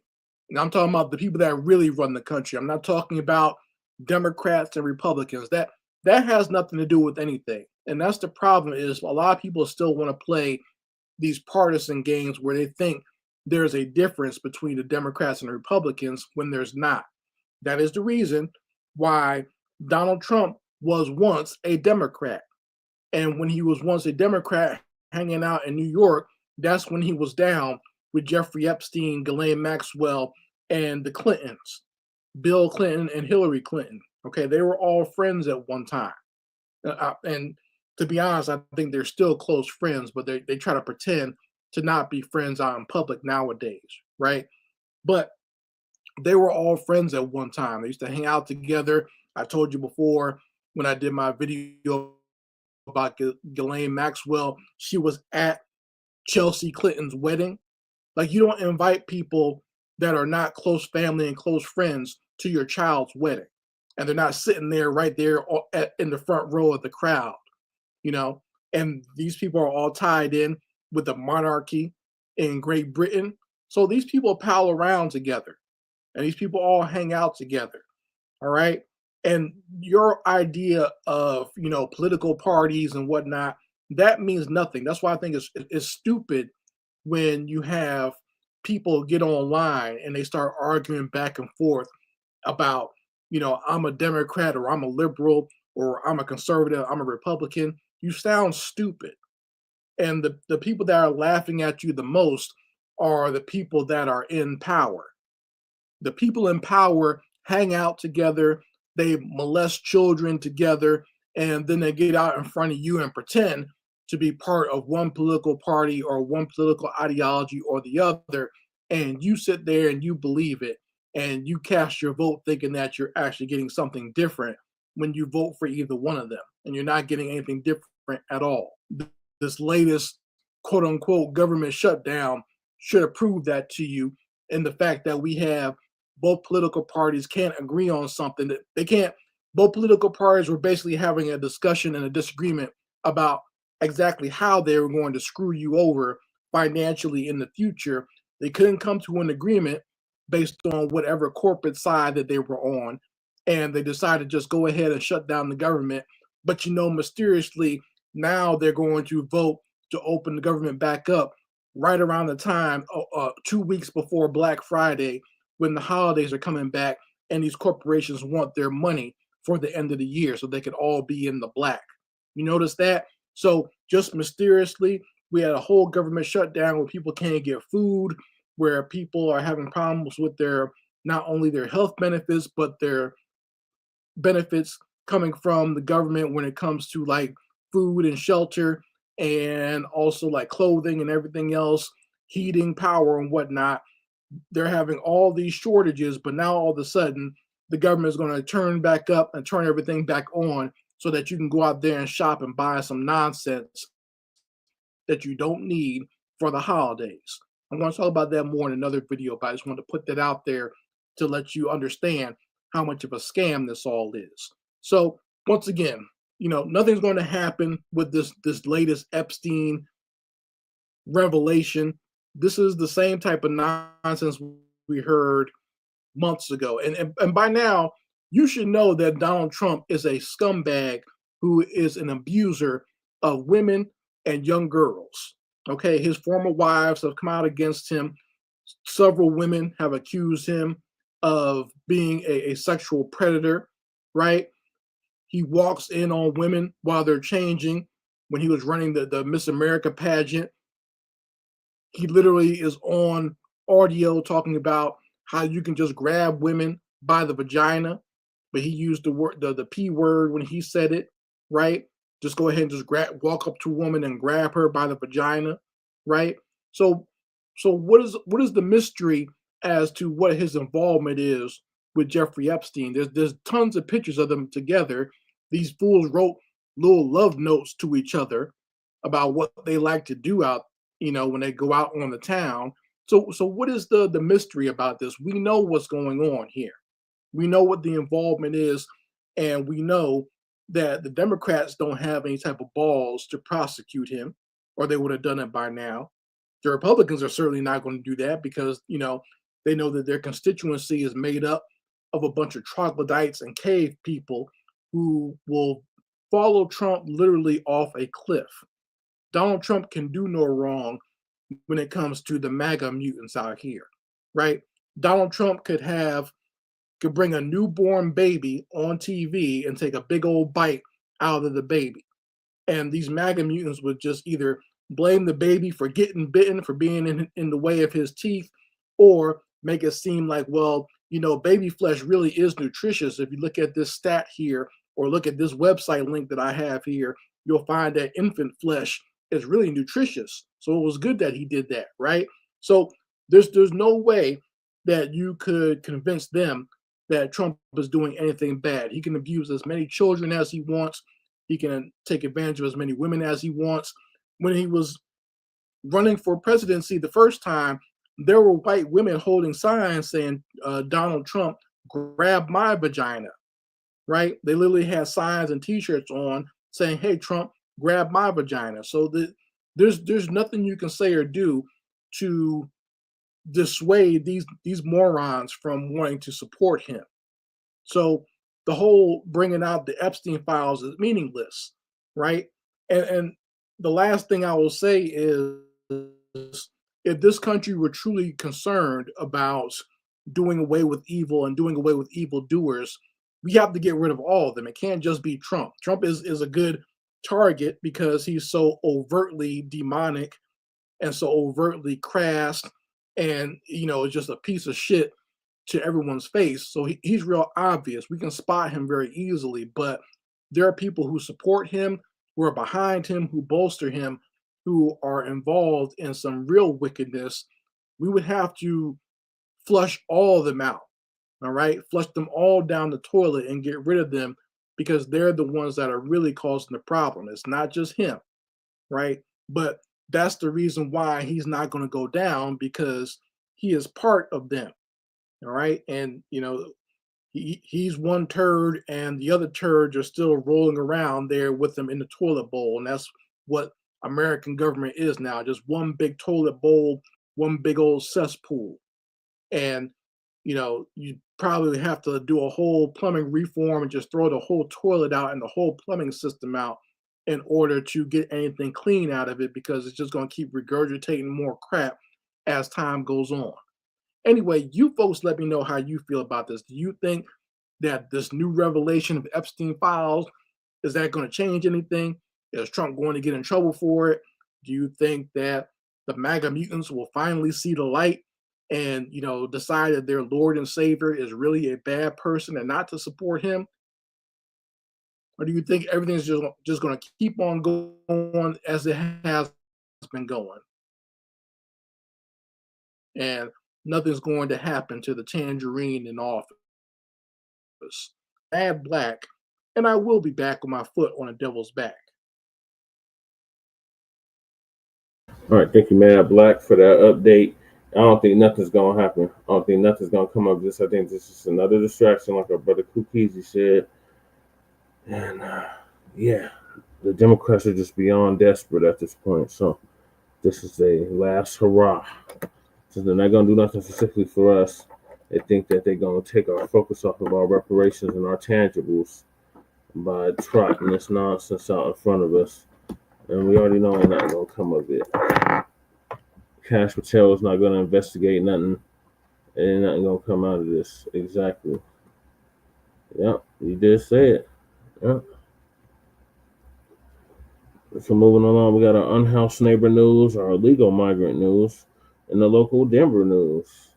And I'm talking about the people that really run the country. I'm not talking about Democrats and Republicans. That has nothing to do with anything. And that's the problem, is a lot of people still want to play these partisan games where they think there's a difference between the Democrats and the Republicans when there's not. That is the reason why Donald Trump was once a Democrat. And when he was once a Democrat hanging out in New York, that's when he was down with Jeffrey Epstein, Ghislaine Maxwell, and the Clintons, Bill Clinton and Hillary Clinton. Okay, they were all friends at one time. And to be honest, I think they're still close friends, but they try to pretend to not be friends out in public nowadays, right? But they were all friends at one time. They used to hang out together. I told you before when I did my video about Ghislaine Maxwell, she was at Chelsea Clinton's wedding. Like, you don't invite people that are not close family and close friends to your child's wedding. And they're not sitting there right there in the front row of the crowd, And these people are all tied in with the monarchy in Great Britain. So these people pal around together. And these people all hang out together. All right. And your idea of, political parties and whatnot, that means nothing. That's why I think it's stupid when you have people get online and they start arguing back and forth about, I'm a Democrat or I'm a liberal or I'm a conservative, I'm a Republican. You sound stupid. And the people that are laughing at you the most are the people that are in power. The people in power hang out together, they molest children together, and then they get out in front of you and pretend to be part of one political party or one political ideology or the other, and you sit there and you believe it, and you cast your vote thinking that you're actually getting something different when you vote for either one of them, and you're not getting anything different at all. This latest quote unquote government shutdown should have proved that to you, and the fact that we have both political parties can't agree on something that they can't. Both political parties were basically having a discussion and a disagreement about exactly how they were going to screw you over financially in the future. They couldn't come to an agreement based on whatever corporate side that they were on, and they decided to just go ahead and shut down the government. But mysteriously, now they're going to vote to open the government back up right around the time, 2 weeks before Black Friday, when the holidays are coming back, and these corporations want their money for the end of the year so they could all be in the black. You notice that? So just mysteriously, we had a whole government shutdown where people can't get food, where people are having problems with their, not only their health benefits, but their benefits coming from the government when it comes to like food and shelter, and also like clothing and everything else, heating, power and whatnot. They're having all these shortages, but now all of a sudden the government is going to turn back up and turn everything back on so that you can go out there and shop and buy some nonsense that you don't need for the holidays. I'm going to talk about that more in another video, but I just want to put that out there to let you understand how much of a scam this all is. So once again, nothing's going to happen with this latest Epstein revelation. This is the same type of nonsense we heard months ago. And by now, you should know that Donald Trump is a scumbag who is an abuser of women and young girls. Okay, his former wives have come out against him. Several women have accused him of being a sexual predator, right? He walks in on women while they're changing. When he was running the Miss America pageant, he literally is on audio talking about how you can just grab women by the vagina, but he used the P word when he said it, right? Just go ahead and just walk up to a woman and grab her by the vagina, right? So what is the mystery as to what his involvement is with Jeffrey Epstein? There's tons of pictures of them together. These fools wrote little love notes to each other about what they like to do out, when they go out on the town. So what is the mystery about this? We know what's going on here. We know what the involvement is, and we know that the Democrats don't have any type of balls to prosecute him, or they would have done it by now. The Republicans are certainly not going to do that because, they know that their constituency is made up of a bunch of troglodytes and cave people who will follow Trump literally off a cliff. Donald Trump can do no wrong when it comes to the MAGA mutants out here, right? Donald Trump could bring a newborn baby on TV and take a big old bite out of the baby. And these MAGA mutants would just either blame the baby for getting bitten, for being in the way of his teeth, or make it seem like, well, baby flesh really is nutritious. If you look at this stat here, or look at this website link that I have here, you'll find that infant flesh is really nutritious. So it was good that he did that, right? So there's no way that you could convince them that Trump is doing anything bad. He can abuse as many children as he wants. He can take advantage of as many women as he wants. When he was running for presidency the first time, there were white women holding signs saying, Donald Trump, grab my vagina, right? They literally had signs and t-shirts on saying, hey, Trump, grab my vagina. So there's nothing you can say or do to dissuade these morons from wanting to support him. So the whole bringing out the Epstein files is meaningless, right? And the last thing I will say is, if this country were truly concerned about doing away with evil and doing away with evildoers, we have to get rid of all of them. It can't just be Trump. Trump is a good target because he's so overtly demonic and so overtly crass, and just a piece of shit to everyone's face. So he's real obvious. We can spot him very easily, but there are people who support him, who are behind him, who bolster him, who are involved in some real wickedness. We would have to flush all of them out. All right, flush them all down the toilet and get rid of them, because they're the ones that are really causing the problem. It's not just him, right? But that's the reason why he's not going to go down, because he is part of them. All right, and he's one turd, and the other turds are still rolling around there with him in the toilet bowl, and that's what American government is now, just one big toilet bowl, one big old cesspool. And you probably have to do a whole plumbing reform and just throw the whole toilet out and the whole plumbing system out in order to get anything clean out of it, because it's just going to keep regurgitating more crap as time goes on. Anyway, you folks let me know how you feel about this. Do you think that this new revelation of Epstein files, is that going to change anything? Is Trump going to get in trouble for it? Do you think that the MAGA mutants will finally see the light and decide that their Lord and Savior is really a bad person and not to support him? Or do you think everything's just going to keep on going as it has been going, and nothing's going to happen to the Tangerine in office? Mad Blacc, and I will be back with my foot on the devil's back. All right, thank you, Mad Blacc, for that update. I don't think nothing's gonna happen. I don't think nothing's gonna come of this. I think this is another distraction, like our brother Kukizi said. And yeah, the Democrats are just beyond desperate at this point. So this is a last hurrah. So they're not gonna do nothing specifically for us. They think that they're gonna take our focus off of our reparations and our tangibles by trotting this nonsense out in front of us. And we already know ain't nothing gonna come of it. Cash Patel is not gonna investigate nothing. Ain't nothing gonna come out of this. Exactly. Yep, you did say it. Yep. So moving along, we got our unhoused neighbor news, our illegal migrant news, and the local Denver news.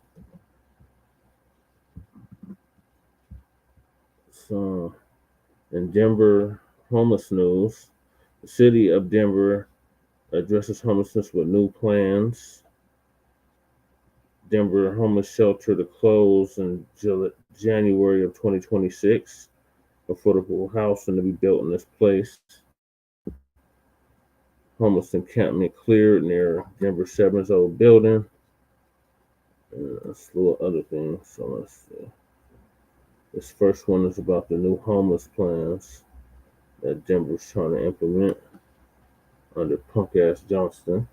So, in Denver homeless news, the city of Denver addresses homelessness with new plans. Denver homeless shelter to close in January of 2026. Affordable housing to be built in this place. Homeless encampment cleared near Denver 7's old building. A slew of other things. So let's see. This first one is about the new homeless plans that Denver's trying to implement under punk ass Johnston.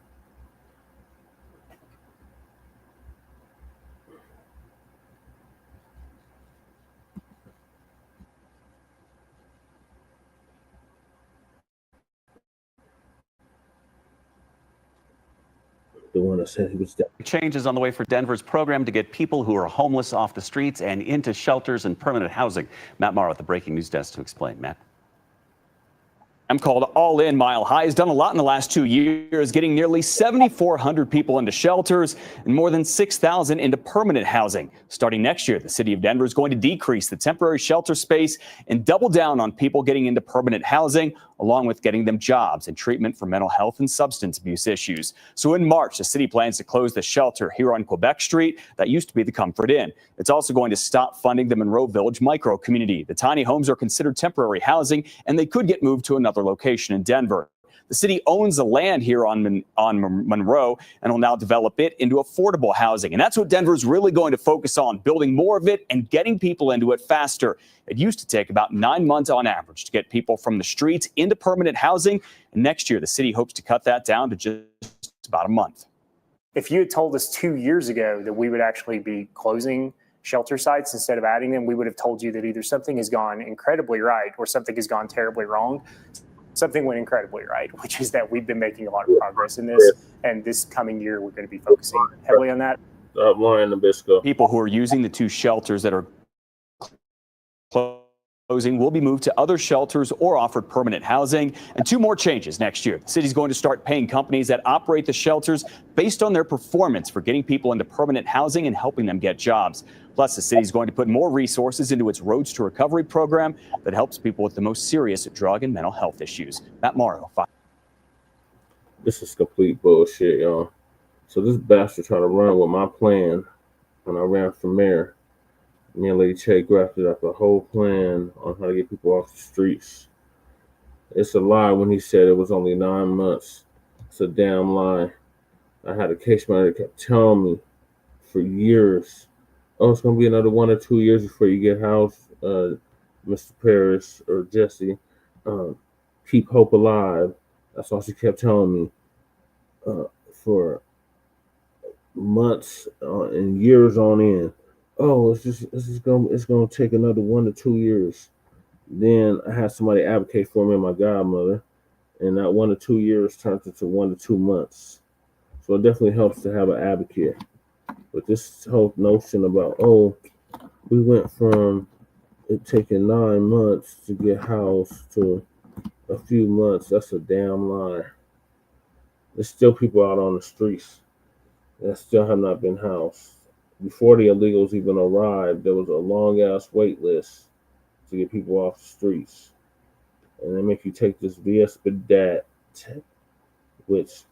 The one that said he was dead. Changes on the way for Denver's program to get people who are homeless off the streets and into shelters and permanent housing. Matt Morrow at the Breaking News Desk to explain. Matt. I'm called All In Mile High has done a lot in the last 2 years, getting nearly 7,400 people into shelters and more than 6,000 into permanent housing. Starting next year, the city of Denver is going to decrease the temporary shelter space and double down on people getting into permanent housing, along with getting them jobs and treatment for mental health and substance abuse issues. So in March, the city plans to close the shelter here on Quebec Street that used to be the Comfort Inn. It's also going to stop funding the Monroe Village micro community. The tiny homes are considered temporary housing, and they could get moved to another location in Denver. The city owns the land here on Monroe and will now develop it into affordable housing. And that's what Denver's really going to focus on, building more of it and getting people into it faster. It used to take about 9 months on average to get people from the streets into permanent housing. And next year, the city hopes to cut that down to just about a month. If you had told us 2 years ago that we would actually be closing shelter sites instead of adding them, we would have told you that either something has gone incredibly right or something has gone terribly wrong. Something went incredibly right, which is that we've been making a lot of progress in this. And this coming year, we're going to be focusing heavily on that. Lauren Nabisco. People who are using the two shelters that are closed closing will be moved to other shelters or offered permanent housing. And 2 more changes next year. The city's going to start paying companies that operate the shelters based on their performance for getting people into permanent housing and helping them get jobs. Plus, the city's going to put more resources into its Roads to Recovery program that helps people with the most serious drug and mental health issues. Matt Morrow. This is complete bullshit, y'all. So this bastard tried to run with my plan when I ran for mayor. Me and Lady Che grafted up a whole plan on how to get people off the streets. It's a lie when he said it was only 9 months. It's a damn lie. I had a case manager that kept telling me for years, oh, it's going to be another 1 or 2 years before you get housed, Mr. Paris or Jesse. Keep hope alive. That's all she kept telling me for months and years on end. Oh, it's gonna take another 1 to 2 years. Then I had somebody advocate for me, my godmother, and that 1 to 2 years turned into 1 to 2 months. So it definitely helps to have an advocate. But this whole notion about, oh, we went from it taking 9 months to get housed to a few months, that's a damn lie. There's still people out on the streets that still have not been housed. Before the illegals even arrived, there was a long ass wait list to get people off the streets. And they make you take this bacc, which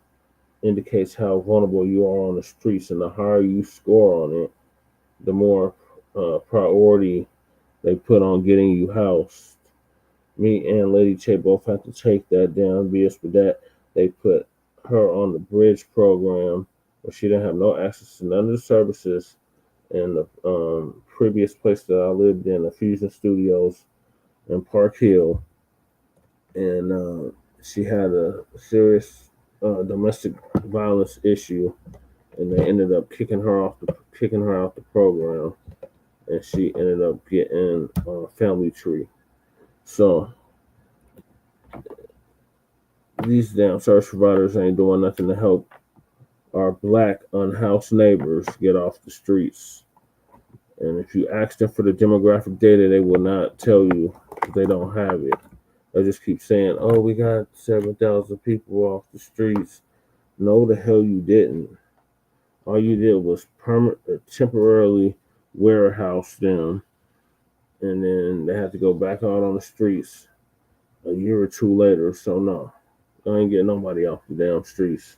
indicates how vulnerable you are on the streets. And the higher you score on it, the more priority they put on getting you housed. Me and Lady Che both had to take that down. bacc, they put her on the bridge program where she didn't have no access to none of the services in the previous place that I lived in, the Fusion Studios in Park Hill. And she had a serious domestic violence issue, and they ended up kicking her out the program, and she ended up getting a family tree. So these damn service providers ain't doing nothing to help our Black unhoused neighbors get off the streets. And if you ask them for the demographic data, they will not tell you they don't have it. They just keep saying, oh, we got 7,000 people off the streets. No, the hell you didn't. All you did was temporarily warehouse them, and then they had to go back out on the streets a year or two later. So no, I ain't getting nobody off the damn streets.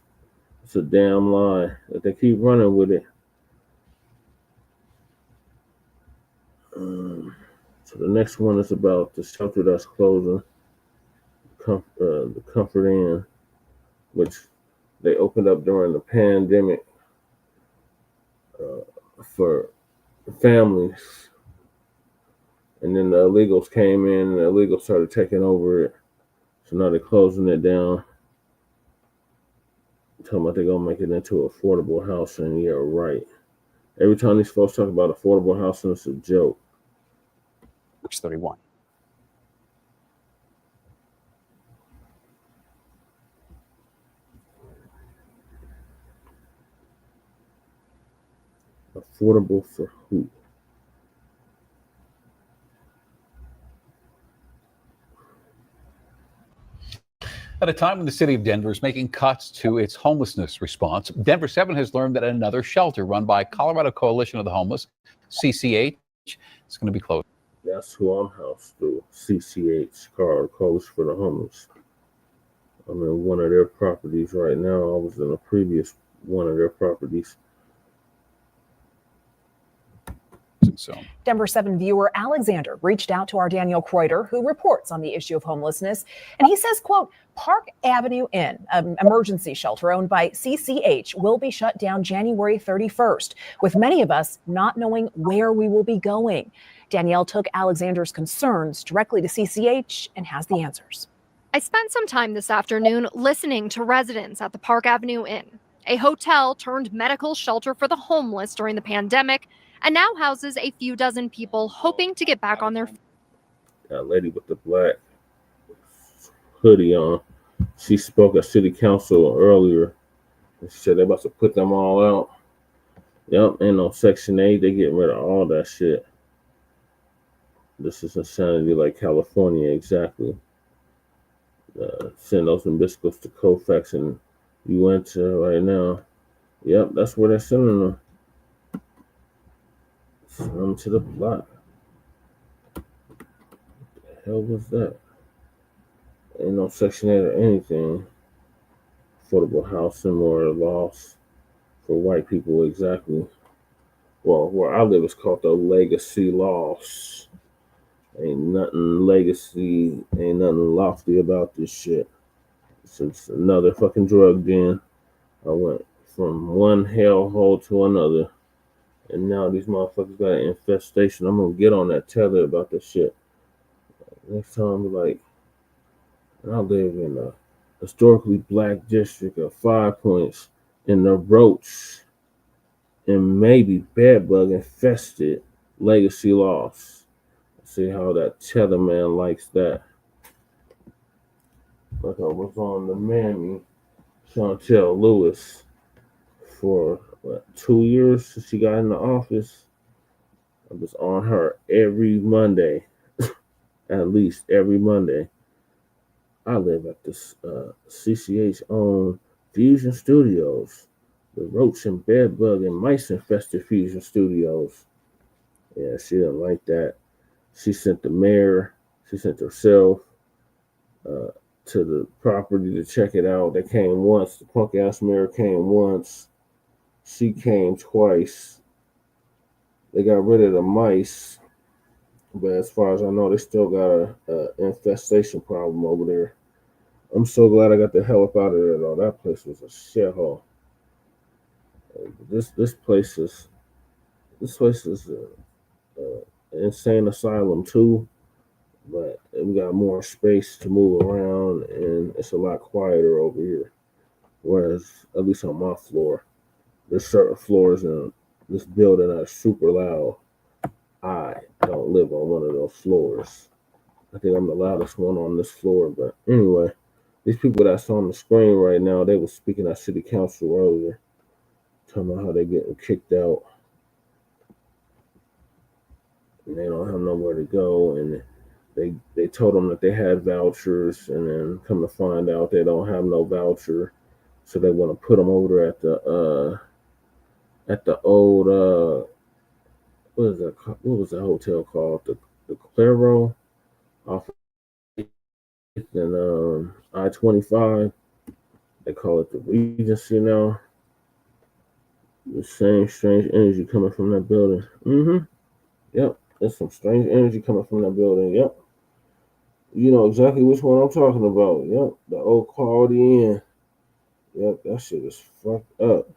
It's a damn lie that they keep running with it. So the next one is about the shelter that's closing, the Comfort Inn, which they opened up during the pandemic for families. And then the illegals came in, and the illegals started taking over it. So now they're closing it down. Talking about they're going to make it into affordable housing. Yeah, right. Every time these folks talk about affordable housing, it's a joke. March 31. Affordable for who? At a time when the city of Denver is making cuts to its homelessness response, Denver 7 has learned that another shelter run by Colorado Coalition of the Homeless, CCH, is going to be closed. That's who I'm housed through, CCH, Colorado Coalition for the Homeless. I'm in one of their properties right now. I was in a previous one of their properties. So. Denver 7 viewer Alexander reached out to our Daniel Kreuter, who reports on the issue of homelessness. And he says, quote, Park Avenue Inn, an emergency shelter owned by CCH, will be shut down January 31st, with many of us not knowing where we will be going. Danielle took Alexander's concerns directly to CCH and has the answers. I spent some time this afternoon listening to residents at the Park Avenue Inn, a hotel turned medical shelter for the homeless during the pandemic, and now houses a few dozen people hoping to get back on their feet. That lady with the black hoodie on, she spoke at city council earlier. And she said they're about to put them all out. Yep, ain't no Section 8. They getting rid of all that shit. This is insanity like California, exactly. Send those biscuits to Colfax and Uinta right now. Yep, that's where they're sending them. Send them to the block. What the hell was that? Ain't no Section 8 or anything. Affordable housing or loss for white people, exactly. Well, where I live, it's called the legacy loss. Ain't nothing legacy, ain't nothing lofty about this shit. It's another fucking drug den. I went from one hellhole to another, and now these motherfuckers got an infestation. I'm gonna get on that tether about this shit. Next time, like, I live in a historically black district of 5 Points in the Roach and maybe bedbug infested legacy loss. See how that tether man likes that. Like I was on the Mammy, Chantel Lewis, for 2 years since she got in the office. I was on her every Monday, at least every Monday. I live at this CCH owned Fusion Studios, the roach and bedbug and mice infested Fusion Studios. Yeah, she didn't like that. She sent the mayor, she sent herself to the property to check it out. They came once. The punk ass mayor came once. She came twice. They got rid of the mice, but as far as I know, they still got a infestation problem over there. I'm so glad I got the hell up out of there, though. That place was a shithole. This place is an insane asylum too, but we got more space to move around, and it's a lot quieter over here. Whereas, at least on my floor, there's certain floors in this building that are super loud. I don't live on one of those floors. I think I'm the loudest one on this floor, but anyway, these people that's on the screen right now, they were speaking at city council earlier, talking about how they getting kicked out and they don't have nowhere to go, and they told them that they had vouchers, and then come to find out they don't have no voucher, so they want to put them over there at the old what was the hotel called, the Claro off and I-25. They call it the Regency now. The same strange energy coming from that building. Yep, there's some strange energy coming from that building. Yep. You know exactly which one I'm talking about. Yep, the old Quality Inn. Yep, that shit is fucked up.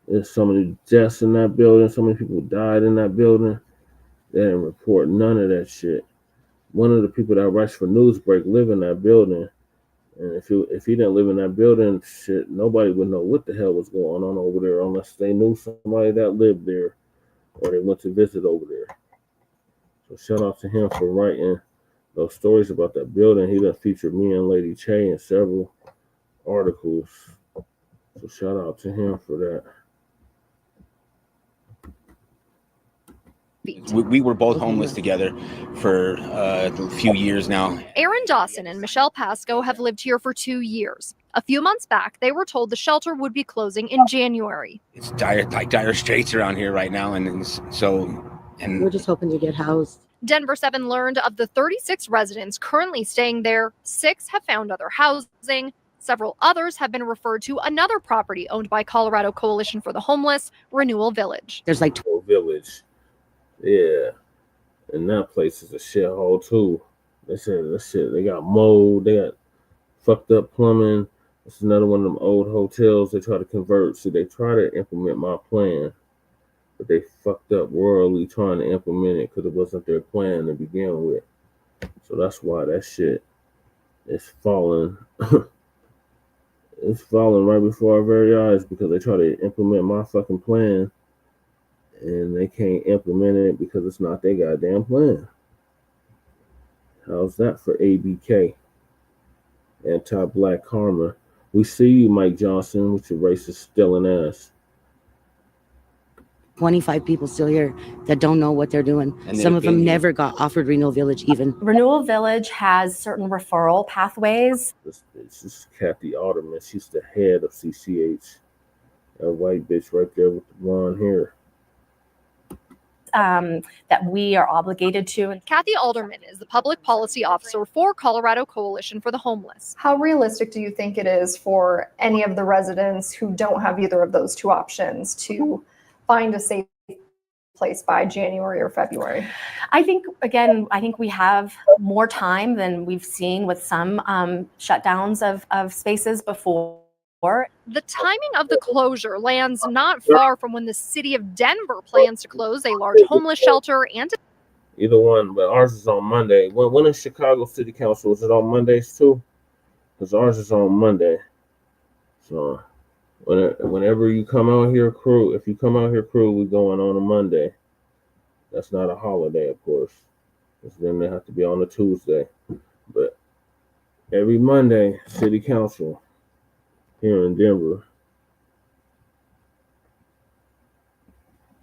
There's so many deaths in that building. So many people died in that building. They didn't report none of that shit. One of the people that writes for Newsbreak live in that building. And if he didn't live in that building, shit, nobody would know what the hell was going on over there unless they knew somebody that lived there or they went to visit over there. So shout out to him for writing those stories about that building. He done featured me and Lady Che in several articles. So shout out to him for that. We were both homeless together for a few years now. Aaron Dawson and Michelle Pasco have lived here for 2 years. A few months back, they were told the shelter would be closing in January. It's dire straits around here right now, and we're just hoping to get housed. Denver 7 learned of the 36 residents currently staying there, 6 have found other housing. Several others have been referred to another property owned by Colorado Coalition for the Homeless, Renewal Village. There's like Renewal Village. Yeah. And that place is a shithole too. They said that shit, they got mold, they got fucked up plumbing. It's another one of them old hotels they try to convert. See, they try to implement my plan, but they fucked up royally trying to implement it because it wasn't their plan to begin with. So that's why that shit is falling. It's falling right before our very eyes because they try to implement my fucking plan and they can't implement it because it's not their goddamn plan. How's that for ABK? Anti-black karma. We see you, Mike Johnson, with your racist stealing ass. 25 people still here that don't know what they're doing. And Some of them never got offered Renewal Village even. Renewal Village has certain referral pathways. This is Kathy Alderman. She's the head of CCH. That white bitch right there with the blonde hair. That we are obligated to. Kathy Alderman is the public policy officer for Colorado Coalition for the Homeless. How realistic do you think it is for any of the residents who don't have either of those two options to find a safe place by January or February? I think we have more time than we've seen with some shutdowns of spaces before. The timing of the closure lands not far from when the city of Denver plans to close a large homeless shelter and either one, but ours is on Monday. When is Chicago City Council? Is it on Mondays too? Because ours is on Monday. So whenever you come out here, crew, if you come out here, crew, we're going on a Monday. That's not a holiday, of course. Because then they have to be on a Tuesday. But every Monday, City Council here in Denver.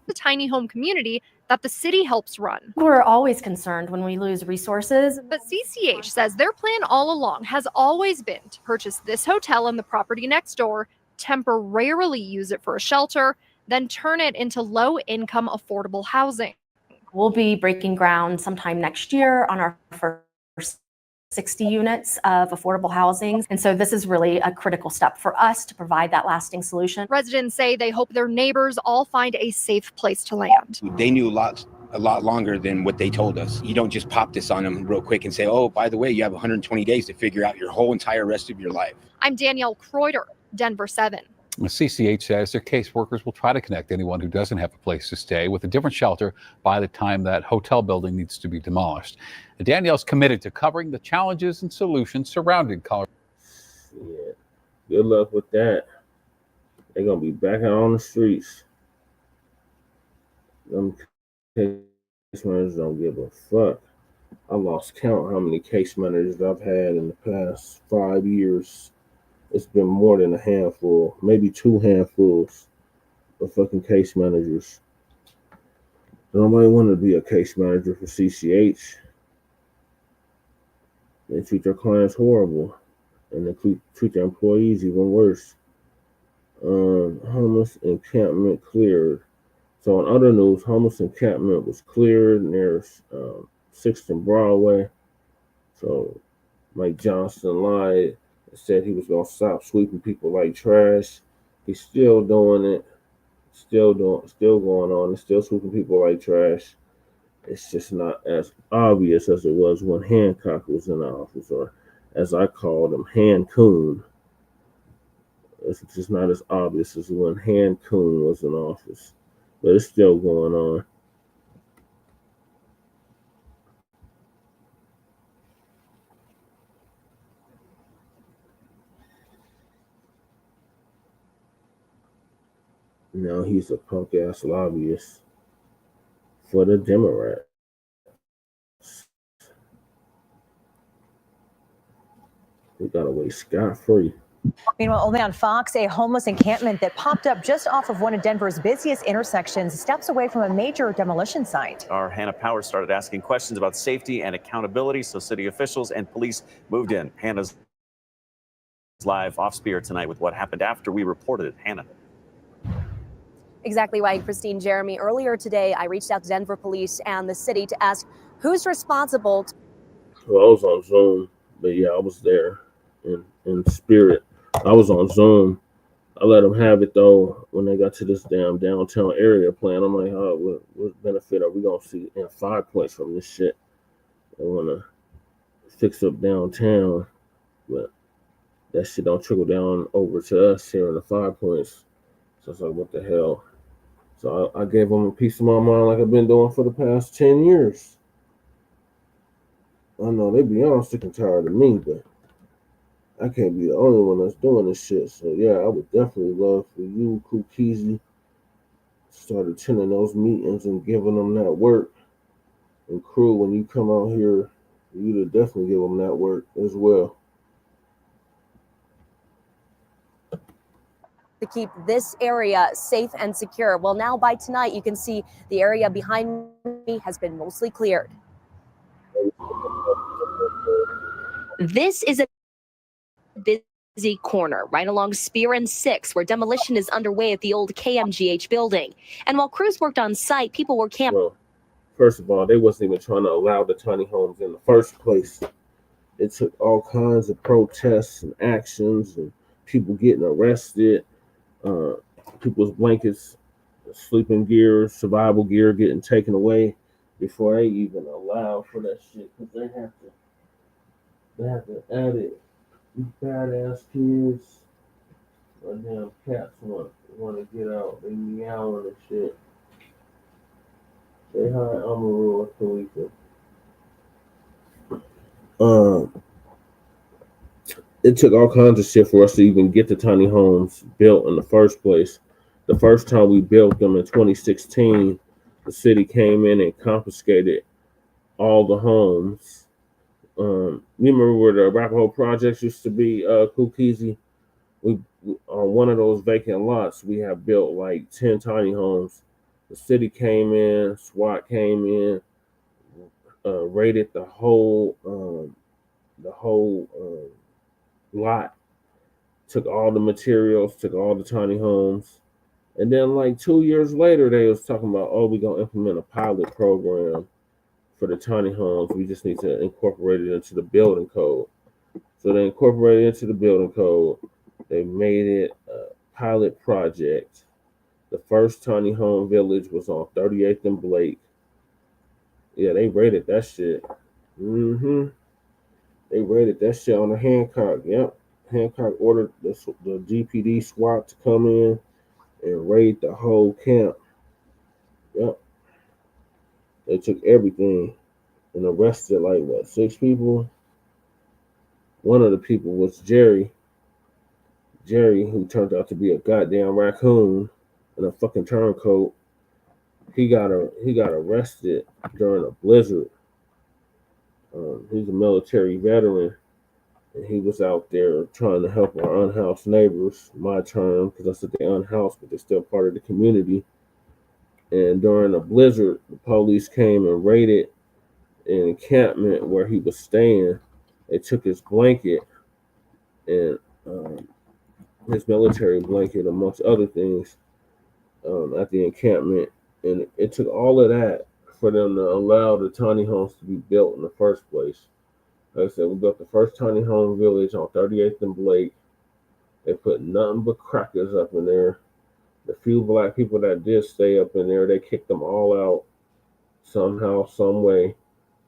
the tiny home community that the city helps run. We're always concerned when we lose resources. But CCH says their plan all along has always been to purchase this hotel and the property next door, temporarily use it for a shelter, then turn it into low-income affordable housing. We'll be breaking ground sometime next year on our first 60 units of affordable housing. And so this is really a critical step for us to provide that lasting solution. Residents say they hope their neighbors all find a safe place to land. They knew a lot longer than what they told us. You don't just pop this on them real quick and say, oh, by the way, you have 120 days to figure out your whole entire rest of your life. I'm Danielle Kreuter, Denver 7. The CCH says their caseworkers will try to connect anyone who doesn't have a place to stay with a different shelter by the time that hotel building needs to be demolished. And Danielle's committed to covering the challenges and solutions surrounding Colorado. Yeah, good luck with that. They're going to be back out on the streets. Them case managers don't give a fuck. I lost count how many case managers I've had in the past 5 years. It's been more than a handful, maybe 2 handfuls of fucking case managers. Nobody want to be a case manager for CCH. They treat their clients horrible, and they treat their employees even worse. Homeless encampment cleared. So in other news, homeless encampment was cleared near 6th and Broadway. So Mike Johnson lied. Said he was gonna stop sweeping people like trash. He's still doing it, still going on, and still sweeping people like trash. It's just not as obvious as it was when Hancock was in the office, or as I called him, Han-Coon. It's just not as obvious as when Han-Coon was in office, but it's still going on. Now he's a punk ass lobbyist for the Democrats. He got away scot-free. Meanwhile, only on Fox, a homeless encampment that popped up just off of one of Denver's busiest intersections, steps away from a major demolition site. Our Hannah Powers started asking questions about safety and accountability, so city officials and police moved in. Hannah's live off Spear tonight with what happened after we reported it. Hannah. Exactly right, Christine. Jeremy, earlier today, I reached out to Denver police and the city to ask who's responsible. Well, I was on Zoom, but yeah, I was there in spirit. I was on Zoom. I let them have it though when they got to this damn downtown area plan. I'm like, oh, what benefit are we gonna see in 5 points from this shit? They wanna fix up downtown, but that shit don't trickle down over to us here in the 5 points. So it's like, what the hell? So I gave them a piece of my mind like I've been doing for the past 10 years. I know they beyond sick and tired of me, but I can't be the only one that's doing this shit. So yeah, I would definitely love for you, Kukizi, to start attending those meetings and giving them that work. And crew, when you come out here, you to definitely give them that work as well. to keep this area safe and secure. Well, now by tonight, you can see the area behind me has been mostly cleared. This is a busy corner right along Spear and 6, where demolition is underway at the old KMGH building. And while crews worked on site, people were camping. Well, first of all, they wasn't even trying to allow the tiny homes in the first place. It took all kinds of protests and actions and people getting arrested, people's blankets, sleeping gear, survival gear getting taken away before they even allow for that shit, because they have to add it. These badass kids, my damn cats want to get out. They meowing and shit. Say hi, I'm Aurora, Khalifa. It took all kinds of shit for us to even get the tiny homes built in the first place. The first time we built them in 2016, the city came in and confiscated all the homes. You remember where the Arapahoe projects used to be, Kukisi? We on one of those vacant lots, we have built like 10 tiny homes. The city came in, SWAT came in, raided the whole lot, took all the materials, took all the tiny homes, and then like 2 years later, they was talking about, oh, we're gonna implement a pilot program for the tiny homes. We just need to incorporate it into the building code. So they incorporated it into the building code. They made it a pilot project. The first tiny home village was on 38th and Blacc. Yeah, they raided that shit. They raided that shit on the Hancock. Yep. Hancock ordered the GPD SWAT to come in and raid the whole camp. Yep. They took everything and arrested like, what, 6 people? One of the people was Jerry, who turned out to be a goddamn raccoon in a fucking turncoat. He got arrested during a blizzard. He's a military veteran, and he was out there trying to help our unhoused neighbors. My term, because I said they're unhoused, but they're still part of the community. And during a blizzard, the police came and raided an encampment where he was staying. They took his blanket and his military blanket, amongst other things, at the encampment. And it took all of that for them to allow the tiny homes to be built in the first place. Like I said, we built the first tiny home village on 38th and Blacc. They put nothing but crackers up in there. The few black people that did stay up in there, they kicked them all out somehow, some way.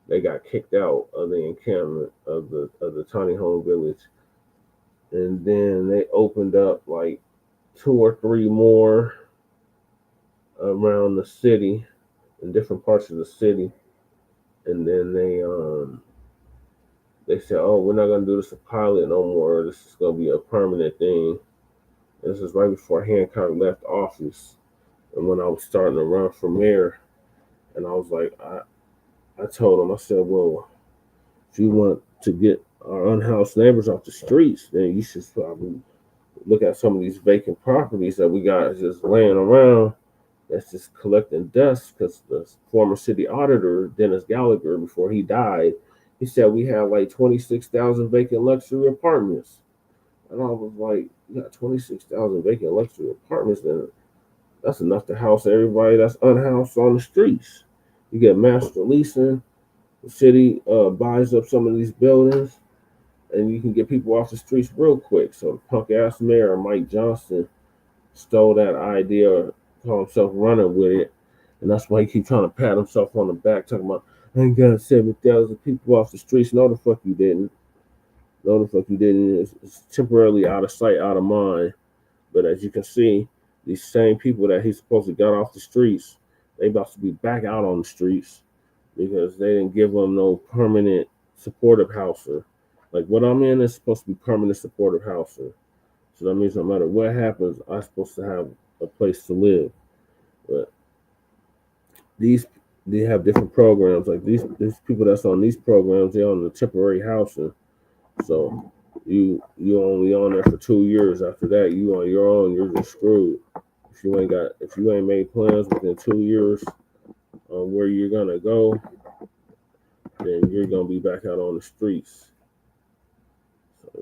They got kicked out of the encampment of the tiny home village. And then they opened up like 2 or 3 more around the city, in different parts of the city. And then they said, oh, we're not going to do this a pilot no more. This is going to be a permanent thing. This is right before Hancock left office. And when I was starting to run for mayor, and I was like, I told him, I said, well, if you want to get our unhoused neighbors off the streets, then you should probably look at some of these vacant properties that we got just laying around that's just collecting dust. Because the former city auditor, Dennis Gallagher, before he died, he said we had like 26,000 vacant luxury apartments. And I was like, you got 26,000 vacant luxury apartments, then that's enough to house everybody that's unhoused on the streets. You get master leasing, the city buys up some of these buildings, and you can get people off the streets real quick. So the punk ass mayor, Mike Johnson, stole that idea, called himself running with it, and that's why he keep trying to pat himself on the back, talking about, I ain't got 7,000 people off the streets. No, the fuck you didn't. No, the fuck you didn't. It's temporarily out of sight, out of mind. But as you can see, these same people that he's supposed to got off the streets, they about to be back out on the streets because they didn't give them no permanent supportive housing. Like what I'm in is supposed to be permanent supportive housing. So that means no matter what happens, I'm supposed to have a place to live. But they have different programs. Like these people that's on these programs, they're on the temporary housing. So you only on there for 2 years. After that, you on your own. You're just screwed. If you ain't made plans within 2 years on where you're gonna go, then you're gonna be back out on the streets. So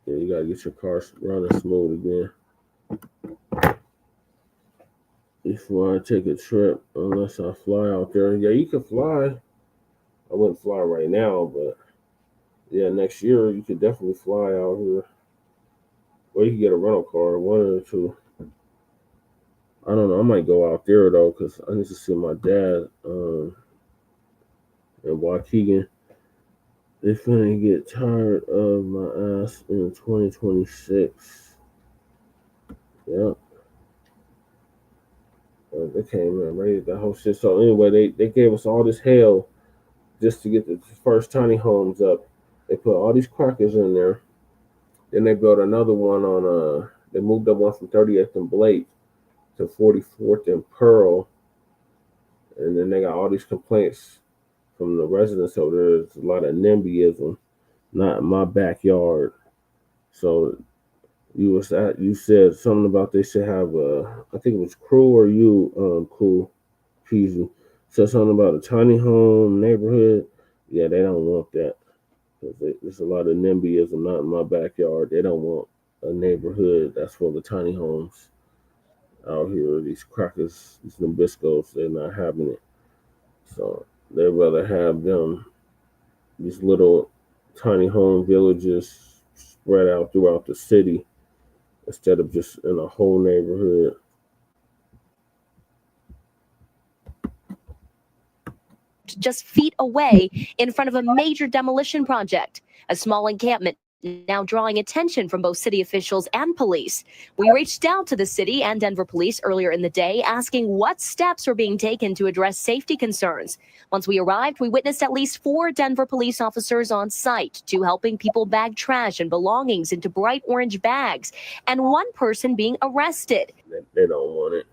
yeah, you gotta get your car running smooth again before I take a trip. Unless I fly out there, yeah, you can fly. I wouldn't fly right now, but yeah, next year you could definitely fly out here. Or you can get a rental car, one of the two. I don't know. I might go out there though, cause I need to see my dad and Waukegan. They finna get tired of my ass in 2026. Yep. They came in ready the whole shit. So anyway, they gave us all this hell just to get the first tiny homes up. They put all these crackers in there. Then they built another one on they moved up one from 30th and Blake to 44th and Pearl. And then they got all these complaints from the residents over there. There's a lot of NIMBYism, not in my backyard. So you said something about they should have I think it was Crew or you, Cool Peasy, said something about a tiny home neighborhood. Yeah, they don't want that. There's a lot of NIMBYism, not in my backyard. They don't want a neighborhood that's full of tiny homes out here. These crackers, these Nabiscos, they're not having it. So they'd rather have these little tiny home villages spread out throughout the city instead of just in a whole neighborhood. Just feet away in front of a major demolition project, a small encampment now drawing attention from both city officials and police. We reached out to the city and Denver police earlier in the day asking what steps are being taken to address safety concerns. Once we arrived, we witnessed at least 4 Denver police officers on site, 2 helping people bag trash and belongings into bright orange bags, and 1 person being arrested. They don't want it.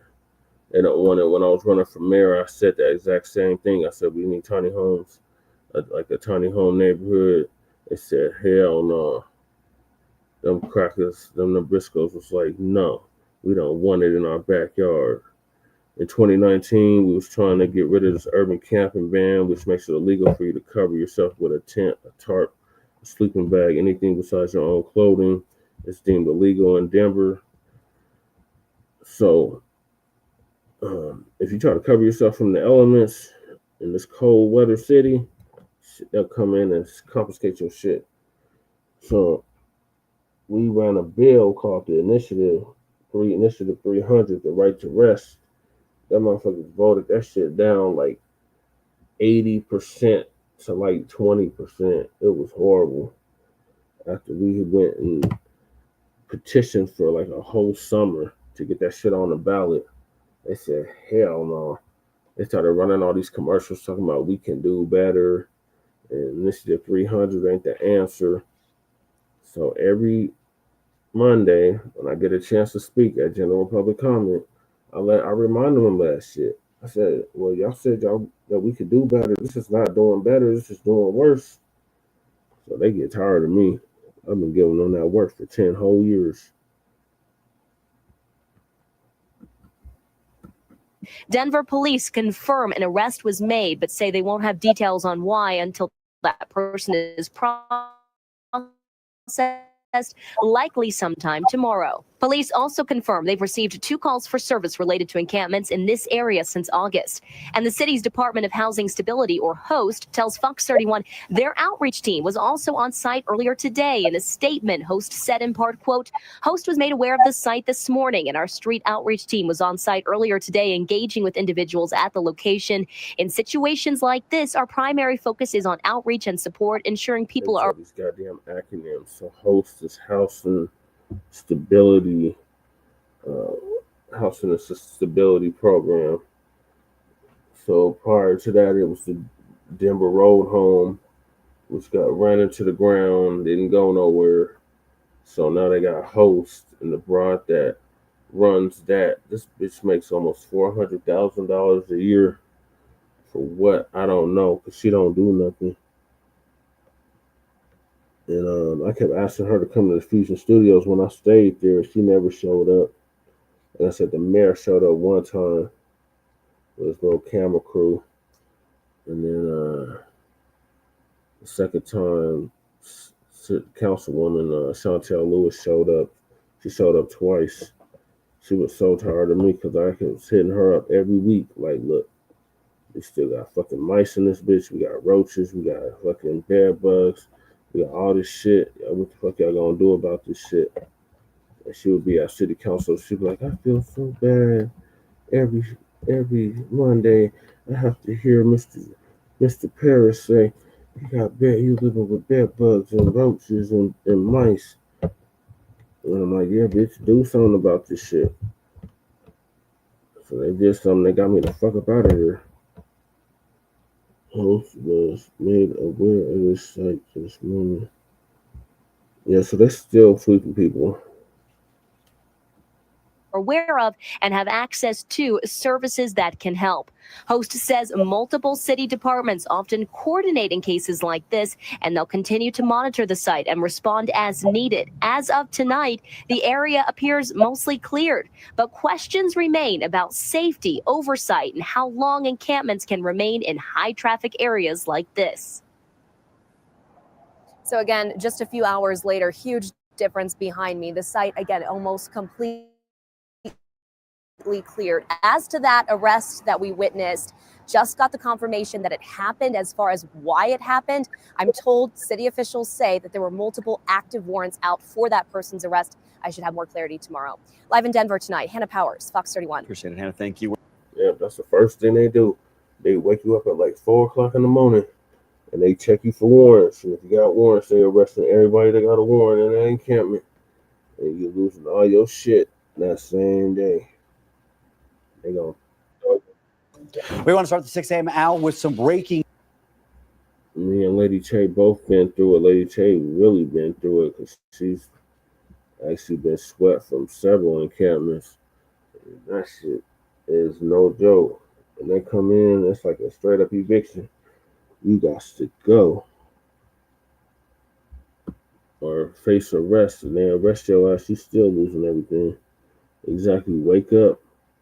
They don't want it. When I was running for mayor, I said the exact same thing. I said, we need tiny homes, like a tiny home neighborhood. They said, hell no. Them crackers, them Nabiscos was like, no, we don't want it in our backyard. In 2019, we was trying to get rid of this urban camping ban, which makes it illegal for you to cover yourself with a tent, a tarp, a sleeping bag, anything besides your own clothing. It's deemed illegal in Denver. So if you try to cover yourself from the elements in this cold weather city, they'll come in and confiscate your shit. So we ran a bill called the Initiative 300, the right to rest. That motherfuckers voted that shit down like 80% to like 20%. It was horrible. After we went and petitioned for like a whole summer to get that shit on the ballot, they said, hell no. They started running all these commercials talking about we can do better and Initiative 300 ain't the answer. So every Monday, when I get a chance to speak at General Public Comment, I remind them of that shit. I said, well, y'all said that we could do better. This is not doing better. This is doing worse. So they get tired of me. I've been giving them that work for 10 whole years. Denver police confirm an arrest was made, but say they won't have details on why until that person is processed, likely sometime tomorrow. Police also confirm they've received 2 calls for service related to encampments in this area since August. And the city's Department of Housing Stability, or HOST, tells Fox 31 their outreach team was also on site earlier today. In a statement, HOST said in part, quote, HOST was made aware of the site this morning, and our street outreach team was on site earlier today engaging with individuals at the location. In situations like this, our primary focus is on outreach and support, ensuring people are... These goddamn acronyms. So HOST is Housing Stability, Housing Stability Program. So prior to that, it was the Denver Road Home, which got ran into the ground, didn't go nowhere. So now they got HOST, and the broad that runs that. This bitch makes almost $400,000 a year. For what? I don't know, because she don't do nothing. And I kept asking her to come to the Fusion Studios when I stayed there. She never showed up. And I said the mayor showed up one time with his little camera crew. And then the second time, Councilwoman Chantel Lewis showed up. She showed up twice. She was so tired of me because I was hitting her up every week. Like, look, we still got fucking mice in this bitch. We got roaches. We got fucking bed bugs. We got all this shit. What the fuck y'all gonna do about this shit? And she would be at city council. She'd be like, I feel so bad. Every Monday, I have to hear Mr. Paris say, you living with bed bugs and roaches and mice. And I'm like, yeah, bitch, do something about this shit. So they did something. They got me the fuck up out of here. Host was made aware of this site this morning. Yeah, so they're still freaking people. Aware of and have access to services that can help. Host says multiple city departments often coordinate in cases like this, and they'll continue to monitor the site and respond as needed. As of tonight, the area appears mostly cleared, but questions remain about safety, oversight, and how long encampments can remain in high traffic areas like this. So again, just a few hours later, huge difference behind me. The site, again, almost completely cleared. As to that arrest that we witnessed, just got the confirmation that it happened. As far as why it happened, I'm told city officials say that there were multiple active warrants out for that person's arrest. I should have more clarity tomorrow. Live in Denver tonight, Hannah Powers, Fox 31. Appreciate it, Hannah. Thank you. Yeah, that's the first thing they do. They wake you up at like 4 o'clock in the morning and they check you for warrants. And if you got warrants, they arresting everybody that got a warrant in the encampment. And you're losing all your shit that same day. They go. We want to start the 6 a.m. hour with some breaking. Me and Lady Che both been through it. Lady Che really been through it because she's actually been swept from several encampments. That shit is no joke. When they come in, it's like a straight up eviction. You got to go or face arrest, and they arrest your ass. You still losing everything. Exactly. Wake up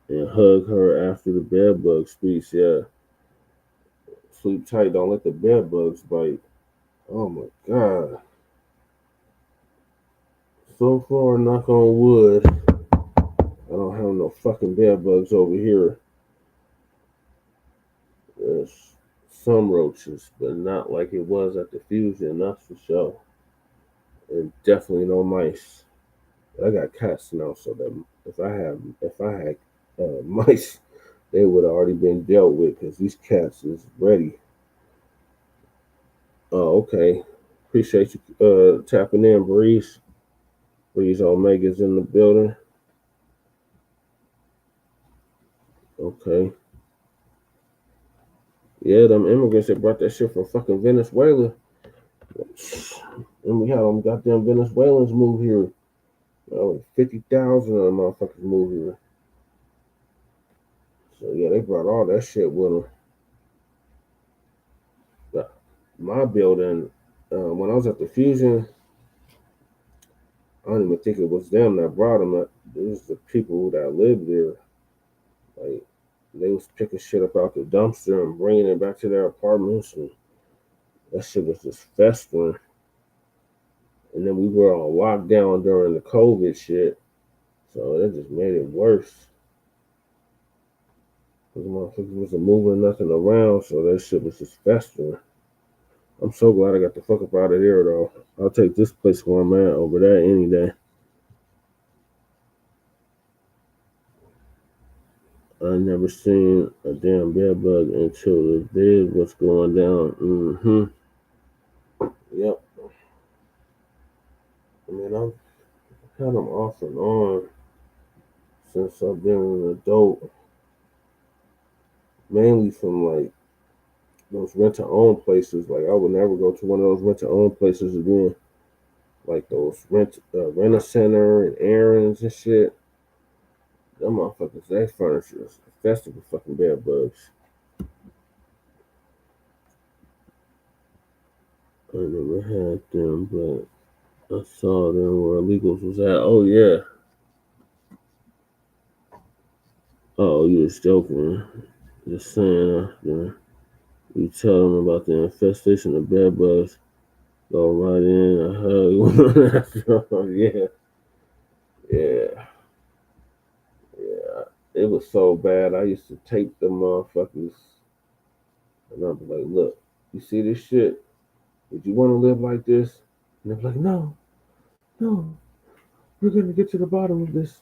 and hug her after the bed bug speech. Yeah. Sleep tight. Don't let the bed bugs bite. Oh my God. So far, knock on wood, I don't have no fucking bed bugs over here. There's some roaches, but not like it was at the Fusion, that's for sure. And definitely no mice. I got cats now, so that if I had mice, they would have already been dealt with because these cats is ready. Oh, okay. Appreciate you tapping in, Breeze. Breeze Omega's in the building. Okay. Yeah, them immigrants that brought that shit from fucking Venezuela. And we had them goddamn Venezuelans move here. 50,000 of them motherfuckers move here. So yeah, they brought all that shit with them. But my building, when I was at the Fusion, I don't even think it was them that brought them. It was the people that lived there. Like, they was picking shit up out the dumpster and bringing it back to their apartments, and that shit was just festering. And then we were on lockdown during the COVID shit, so that just made it worse. Because the motherfuckers wasn't moving nothing around, so that shit was just festering. I'm so glad I got the fuck up out of there, though. I'll take this place where I'm at over that any day. I never seen a damn bed bug until the bed was going down. Yep. I mean, I've had them off and on since I've been an adult. Mainly from like those rent-to-own places. Like, I would never go to one of those rent-to-own places again. Like those Rent-A-Center and Aaron's and shit. Them motherfuckers, that furniture is infested with fucking bed bugs. I never had them, but I saw them where illegals was at. Oh yeah. Oh, you was joking. Just saying after you tell them about the infestation of bed bugs, go right in and hug one. Yeah. Yeah. Yeah. It was so bad. I used to tape them motherfuckers. And I'd be like, look, you see this shit? Would you want to live like this? And they're like, no, we're going to get to the bottom of this.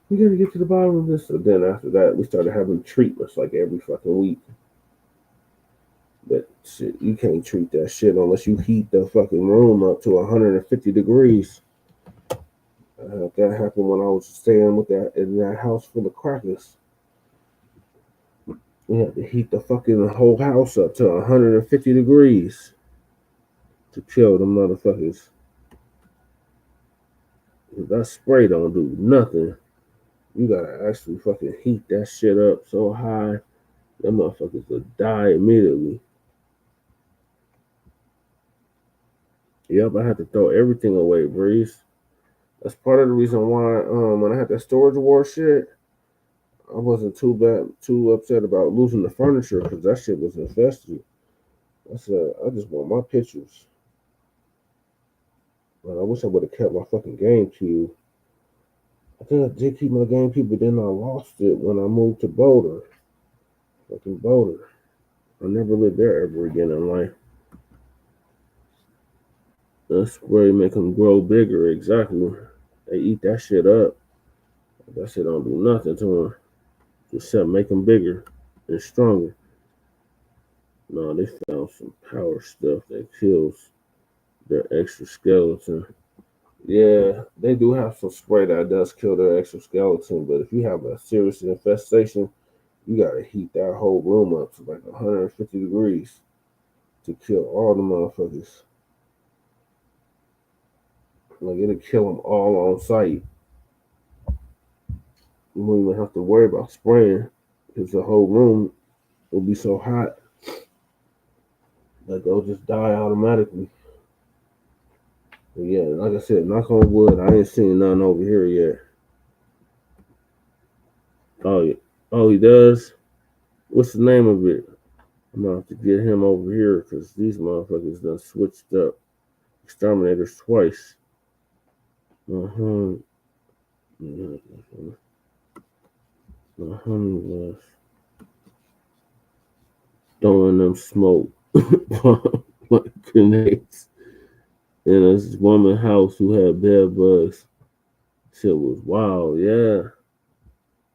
We're going to get to the bottom of this. So then after that, we started having treatments like every fucking week. But shit, you can't treat that shit unless you heat the fucking room up to 150 degrees. That happened when I was staying with that in that house full of crackers. We had to heat the fucking whole house up to 150 degrees to kill them motherfuckers. That spray don't do nothing. You gotta actually fucking heat that shit up so high, them motherfuckers will die immediately. Yep, I had to throw everything away, Breeze. That's part of the reason why when I had that storage war shit, I wasn't too upset about losing the furniture because that shit was infested. I said, I just want my pictures. But I wish I would have kept my fucking GameCube. I think I did keep my GameCube, but then I lost it when I moved to Boulder. Fucking Boulder. I never lived there ever again in life. That spray make them grow bigger, exactly. They eat that shit up. That shit don't do nothing to them. Except make them bigger and stronger. No, they found some power stuff that kills their exoskeleton. Yeah, they do have some spray that does kill their exoskeleton, but if you have a serious infestation, you gotta heat that whole room up to like 150 degrees to kill all the motherfuckers. Like, it'll kill them all on site. You won't even have to worry about spraying because the whole room will be so hot that they'll just die automatically. But yeah, like I said, knock on wood, I ain't seen none over here yet. Oh, yeah. Oh, he does? What's the name of it? I'm gonna have to get him over here because these motherfuckers done switched up exterminators twice. Throwing them smoke like grenades in this woman's house who had bed bugs. Shit was wild, yeah.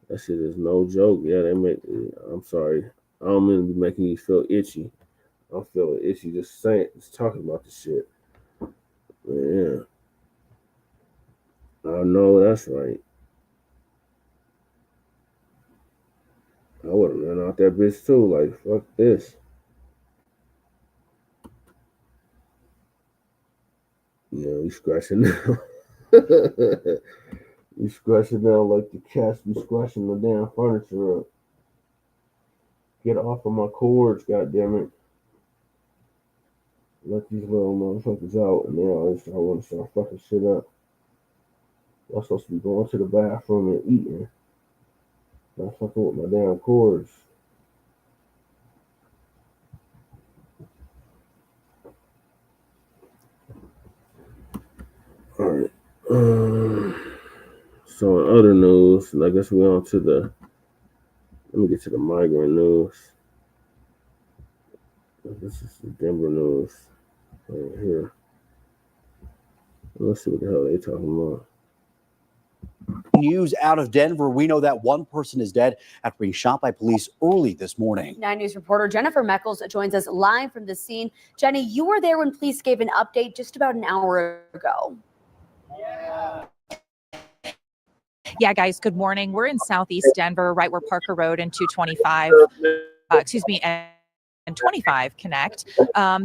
That shit is no joke. Yeah, I'm sorry. I don't mean to be making you feel itchy. I'm feeling itchy just talking about this shit. Yeah. I know that's right. I would have ran out that bitch too. Like, fuck this. Yeah, you scratching now. You scratching now like the cats be scratching the damn furniture up. Get off of my cords, goddammit. Let these little motherfuckers out, and now I want to start fucking shit up. I'm supposed to be going to the bathroom and eating. Not fucking with my damn cords. Alright. So in other news, and I guess we're on to let me get to the migrant news. This is the Denver news right here. Let's see what the hell they talking about. News out of Denver. We know that one person is dead after being shot by police early this morning. 9 News reporter Jennifer Meckles joins us live from the scene. Jenny, you were there when police gave an update just about an hour ago. Yeah, guys, good morning. We're in Southeast Denver, right where Parker Road and 225, and 25 connect.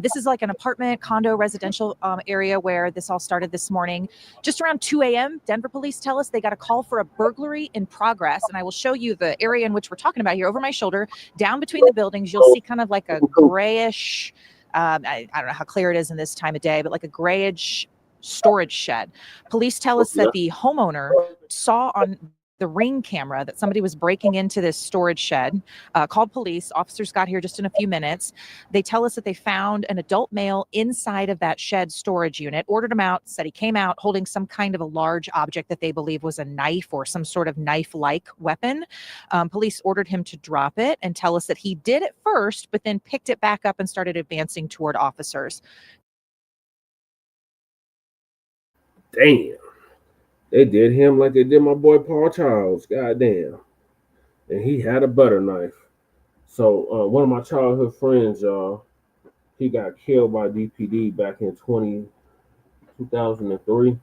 This is like an apartment, condo, residential area where this all started this morning. Just around 2 a.m., Denver police tell us they got a call for a burglary in progress. And I will show you the area in which we're talking about here over my shoulder. Down between the buildings, you'll see kind of like a grayish I don't know how clear it is in this time of day, but like a grayish storage shed. Police tell us that the homeowner saw on the Ring camera that somebody was breaking into this storage shed, called police. Officers got here just in a few minutes. They tell us that they found an adult male inside of that shed storage unit, ordered him out, said he came out holding some kind of a large object that they believe was a knife or some sort of knife-like weapon. Police ordered him to drop it and tell us that he did at first, but then picked it back up and started advancing toward officers. Damn. They did him like they did my boy Paul Charles. Goddamn. And he had a butter knife. So one of my childhood friends, y'all, he got killed by DPD back in 2003.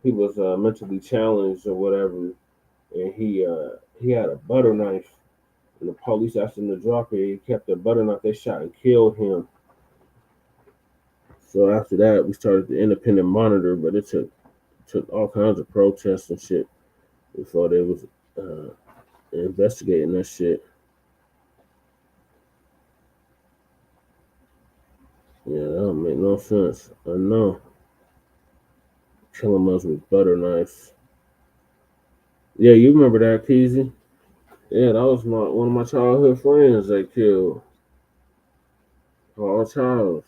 He was mentally challenged or whatever, and he had a butter knife. And the police asked him to drop it. He kept the butter knife. They shot and killed him. So after that, we started the independent monitor, but it took all kinds of protests and shit before they was investigating that shit. Yeah, that don't make no sense. I know. Killing us with butter knives. Yeah, you remember that, Keezy? Yeah, that was one of my childhood friends they killed. Paul Charles.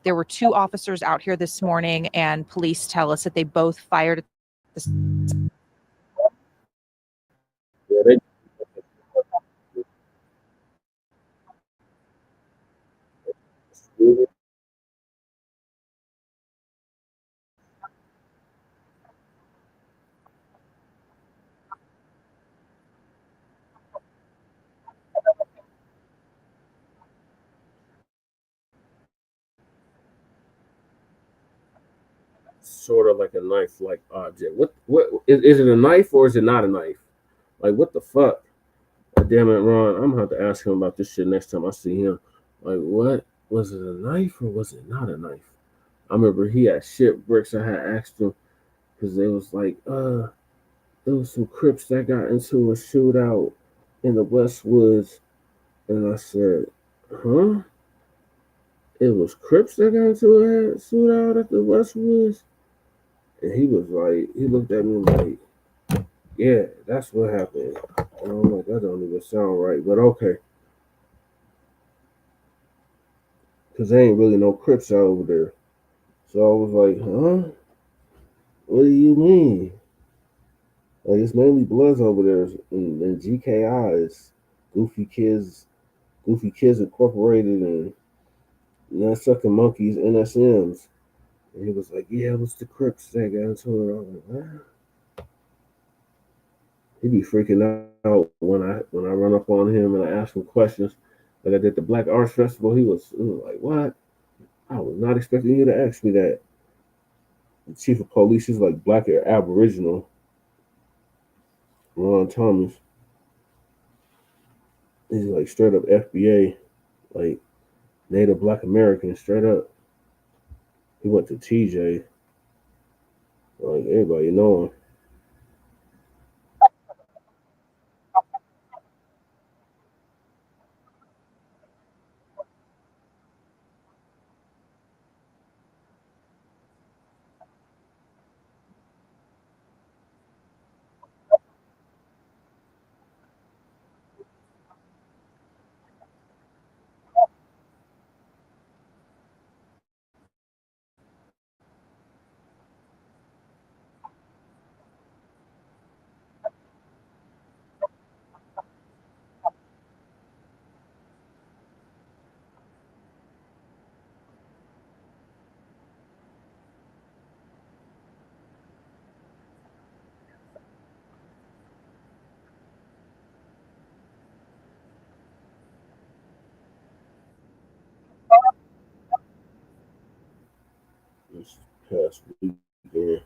There were two officers out here this morning, and police tell us that they both fired at the Yeah, they sort of like a knife-like object. What is it a knife or is it not a knife? Like what the fuck? Damn it, Ron. I'm gonna have to ask him about this shit next time I see him. Like, what was it, a knife or was it not a knife? I remember he had shit bricks. I had asked him because they was like, there was some Crips that got into a shootout in the Westwoods, and I said, huh? It was Crips that got into a shootout at the Westwoods, and he was like, he looked at me like, yeah, that's what happened. And I'm like, that don't even sound right, but okay. Because there ain't really no Crips out over there. So I was like, huh? What do you mean? Like, it's mainly Bloods over there and GKIs, Goofy Kids Incorporated, and Nutsucking Monkeys, NSMs. And he was like, yeah, it was the Crips that got into it. I was like, what? He be freaking out when I run up on him and I ask him questions. Like I did the Black Arts Festival, he was like, what? I was not expecting you to ask me that. The chief of police is like Black or Aboriginal, Ron Thomas. He's like straight up FBA, like Native Black American, straight up. He went to TJ, like everybody know him. This past weekend.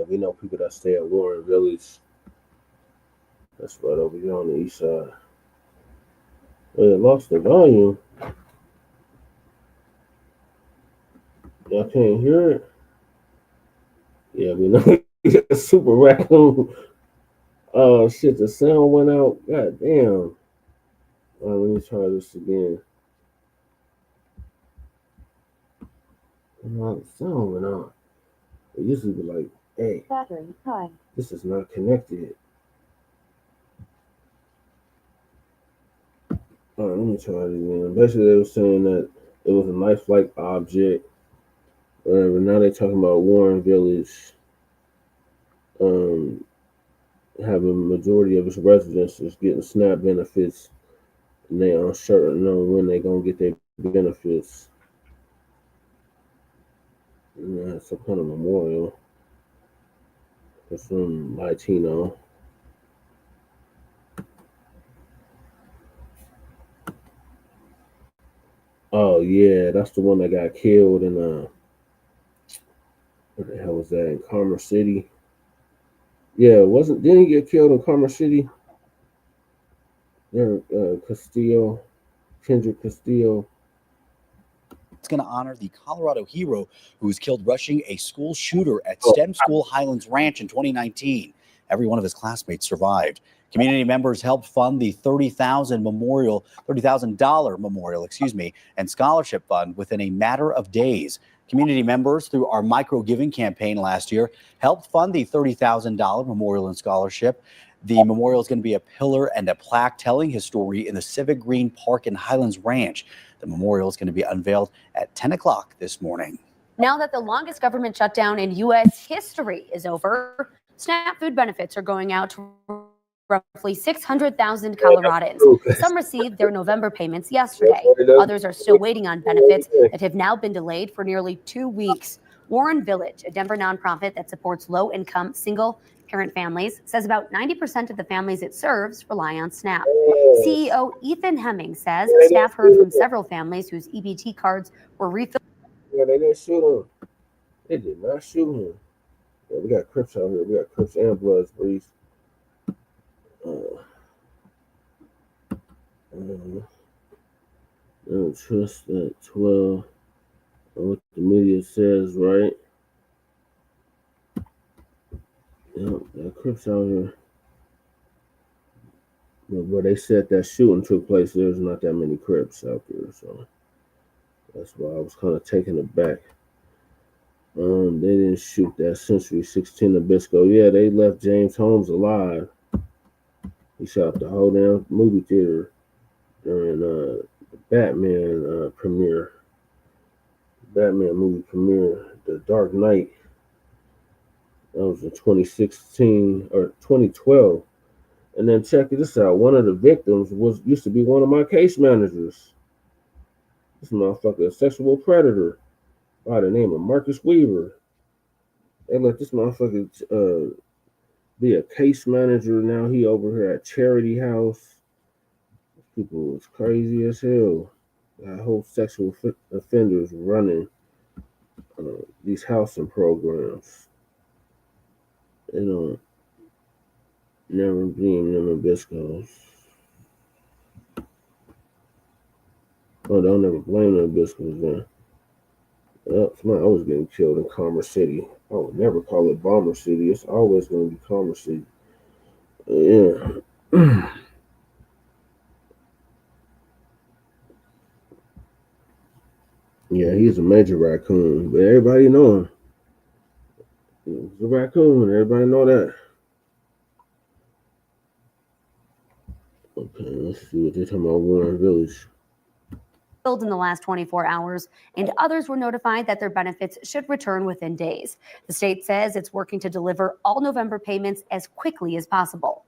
we know people that stay at Warren Village. That's right over here on the east side. Well, it lost the volume. Y'all can't hear it? Yeah, we know. Super raccoon. Oh shit, the sound went out. God damn. All right, let me try this again. Oh, the sound went out. It used to be like, hey, Battery high. this is not connected. All right, let me try it again. Basically, they were saying that it was a lifelike object. Whatever. Now they're talking about Warren Village having a majority of its residents is getting SNAP benefits, and they are uncertain on when they're going to get their benefits. And that's some kind of memorial for some Latino. Oh yeah, that's the one that got killed in where the hell was that, in Commerce City? Yeah, didn't he get killed in Commerce City? There, Kendrick Castillo. It's going to honor the Colorado hero who was killed rushing a school shooter at STEM School Highlands Ranch in 2019. Every one of his classmates survived. Community members helped fund the $30,000 memorial, and scholarship fund within a matter of days. Community members, through our micro giving campaign last year, helped fund the $30,000 memorial and scholarship. The memorial is going to be a pillar and a plaque telling his story in the Civic Green Park in Highlands Ranch. The memorial is going to be unveiled at 10 o'clock this morning. Now that the longest government shutdown in U.S. history is over, SNAP food benefits are going out to roughly 600,000 Coloradans. Some received their November payments yesterday. Others are still waiting on benefits that have now been delayed for nearly 2 weeks. Warren Village, a Denver nonprofit that supports low-income, single-parent families, says about 90% of the families it serves rely on SNAP. CEO Ethan Hemming says staff heard from several families whose EBT cards were refilled. Yeah, they didn't shoot him. They did not shoot him. Yeah, we got Crips out here. We got Crips and Bloods, please. Don't trust that 12 what the media says, right? Yeah, got Crips out here. But where they said that shooting took place, there's not that many Crips out there, so that's why I was kind of taken aback. They didn't shoot that Century 16 Nabisco. Yeah, they left James Holmes alive. He shot the whole damn movie theater during the Batman premiere. Batman movie premiere, The Dark Knight. That was in 2016 or 2012. And then check this out. One of the victims used to be one of my case managers. This motherfucker, a sexual predator by the name of Marcus Weaver. They let this motherfucker be a case manager. Now he over here at Charity House. People is crazy as hell. Got whole sexual offenders running these housing programs. They don't never blame them Nabiscos. Oh, they'll never blame the Nabiscos then. Somebody always getting killed in Commerce City. I would never call it Bomber City. It's always going to be Commerce City. Yeah. Yeah, he's a major raccoon, but everybody know him. He's a raccoon. Everybody know that. Okay, let's see what they're talking about. Warren Village. In the last 24 hours, and others were notified that their benefits should return within days. The state says it's working to deliver all November payments as quickly as possible.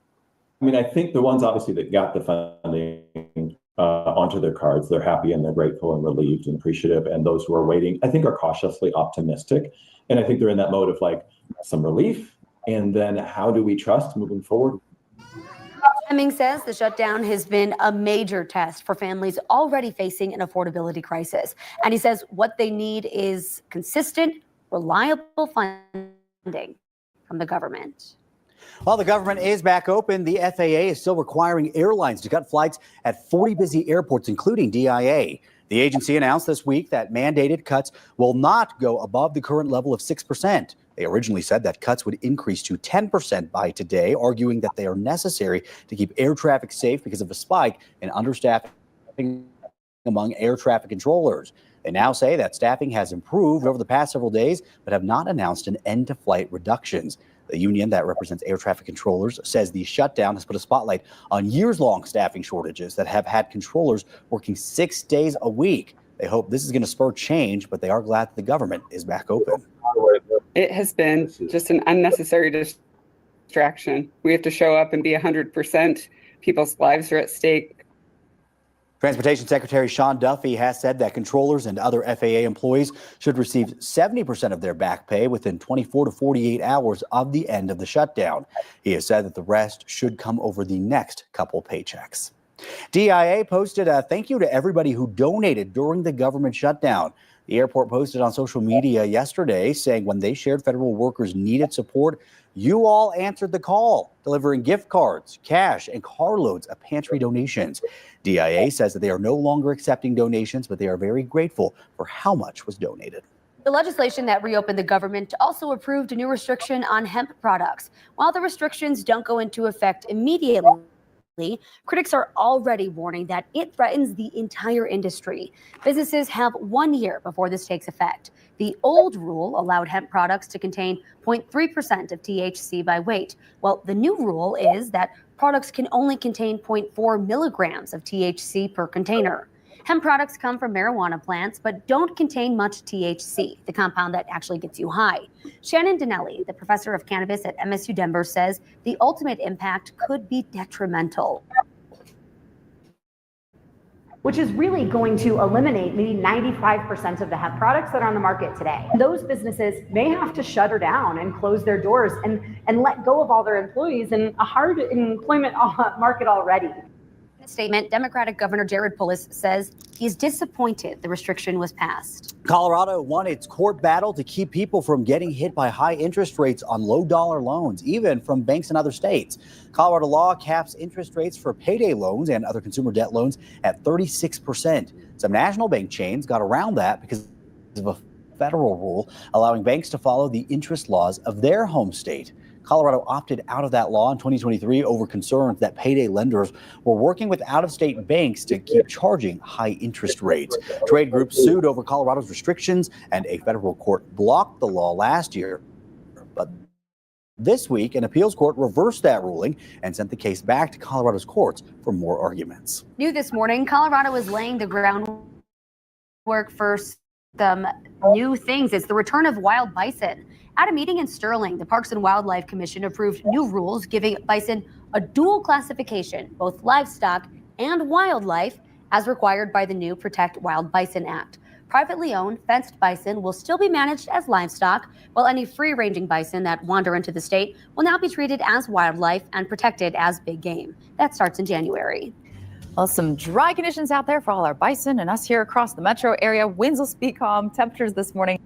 I mean, I think the ones obviously that got the funding onto their cards, they're happy and they're grateful and relieved and appreciative. And those who are waiting, I think, are cautiously optimistic. And I think they're in that mode of like some relief. And then how do we trust moving forward? Hemming says the shutdown has been a major test for families already facing an affordability crisis. And he says what they need is consistent, reliable funding. from the government. While the government is back open, the FAA is still requiring airlines to cut flights at 40 busy airports, including DIA. The agency announced this week that mandated cuts will not go above the current level of 6%. They originally said that cuts would increase to 10% by today, arguing that they are necessary to keep air traffic safe because of a spike in understaffing among air traffic controllers. They now say that staffing has improved over the past several days, but have not announced an end to flight reductions. The union that represents air traffic controllers says the shutdown has put a spotlight on years-long staffing shortages that have had controllers working 6 days a week. They hope this is going to spur change, but they are glad that the government is back open. It has been just an unnecessary distraction. We have to show up and be 100%. People's lives are at stake. Transportation Secretary Sean Duffy has said that controllers and other FAA employees should receive 70% of their back pay within 24 to 48 hours of the end of the shutdown. He has said that the rest should come over the next couple paychecks. DIA posted a thank you to everybody who donated during the government shutdown. The airport posted on social media yesterday saying when they shared federal workers needed support, you all answered the call, delivering gift cards, cash, and carloads of pantry donations. DIA says that they are no longer accepting donations, but they are very grateful for how much was donated. The legislation that reopened the government also approved a new restriction on hemp products. While the restrictions don't go into effect immediately, critics are already warning that it threatens the entire industry. Businesses have 1 year before this takes effect. The old rule allowed hemp products to contain 0.3% of THC by weight, while the new rule is that products can only contain 0.4 milligrams of THC per container. Hemp products come from marijuana plants, but don't contain much THC, the compound that actually gets you high. Shannon Dinelli, the professor of cannabis at MSU Denver, says the ultimate impact could be detrimental. Which is really going to eliminate maybe 95% of the hemp products that are on the market today. Those businesses may have to shutter down and close their doors and let go of all their employees in a hard employment market already. In a statement, Democratic Governor Jared Polis says he's disappointed the restriction was passed. Colorado won its court battle to keep people from getting hit by high interest rates on low dollar loans, even from banks in other states. Colorado law caps interest rates for payday loans and other consumer debt loans at 36%. Some national bank chains got around that because of a federal rule allowing banks to follow the interest laws of their home state. Colorado opted out of that law in 2023 over concerns that payday lenders were working with out-of-state banks to keep charging high interest rates. Trade groups sued over Colorado's restrictions, and a federal court blocked the law last year. But this week, an appeals court reversed that ruling and sent the case back to Colorado's courts for more arguments. New this morning, Colorado is laying the groundwork for some new things. It's the return of wild bison. At a meeting in Sterling, the Parks and Wildlife Commission approved new rules giving bison a dual classification, both livestock and wildlife, as required by the new Protect Wild Bison Act. Privately owned fenced bison will still be managed as livestock, while any free-ranging bison that wander into the state will now be treated as wildlife and protected as big game. That starts in January. Well, some dry conditions out there for all our bison and us here across the metro area. Winds will be calm. Temperatures this morning.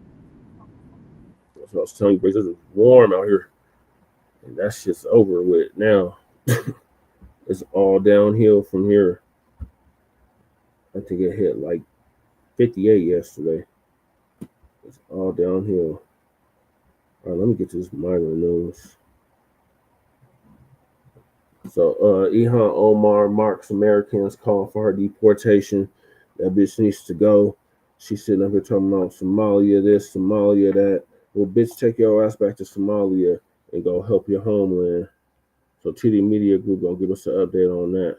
I was telling you, it's warm out here, and that's just over with now. It's all downhill from here. I think it hit like 58 yesterday. It's all downhill. All right, let me get to this migrant news. So, Ilhan Omar marks Americans call for her deportation. That bitch needs to go. She's sitting up here talking about Somalia this, Somalia that. Well, bitch, take your ass back to Somalia and go help your homeland. So TD Media Group gonna give us an update on that.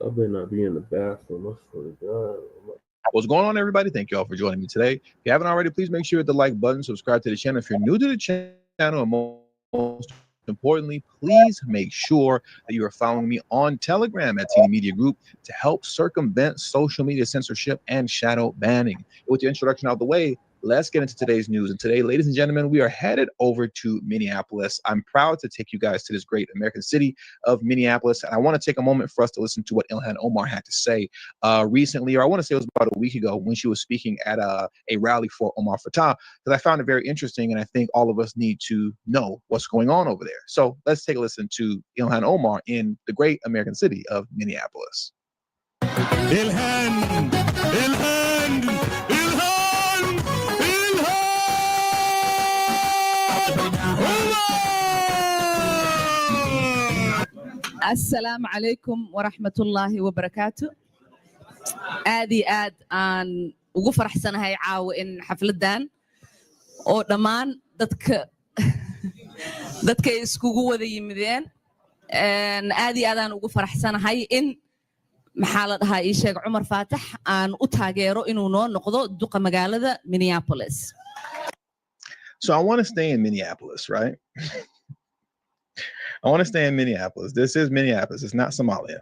I better not be in the bathroom. I swear to God. What's going on, everybody? Thank you all for joining me today. If you haven't already, please make sure to hit the like button, subscribe to the channel. If you're new to the channel, and most importantly, please make sure that you are following me on Telegram at TD Media Group to help circumvent social media censorship and shadow banning. With the introduction out of the way, let's get into today's news. And today, ladies and gentlemen, we are headed over to Minneapolis. I'm proud to take you guys to this great American city of Minneapolis. And I want to take a moment for us to listen to what Ilhan Omar had to say recently, or I want to say it was about a week ago when she was speaking at a rally for Omar Fattah, because I found it very interesting. And I think all of us need to know what's going on over there. So let's take a listen to Ilhan Omar in the great American city of Minneapolis. Ilhan, Ilhan, Ilhan, Ilhan. Assalamu alaikum wa rahmatullahi wa barakatuh. aad iyo aad aan ugu faraxsanahay caawa in xafladan oo dhammaan dadka iskugu wada yimideen aad iyo aad aan ugu faraxsanahay in maxaa la dhahaa ii sheeg Cumar Faatax aan u taageero inuu noo noqdo duqa magaalada Minneapolis. So I want to stay in Minneapolis, right? I want to stay in Minneapolis. This is Minneapolis. It's not Somalia.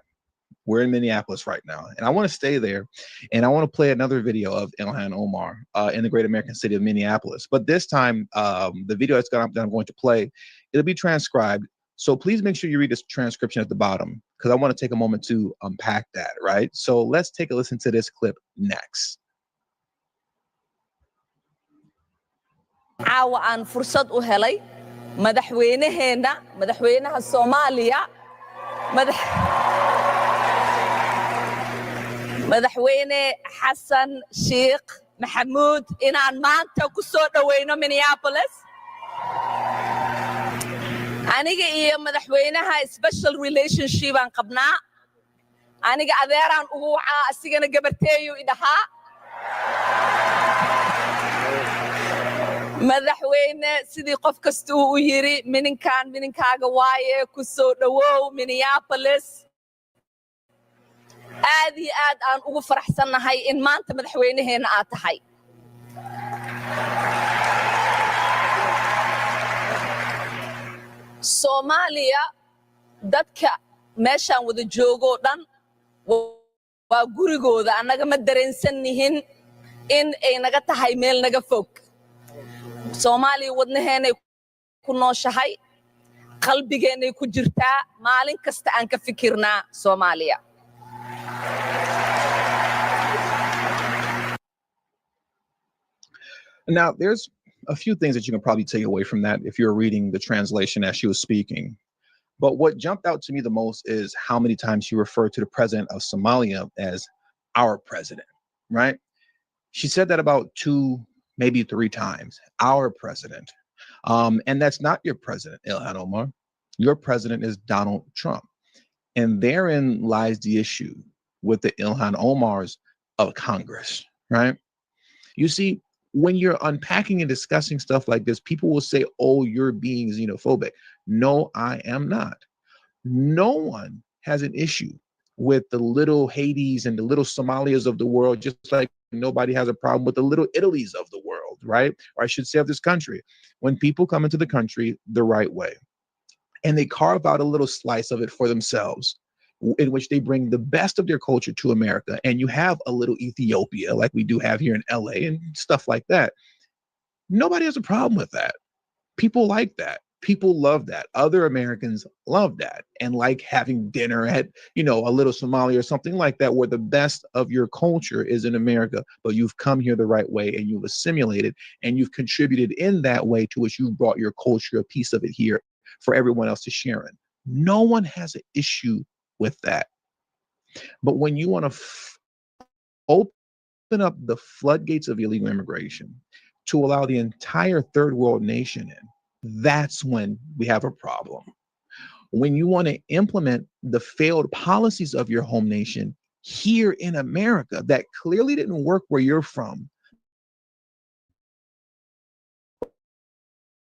We're in Minneapolis right now. And I want to stay there. And I want to play another video of Ilhan Omar in the great American city of Minneapolis. But this time, the video that I'm going to play, it'll be transcribed. So please make sure you read this transcription at the bottom, because I want to take a moment to unpack that, right? So let's take a listen to this clip next. caawa aan fursad u helay madaxweynaha Soomaaliya madaxweyne Xasan Sheikh Maxamuud inaan maanta ku soo dhaweyno Minneapolis. aniga iyo madaxweynaha special relationship aan qabnaa. aniga adeeraan ugu wacaa, asigana gabarteeyu idhahaa. madaxweyne sidii qof kasta uu yiri mininkaaga waaye ku soo dhawow Minneapolis. aad iyo aad aan ugu faraxsanahay in maanta madaxweynaheena aad tahay. Soomaaliya dadka meeshaan wada joogo dhan waa gurigooda, annaga ma dareensannihin in ay naga tahay meel naga fog. Soomaaliya wadnaheena ku nooshahay, qalbigeena ku jirtaa, maalin kasta aan ka fikirnaa Soomaaliya. Now, there's a few things that you can probably take away from that if you're reading the translation as she was speaking. But what jumped out to me the most is how many times she referred to the president of Somalia as our president, right? She said that about 2, maybe 3 times, our president. And that's not your president, Ilhan Omar. Your president is Donald Trump. And therein lies the issue with the Ilhan Omars of Congress, right? You see, when you're unpacking and discussing stuff like this, people will say, oh, you're being xenophobic. No, I am not. No one has an issue with the little Haitis and the little Somalias of the world, just like nobody has a problem with the little Italys of the world, right? Or I should say of this country. When people come into the country the right way, and they carve out a little slice of it for themselves, in which they bring the best of their culture to America, and you have a little Ethiopia like we do have here in LA and stuff like that. Nobody has a problem with that. People like that. People love that. Other Americans love that and like having dinner at, a little Somalia or something like that, where the best of your culture is in America, but you've come here the right way and you've assimilated and you've contributed in that way to which you've brought your culture, a piece of it here for everyone else to share in. No one has an issue with that. But when you want to open up the floodgates of illegal immigration to allow the entire third world nation in, that's when we have a problem. When you want to implement the failed policies of your home nation here in America that clearly didn't work where you're from,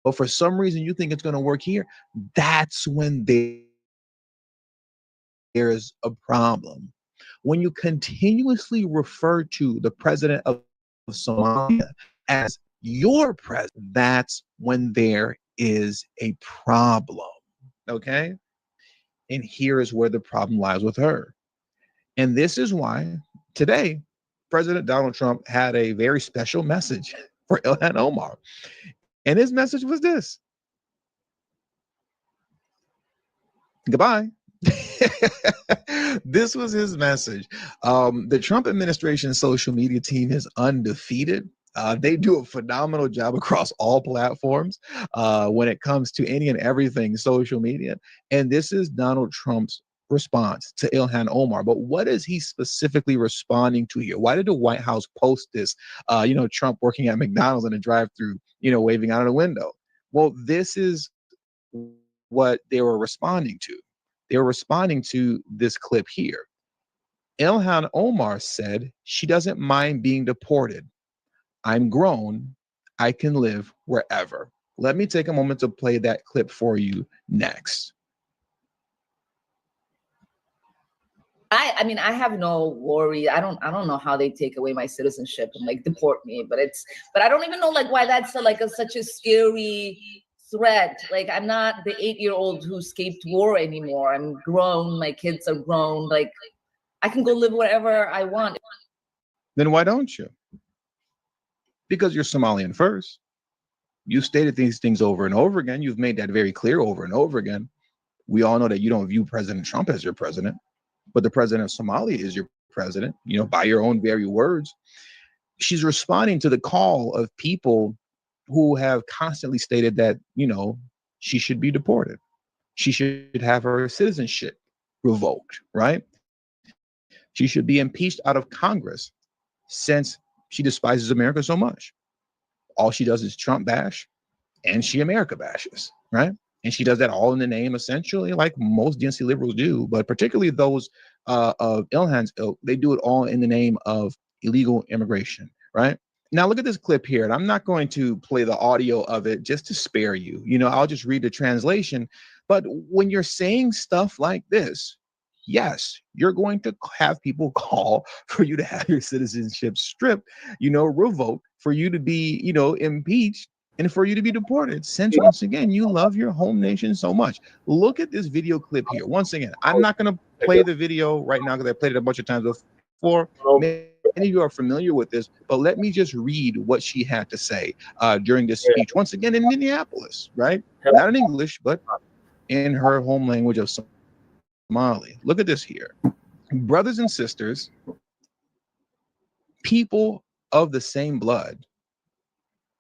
but for some reason you think it's going to work here, that's when there's a problem. When you continuously refer to the president of Somalia as your president, that's when there is a problem, okay? And here is where the problem lies with her. And this is why today, President Donald Trump had a very special message for Ilhan Omar. And his message was this. Goodbye. This was his message. The Trump administration social media team is undefeated. They do a phenomenal job across all platforms when it comes to any and everything social media. And this is Donald Trump's response to Ilhan Omar. But what is he specifically responding to here? Why did the White House post this? Trump working at McDonald's in a drive-through, waving out of the window. Well, this is what they were responding to. They were responding to this clip here. Ilhan Omar said she doesn't mind being deported. I'm grown. I can live wherever. Let me take a moment to play that clip for you next. I mean, I have no worry. I don't know how they take away my citizenship and like deport me, but I don't even know like why that's such a scary threat. Like, I'm not the 8-year-old who escaped war anymore. I'm grown. My kids are grown. Like, I can go live wherever I want. Then why don't you? Because you're Somalian first. You stated these things over and over again. You've made that very clear over and over again. We all know that you don't view President Trump as your president, but the president of Somalia is your president, by your own very words. She's responding to the call of people who have constantly stated that, she should be deported. She should have her citizenship revoked, right? She should be impeached out of Congress since she despises America so much. All she does is Trump bash and she America bashes, right? And she does that all in the name, essentially, like most DNC liberals do, but particularly those of Ilhan's ilk, they do it all in the name of illegal immigration, right? Now, look at this clip here, and I'm not going to play the audio of it just to spare you. I'll just read the translation. But when you're saying stuff like this, yes, you're going to have people call for you to have your citizenship stripped, revoked, for you to be, impeached, and for you to be deported, since once again, you love your home nation so much. Look at this video clip here. Once again, I'm not going to play the video right now because I played it a bunch of times before. Many of you are familiar with this, but let me just read what she had to say during this speech, once again in Minneapolis, right? Not in English, but in her home language of Somali. Look at this here. Brothers and sisters, people of the same blood,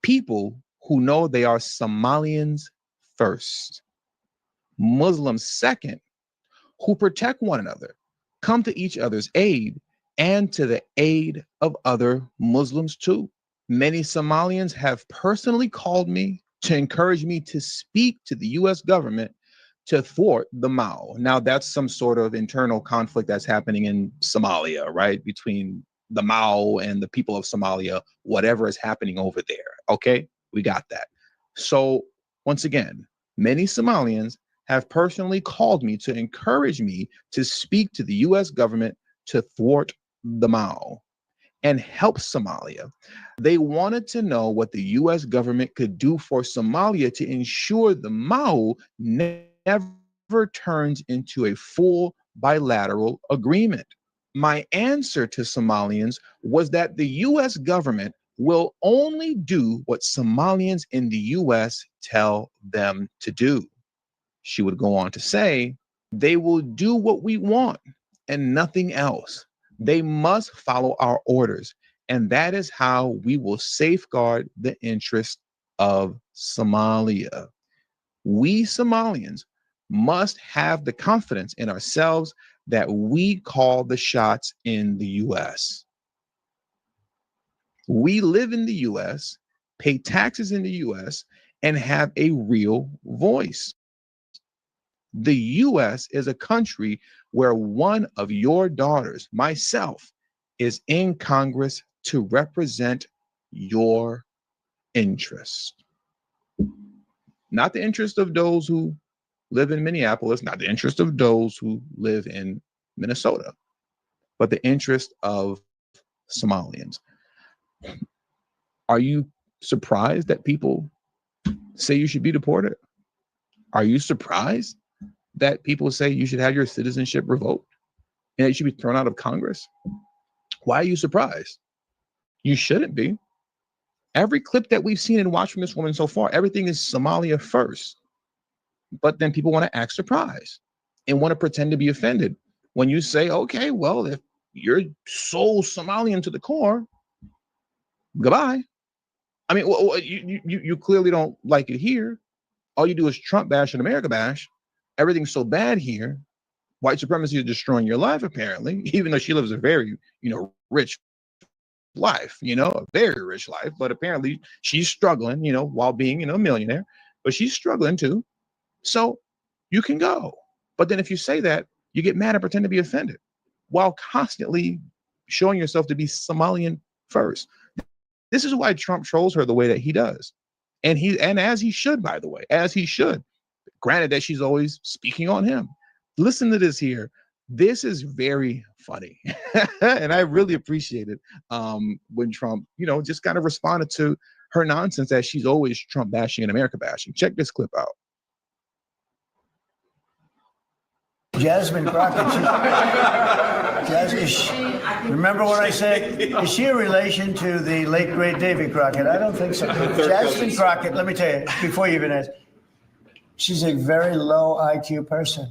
people who know they are Somalians first, Muslims second, who protect one another, come to each other's aid, and to the aid of other Muslims too. Many Somalians have personally called me to encourage me to speak to the U.S. government to thwart the Mao. Now, that's some sort of internal conflict that's happening in Somalia, right? Between the Mao and the people of Somalia, whatever is happening over there. Okay, we got that. So once again, many Somalians have personally called me to encourage me to speak to the U.S. government to thwart the Mao and help Somalia. They wanted to know what the U.S. government could do for Somalia to ensure the Mao never turns into a full bilateral agreement. My answer to Somalians was that the U.S. government will only do what Somalians in the U.S. tell them to do. She would go on to say, they will do what we want and nothing else. They must follow our orders, and that is how we will safeguard the interest of Somalia. We Somalians must have the confidence in ourselves that we call the shots in the U.S. We live in the U.S., pay taxes in the U.S., and have a real voice. The U.S. is a country where one of your daughters, myself, is in Congress to represent your interest. Not the interest of those who live in Minneapolis, not the interest of those who live in Minnesota, but the interest of Somalians. Are you surprised that people say you should be deported? Are you surprised that people say you should have your citizenship revoked and that you should be thrown out of Congress? Why are you surprised? You shouldn't be. Every clip that we've seen and watched from this woman so far, everything is Somalia first. But then people want to act surprised and want to pretend to be offended. When you say, okay, well, if you're so Somalian to the core, goodbye. I mean, you clearly don't like it here. All you do is Trump bash and America bash. Everything's so bad here. White supremacy is destroying your life, apparently, even though she lives a very, rich life, a very rich life. But apparently she's struggling, while being, a millionaire. But she's struggling too. So you can go. But then if you say that, you get mad and pretend to be offended while constantly showing yourself to be Somalian first. This is why Trump trolls her the way that he does. And as he should, by the way, as he should. Granted that she's always speaking on him. Listen to this here. This is very funny. And I really appreciate it when Trump, just kind of responded to her nonsense as she's always Trump bashing and America bashing. Check this clip out. Jasmine Crockett. Remember what I said? Is she a relation to the late, great Davy Crockett? I don't think so. Jasmine Crockett, let me tell you, before you even ask, she's a very low IQ person.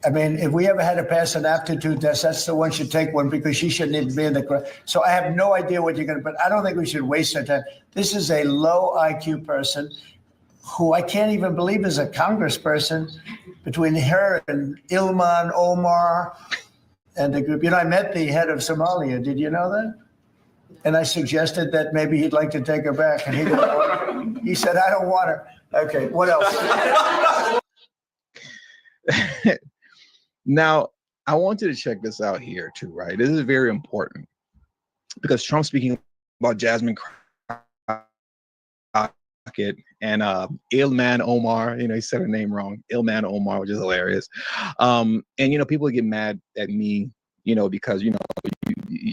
I mean, if we ever had to pass an aptitude test, that's the one should take one because she shouldn't even be in the crowd. So I have no idea what you're going to, but I don't think we should waste our time. This is a low IQ person who I can't even believe is a congressperson. Between her and Ilhan Omar and the group. I met the head of Somalia. Did you know that? And I suggested that maybe he'd like to take her back. And he didn't want her. He said, I don't want her. Okay, what else? Now, I want you to check this out here too, right? This is very important because Trump's speaking about Jasmine Crockett and Ilhan Omar, he said her name wrong, Ilhan Omar, which is hilarious. And people get mad at me, because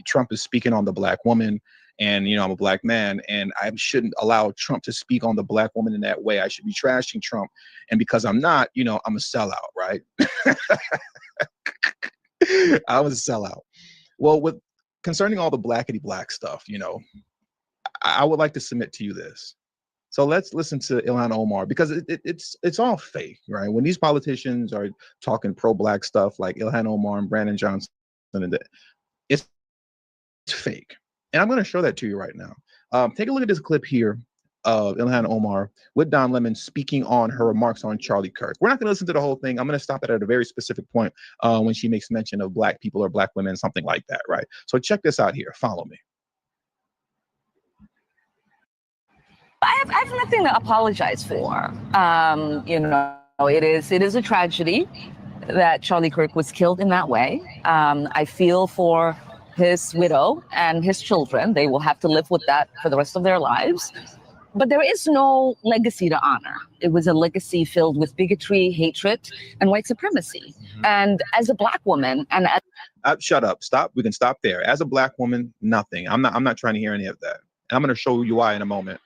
Trump is speaking on the black woman, and I'm a black man, and I shouldn't allow Trump to speak on the black woman in that way. I should be trashing Trump, and because I'm not, I'm a sellout, right? I'm a sellout. Well, with concerning all the blackity black stuff, I would like to submit to you this. So let's listen to Ilhan Omar because it's all fake, right? When these politicians are talking pro-black stuff like Ilhan Omar and Brandon Johnson, it's fake. And I'm going to show that to you right now. Take a look at this clip here of Ilhan Omar with Don Lemon speaking on her remarks on Charlie Kirk. We're not going to listen to the whole thing. I'm going to stop it at a very specific point when she makes mention of black people or black women, something like that, right? So check this out here. Follow me. I have nothing to apologize for. It is a tragedy that Charlie Kirk was killed in that way. I feel for his widow and his children. They will have to live with that for the rest of their lives. But there is no legacy to honor. It was a legacy filled with bigotry, hatred, and white supremacy. And as a black woman, and shut up, stop. We can stop there. As a black woman, nothing. I'm not trying to hear any of that. And I'm going to show you why in a moment.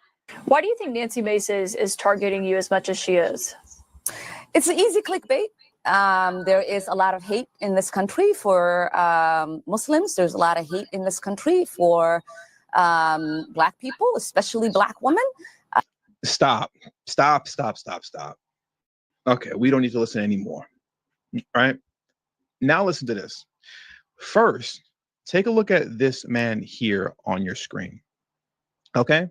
Why do you think Nancy Mace is targeting you as much as she is? It's an easy clickbait. There is a lot of hate in this country for Muslims. There's a lot of hate in this country for black people, especially black women. Stop. Okay, we don't need to listen anymore. All right. Now listen to this. First, take a look at this man here on your screen. Okay.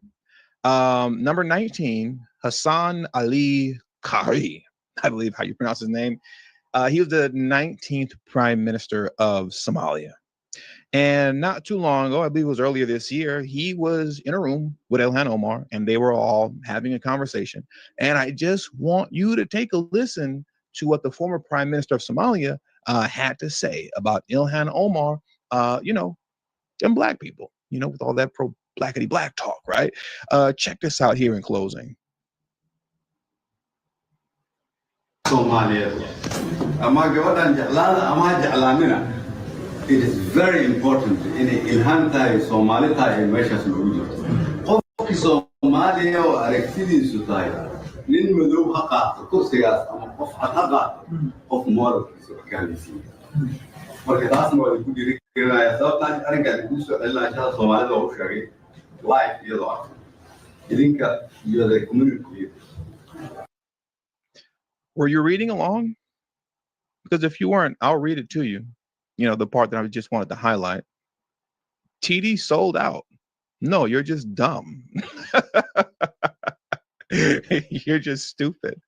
Number 19, Hassan Ali Khari, I believe how you pronounce his name. He was the 19th prime minister of Somalia. And not too long ago, I believe it was earlier this year, he was in a room with Ilhan Omar and they were all having a conversation. And I just want you to take a listen to what the former prime minister of Somalia had to say about Ilhan Omar, and black people, with all that blackity black talk, right? Check this out here in closing. Somalia. It is very important in Ilhan tahay Somali tahay meeshaas lagu jirto. Qofkii Soomaaliya oo aragtidiisu tahay nin madow ha qaato kursigaas ama qof cad ha qaato qof moralkiisa wax gaarsiiyo. Marka taasna waa ku dhiirigelinayaa sababtaan arrinkan ku soo celinaya Soomaalida oo sheegay life a lot. You think you're the community. Were you reading along? Because if you weren't, I'll read it to you. You know, the part that I just wanted to highlight. TD sold out. No, you're just dumb. You're just stupid.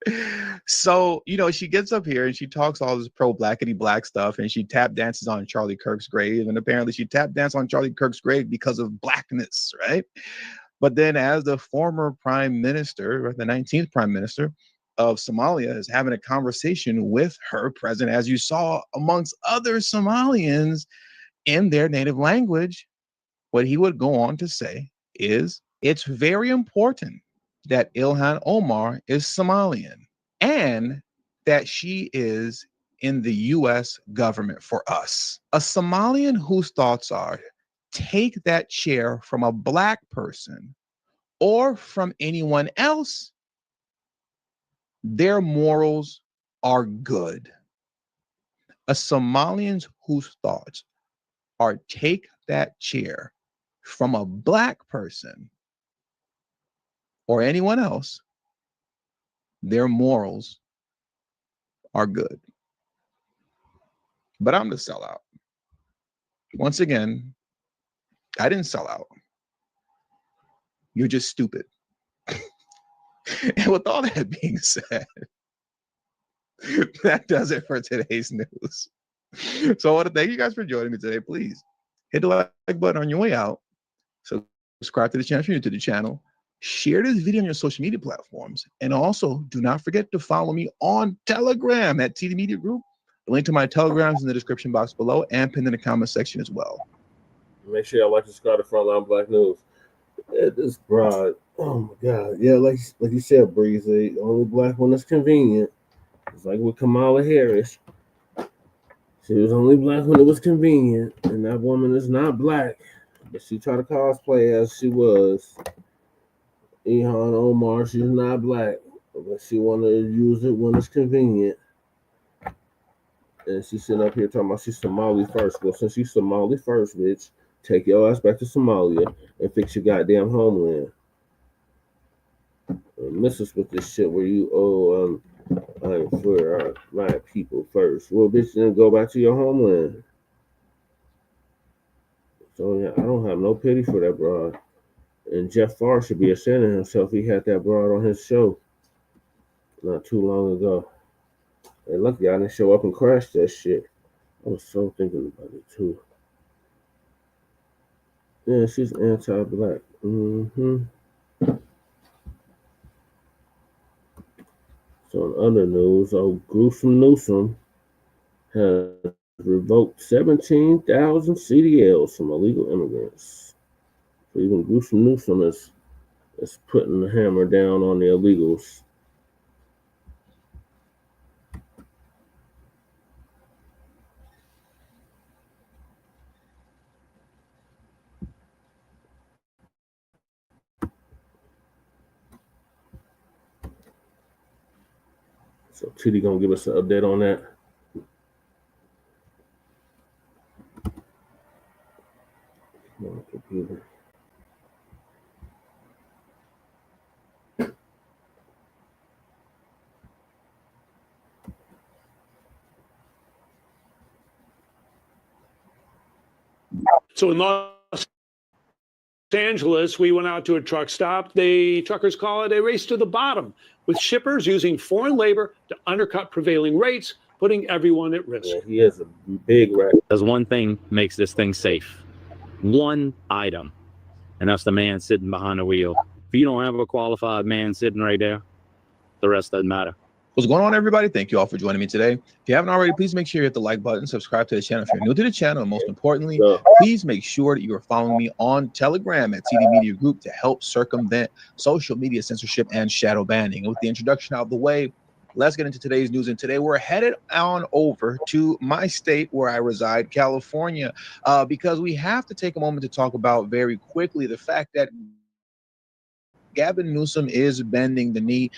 So, you know, she gets up here and she talks all this pro-blackity black stuff, and she tap dances on Charlie Kirk's grave. And apparently she tap danced on Charlie Kirk's grave because of blackness, right? But then as the former prime minister, the 19th prime minister of Somalia, is having a conversation with her president, as you saw, amongst other Somalians in their native language, what he would go on to say is, it's very important that Ilhan Omar is Somalian and that she is in the U.S. government for us. A Somalian whose thoughts are, take that chair from a black person or from anyone else, their morals are good. A Somalian whose thoughts are, take that chair from a black person or anyone else, their morals are good. But I'm the sellout. Once again, I didn't sell out. You're just stupid. And with all that being said, that does it for today's news. So I want to thank you guys for joining me today. Please hit the like button on your way out. Subscribe to the channel if you're new to the channel. Share this video on your social media platforms. And also, do not forget to follow me on Telegram at TD Media Group. The link to my Telegram is in the description box below and pinned in the comment section as well. Make sure y'all like to subscribe to Frontline Black News. Yeah, this broad, oh my God. Yeah, like you said, Breeze, the only black one that's convenient. It's like with Kamala Harris. She was only black when it was convenient. And that woman is not black. But she tried to cosplay as she was. Ilhan Omar, she's not black. But she wanted to use it when it's convenient. And she's sitting up here talking about she's Somali first. Well, since she's Somali first, bitch, take your ass back to Somalia and fix your goddamn homeland. And miss us with this shit where you, I'm for my people first. Well, bitch, then go back to your homeland. So, yeah, I don't have no pity for that broad. And Jeff Farr should be ashamed of himself. He had that broad on his show not too long ago. And lucky I didn't show up and crash that shit. I was so thinking about it too. Yeah, she's anti-black. So in other news, Gruesome Newsom has revoked 17,000 CDLs from illegal immigrants. So even Gruesome Newsom is putting the hammer down on the illegals. So Titty gonna give us an update on that. Come on, computer. So in Los Angeles, we went out to a truck stop. The truckers call it a race to the bottom, with shippers using foreign labor to undercut prevailing rates, putting everyone at risk. Yeah, he is a big rat. Does one thing makes this thing safe. One item, and that's the man sitting behind the wheel. If you don't have a qualified man sitting right there, the rest doesn't matter. What's going on, everybody? Thank you all for joining me today. If you haven't already, please make sure you hit the like button, subscribe to the channel if you're new to the channel, and most importantly, please make sure that you are following me on Telegram at TD Media Group to help circumvent social media censorship and shadow banning. And with the introduction out of the way, let's get into today's news. And today we're headed on over to my state where I reside, California, because we have to take a moment to talk about very quickly the fact that Gavin Newsom is bending the knee,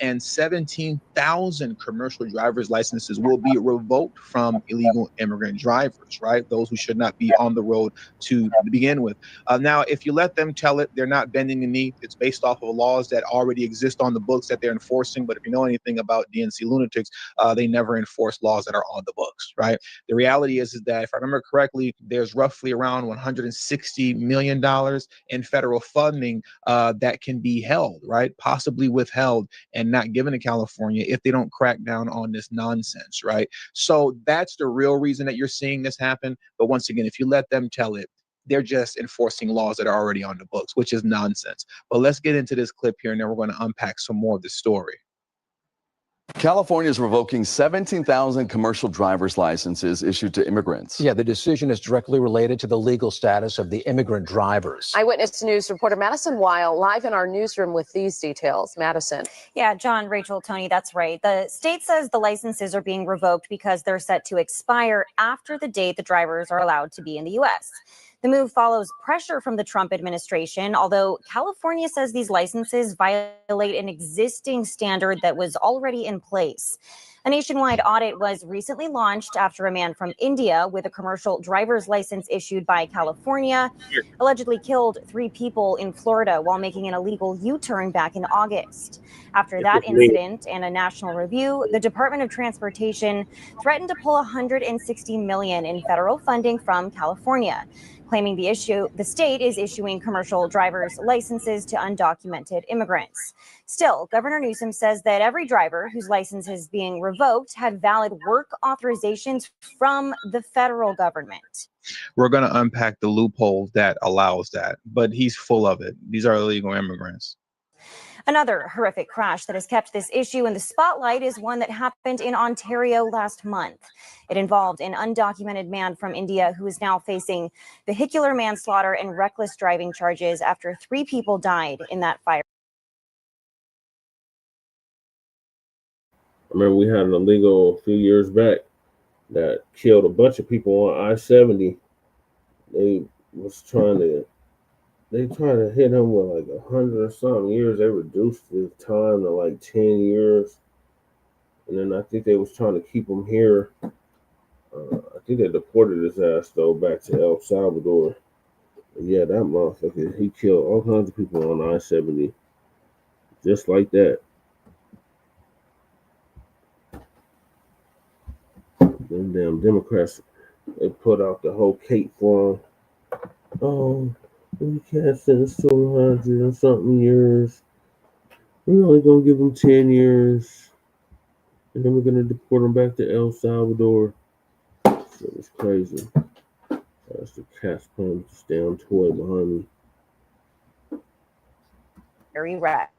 and 17,000 commercial driver's licenses will be revoked from illegal immigrant drivers, right? Those who should not be on the road to begin with. Now, if you let them tell it, they're not bending the knee. It's based off of laws that already exist on the books that they're enforcing. But if you know anything about DNC lunatics, they never enforce laws that are on the books, right? The reality is that, if I remember correctly, there's roughly around $160 million in federal funding that can be held, right? Possibly withheld and not given to California if they don't crack down on this nonsense, right? So that's the real reason that you're seeing this happen. But once again, if you let them tell it, they're just enforcing laws that are already on the books, which is nonsense. But let's get into this clip here, and then we're going to unpack some more of the story. California is revoking 17,000 commercial driver's licenses issued to immigrants. Yeah, the decision is directly related to the legal status of the immigrant drivers. Eyewitness News reporter Madison Weil live in our newsroom with these details. Madison. Yeah, John, Rachel, Tony, that's right. The state says the licenses are being revoked because they're set to expire after the date the drivers are allowed to be in the U.S. The move follows pressure from the Trump administration, although California says these licenses violate an existing standard that was already in place. A nationwide audit was recently launched after a man from India with a commercial driver's license issued by California allegedly killed 3 people in Florida while making an illegal U-turn back in August. After that incident and a national review, the Department of Transportation threatened to pull $160 million in federal funding from California, claiming the state is issuing commercial driver's licenses to undocumented immigrants. Still, Governor Newsom says that every driver whose license is being revoked had valid work authorizations from the federal government. We're going to unpack the loophole that allows that, but he's full of it. These are illegal immigrants. Another horrific crash that has kept this issue in the spotlight is one that happened in Ontario last month. It involved an undocumented man from India who is now facing vehicular manslaughter and reckless driving charges after 3 people died in that fire. I remember we had an illegal a few years back that killed a bunch of people on I-70. They tried to hit him with like 100 or something years. They reduced his time to like 10 years. And then I think they was trying to keep him here. I think they deported his ass though back to El Salvador. But yeah, that motherfucker, he killed all kinds of people on I-70. Just like that. Them damn Democrats, they put out the whole cake for him. Oh, we can't sentence to 100 and something years. We're only gonna give them 10 years, and then we're gonna deport them back to El Salvador. Shit was crazy. That's the cat's playing this damn toy behind me. Iraq.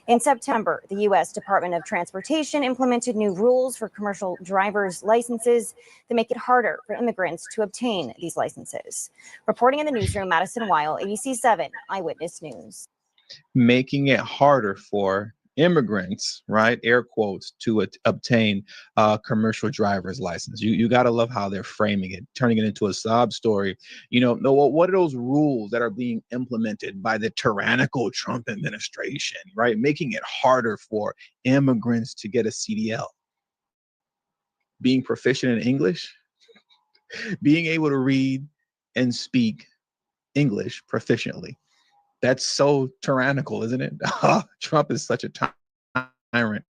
In September, the U.S. Department of Transportation implemented new rules for commercial driver's licenses that make it harder for immigrants to obtain these licenses. Reporting in the newsroom, Madison Weil, ABC7 Eyewitness News. Making it harder for immigrants, right, air quotes, to obtain commercial driver's license. You got to love how they're framing it, turning it into a sob story. You know, what are those rules that are being implemented by the tyrannical Trump administration, right? Making it harder for immigrants to get a CDL. Being proficient in English, being able to read and speak English proficiently. That's so tyrannical, isn't it? Trump is such a tyrant.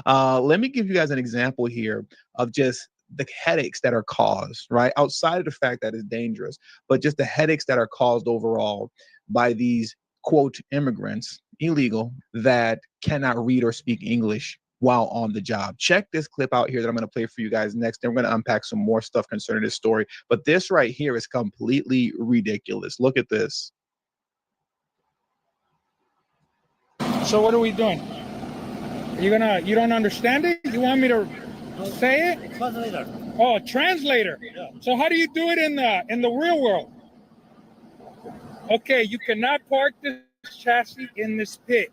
Let me give you guys an example here of just the headaches that are caused, right? Outside of the fact that it's dangerous, but just the headaches that are caused overall by these, quote, immigrants, illegal, that cannot read or speak English while on the job. Check this clip out here that I'm going to play for you guys next. Then we're going to unpack some more stuff concerning this story. But this right here is completely ridiculous. Look at this. So what are we doing? You don't understand it? You want me to say it? Translator. Oh, translator. Yeah. So how do you do it in the real world? Okay, you cannot park this chassis in this pit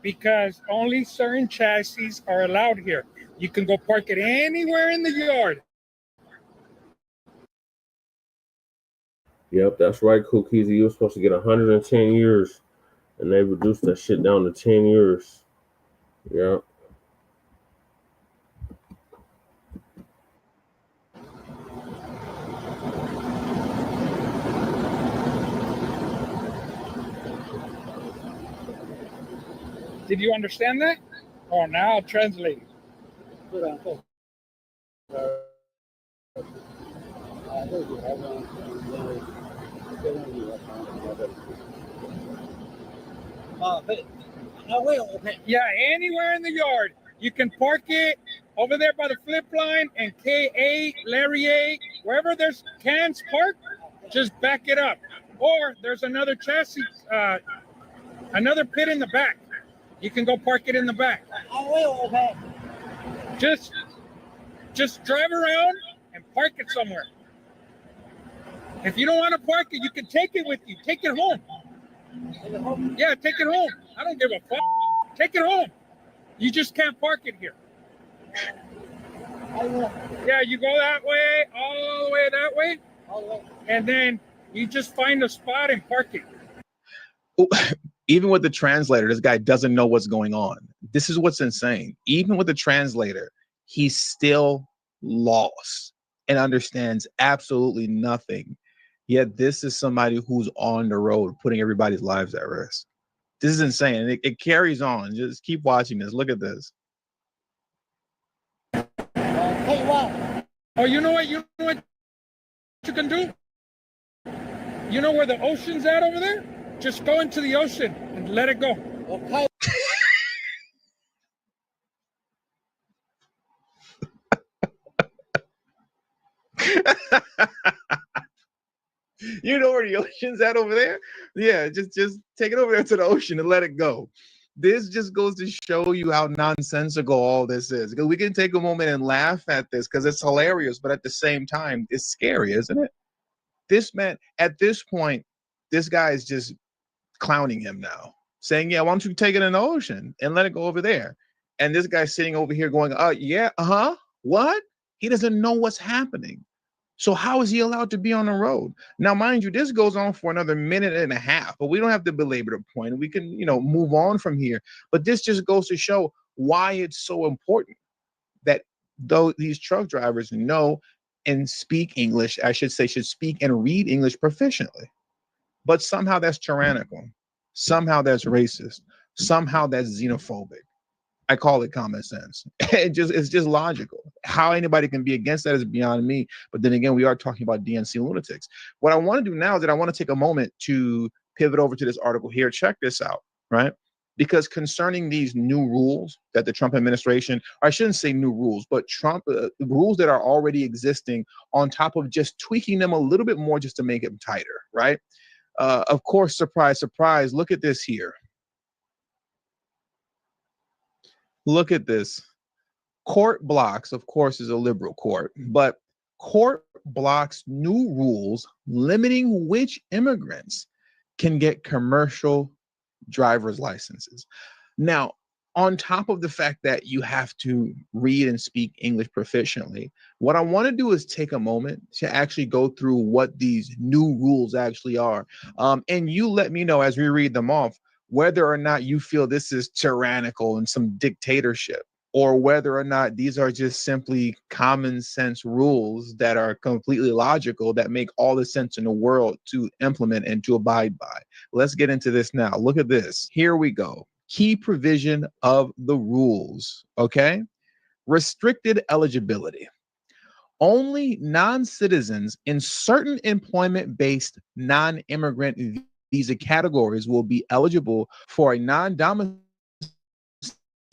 because only certain chassis are allowed here. You can go park it anywhere in the yard. Yep, that's right, Cookies. You were supposed to get 110 years and they reduced that shit down to 10 years. Yeah. Did you understand that? Oh, now I'll translate. Yeah, anywhere in the yard. You can park it over there by the flip line and KA, Larry A, wherever there's cans parked, just back it up. Or there's another chassis, another pit in the back. You can go park it in the back. Just drive around and park it somewhere. If you don't want to park it, you can take it with you. Take it home. Yeah, take it home. I don't give a fuck. Take it home. You just can't park it here. Yeah, you go that way, all the way that way, and then you just find a spot and park it. Even with the translator, this guy doesn't know what's going on. This is what's insane. Even with the translator, he's still lost and understands absolutely nothing. Yet this is somebody who's on the road putting everybody's lives at risk. This is insane. And it carries on. Just keep watching this. Look at this. Hey, what? Oh, you know what? You know what you can do? You know where the ocean's at over there? Just go into the ocean and let it go. Okay. You know where the ocean's at over there? Yeah, just take it over there to the ocean and let it go. This just goes to show you how nonsensical all this is. Because we can take a moment and laugh at this because it's hilarious, but at the same time, it's scary, isn't it? This man, at this point, this guy is just clowning him now, saying, yeah, why don't you take it in the ocean and let it go over there? And this guy's sitting over here going, yeah, what? He doesn't know what's happening. So how is he allowed to be on the road? Now, mind you, this goes on for another minute and a half, but we don't have to belabor the point. We can, move on from here. But this just goes to show why it's so important that though these truck drivers know and speak English, I should say, should speak and read English proficiently. But somehow that's tyrannical. Somehow that's racist. Somehow that's xenophobic. I call it common sense. It's just logical. How anybody can be against that is beyond me. But then again, we are talking about DNC lunatics. What I want to do now is that I want to take a moment to pivot over to this article here. Check this out, right? Because concerning these new rules that the Trump administration, or I shouldn't say new rules, but Trump rules that are already existing on top of just tweaking them a little bit more just to make them tighter, right? Of course, surprise, surprise. Look at this here. Look at this. Court blocks, of course, is a liberal court, but court blocks new rules limiting which immigrants can get commercial driver's licenses. Now, on top of the fact that you have to read and speak English proficiently, what I want to do is take a moment to actually go through what these new rules actually are. And you let me know as we read them off, whether or not you feel this is tyrannical and some dictatorship, or whether or not these are just simply common sense rules that are completely logical that make all the sense in the world to implement and to abide by. Let's get into this now. Look at this. Here we go. Key provision of the rules, okay? Restricted eligibility. Only non-citizens in certain employment-based non-immigrant visa categories will be eligible for a non-domicile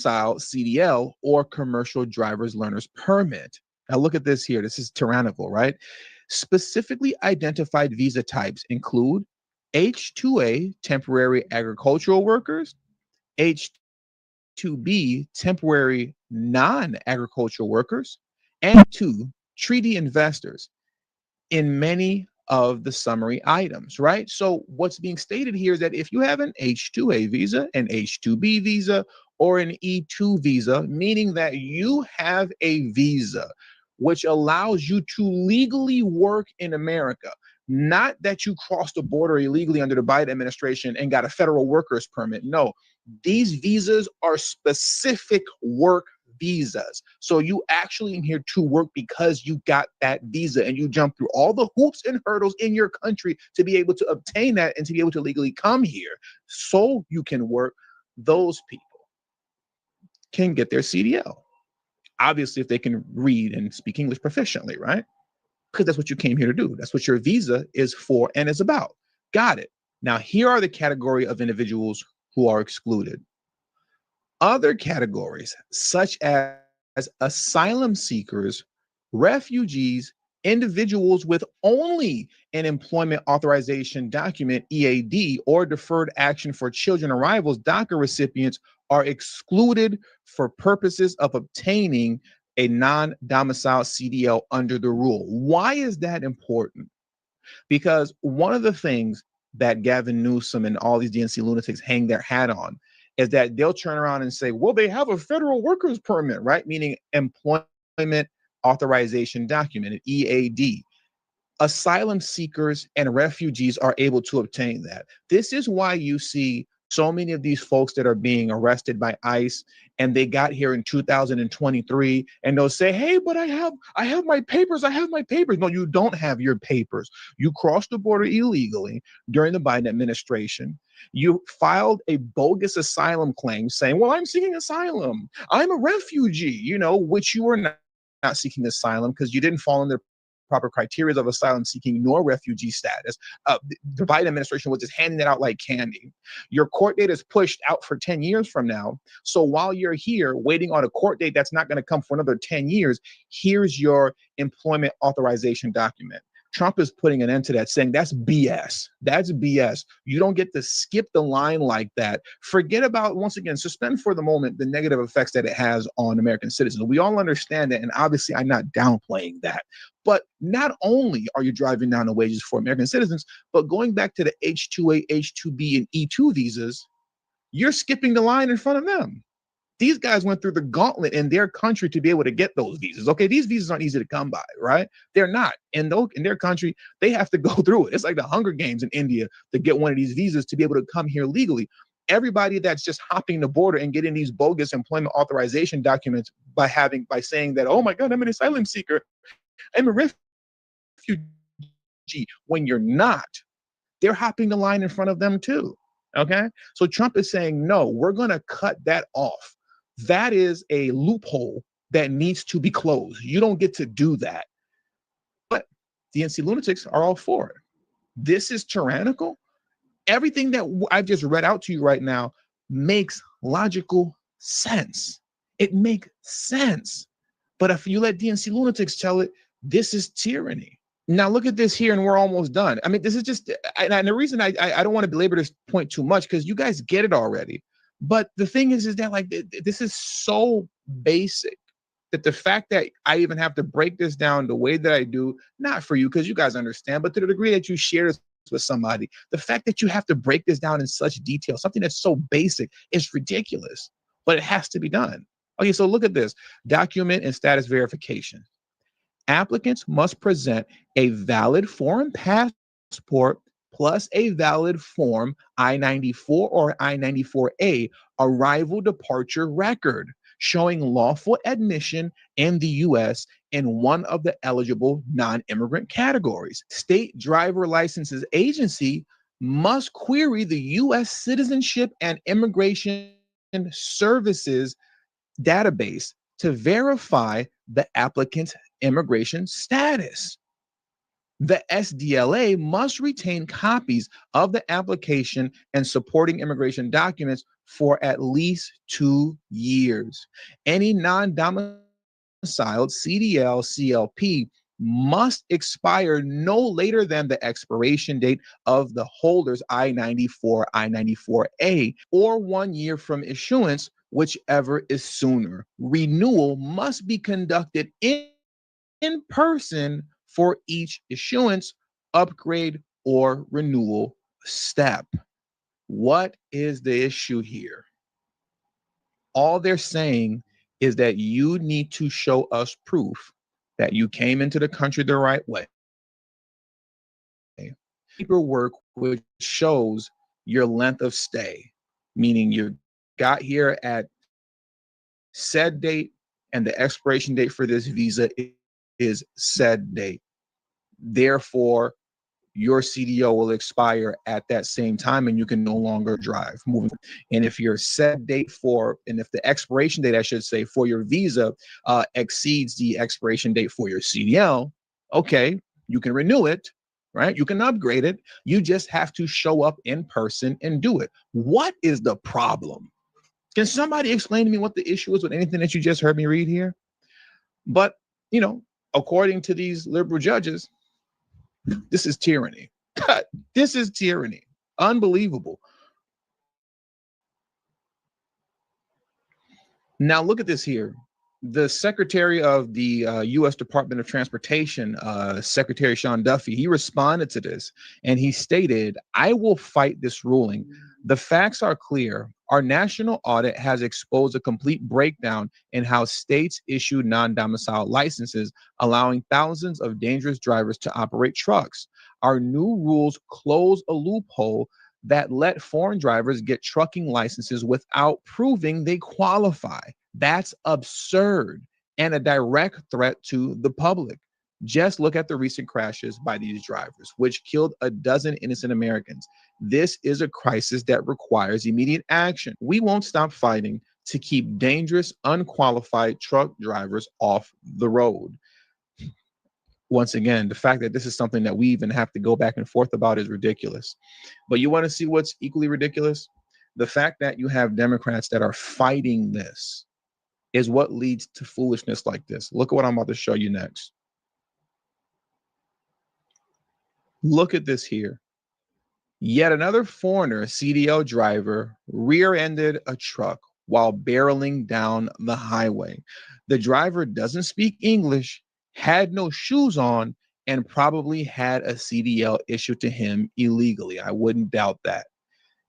CDL or commercial driver's learner's permit. Now look at this here. This is tyrannical, right? Specifically identified visa types include H-2A, temporary agricultural workers, H-2B, temporary non-agricultural workers, and 2, treaty investors in many of the summary items, right? So what's being stated here is that if you have an H-2A visa, an H-2B visa, or an E-2 visa, meaning that you have a visa which allows you to legally work in America, Not that you crossed the border illegally under the Biden administration and got a federal workers permit. No, these visas are specific work visas. So you actually in here to work because you got that visa and you jump through all the hoops and hurdles in your country to be able to obtain that and to be able to legally come here so you can work. Those people can get their CDL. Obviously, if they can read and speak English proficiently, right? Because that's what you came here to do. That's what your visa is for and is about. Got it. Now, here are the category of individuals who are excluded. Other categories, such as asylum seekers, refugees, individuals with only an employment authorization document, EAD, or deferred action for children arrivals, DACA recipients are excluded for purposes of obtaining a non-domicile CDL under the rule. Why is that important? Because one of the things that Gavin Newsom and all these DNC lunatics hang their hat on is that they'll turn around and say, well, they have a federal workers permit, right? Meaning employment authorization document, an EAD. Asylum seekers and refugees are able to obtain that. This is why you see so many of these folks that are being arrested by ICE and they got here in 2023 and they'll say, hey, but I have my papers. I have my papers. No, you don't have your papers. You crossed the border illegally during the Biden administration. You filed a bogus asylum claim saying, well, I'm seeking asylum. I'm a refugee, which you are not seeking asylum because you didn't fall in the proper criteria of asylum seeking nor refugee status. The Biden administration was just handing it out like candy. Your court date is pushed out for 10 years from now. So while you're here waiting on a court date that's not going to come for another 10 years, here's your employment authorization document. Trump is putting an end to that, saying that's BS. That's BS. You don't get to skip the line like that. Forget about, once again, suspend for the moment the negative effects that it has on American citizens. We all understand that, and obviously I'm not downplaying that. But not only are you driving down the wages for American citizens, but going back to the H-2A, H-2B, and E-2 visas, you're skipping the line in front of them. These guys went through the gauntlet in their country to be able to get those visas. Okay, these visas aren't easy to come by, right? They're not. And in their country, they have to go through it. It's like the Hunger Games in India to get one of these visas to be able to come here legally. Everybody that's just hopping the border and getting these bogus employment authorization documents by saying that, oh my God, I'm an asylum seeker, I'm a refugee, when you're not, they're hopping the line in front of them too. Okay, so Trump is saying, no, we're going to cut that off. That is a loophole that needs to be closed. You don't get to do that. But the DNC lunatics are all for it. This is tyrannical. Everything that I've just read out to you right now makes logical sense. It makes sense. But if you let DNC lunatics tell it, this is tyranny. Now look at this here, and we're almost done. I mean, this is just, and the reason I don't want to belabor this point too much, because you guys get it already. But the thing is that like this is so basic that the fact that I even have to break this down the way that I do, not for you because you guys understand, but to the degree that you share this with somebody, the fact that you have to break this down in such detail, something that's so basic, is ridiculous. But it has to be done. Okay, so look at this: document and status verification. Applicants must present a valid foreign passport plus a valid form I-94 or I-94A arrival departure record showing lawful admission in the U.S. in one of the eligible non-immigrant categories. State driver licenses agency must query the U.S. Citizenship and Immigration Services database to verify the applicant's immigration status. The SDLA must retain copies of the application and supporting immigration documents for at least 2 years. Any non-domiciled CDL, CLP must expire no later than the expiration date of the holder's I-94, I-94A, or 1 year from issuance, whichever is sooner. Renewal must be conducted in person for each issuance, upgrade, or renewal step. What is the issue here? All they're saying is that you need to show us proof that you came into the country the right way, paperwork which shows your length of stay, meaning you got here at said date and the expiration date for this visa is said date. Therefore, your CDO will expire at that same time and you can no longer drive. And if your set date and if the expiration date, I should say, for your visa exceeds the expiration date for your CDL, okay, you can renew it, right? You can upgrade it. You just have to show up in person and do it. What is the problem? Can somebody explain to me what the issue is with anything that you just heard me read here? But, you know, according to these liberal judges, this is tyranny. This is tyranny. Unbelievable. Now look at this here. The Secretary of the U.S. Department of Transportation, Secretary Sean Duffy, he responded to this and he stated, "I will fight this ruling. The facts are clear. Our national audit has exposed a complete breakdown in how states issue non-domiciled licenses, allowing thousands of dangerous drivers to operate trucks. Our new rules close a loophole that let foreign drivers get trucking licenses without proving they qualify. That's absurd and a direct threat to the public. Just look at the recent crashes by these drivers, which killed a dozen innocent Americans. This is a crisis that requires immediate action. We won't stop fighting to keep dangerous, unqualified truck drivers off the road." Once again, the fact that this is something that we even have to go back and forth about is ridiculous. But you want to see what's equally ridiculous? The fact that you have Democrats that are fighting this is what leads to foolishness like this. Look at what I'm about to show you next. Look at this here. Yet another foreigner CDL driver rear-ended a truck while barreling down the highway. The driver doesn't speak English, had no shoes on, and probably had a CDL issued to him illegally. I wouldn't doubt that.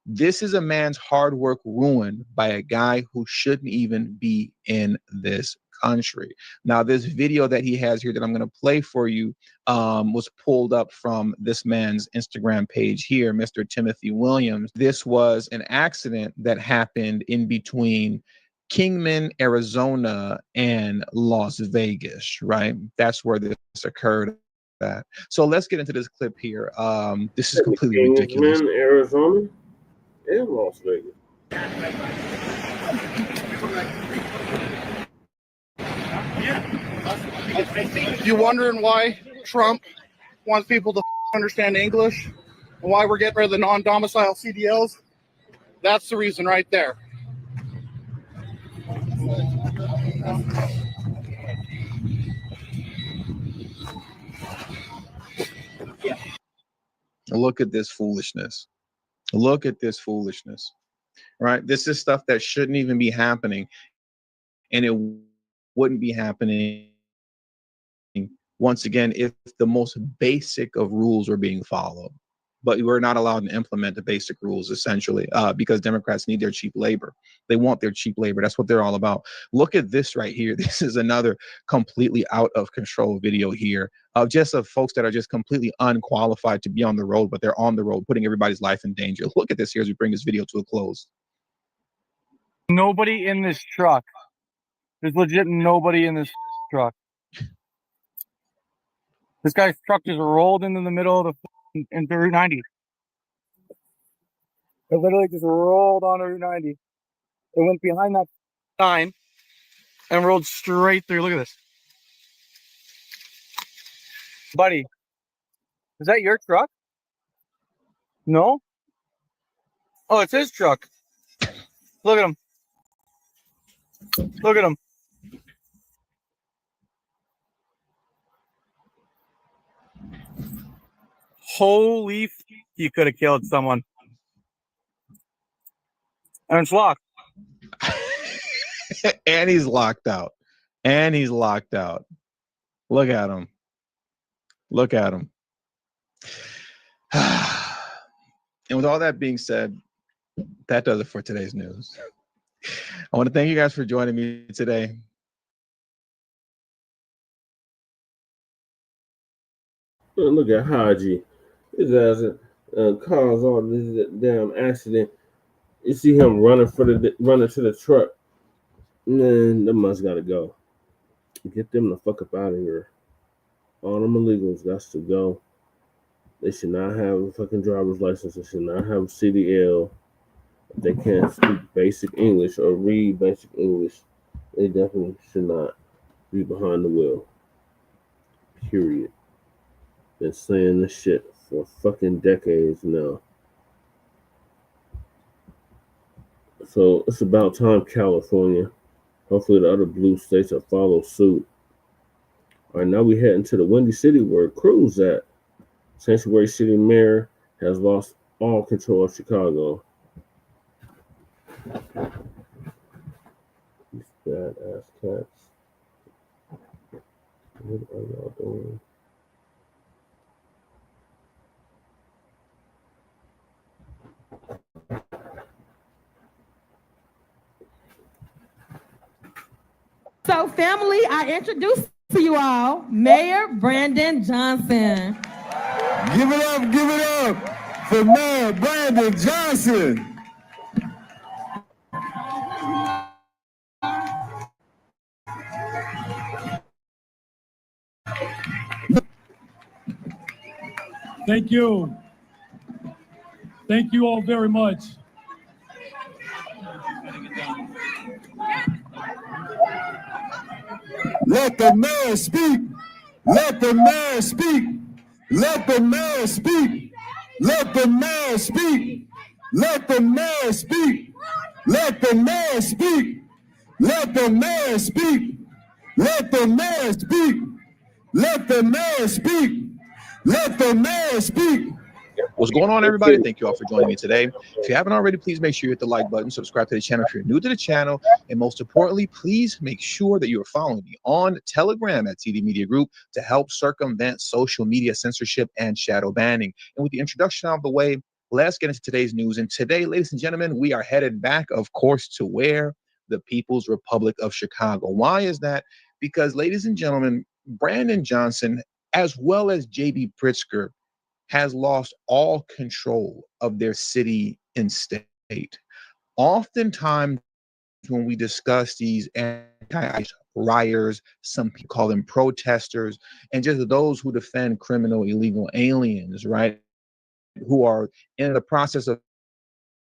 This is a man's hard work ruined by a guy who shouldn't even be in this country. Now, this video that he has here that I'm going to play for you was pulled up from this man's Instagram page here, Mr. Timothy Williams. This was an accident that happened in between Kingman, Arizona, and Las Vegas, right? That's where this occurred at. So let's get into this clip here. This is completely ridiculous. Kingman, Arizona, and Las Vegas. You wondering why Trump wants people to understand English and why we're getting rid of the non-domicile CDLs? That's the reason right there. Look at this foolishness. Look at this foolishness, right? This is stuff that shouldn't even be happening, and it wouldn't be happening once again if the most basic of rules are being followed. But we're not allowed to implement the basic rules, essentially, because Democrats need their cheap labor. They want their cheap labor. That's what they're all about. Look at this right here. This is another completely out of control video here of just of folks that are just completely unqualified to be on the road, but they're on the road, putting everybody's life in danger. Look at this here as we bring this video to a close. Nobody in this truck. There's legit nobody in this truck. This guy's truck just rolled into the middle of into Route 90. It literally just rolled on Route 90. It went behind that sign and rolled straight through. Look at this. Buddy, is that your truck? No? Oh, it's his truck. Look at him. Look at him. Holy, you could have killed someone. And it's locked. And he's locked out. And he's locked out. Look at him. Look at him. And with all that being said, that does it for today's news. I want to thank you guys for joining me today. Look at Haji. His ass caused all this damn accident. You see him running to the truck. Man, them must gotta go. Get them the fuck up out of here. All them illegals got to go. They should not have a fucking driver's license. They should not have a CDL. If they can't speak basic English or read basic English, they definitely should not be behind the wheel. Period. Been saying this shit for fucking decades now. So it's about time, California. Hopefully the other blue states will follow suit. All right, now we heading to the Windy City where Cruz at. Sanctuary City Mayor has lost all control of Chicago. These badass cats. What are y'all doing? So, family, I introduce to you all Mayor Brandon Johnson. Give it up for Mayor Brandon Johnson. Thank you. Thank you all very much. Let the mayor speak. Let the mayor speak. Let the mayor speak. Let the mayor speak. Let the mayor speak. Let the mayor speak. Let the mayor speak. Let the mayor speak. Let the mayor speak. Let the mayor speak. What's going on, everybody? Thank you all for joining me today. If you haven't already, please make sure you hit the like button, subscribe to the channel if you're new to the channel, and most importantly, please make sure that you are following me on Telegram at TD Media Group to help circumvent social media censorship and shadow banning. And with the introduction out of the way, let's get into today's news. And today, ladies and gentlemen, we are headed back, of course, to where? The People's Republic of Chicago. Why is that? Because, ladies and gentlemen, Brandon Johnson, as well as J.B. Pritzker, has lost all control of their city and state. Oftentimes, when we discuss these anti-ICE rioters, some people call them protesters, and just those who defend criminal illegal aliens, right, who are in the process of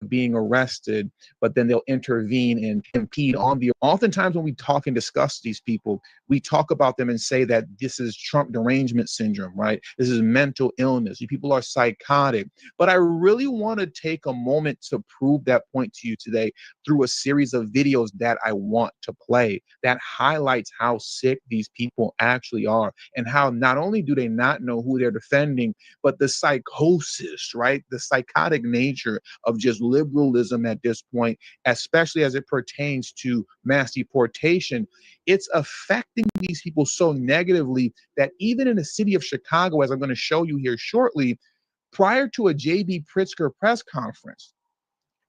being arrested, but then they'll intervene and impede on the. Oftentimes when we talk and discuss these people, we talk about them and say that this is Trump derangement syndrome, right? This is mental illness. You people are psychotic. But I really want to take a moment to prove that point to you today through a series of videos that I want to play that highlights how sick these people actually are and how not only do they not know who they're defending, but the psychosis, right? The psychotic nature of just liberalism at this point, especially as it pertains to mass deportation, it's affecting these people so negatively that even in the city of Chicago, as I'm going to show you here shortly, prior to a J.B. Pritzker press conference,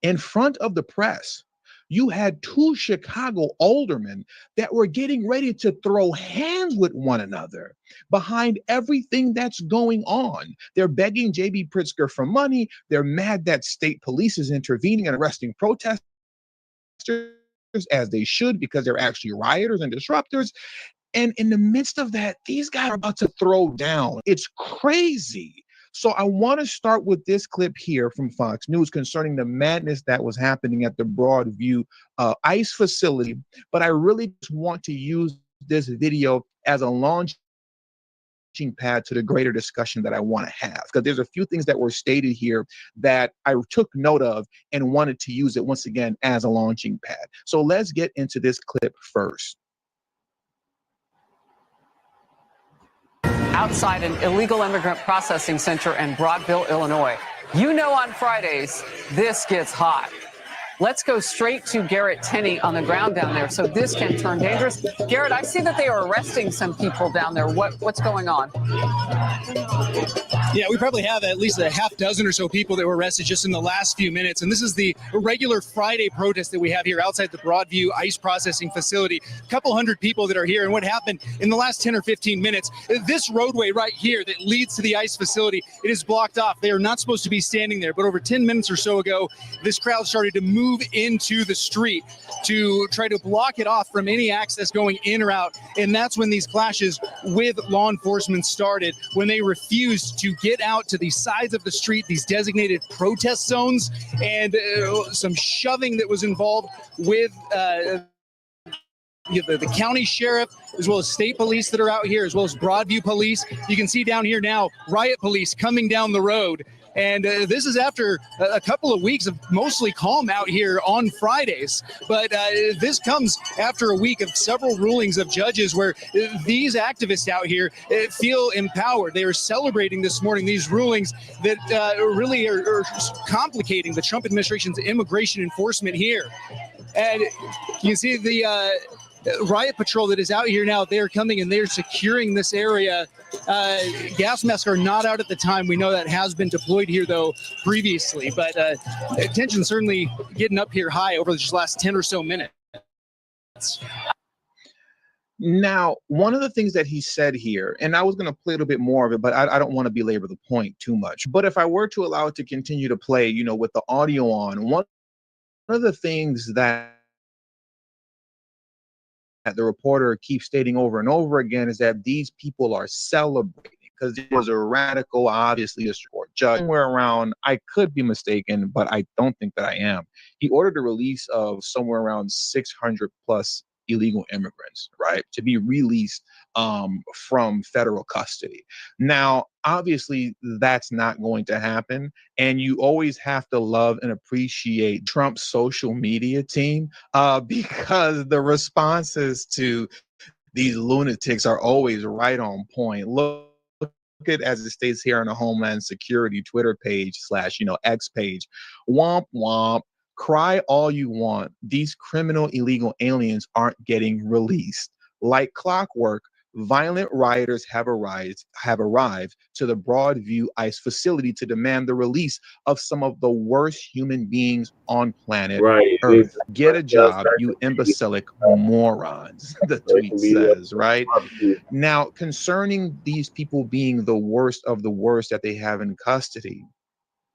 in front of the press, you had two Chicago aldermen that were getting ready to throw hands with one another behind everything that's going on. They're begging J.B. Pritzker for money. They're mad that state police is intervening and arresting protesters, as they should, because they're actually rioters and disruptors. And in the midst of that, these guys are about to throw down. It's crazy. So I want to start with this clip here from Fox News concerning the madness that was happening at the Broadview ICE facility. But I really just want to use this video as a launching pad to the greater discussion that I want to have, because there's a few things that were stated here that I took note of and wanted to use it once again as a launching pad. So let's get into this clip first. Outside an illegal immigrant processing center in Broadville, Illinois. You know, on Fridays, this gets hot. Let's go straight to Garrett Tenney on the ground down there. So this can turn dangerous. Garrett, I see that they are arresting some people down there. What's going on? Yeah, we probably have at least a half dozen or so people that were arrested just in the last few minutes. And this is the regular Friday protest that we have here outside the Broadview ICE processing facility. A couple hundred people that are here. And what happened in the last 10 or 15 minutes, this roadway right here that leads to the ICE facility, it is blocked off. They are not supposed to be standing there. But over 10 minutes or so ago, this crowd started to move into the street to try to block it off from any access going in or out. And that's when these clashes with law enforcement started, when they refused to get out to the sides of the street, these designated protest zones, and some shoving that was involved with the county sheriff, as well as state police that are out here, as well as Broadview police. You can see down here now, riot police coming down the road. And this is after a couple of weeks of mostly calm out here on Fridays. But this comes after a week of several rulings of judges where these activists out here feel empowered. They are celebrating this morning these rulings that really are complicating the Trump administration's immigration enforcement here. And you see the riot patrol that is out here now. They're coming and they're securing this area. Gas masks are not out at the time. We know that has been deployed here, though, previously. But tension certainly getting up here high over the just last 10 or so minutes. Now, one of the things that he said here, and I was going to play a little bit more of it, but I don't want to belabor the point too much. But if I were to allow it to continue to play, you know, with the audio on, one of the things that the reporter keeps stating over and over again is that these people are celebrating because it was a radical, obviously a court judge somewhere around, I could be mistaken, but I don't think that I am. He ordered the release of somewhere around 600 plus illegal immigrants, right, to be released from federal custody. Now, obviously, that's not going to happen. And you always have to love and appreciate Trump's social media team because the responses to these lunatics are always right on point. Look at, as it states here on the Homeland Security Twitter page / X page, womp womp. Cry all you want. These criminal illegal aliens aren't getting released. Like clockwork, violent rioters have arrived to the Broadview ICE facility to demand the release of some of the worst human beings on planet Earth. Get a job, you imbecilic morons, the tweet says, right? Now, concerning these people being the worst of the worst that they have in custody,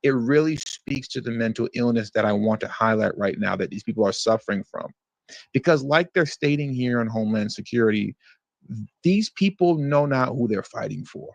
it really speaks to the mental illness that I want to highlight right now that these people are suffering from. Because like they're stating here on Homeland Security, these people know not who they're fighting for.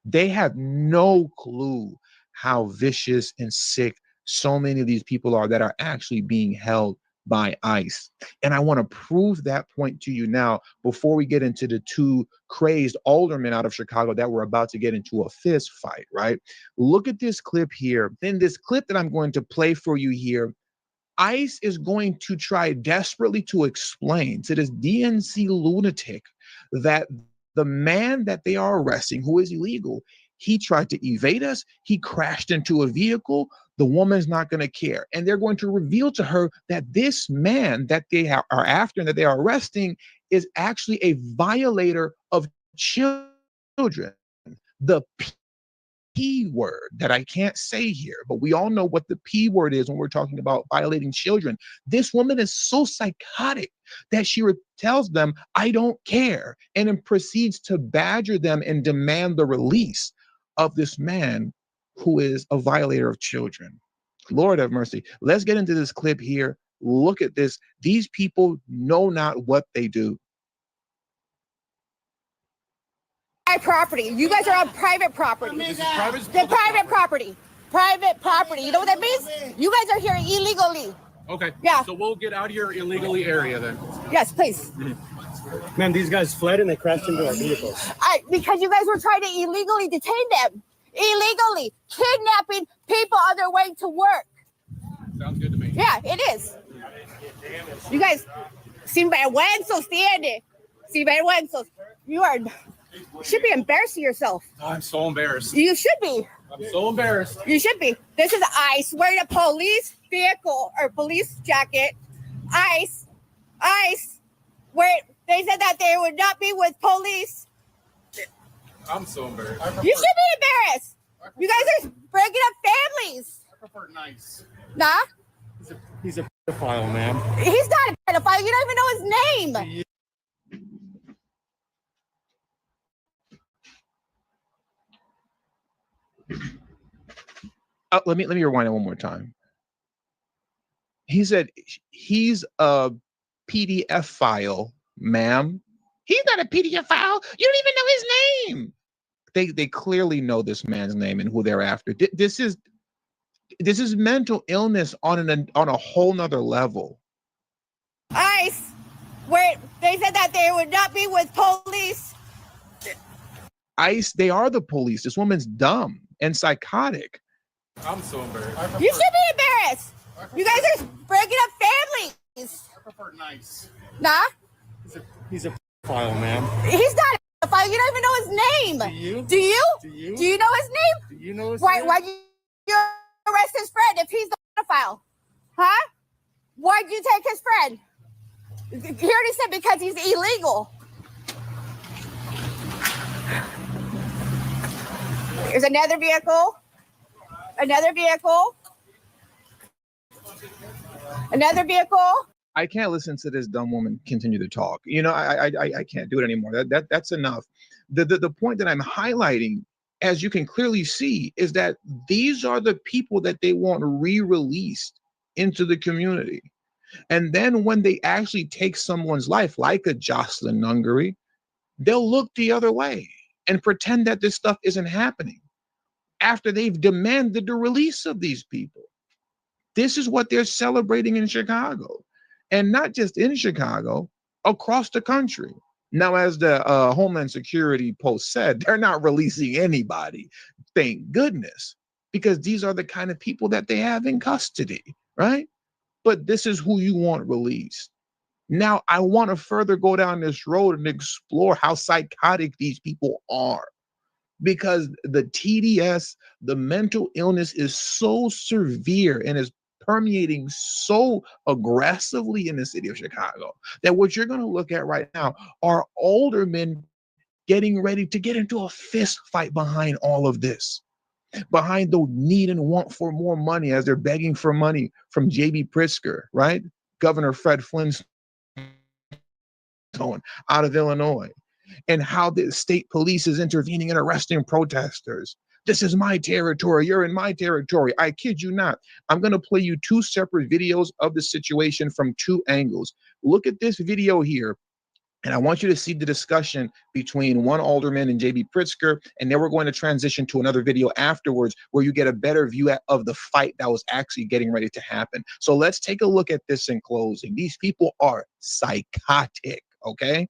They have no clue how vicious and sick so many of these people are that are actually being held by ICE. And I want to prove that point to you now before we get into the two crazed aldermen out of Chicago that were about to get into a fist fight, right? Look at this clip here. In this clip that I'm going to play for you here, ICE is going to try desperately to explain to this DNC lunatic that the man that they are arresting, who is illegal, he tried to evade us. He crashed into a vehicle. The woman's not going to care. And they're going to reveal to her that this man that they are after and that they are arresting is actually a violator of children. The P word that I can't say here, but we all know what the P word is when we're talking about violating children. This woman is so psychotic that she tells them, I don't care, and then proceeds to badger them and demand the release of this man who is a violator of children. Lord have mercy. Let's get into this clip here. Look at this. These people know not what they do. Property. You guys are on private property. This is private property. Private property. You know what that means? You guys are here illegally. Okay. Yeah. So we'll get out of your illegally area then. Yes, please. Ma'am, these guys fled and they crashed into our vehicles. Because you guys were trying to illegally detain them. Illegally kidnapping people on their way to work. Sounds good to me. Yeah, it is. You guys, sinvergüenzos tiene. Sinvergüenzos. You should be embarrassing yourself. I'm so embarrassed. You should be. I'm so embarrassed. You should be. This is ICE wearing a police vehicle or police jacket. ICE. Where they said that they would not be with police. I'm so embarrassed. You should be embarrassed. You guys are breaking up families. I prefer nice. Nah? He's a pedophile, ma'am. He's not a pedophile. You don't even know his name. Let me rewind it one more time. He said he's a PDF file, ma'am. He's not a PDF file. You don't even know his name. They clearly know this man's name and who they're after. This is mental illness on a whole nother level. ICE, where they said that they would not be with police. ICE, they are the police. This woman's dumb and psychotic. I'm so embarrassed. You should be embarrassed. You guys are breaking up families. I prefer nice. Nah? He's a pedophile, ma'am. He's not a pedophile. You don't even know his name. Do you? Do you? Do you? Do you know his name? Do you know his name? Why'd you arrest his friend if he's the pedophile? Huh? Why'd you take his friend? He already said because he's illegal. There's another vehicle. Another vehicle. Another vehicle. I can't listen to this dumb woman continue to talk. You know, I can't do it anymore. That's enough. The point that I'm highlighting, as you can clearly see, is that these are the people that they want re-released into the community. And then when they actually take someone's life, like a Jocelyn Nungary, they'll look the other way and pretend that this stuff isn't happening after they've demanded the release of these people. This is what they're celebrating in Chicago, and not just in Chicago, across the country. Now, as the Homeland Security Post said, they're not releasing anybody, thank goodness, because these are the kind of people that they have in custody, right? But this is who you want released. Now, I want to further go down this road and explore how psychotic these people are, because the TDS, the mental illness, is so severe and is permeating so aggressively in the city of Chicago that what you're going to look at right now are older men getting ready to get into a fist fight behind all of this, behind the need and want for more money as they're begging for money from J.B. Pritzker, right? Governor Fred Flintstone out of Illinois, and how the state police is intervening and arresting protesters. This is my territory. You're in my territory. I kid you not. I'm going to play you two separate videos of the situation from two angles. Look at this video here, and I want you to see the discussion between one alderman and J.B. Pritzker, and then we're going to transition to another video afterwards where you get a better view of the fight that was actually getting ready to happen. So let's take a look at this in closing. These people are psychotic, okay?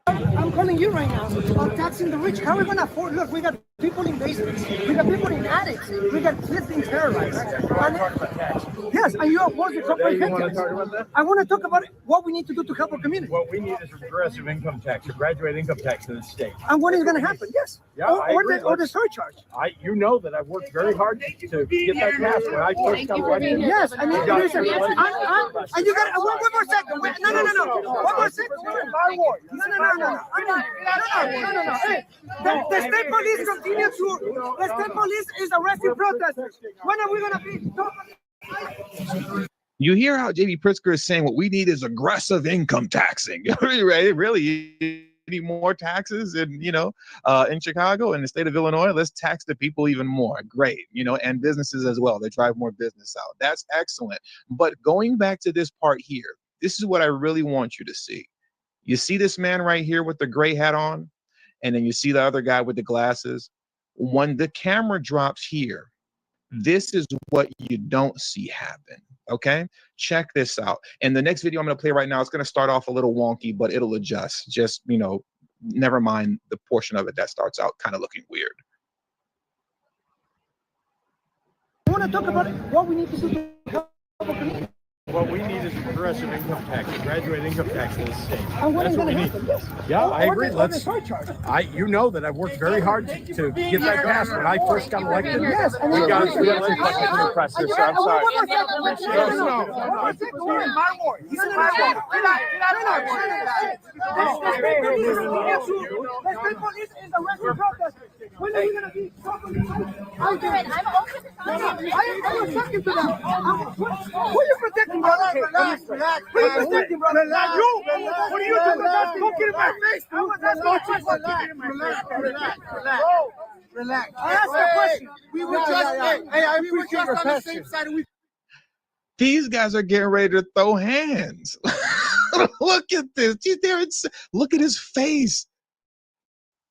I'm calling you right now about taxing the rich. How are we going to afford? Look, we got people in basements. We got people in attics. We got kids being terrorized. Yes, and you are working comprehensive. I want to talk about what we need to do to help our community. What we need is a progressive income tax, a graduate income tax in the state. And when is going to happen? Yes. Yeah, or the surcharge. You know that I've worked very hard to get that passed when I first got elected. Yes, I mean, listen, and you got one more second. No. One more second. No. Hey, the state police continue to. The state police is arresting protesters. When are we going to be? You hear how J.B. Pritzker is saying what we need is aggressive income taxing. Really need more taxes in Chicago and the state of Illinois. Let's tax the people even more. Great, and businesses as well. They drive more business out. That's excellent. But going back to this part here, this is what I really want you to see. You see this man right here with the gray hat on, and then you see the other guy with the glasses. When the camera drops here, this is what you don't see happen. Okay, check this out. And the next video I'm going to play right now, it's going to start off a little wonky, but it'll adjust. Just, never mind the portion of it that starts out kind of looking weird. I want to talk about what we need to do to help our community. what we need is a progressive income tax, a graduated income tax in the state. And when That's is what we going to need. happen? Yes. Yeah, I What agree. is the Let's. surcharge? You know that I've worked very hard to get that passed when I first got elected. Yes, and we then got you're to reflect from the press, and sir. you I'm sorry. one more second. No. He's in my ward. He's in my ward. Get out of my ward. The state police is arresting protesters. When are we going to be properly sanctioned? I'm open. I'm objecting to that. Who are you protecting, brother? Relax. Who are you protecting, brother? Relax. You. What are you doing? Don't get in my face, Relax. I asked a question. We were just on the same side. These guys are getting ready to throw hands. Look at this. Look at his face.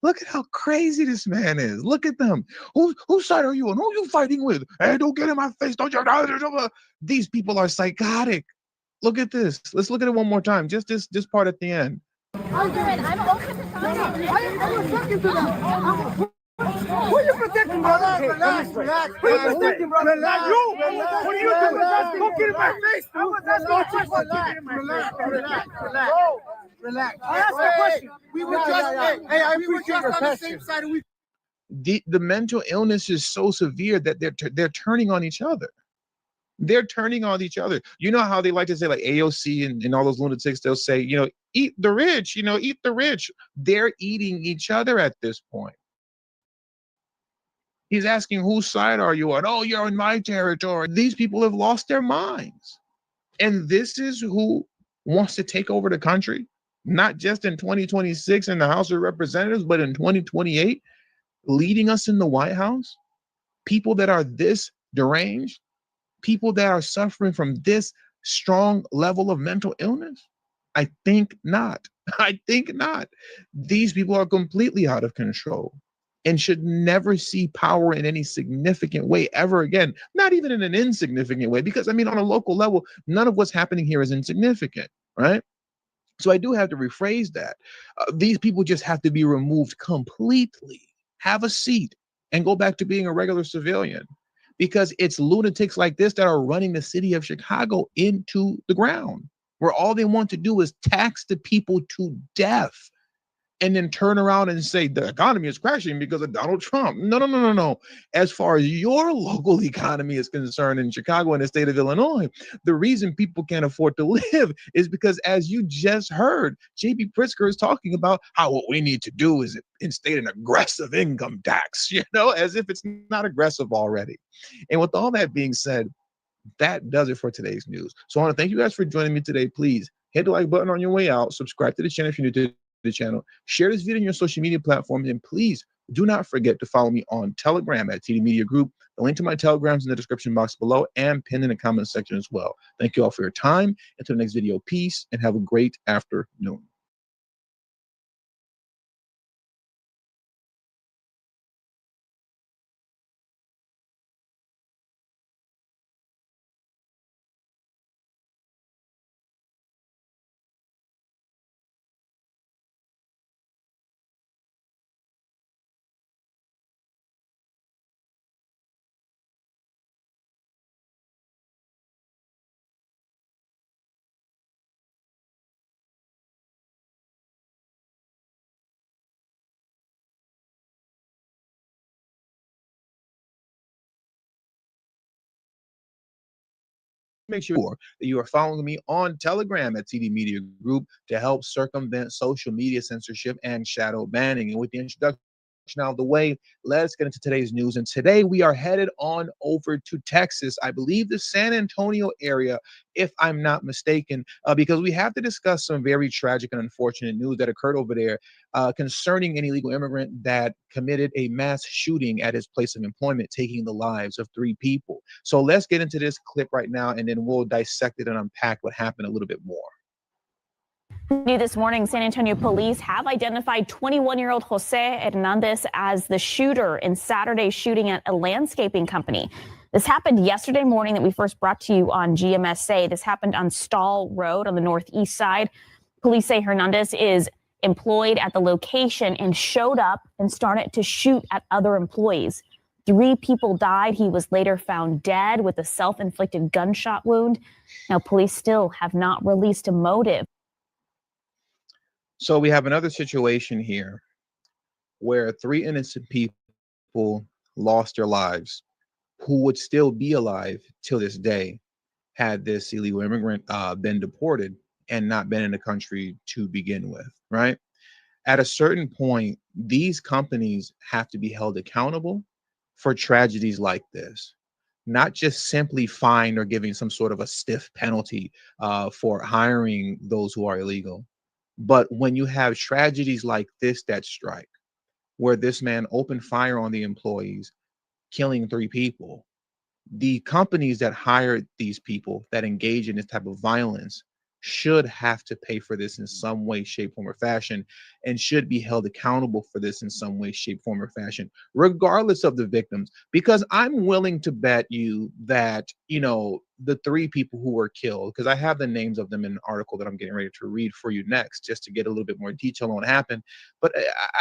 Look at how crazy this man is. Look at them. Whose side are you on? Who are you fighting with? Hey, don't get in my face. Don't you? These people are psychotic. Look at this. Let's look at it one more time. Just this part at the end. I'm open. I'm objecting to that. Who are you protecting, brother? Relax. Who are you protecting, brother? Relax. You. What are you doing? Don't get in my face. Relax. I asked a question. We were just on the same side. The mental illness is so severe that they're turning on each other. They're turning on each other. You know how they like to say, like AOC and all those lunatics, they'll say, eat the rich, eat the rich. They're eating each other at this point. He's asking, whose side are you on? Oh, you're in my territory. These people have lost their minds. And this is who wants to take over the country, not just in 2026 in the House of Representatives, but in 2028, leading us in the White House. People that are this deranged, people that are suffering from this strong level of mental illness? I think not. I think not. These people are completely out of control and should never see power in any significant way ever again, not even in an insignificant way, because on a local level, none of what's happening here is insignificant, right? So I do have to rephrase that. These people just have to be removed completely, have a seat, and go back to being a regular civilian, because it's lunatics like this that are running the city of Chicago into the ground, where all they want to do is tax the people to death and then turn around and say the economy is crashing because of Donald Trump. No. As far as your local economy is concerned in Chicago and the state of Illinois, the reason people can't afford to live is because, as you just heard, J.B. Pritzker is talking about how what we need to do is instate an aggressive income tax, as if it's not aggressive already. And with all that being said, that does it for today's news. So I want to thank you guys for joining me today. Please hit the like button on your way out. Subscribe to the channel if you're new to the channel. Share this video on your social media platforms. And please do not forget to follow me on Telegram at TD Media Group. The link to my Telegrams in the description box below and pinned in the comment section as well. Thank you all for your time. Until the next video, peace and have a great afternoon. Make sure that you are following me on Telegram at TD Media Group to help circumvent social media censorship and shadow banning. And with the introduction out of the way, let's get into today's news. And today we are headed on over to Texas, I believe the San Antonio area, if I'm not mistaken, because we have to discuss some very tragic and unfortunate news that occurred over there concerning an illegal immigrant that committed a mass shooting at his place of employment, taking the lives of 3 people. So let's get into this clip right now, and then we'll dissect it and unpack what happened a little bit more. New this morning, San Antonio police have identified 21-year-old Jose Hernandez as the shooter in Saturday's shooting at a landscaping company. This happened yesterday morning that we first brought to you on GMSA. This happened on Stall Road on the northeast side. Police say Hernandez is employed at the location and showed up and started to shoot at other employees. 3 people died. He was later found dead with a self-inflicted gunshot wound. Now, police still have not released a motive. So we have another situation here where 3 innocent people lost their lives who would still be alive till this day had this illegal immigrant been deported and not been in the country to begin with, right? At a certain point, these companies have to be held accountable for tragedies like this, not just simply fined or giving some sort of a stiff penalty for hiring those who are illegal. But when you have tragedies like this that strike, where this man opened fire on the employees, killing 3 people, the companies that hired these people that engage in this type of violence should have to pay for this in some way, shape, form, or fashion, and should be held accountable for this in some way, shape, form, or fashion, regardless of the victims. Because I'm willing to bet you that, you know, the 3 people who were killed, because I have the names of them in an article that I'm getting ready to read for you next, just to get a little bit more detail on what happened. But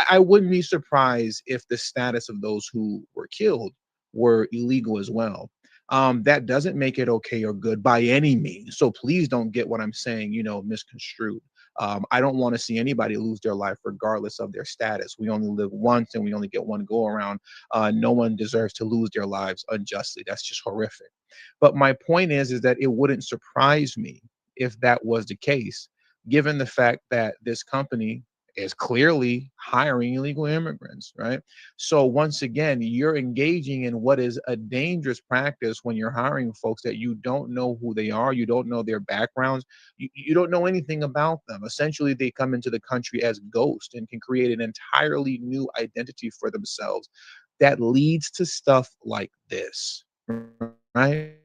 I wouldn't be surprised if the status of those who were killed were illegal as well. That doesn't make it okay or good by any means. So please don't get what I'm saying, you know, misconstrued. I don't want to see anybody lose their life regardless of their status. We only live once and we only get one go around. No one deserves to lose their lives unjustly. That's just horrific. But my point is that it wouldn't surprise me if that was the case, given the fact that this company is clearly hiring illegal immigrants, right? So once again, you're engaging in what is a dangerous practice when you're hiring folks that you don't know who they are, you don't know their backgrounds, you don't know anything about them. Essentially, they come into the country as ghosts and can create an entirely new identity for themselves that leads to stuff like this, right?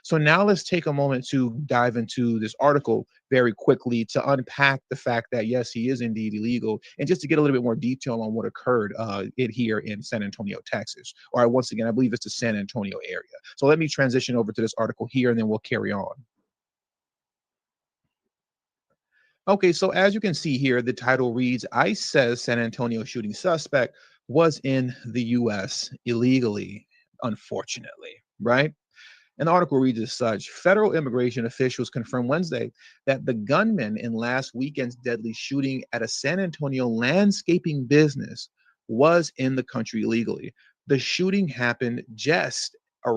So now let's take a moment to dive into this article very quickly to unpack the fact that, yes, he is indeed illegal, and just to get a little bit more detail on what occurred here in San Antonio, Texas. Or once again, I believe it's the San Antonio area. So let me transition over to this article here, and then we'll carry on. Okay, so as you can see here, the title reads, ICE says San Antonio shooting suspect was in the U.S. illegally, unfortunately, right? An article reads as such: federal immigration officials confirmed Wednesday that the gunman in last weekend's deadly shooting at a San Antonio landscaping business was in the country illegally. The shooting happened just after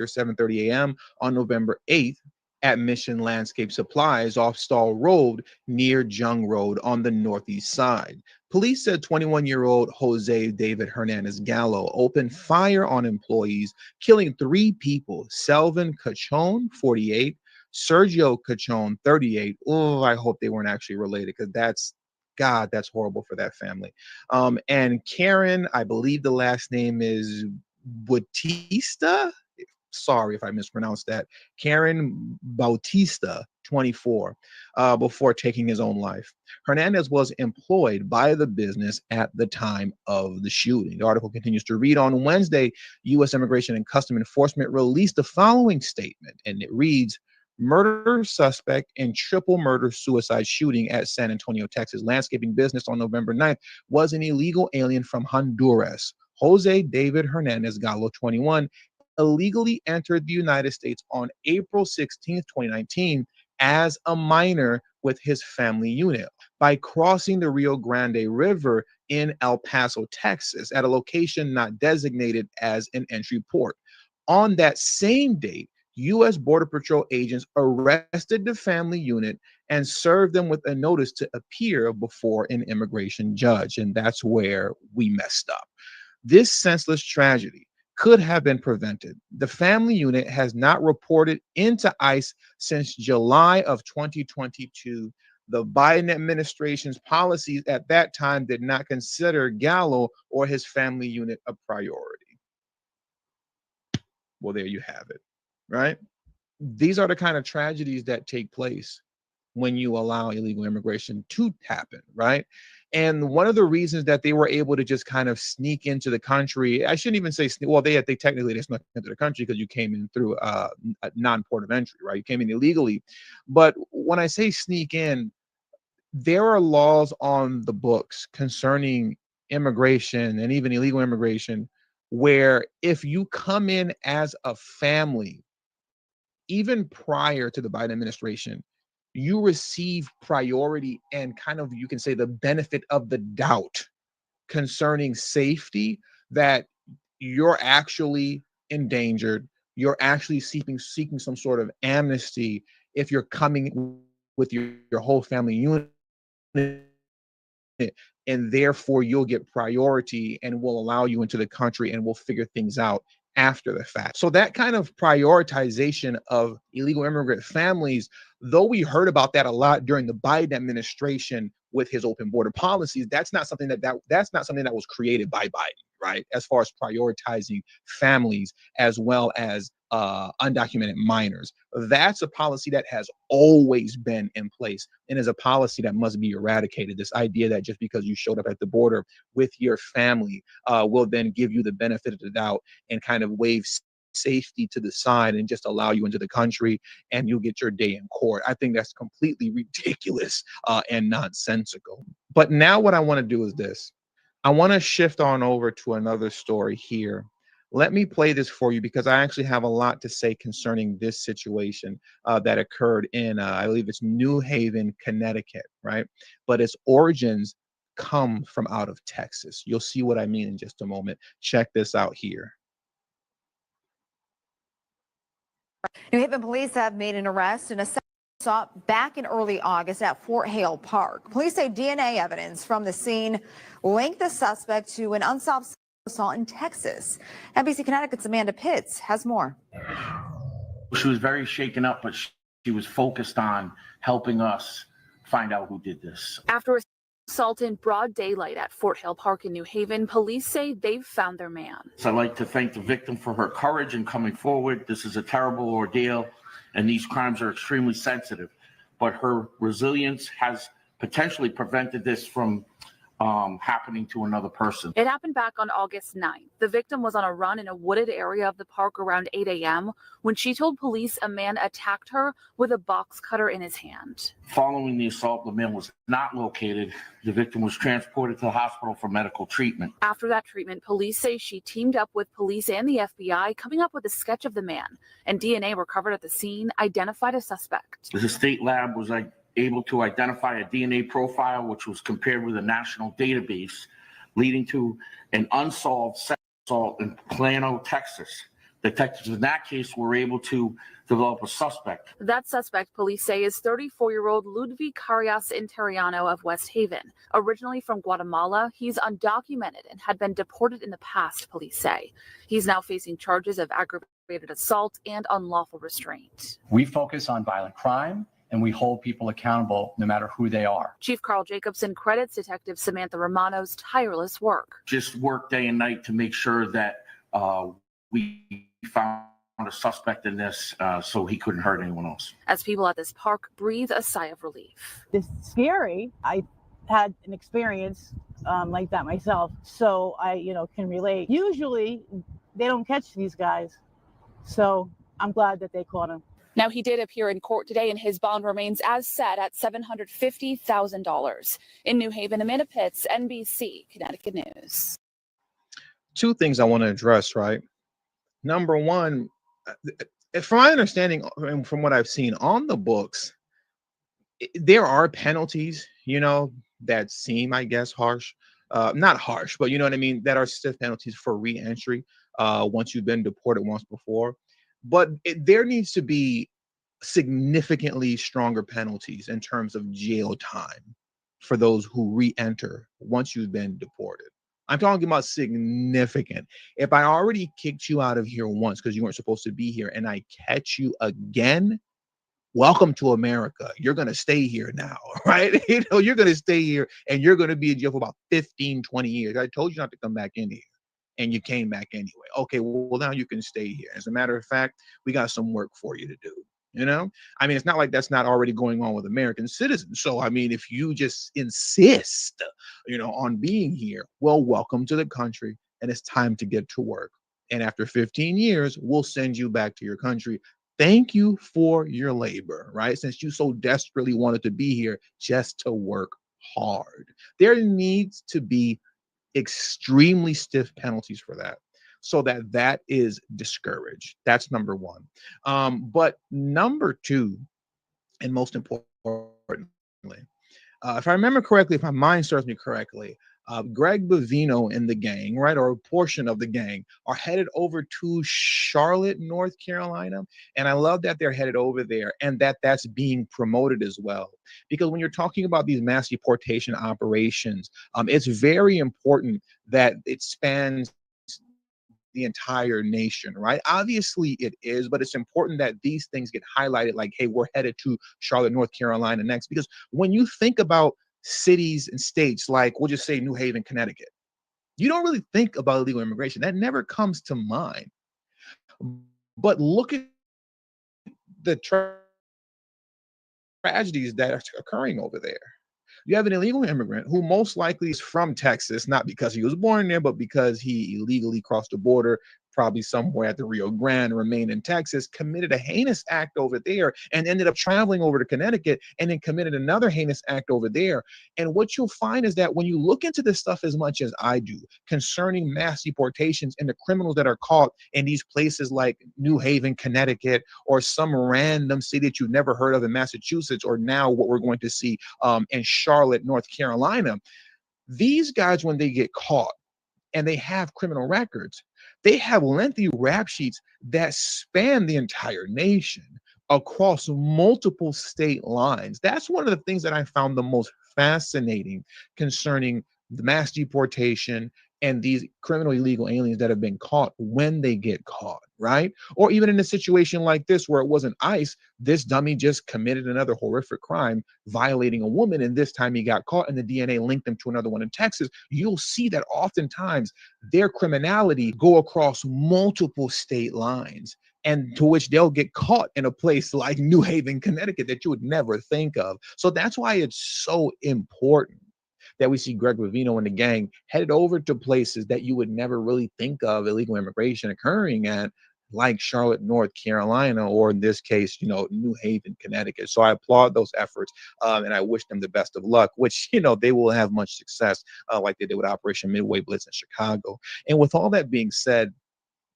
7:30 a.m. on November 8th at Mission Landscape Supplies off Stall Road near Jung Road on the northeast side. Police said 21-year-old Jose David Hernandez Gallo opened fire on employees, killing 3 people: Selvin Cachon, 48, Sergio Cachon, 38. Oh, I hope they weren't actually related, because that's horrible for that family. And Karen, I believe the last name is Bautista. Sorry if I mispronounced that. Karen Bautista, 24, before taking his own life. Hernandez was employed by the business at the time of the shooting. The article continues to read, on Wednesday, U.S. Immigration and Customs Enforcement released the following statement, and it reads, murder suspect in triple murder suicide shooting at San Antonio, Texas landscaping business on November 9th was an illegal alien from Honduras. Jose David Hernandez Gallo, 21, illegally entered the United States on April 16, 2019, as a minor with his family unit by crossing the Rio Grande River in El Paso, Texas, at a location not designated as an entry port. On that same date, U.S. Border Patrol agents arrested the family unit and served them with a notice to appear before an immigration judge. And that's where we messed up. This senseless tragedy could have been prevented. The family unit has not reported into ICE since July of 2022. The Biden administration's policies at that time did not consider Gallo or his family unit a priority. Well, there you have it, right? These are the kind of tragedies that take place when you allow illegal immigration to happen, right? And one of the reasons that they were able to just kind of sneak into the country, I shouldn't even say sneak, well, they technically snuck into the country because you came in through a non-port of entry, right? You came in illegally. But when I say sneak in, there are laws on the books concerning immigration and even illegal immigration, where if you come in as a family, even prior to the Biden administration, you receive priority and kind of, you can say, the benefit of the doubt concerning safety, that you're actually endangered. You're actually seeking some sort of amnesty if you're coming with your whole family unit, and therefore you'll get priority and will allow you into the country, and we'll figure things out after the fact. So that kind of prioritization of illegal immigrant families, though we heard about that a lot during the Biden administration with his open border policies, that's not something that's not something that was created by Biden, right? As far as prioritizing families as well as undocumented minors, that's a policy that has always been in place and is a policy that must be eradicated. This idea that just because you showed up at the border with your family will then give you the benefit of the doubt and kind of wave safety to the side and just allow you into the country and you'll get your day in court. I think that's completely ridiculous and nonsensical. But now what I want to do is this. I want to shift on over to another story here. Let me play this for you because I actually have a lot to say concerning this situation that occurred in, I believe it's New Haven, Connecticut, right? But its origins come from out of Texas. You'll see what I mean in just a moment. Check this out here. New Haven police have made an arrest in a stop back in early August at Fort Hale Park. Police say DNA evidence from the scene linked the suspect to an unsolved assault in Texas. NBC Connecticut's Amanda Pitts has more. She was very shaken up, but she was focused on helping us find out who did this. After assault in broad daylight at Fort Hale Park in New Haven, police say they've found their man. So I'd like to thank the victim for her courage in coming forward. This is a terrible ordeal, and these crimes are extremely sensitive, but her resilience has potentially prevented this from happening to another person. It happened back on August 9th. The victim was on a run in a wooded area of the park around 8 a.m. when she told police a man attacked her with a box cutter in his hand. Following the assault, the man was not located. The victim was transported to the hospital for medical treatment. After that treatment, police say she teamed up with police and the FBI, coming up with a sketch of the man, and DNA recovered at the scene identified a suspect. The state lab was able to identify a DNA profile, which was compared with a national database, leading to an unsolved sex assault in Plano, Texas. Detectives in that case were able to develop a suspect. That suspect, police say, is 34-year-old Ludwig Carias Interiano of West Haven. Originally from Guatemala, he's undocumented and had been deported in the past, police say. He's now facing charges of aggravated assault and unlawful restraint. We focus on violent crime, and we hold people accountable no matter who they are. Chief Carl Jacobson credits Detective Samantha Romano's tireless work. Just work day and night to make sure that we found a suspect in this so he couldn't hurt anyone else. As people at this park breathe a sigh of relief. It's scary. I had an experience like that myself, so I, can relate. Usually they don't catch these guys, so I'm glad that they caught him. Now, he did appear in court today, and his bond remains as set at $750,000. In New Haven, Amanda Pitts, NBC, Connecticut News. Two things I want to address, right? Number one, from my understanding and from what I've seen on the books, there are penalties, that seem, I guess, harsh. Not harsh, but you know what I mean? That are stiff penalties for re-entry once you've been deported once before. But there needs to be significantly stronger penalties in terms of jail time for those who re-enter once you've been deported. I'm talking about significant. If I already kicked you out of here once because you weren't supposed to be here and I catch you again, welcome to America. You're going to stay here now, right? You're going to stay here and you're going to be in jail for about 15, 20 years. I told you not to come back in here. And you came back anyway. Okay, well, now you can stay here. As a matter of fact, we got some work for you to do. I mean, it's not like that's not already going on with American citizens. So, I mean, if you just insist, on being here, well, welcome to the country. And it's time to get to work. And after 15 years, we'll send you back to your country. Thank you for your labor, right? Since you so desperately wanted to be here just to work hard. There needs to be extremely stiff penalties for that, so that is discouraged. That's number one. But number two, and most importantly, if I remember correctly, if my mind serves me correctly, Greg Bovino and the gang, right, or a portion of the gang, are headed over to Charlotte, North Carolina. And I love that they're headed over there and that's being promoted as well. Because when you're talking about these mass deportation operations, it's very important that it spans the entire nation, right? Obviously it is, but it's important that these things get highlighted like, hey, we're headed to Charlotte, North Carolina next. Because when you think about cities and states like, we'll just say New Haven, Connecticut, you don't really think about illegal immigration. That never comes to mind. But look at the tragedies that are occurring over there. You have an illegal immigrant who most likely is from Texas, not because he was born there, but because he illegally crossed the border, probably somewhere at the Rio Grande, remained in Texas, committed a heinous act over there, and ended up traveling over to Connecticut and then committed another heinous act over there. And what you'll find is that when you look into this stuff as much as I do, concerning mass deportations and the criminals that are caught in these places like New Haven, Connecticut, or some random city that you've never heard of in Massachusetts, or now what we're going to see in Charlotte, North Carolina, these guys, when they get caught and they have criminal records, they have lengthy rap sheets that span the entire nation across multiple state lines. That's one of the things that I found the most fascinating concerning the mass deportation and these criminal illegal aliens that have been caught when they get caught, right? Or even in a situation like this where it wasn't ICE, this dummy just committed another horrific crime, violating a woman, and this time he got caught and the DNA linked him to another one in Texas. You'll see that oftentimes their criminality go across multiple state lines, and to which they'll get caught in a place like New Haven, Connecticut, that you would never think of. So that's why it's so important that we see Greg Bovino and the gang headed over to places that you would never really think of illegal immigration occurring at, like Charlotte, North Carolina, or in this case, New Haven, Connecticut. So I applaud those efforts, and I wish them the best of luck, which, they will have much success like they did with Operation Midway Blitz in Chicago. And with all that being said,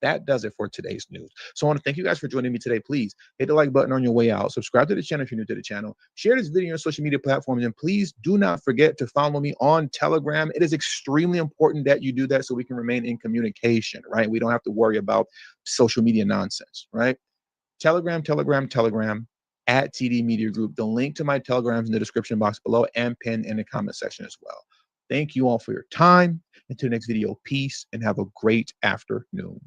that does it for today's news. So I want to thank you guys for joining me today. Please hit the like button on your way out. Subscribe to the channel if you're new to the channel. Share this video on social media platforms. And please do not forget to follow me on Telegram. It is extremely important that you do that so we can remain in communication, right? We don't have to worry about social media nonsense, right? Telegram, at TD Media Group. The link to my Telegram is in the description box below and pinned in the comment section as well. Thank you all for your time. Until the next video, peace and have a great afternoon.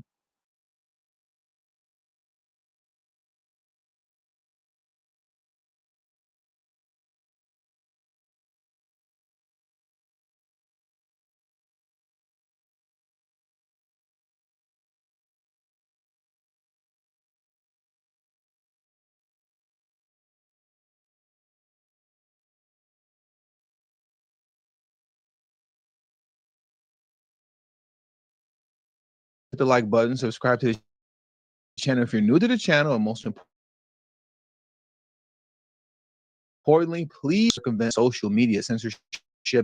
Hit the like button, subscribe to the channel if you're new to the channel, and most importantly, please circumvent social media censorship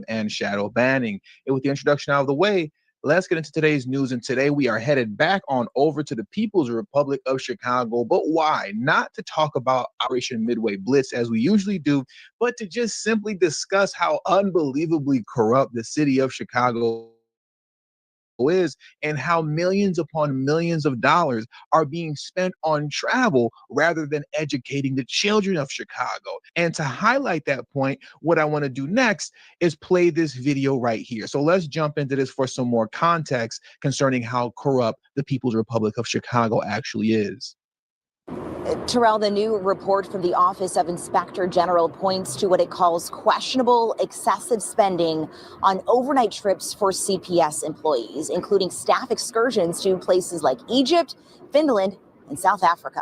and shadow banning. And with the introduction out of the way, let's get into today's news. And today we are headed back on over to the People's Republic of Chicago. But why? Not to talk about Operation Midway Blitz as we usually do, but to just simply discuss how unbelievably corrupt the city of Chicago is, and how millions upon millions of dollars are being spent on travel rather than educating the children of Chicago. And to highlight that point, what I want to do next is play this video right here. So let's jump into this for some more context concerning how corrupt the People's Republic of Chicago actually is. Terrell, the new report from the Office of Inspector General points to what it calls questionable excessive spending on overnight trips for CPS employees, including staff excursions to places like Egypt, Finland, and South Africa.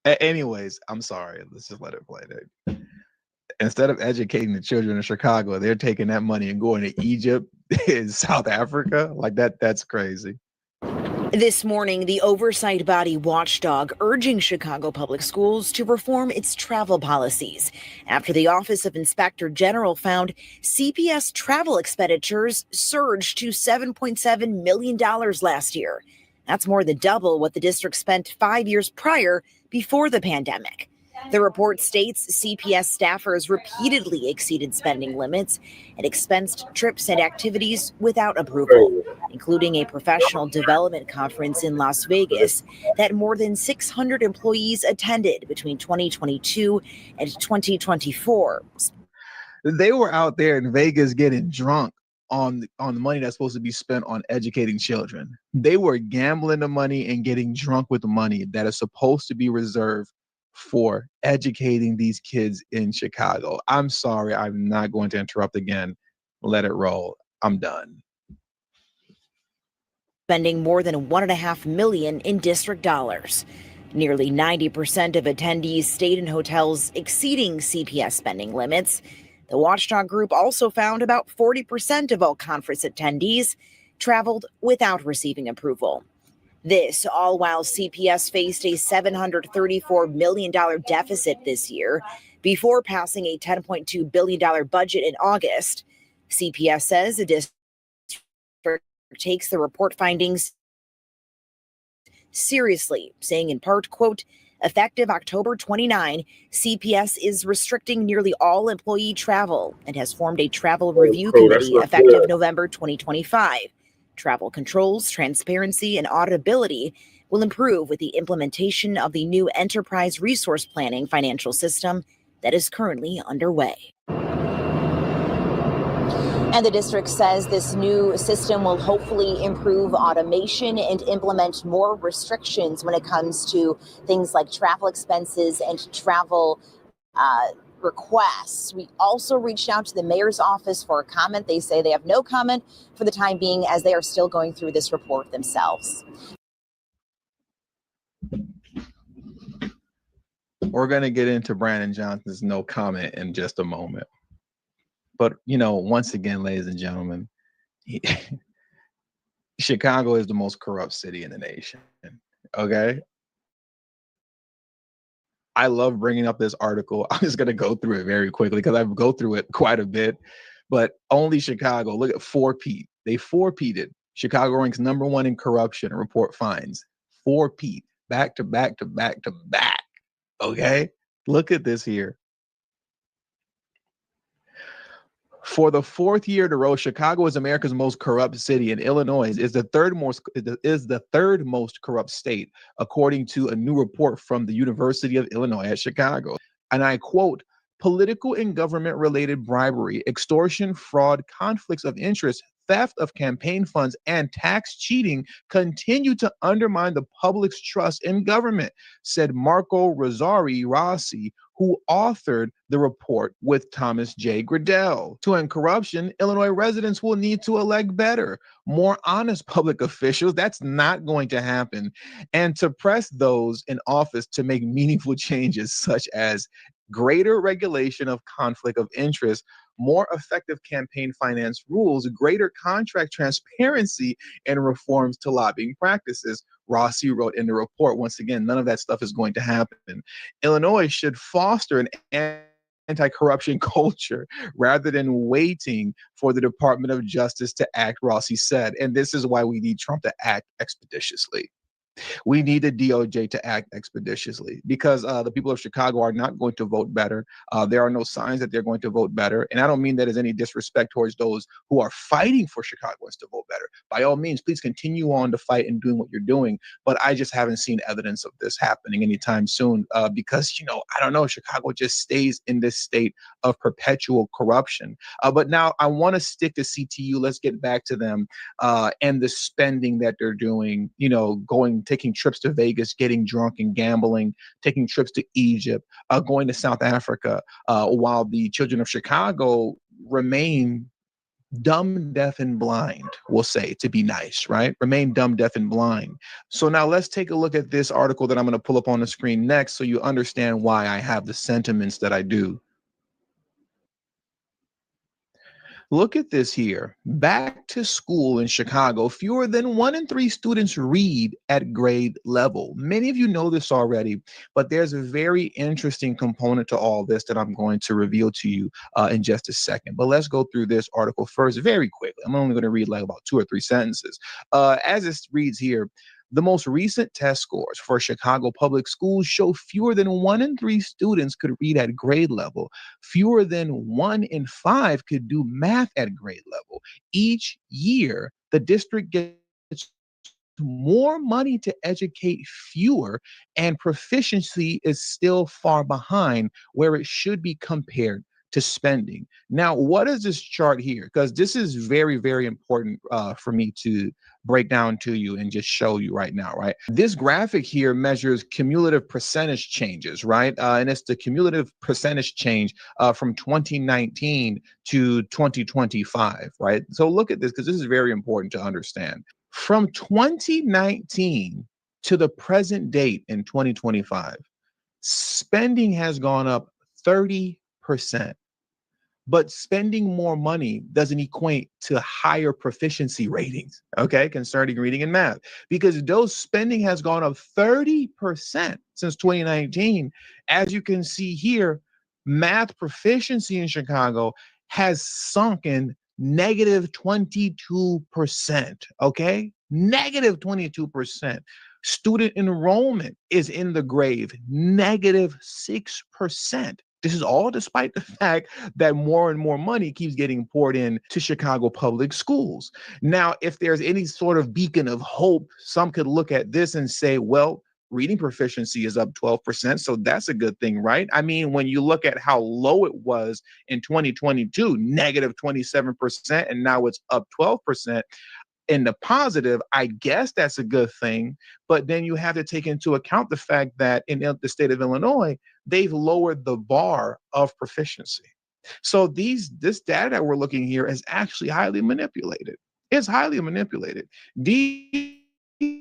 Anyways, I'm sorry. Let's just let it play. Instead of educating the children of Chicago, they're taking that money and going to Egypt and South Africa. Like that's crazy. This morning, the oversight body Watchdog urging Chicago Public Schools to reform its travel policies after the Office of Inspector General found CPS travel expenditures surged to $7.7 million last year. That's more than double what the district spent 5 years prior before the pandemic. The report states CPS staffers repeatedly exceeded spending limits and expensed trips and activities without approval, including a professional development conference in Las Vegas that more than 600 employees attended between 2022 and 2024. They were out there in Vegas getting drunk on the money that's supposed to be spent on educating children. They were gambling the money and getting drunk with the money that is supposed to be reserved for educating these kids in Chicago. I'm sorry, I'm not going to interrupt again. Let it roll. I'm done. Spending more than $1.5 million in district dollars. Nearly 90% of attendees stayed in hotels exceeding CPS spending limits. The Watchdog group also found about 40% of all conference attendees traveled without receiving approval. This all while CPS faced a $734 million deficit this year before passing a $10.2 billion budget in August. CPS says the district takes the report findings seriously, saying in part, quote, effective October 29, CPS is restricting nearly all employee travel and has formed a travel review committee effective November 2025. Travel controls, transparency, and auditability will improve with the implementation of the new enterprise resource planning financial system that is currently underway. And the district says this new system will hopefully improve automation and implement more restrictions when it comes to things like travel expenses and travel requests. We also reached out to the mayor's office for a comment. They say they have no comment for the time being as they are still going through this report themselves. We're going to get into Brandon Johnson's no comment in just a moment. But, you know, once again, ladies and gentlemen, Chicago is the most corrupt city in the nation. Okay? I love bringing up this article. I'm just going to go through it very quickly because I go through it quite a bit. But only Chicago, look at 4P. They 4P'd. Chicago ranks #1 in corruption, report finds. 4P, back to back to back to back. Okay? Look at this here. For the 4th year in a row, Chicago is America's most corrupt city, and Illinois is the third most corrupt state, according to a new report from the University of Illinois at Chicago. And I quote, political and government-related bribery, extortion, fraud, conflicts of interest, theft of campaign funds, and tax cheating continue to undermine the public's trust in government, said Marco Rossi, who authored the report with Thomas J. Gradell. To end corruption, Illinois residents will need to elect better, more honest public officials. That's not going to happen. And to press those in office to make meaningful changes, such as greater regulation of conflict of interest, more effective campaign finance rules, greater contract transparency, and reforms to lobbying practices. Rossi wrote in the report, once again, none of that stuff is going to happen. Illinois should foster an anti-corruption culture rather than waiting for the Department of Justice to act, Rossi said. And this is why we need Trump to act expeditiously. We need the DOJ to act expeditiously because the people of Chicago are not going to vote better. There are no signs that they're going to vote better. And I don't mean that as any disrespect towards those who are fighting for Chicagoans to vote better. By all means, please continue on to fight and doing what you're doing. But I just haven't seen evidence of this happening anytime soon because, you know, I don't know, Chicago just stays in this state of perpetual corruption. But now I want to stick to CTU. Let's get back to them and the spending that they're doing, you know, taking trips to Vegas, getting drunk and gambling, taking trips to Egypt, going to South Africa, while the children of Chicago remain dumb, deaf, and blind, we'll say, to be nice, right? Remain dumb, deaf, and blind. So now let's take a look at this article that I'm going to pull up on the screen next so you understand why I have the sentiments that I do. Look at this here. Back to school in Chicago, fewer than 1 in 3 students read at grade level. Many of you know this already, but there's a very interesting component to all this that I'm going to reveal to you in just a second. But let's go through this article first very quickly. I'm only going to read like about 2 or 3 sentences. As it reads here, the most recent test scores for Chicago public schools show fewer than 1 in 3 students could read at grade level. Fewer than 1 in 5 could do math at grade level. Each year, the district gets more money to educate fewer, and proficiency is still far behind where it should be compared to spending. Now, what is this chart here? Because this is very, very important for me to break down to you and just show you right now, right? This graphic here measures cumulative percentage changes, right? And it's the cumulative percentage change from 2019 to 2025, right? So look at this, because this is very important to understand. From 2019 to the present date in 2025, spending has gone up 30%. But spending more money doesn't equate to higher proficiency ratings, okay, concerning reading and math, because those spending has gone up 30% since 2019. As you can see here, math proficiency in Chicago has sunk in negative 22%, okay? Negative 22%. Student enrollment is in the grave, negative 6%. This is all despite the fact that more and more money keeps getting poured in to Chicago public schools. Now, if there's any sort of beacon of hope, some could look at this and say, well, reading proficiency is up 12%, so that's a good thing, right? I mean, when you look at how low it was in 2022, negative 27%, and now it's up 12%. In the positive, I guess that's a good thing, but then you have to take into account the fact that in the state of Illinois, they've lowered the bar of proficiency. So this data that we're looking here is actually highly manipulated. It's highly manipulated. These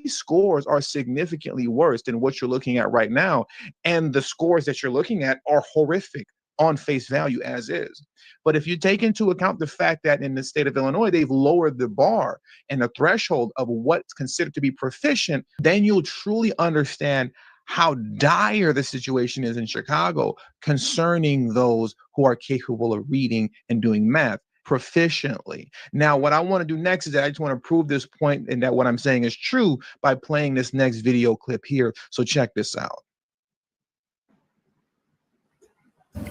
scores are significantly worse than what you're looking at right now, and the scores that you're looking at are horrific on face value as is. But if you take into account the fact that in the state of Illinois, they've lowered the bar and the threshold of what's considered to be proficient, then you'll truly understand how dire the situation is in Chicago concerning those who are capable of reading and doing math proficiently. Now, what I want to do next is that I just want to prove this point and that what I'm saying is true by playing this next video clip here. So check this out.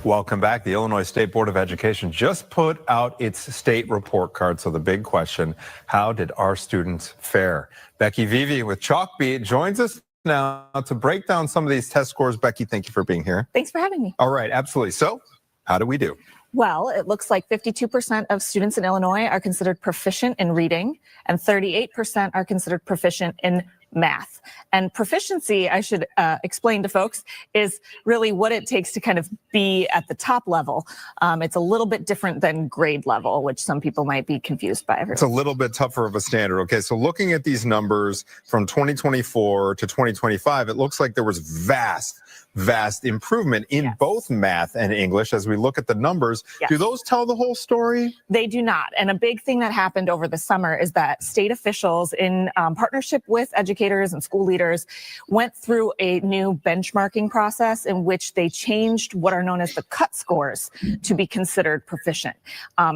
Welcome back. The Illinois State Board of Education just put out its state report card. So the big question, how did our students fare? Becky Vivi with Chalkbeat joins us now to break down some of these test scores. Becky, thank you for being here. Thanks for having me. All right, absolutely. So how do we do? Well, it looks like 52% of students in Illinois are considered proficient in reading and 38% are considered proficient in math. And proficiency, I should explain to folks, is really what it takes to kind of be at the top level. It's a little bit different than grade level, which some people might be confused by. It's a little bit tougher of a standard. Okay, so looking at these numbers from 2024 to 2025, it looks like there was vast improvement in both math and English. As we look at the numbers, do those tell the whole story? They do not. And a big thing that happened over the summer is that state officials in partnership with educators and school leaders went through a new benchmarking process in which they changed what are known as the cut scores to be considered proficient.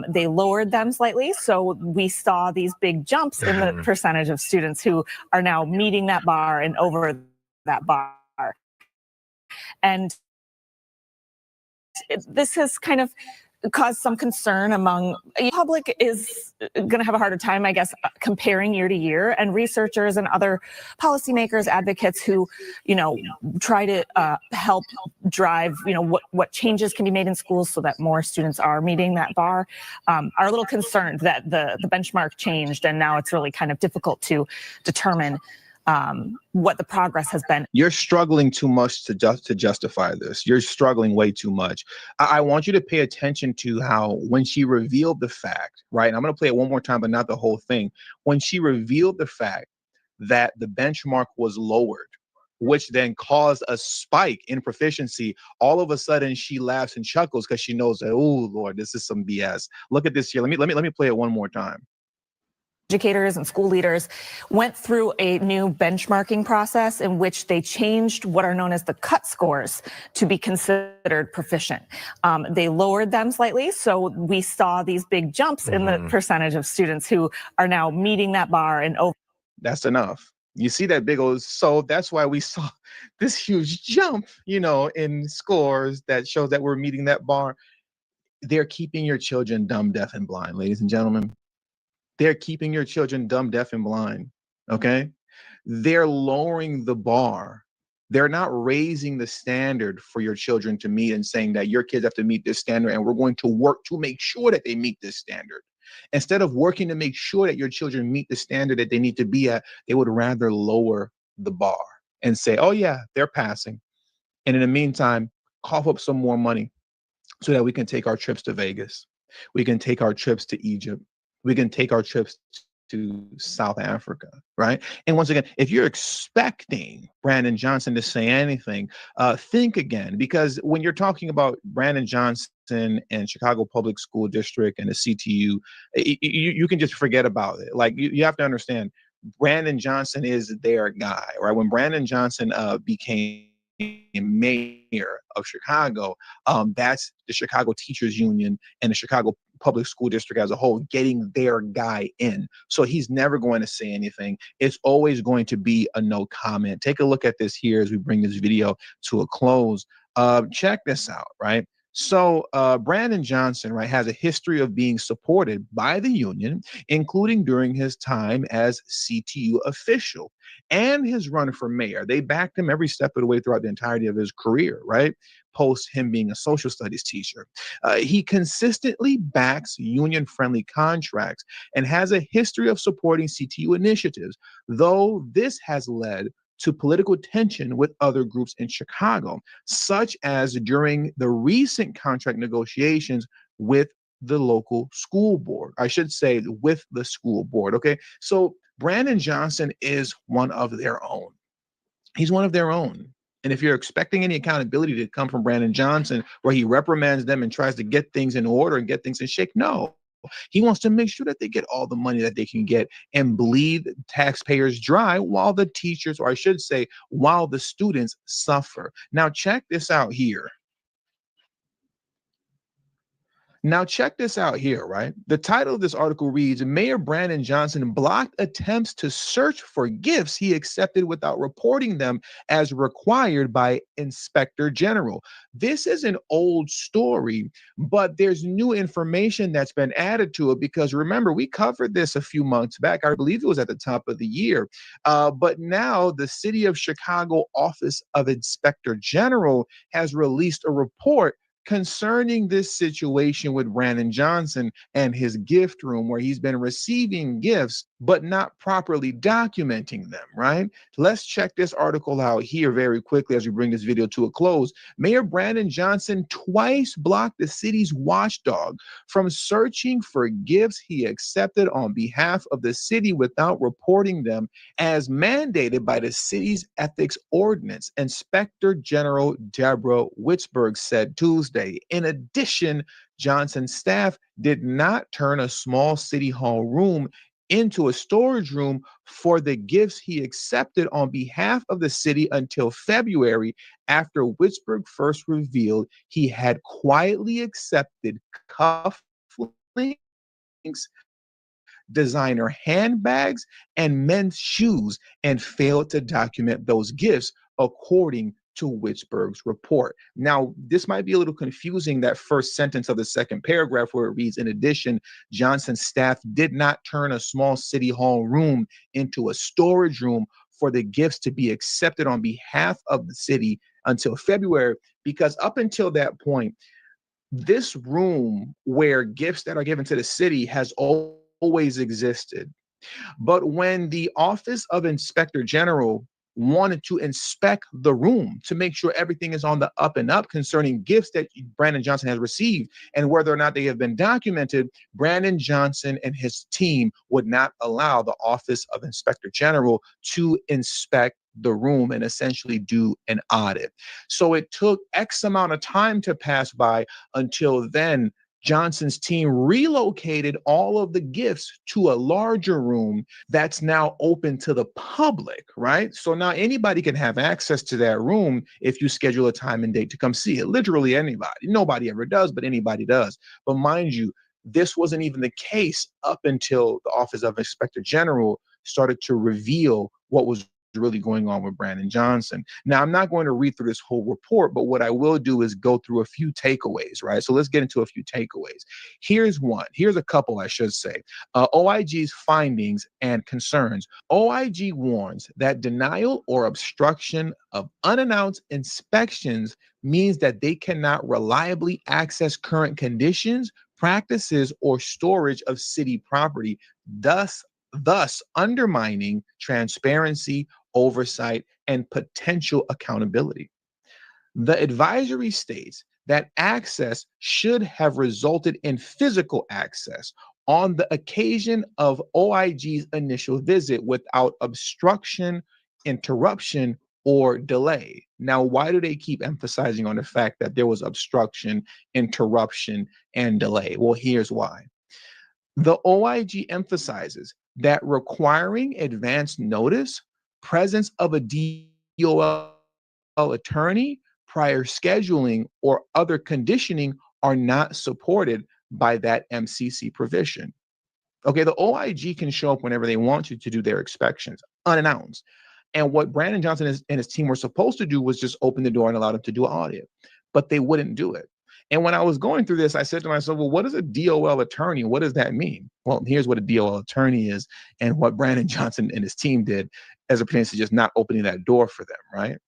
They lowered them slightly, so we saw these big jumps in the percentage of students who are now meeting that bar and over that bar. And this has kind of caused some concern among the public is going to have a harder time, I guess, comparing year to year, and researchers and other policymakers, advocates who, try to help drive, what changes can be made in schools so that more students are meeting that bar, are a little concerned that the benchmark changed and now it's really kind of difficult to determine what the progress has been. You're struggling too much to justify this. You're struggling way too much. I want you to pay attention to how when she revealed the fact, right? And I'm going to play it one more time, but not the whole thing. When she revealed the fact that the benchmark was lowered, which then caused a spike in proficiency. All of a sudden, she laughs and chuckles because she knows that, oh Lord, this is some BS. Look at this here. Let me play it one more time. Educators and school leaders went through a new benchmarking process in which they changed what are known as the cut scores to be considered proficient. They lowered them slightly, so we saw these big jumps in the percentage of students who are now meeting that bar and over. That's enough. You see that big old, so that's why we saw this huge jump, in scores that shows that we're meeting that bar. They're keeping your children dumb, deaf, and blind, ladies and gentlemen. They're keeping your children dumb, deaf, and blind, okay? They're lowering the bar. They're not raising the standard for your children to meet and saying that your kids have to meet this standard and we're going to work to make sure that they meet this standard. Instead of working to make sure that your children meet the standard that they need to be at, they would rather lower the bar and say, oh yeah, they're passing. And in the meantime, cough up some more money so that we can take our trips to Vegas. We can take our trips to Egypt. We can take our trips to South Africa, right? And once again, if you're expecting Brandon Johnson to say anything, think again, because when you're talking about Brandon Johnson and Chicago Public School District and the CTU, you can just forget about it. Like you have to understand, Brandon Johnson is their guy, right? When Brandon Johnson became mayor of Chicago, that's the Chicago Teachers Union and the Chicago Public School District as a whole getting their guy in. So he's never going to say anything. It's always going to be a no comment. Take a look at this here as we bring this video to a close. Check this out, right? So Brandon Johnson, right, has a history of being supported by the union, including during his time as CTU official and his run for mayor. They backed him every step of the way throughout the entirety of his career, right? Post him being a social studies teacher. He consistently backs union-friendly contracts and has a history of supporting CTU initiatives, though this has led to political tension with other groups in Chicago, such as during the recent contract negotiations with the local school board. I should say with the school board, okay? So Brandon Johnson is one of their own. He's one of their own. And if you're expecting any accountability to come from Brandon Johnson, where he reprimands them and tries to get things in order and get things in shape, no. He wants to make sure that they get all the money that they can get and bleed taxpayers dry while the teachers, or I should say, while the students suffer. Now, check this out here. Now, check this out here, right? The title of this article reads, Mayor Brandon Johnson blocked attempts to search for gifts he accepted without reporting them as required by Inspector General. This is an old story, but there's new information that's been added to it because remember, we covered this a few months back. I believe it was at the top of the year. But now the City of Chicago Office of Inspector General has released a report concerning this situation with Brandon Johnson and his gift room, where he's been receiving gifts but not properly documenting them, right? Let's check this article out here very quickly as we bring this video to a close. Mayor Brandon Johnson twice blocked the city's watchdog from searching for gifts he accepted on behalf of the city without reporting them as mandated by the city's ethics ordinance, Inspector General Deborah Witzberg said Tuesday. In addition, Johnson's staff did not turn a small city hall room into a storage room for the gifts he accepted on behalf of the city until February, after Witzberg first revealed he had quietly accepted cufflinks, designer handbags, and men's shoes and failed to document those gifts, according to Witzberg's report. Now, this might be a little confusing, that first sentence of the second paragraph where it reads, in addition, Johnson's staff did not turn a small city hall room into a storage room for the gifts to be accepted on behalf of the city until February, because up until that point, this room where gifts that are given to the city has always existed. But when the Office of Inspector General wanted to inspect the room to make sure everything is on the up and up concerning gifts that Brandon Johnson has received and whether or not they have been documented, Brandon Johnson and his team would not allow the Office of Inspector General to inspect the room and essentially do an audit. So it took X amount of time to pass by until then Johnson's team relocated all of the gifts to a larger room that's now open to the public, right? So now anybody can have access to that room if you schedule a time and date to come see it. Literally anybody. Nobody ever does, but anybody does. But mind you, this wasn't even the case up until the Office of Inspector General started to reveal what was really going on with Brandon Johnson. Now, I'm not going to read through this whole report, but what I will do is go through a few takeaways, right? So let's get into a few takeaways. Here's one. Here's a couple, I should say. OIG's findings and concerns. OIG warns that denial or obstruction of unannounced inspections means that they cannot reliably access current conditions, practices, or storage of city property, thus undermining transparency, oversight, and potential accountability. The advisory states that access should have resulted in physical access on the occasion of OIG's initial visit without obstruction, interruption, or delay. Now, why do they keep emphasizing on the fact that there was obstruction, interruption, and delay? Well, here's why. The OIG emphasizes that requiring advance notice, presence of a DOL attorney, prior scheduling, or other conditioning are not supported by that MCC provision. Okay, the OIG can show up whenever they want to do their inspections, unannounced. And what Brandon Johnson and his team were supposed to do was just open the door and allow them to do an audit, but they wouldn't do it. And when I was going through this, I said to myself, well, what is a DOL attorney? What does that mean? Well, here's what a DOL attorney is and what Brandon Johnson and his team did as it pertains to just not opening that door for them, right?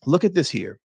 Look at this here.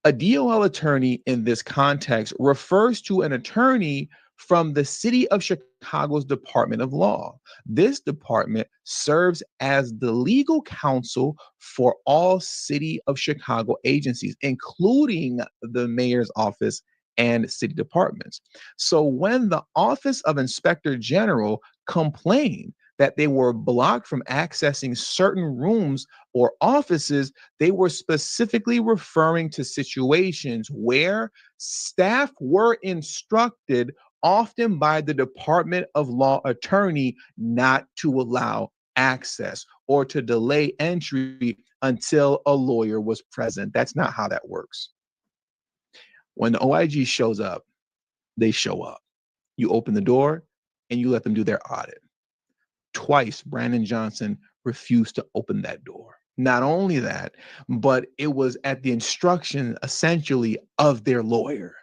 A DOL attorney in this context refers to an attorney from the City of Chicago's Department of Law. This department serves as the legal counsel for all City of Chicago agencies, including the mayor's office and city departments. So when the Office of Inspector General complained that they were blocked from accessing certain rooms or offices, they were specifically referring to situations where staff were instructed, often by the Department of Law attorney, not to allow access or to delay entry until a lawyer was present. That's not how that works. When the OIG shows up, they show up. You open the door and you let them do their audit. Twice, Brandon Johnson refused to open that door. Not only that, but it was at the instruction, essentially, of their lawyer.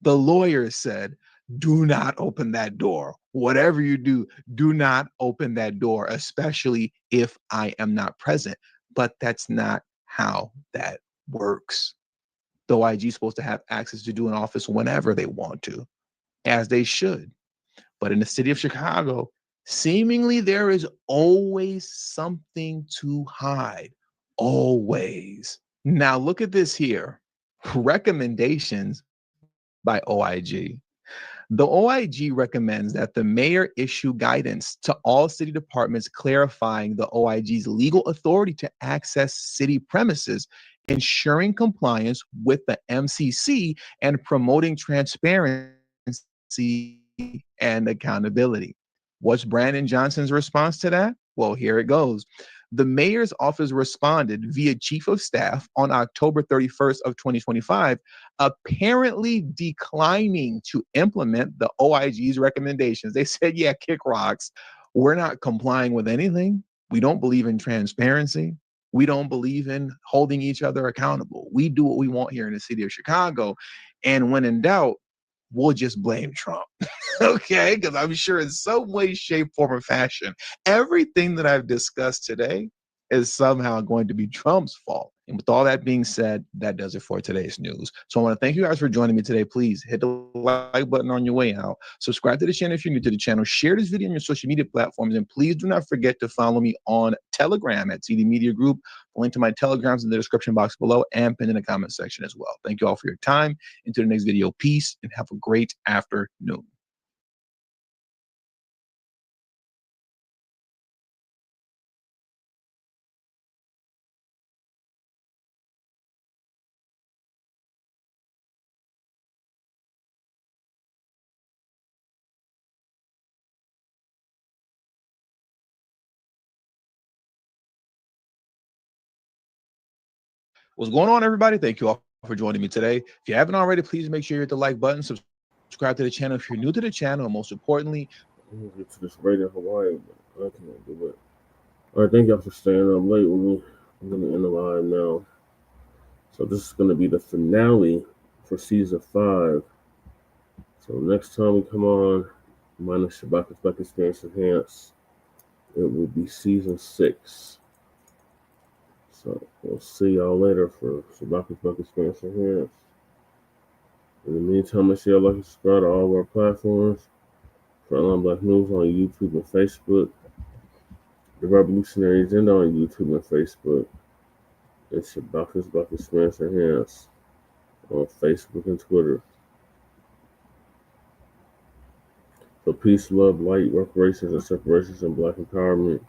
The lawyer said, do not open that door. Whatever you do, do not open that door, especially if I am not present. But that's not how that works. The OIG is supposed to have access to do an office whenever they want to, as they should. But in the city of Chicago, seemingly there is always something to hide. Always. Now look at this here. Recommendations by OIG. The OIG recommends that the mayor issue guidance to all city departments clarifying the OIG's legal authority to access city premises, ensuring compliance with the MCC, and promoting transparency and accountability. What's Brandon Johnson's response to that? Well, here it goes. The mayor's office responded via chief of staff on October 31st of 2025, apparently declining to implement the OIG's recommendations. They said, yeah, kick rocks. We're not complying with anything. We don't believe in transparency. We don't believe in holding each other accountable. We do what we want here in the city of Chicago. And when in doubt, we'll just blame Trump. Okay, because I'm sure in some way, shape, form, or fashion, everything that I've discussed today is somehow going to be Trump's fault. And with all that being said, that does it for today's news. So I want to thank you guys for joining me today. Please hit the like button on your way out. Subscribe to the channel if you're new to the channel. Share this video on your social media platforms. And please do not forget to follow me on Telegram at TD Media Group. The link to my Telegrams in the description box below and pinned in the comment section as well. Thank you all for your time. Until the next video, peace and have a great afternoon. What's going on, everybody? Thank you all for joining me today. If you haven't already, please make sure you hit the like button, subscribe to the channel if you're new to the channel, and most importantly, I'm gonna get to this right in Hawaii, but I can't do it. All right, thank y'all for staying up late with me. I'm gonna end the live now. So this is gonna be the finale for season 5. So next time we come on, minus Shabaka's Black Experience Enhanced, it will be season 6. So we'll see y'all later for Shabaka's Black Experience Enhanced. In the meantime, make sure y'all like and subscribe to all of our platforms. For Line Blacc News on YouTube and Facebook. The Revolutionary Agenda on YouTube and Facebook. And Shabaka's Black Experience Enhanced on Facebook and Twitter. For peace, love, light, reparations, and separations, and Black empowerment.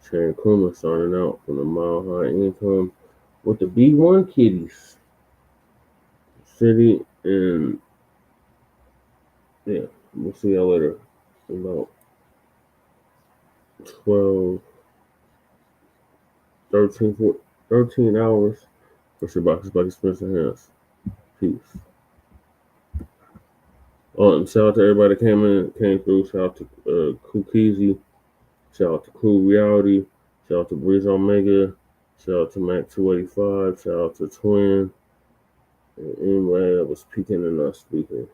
Sharon Kuma signing out from the Mile High Income with the B1 Kitties. City, and yeah, we'll see y'all later. About 13 hours for Shabaka's Black Experience Enhanced. Peace. Oh, and shout out to everybody that came through. Shout out to Kukizi. Shout out to Cool Reality. Shout out to Breeze Omega. Shout out to Mac 285. Shout out to Twin. And anybody that was peeking and not speaking.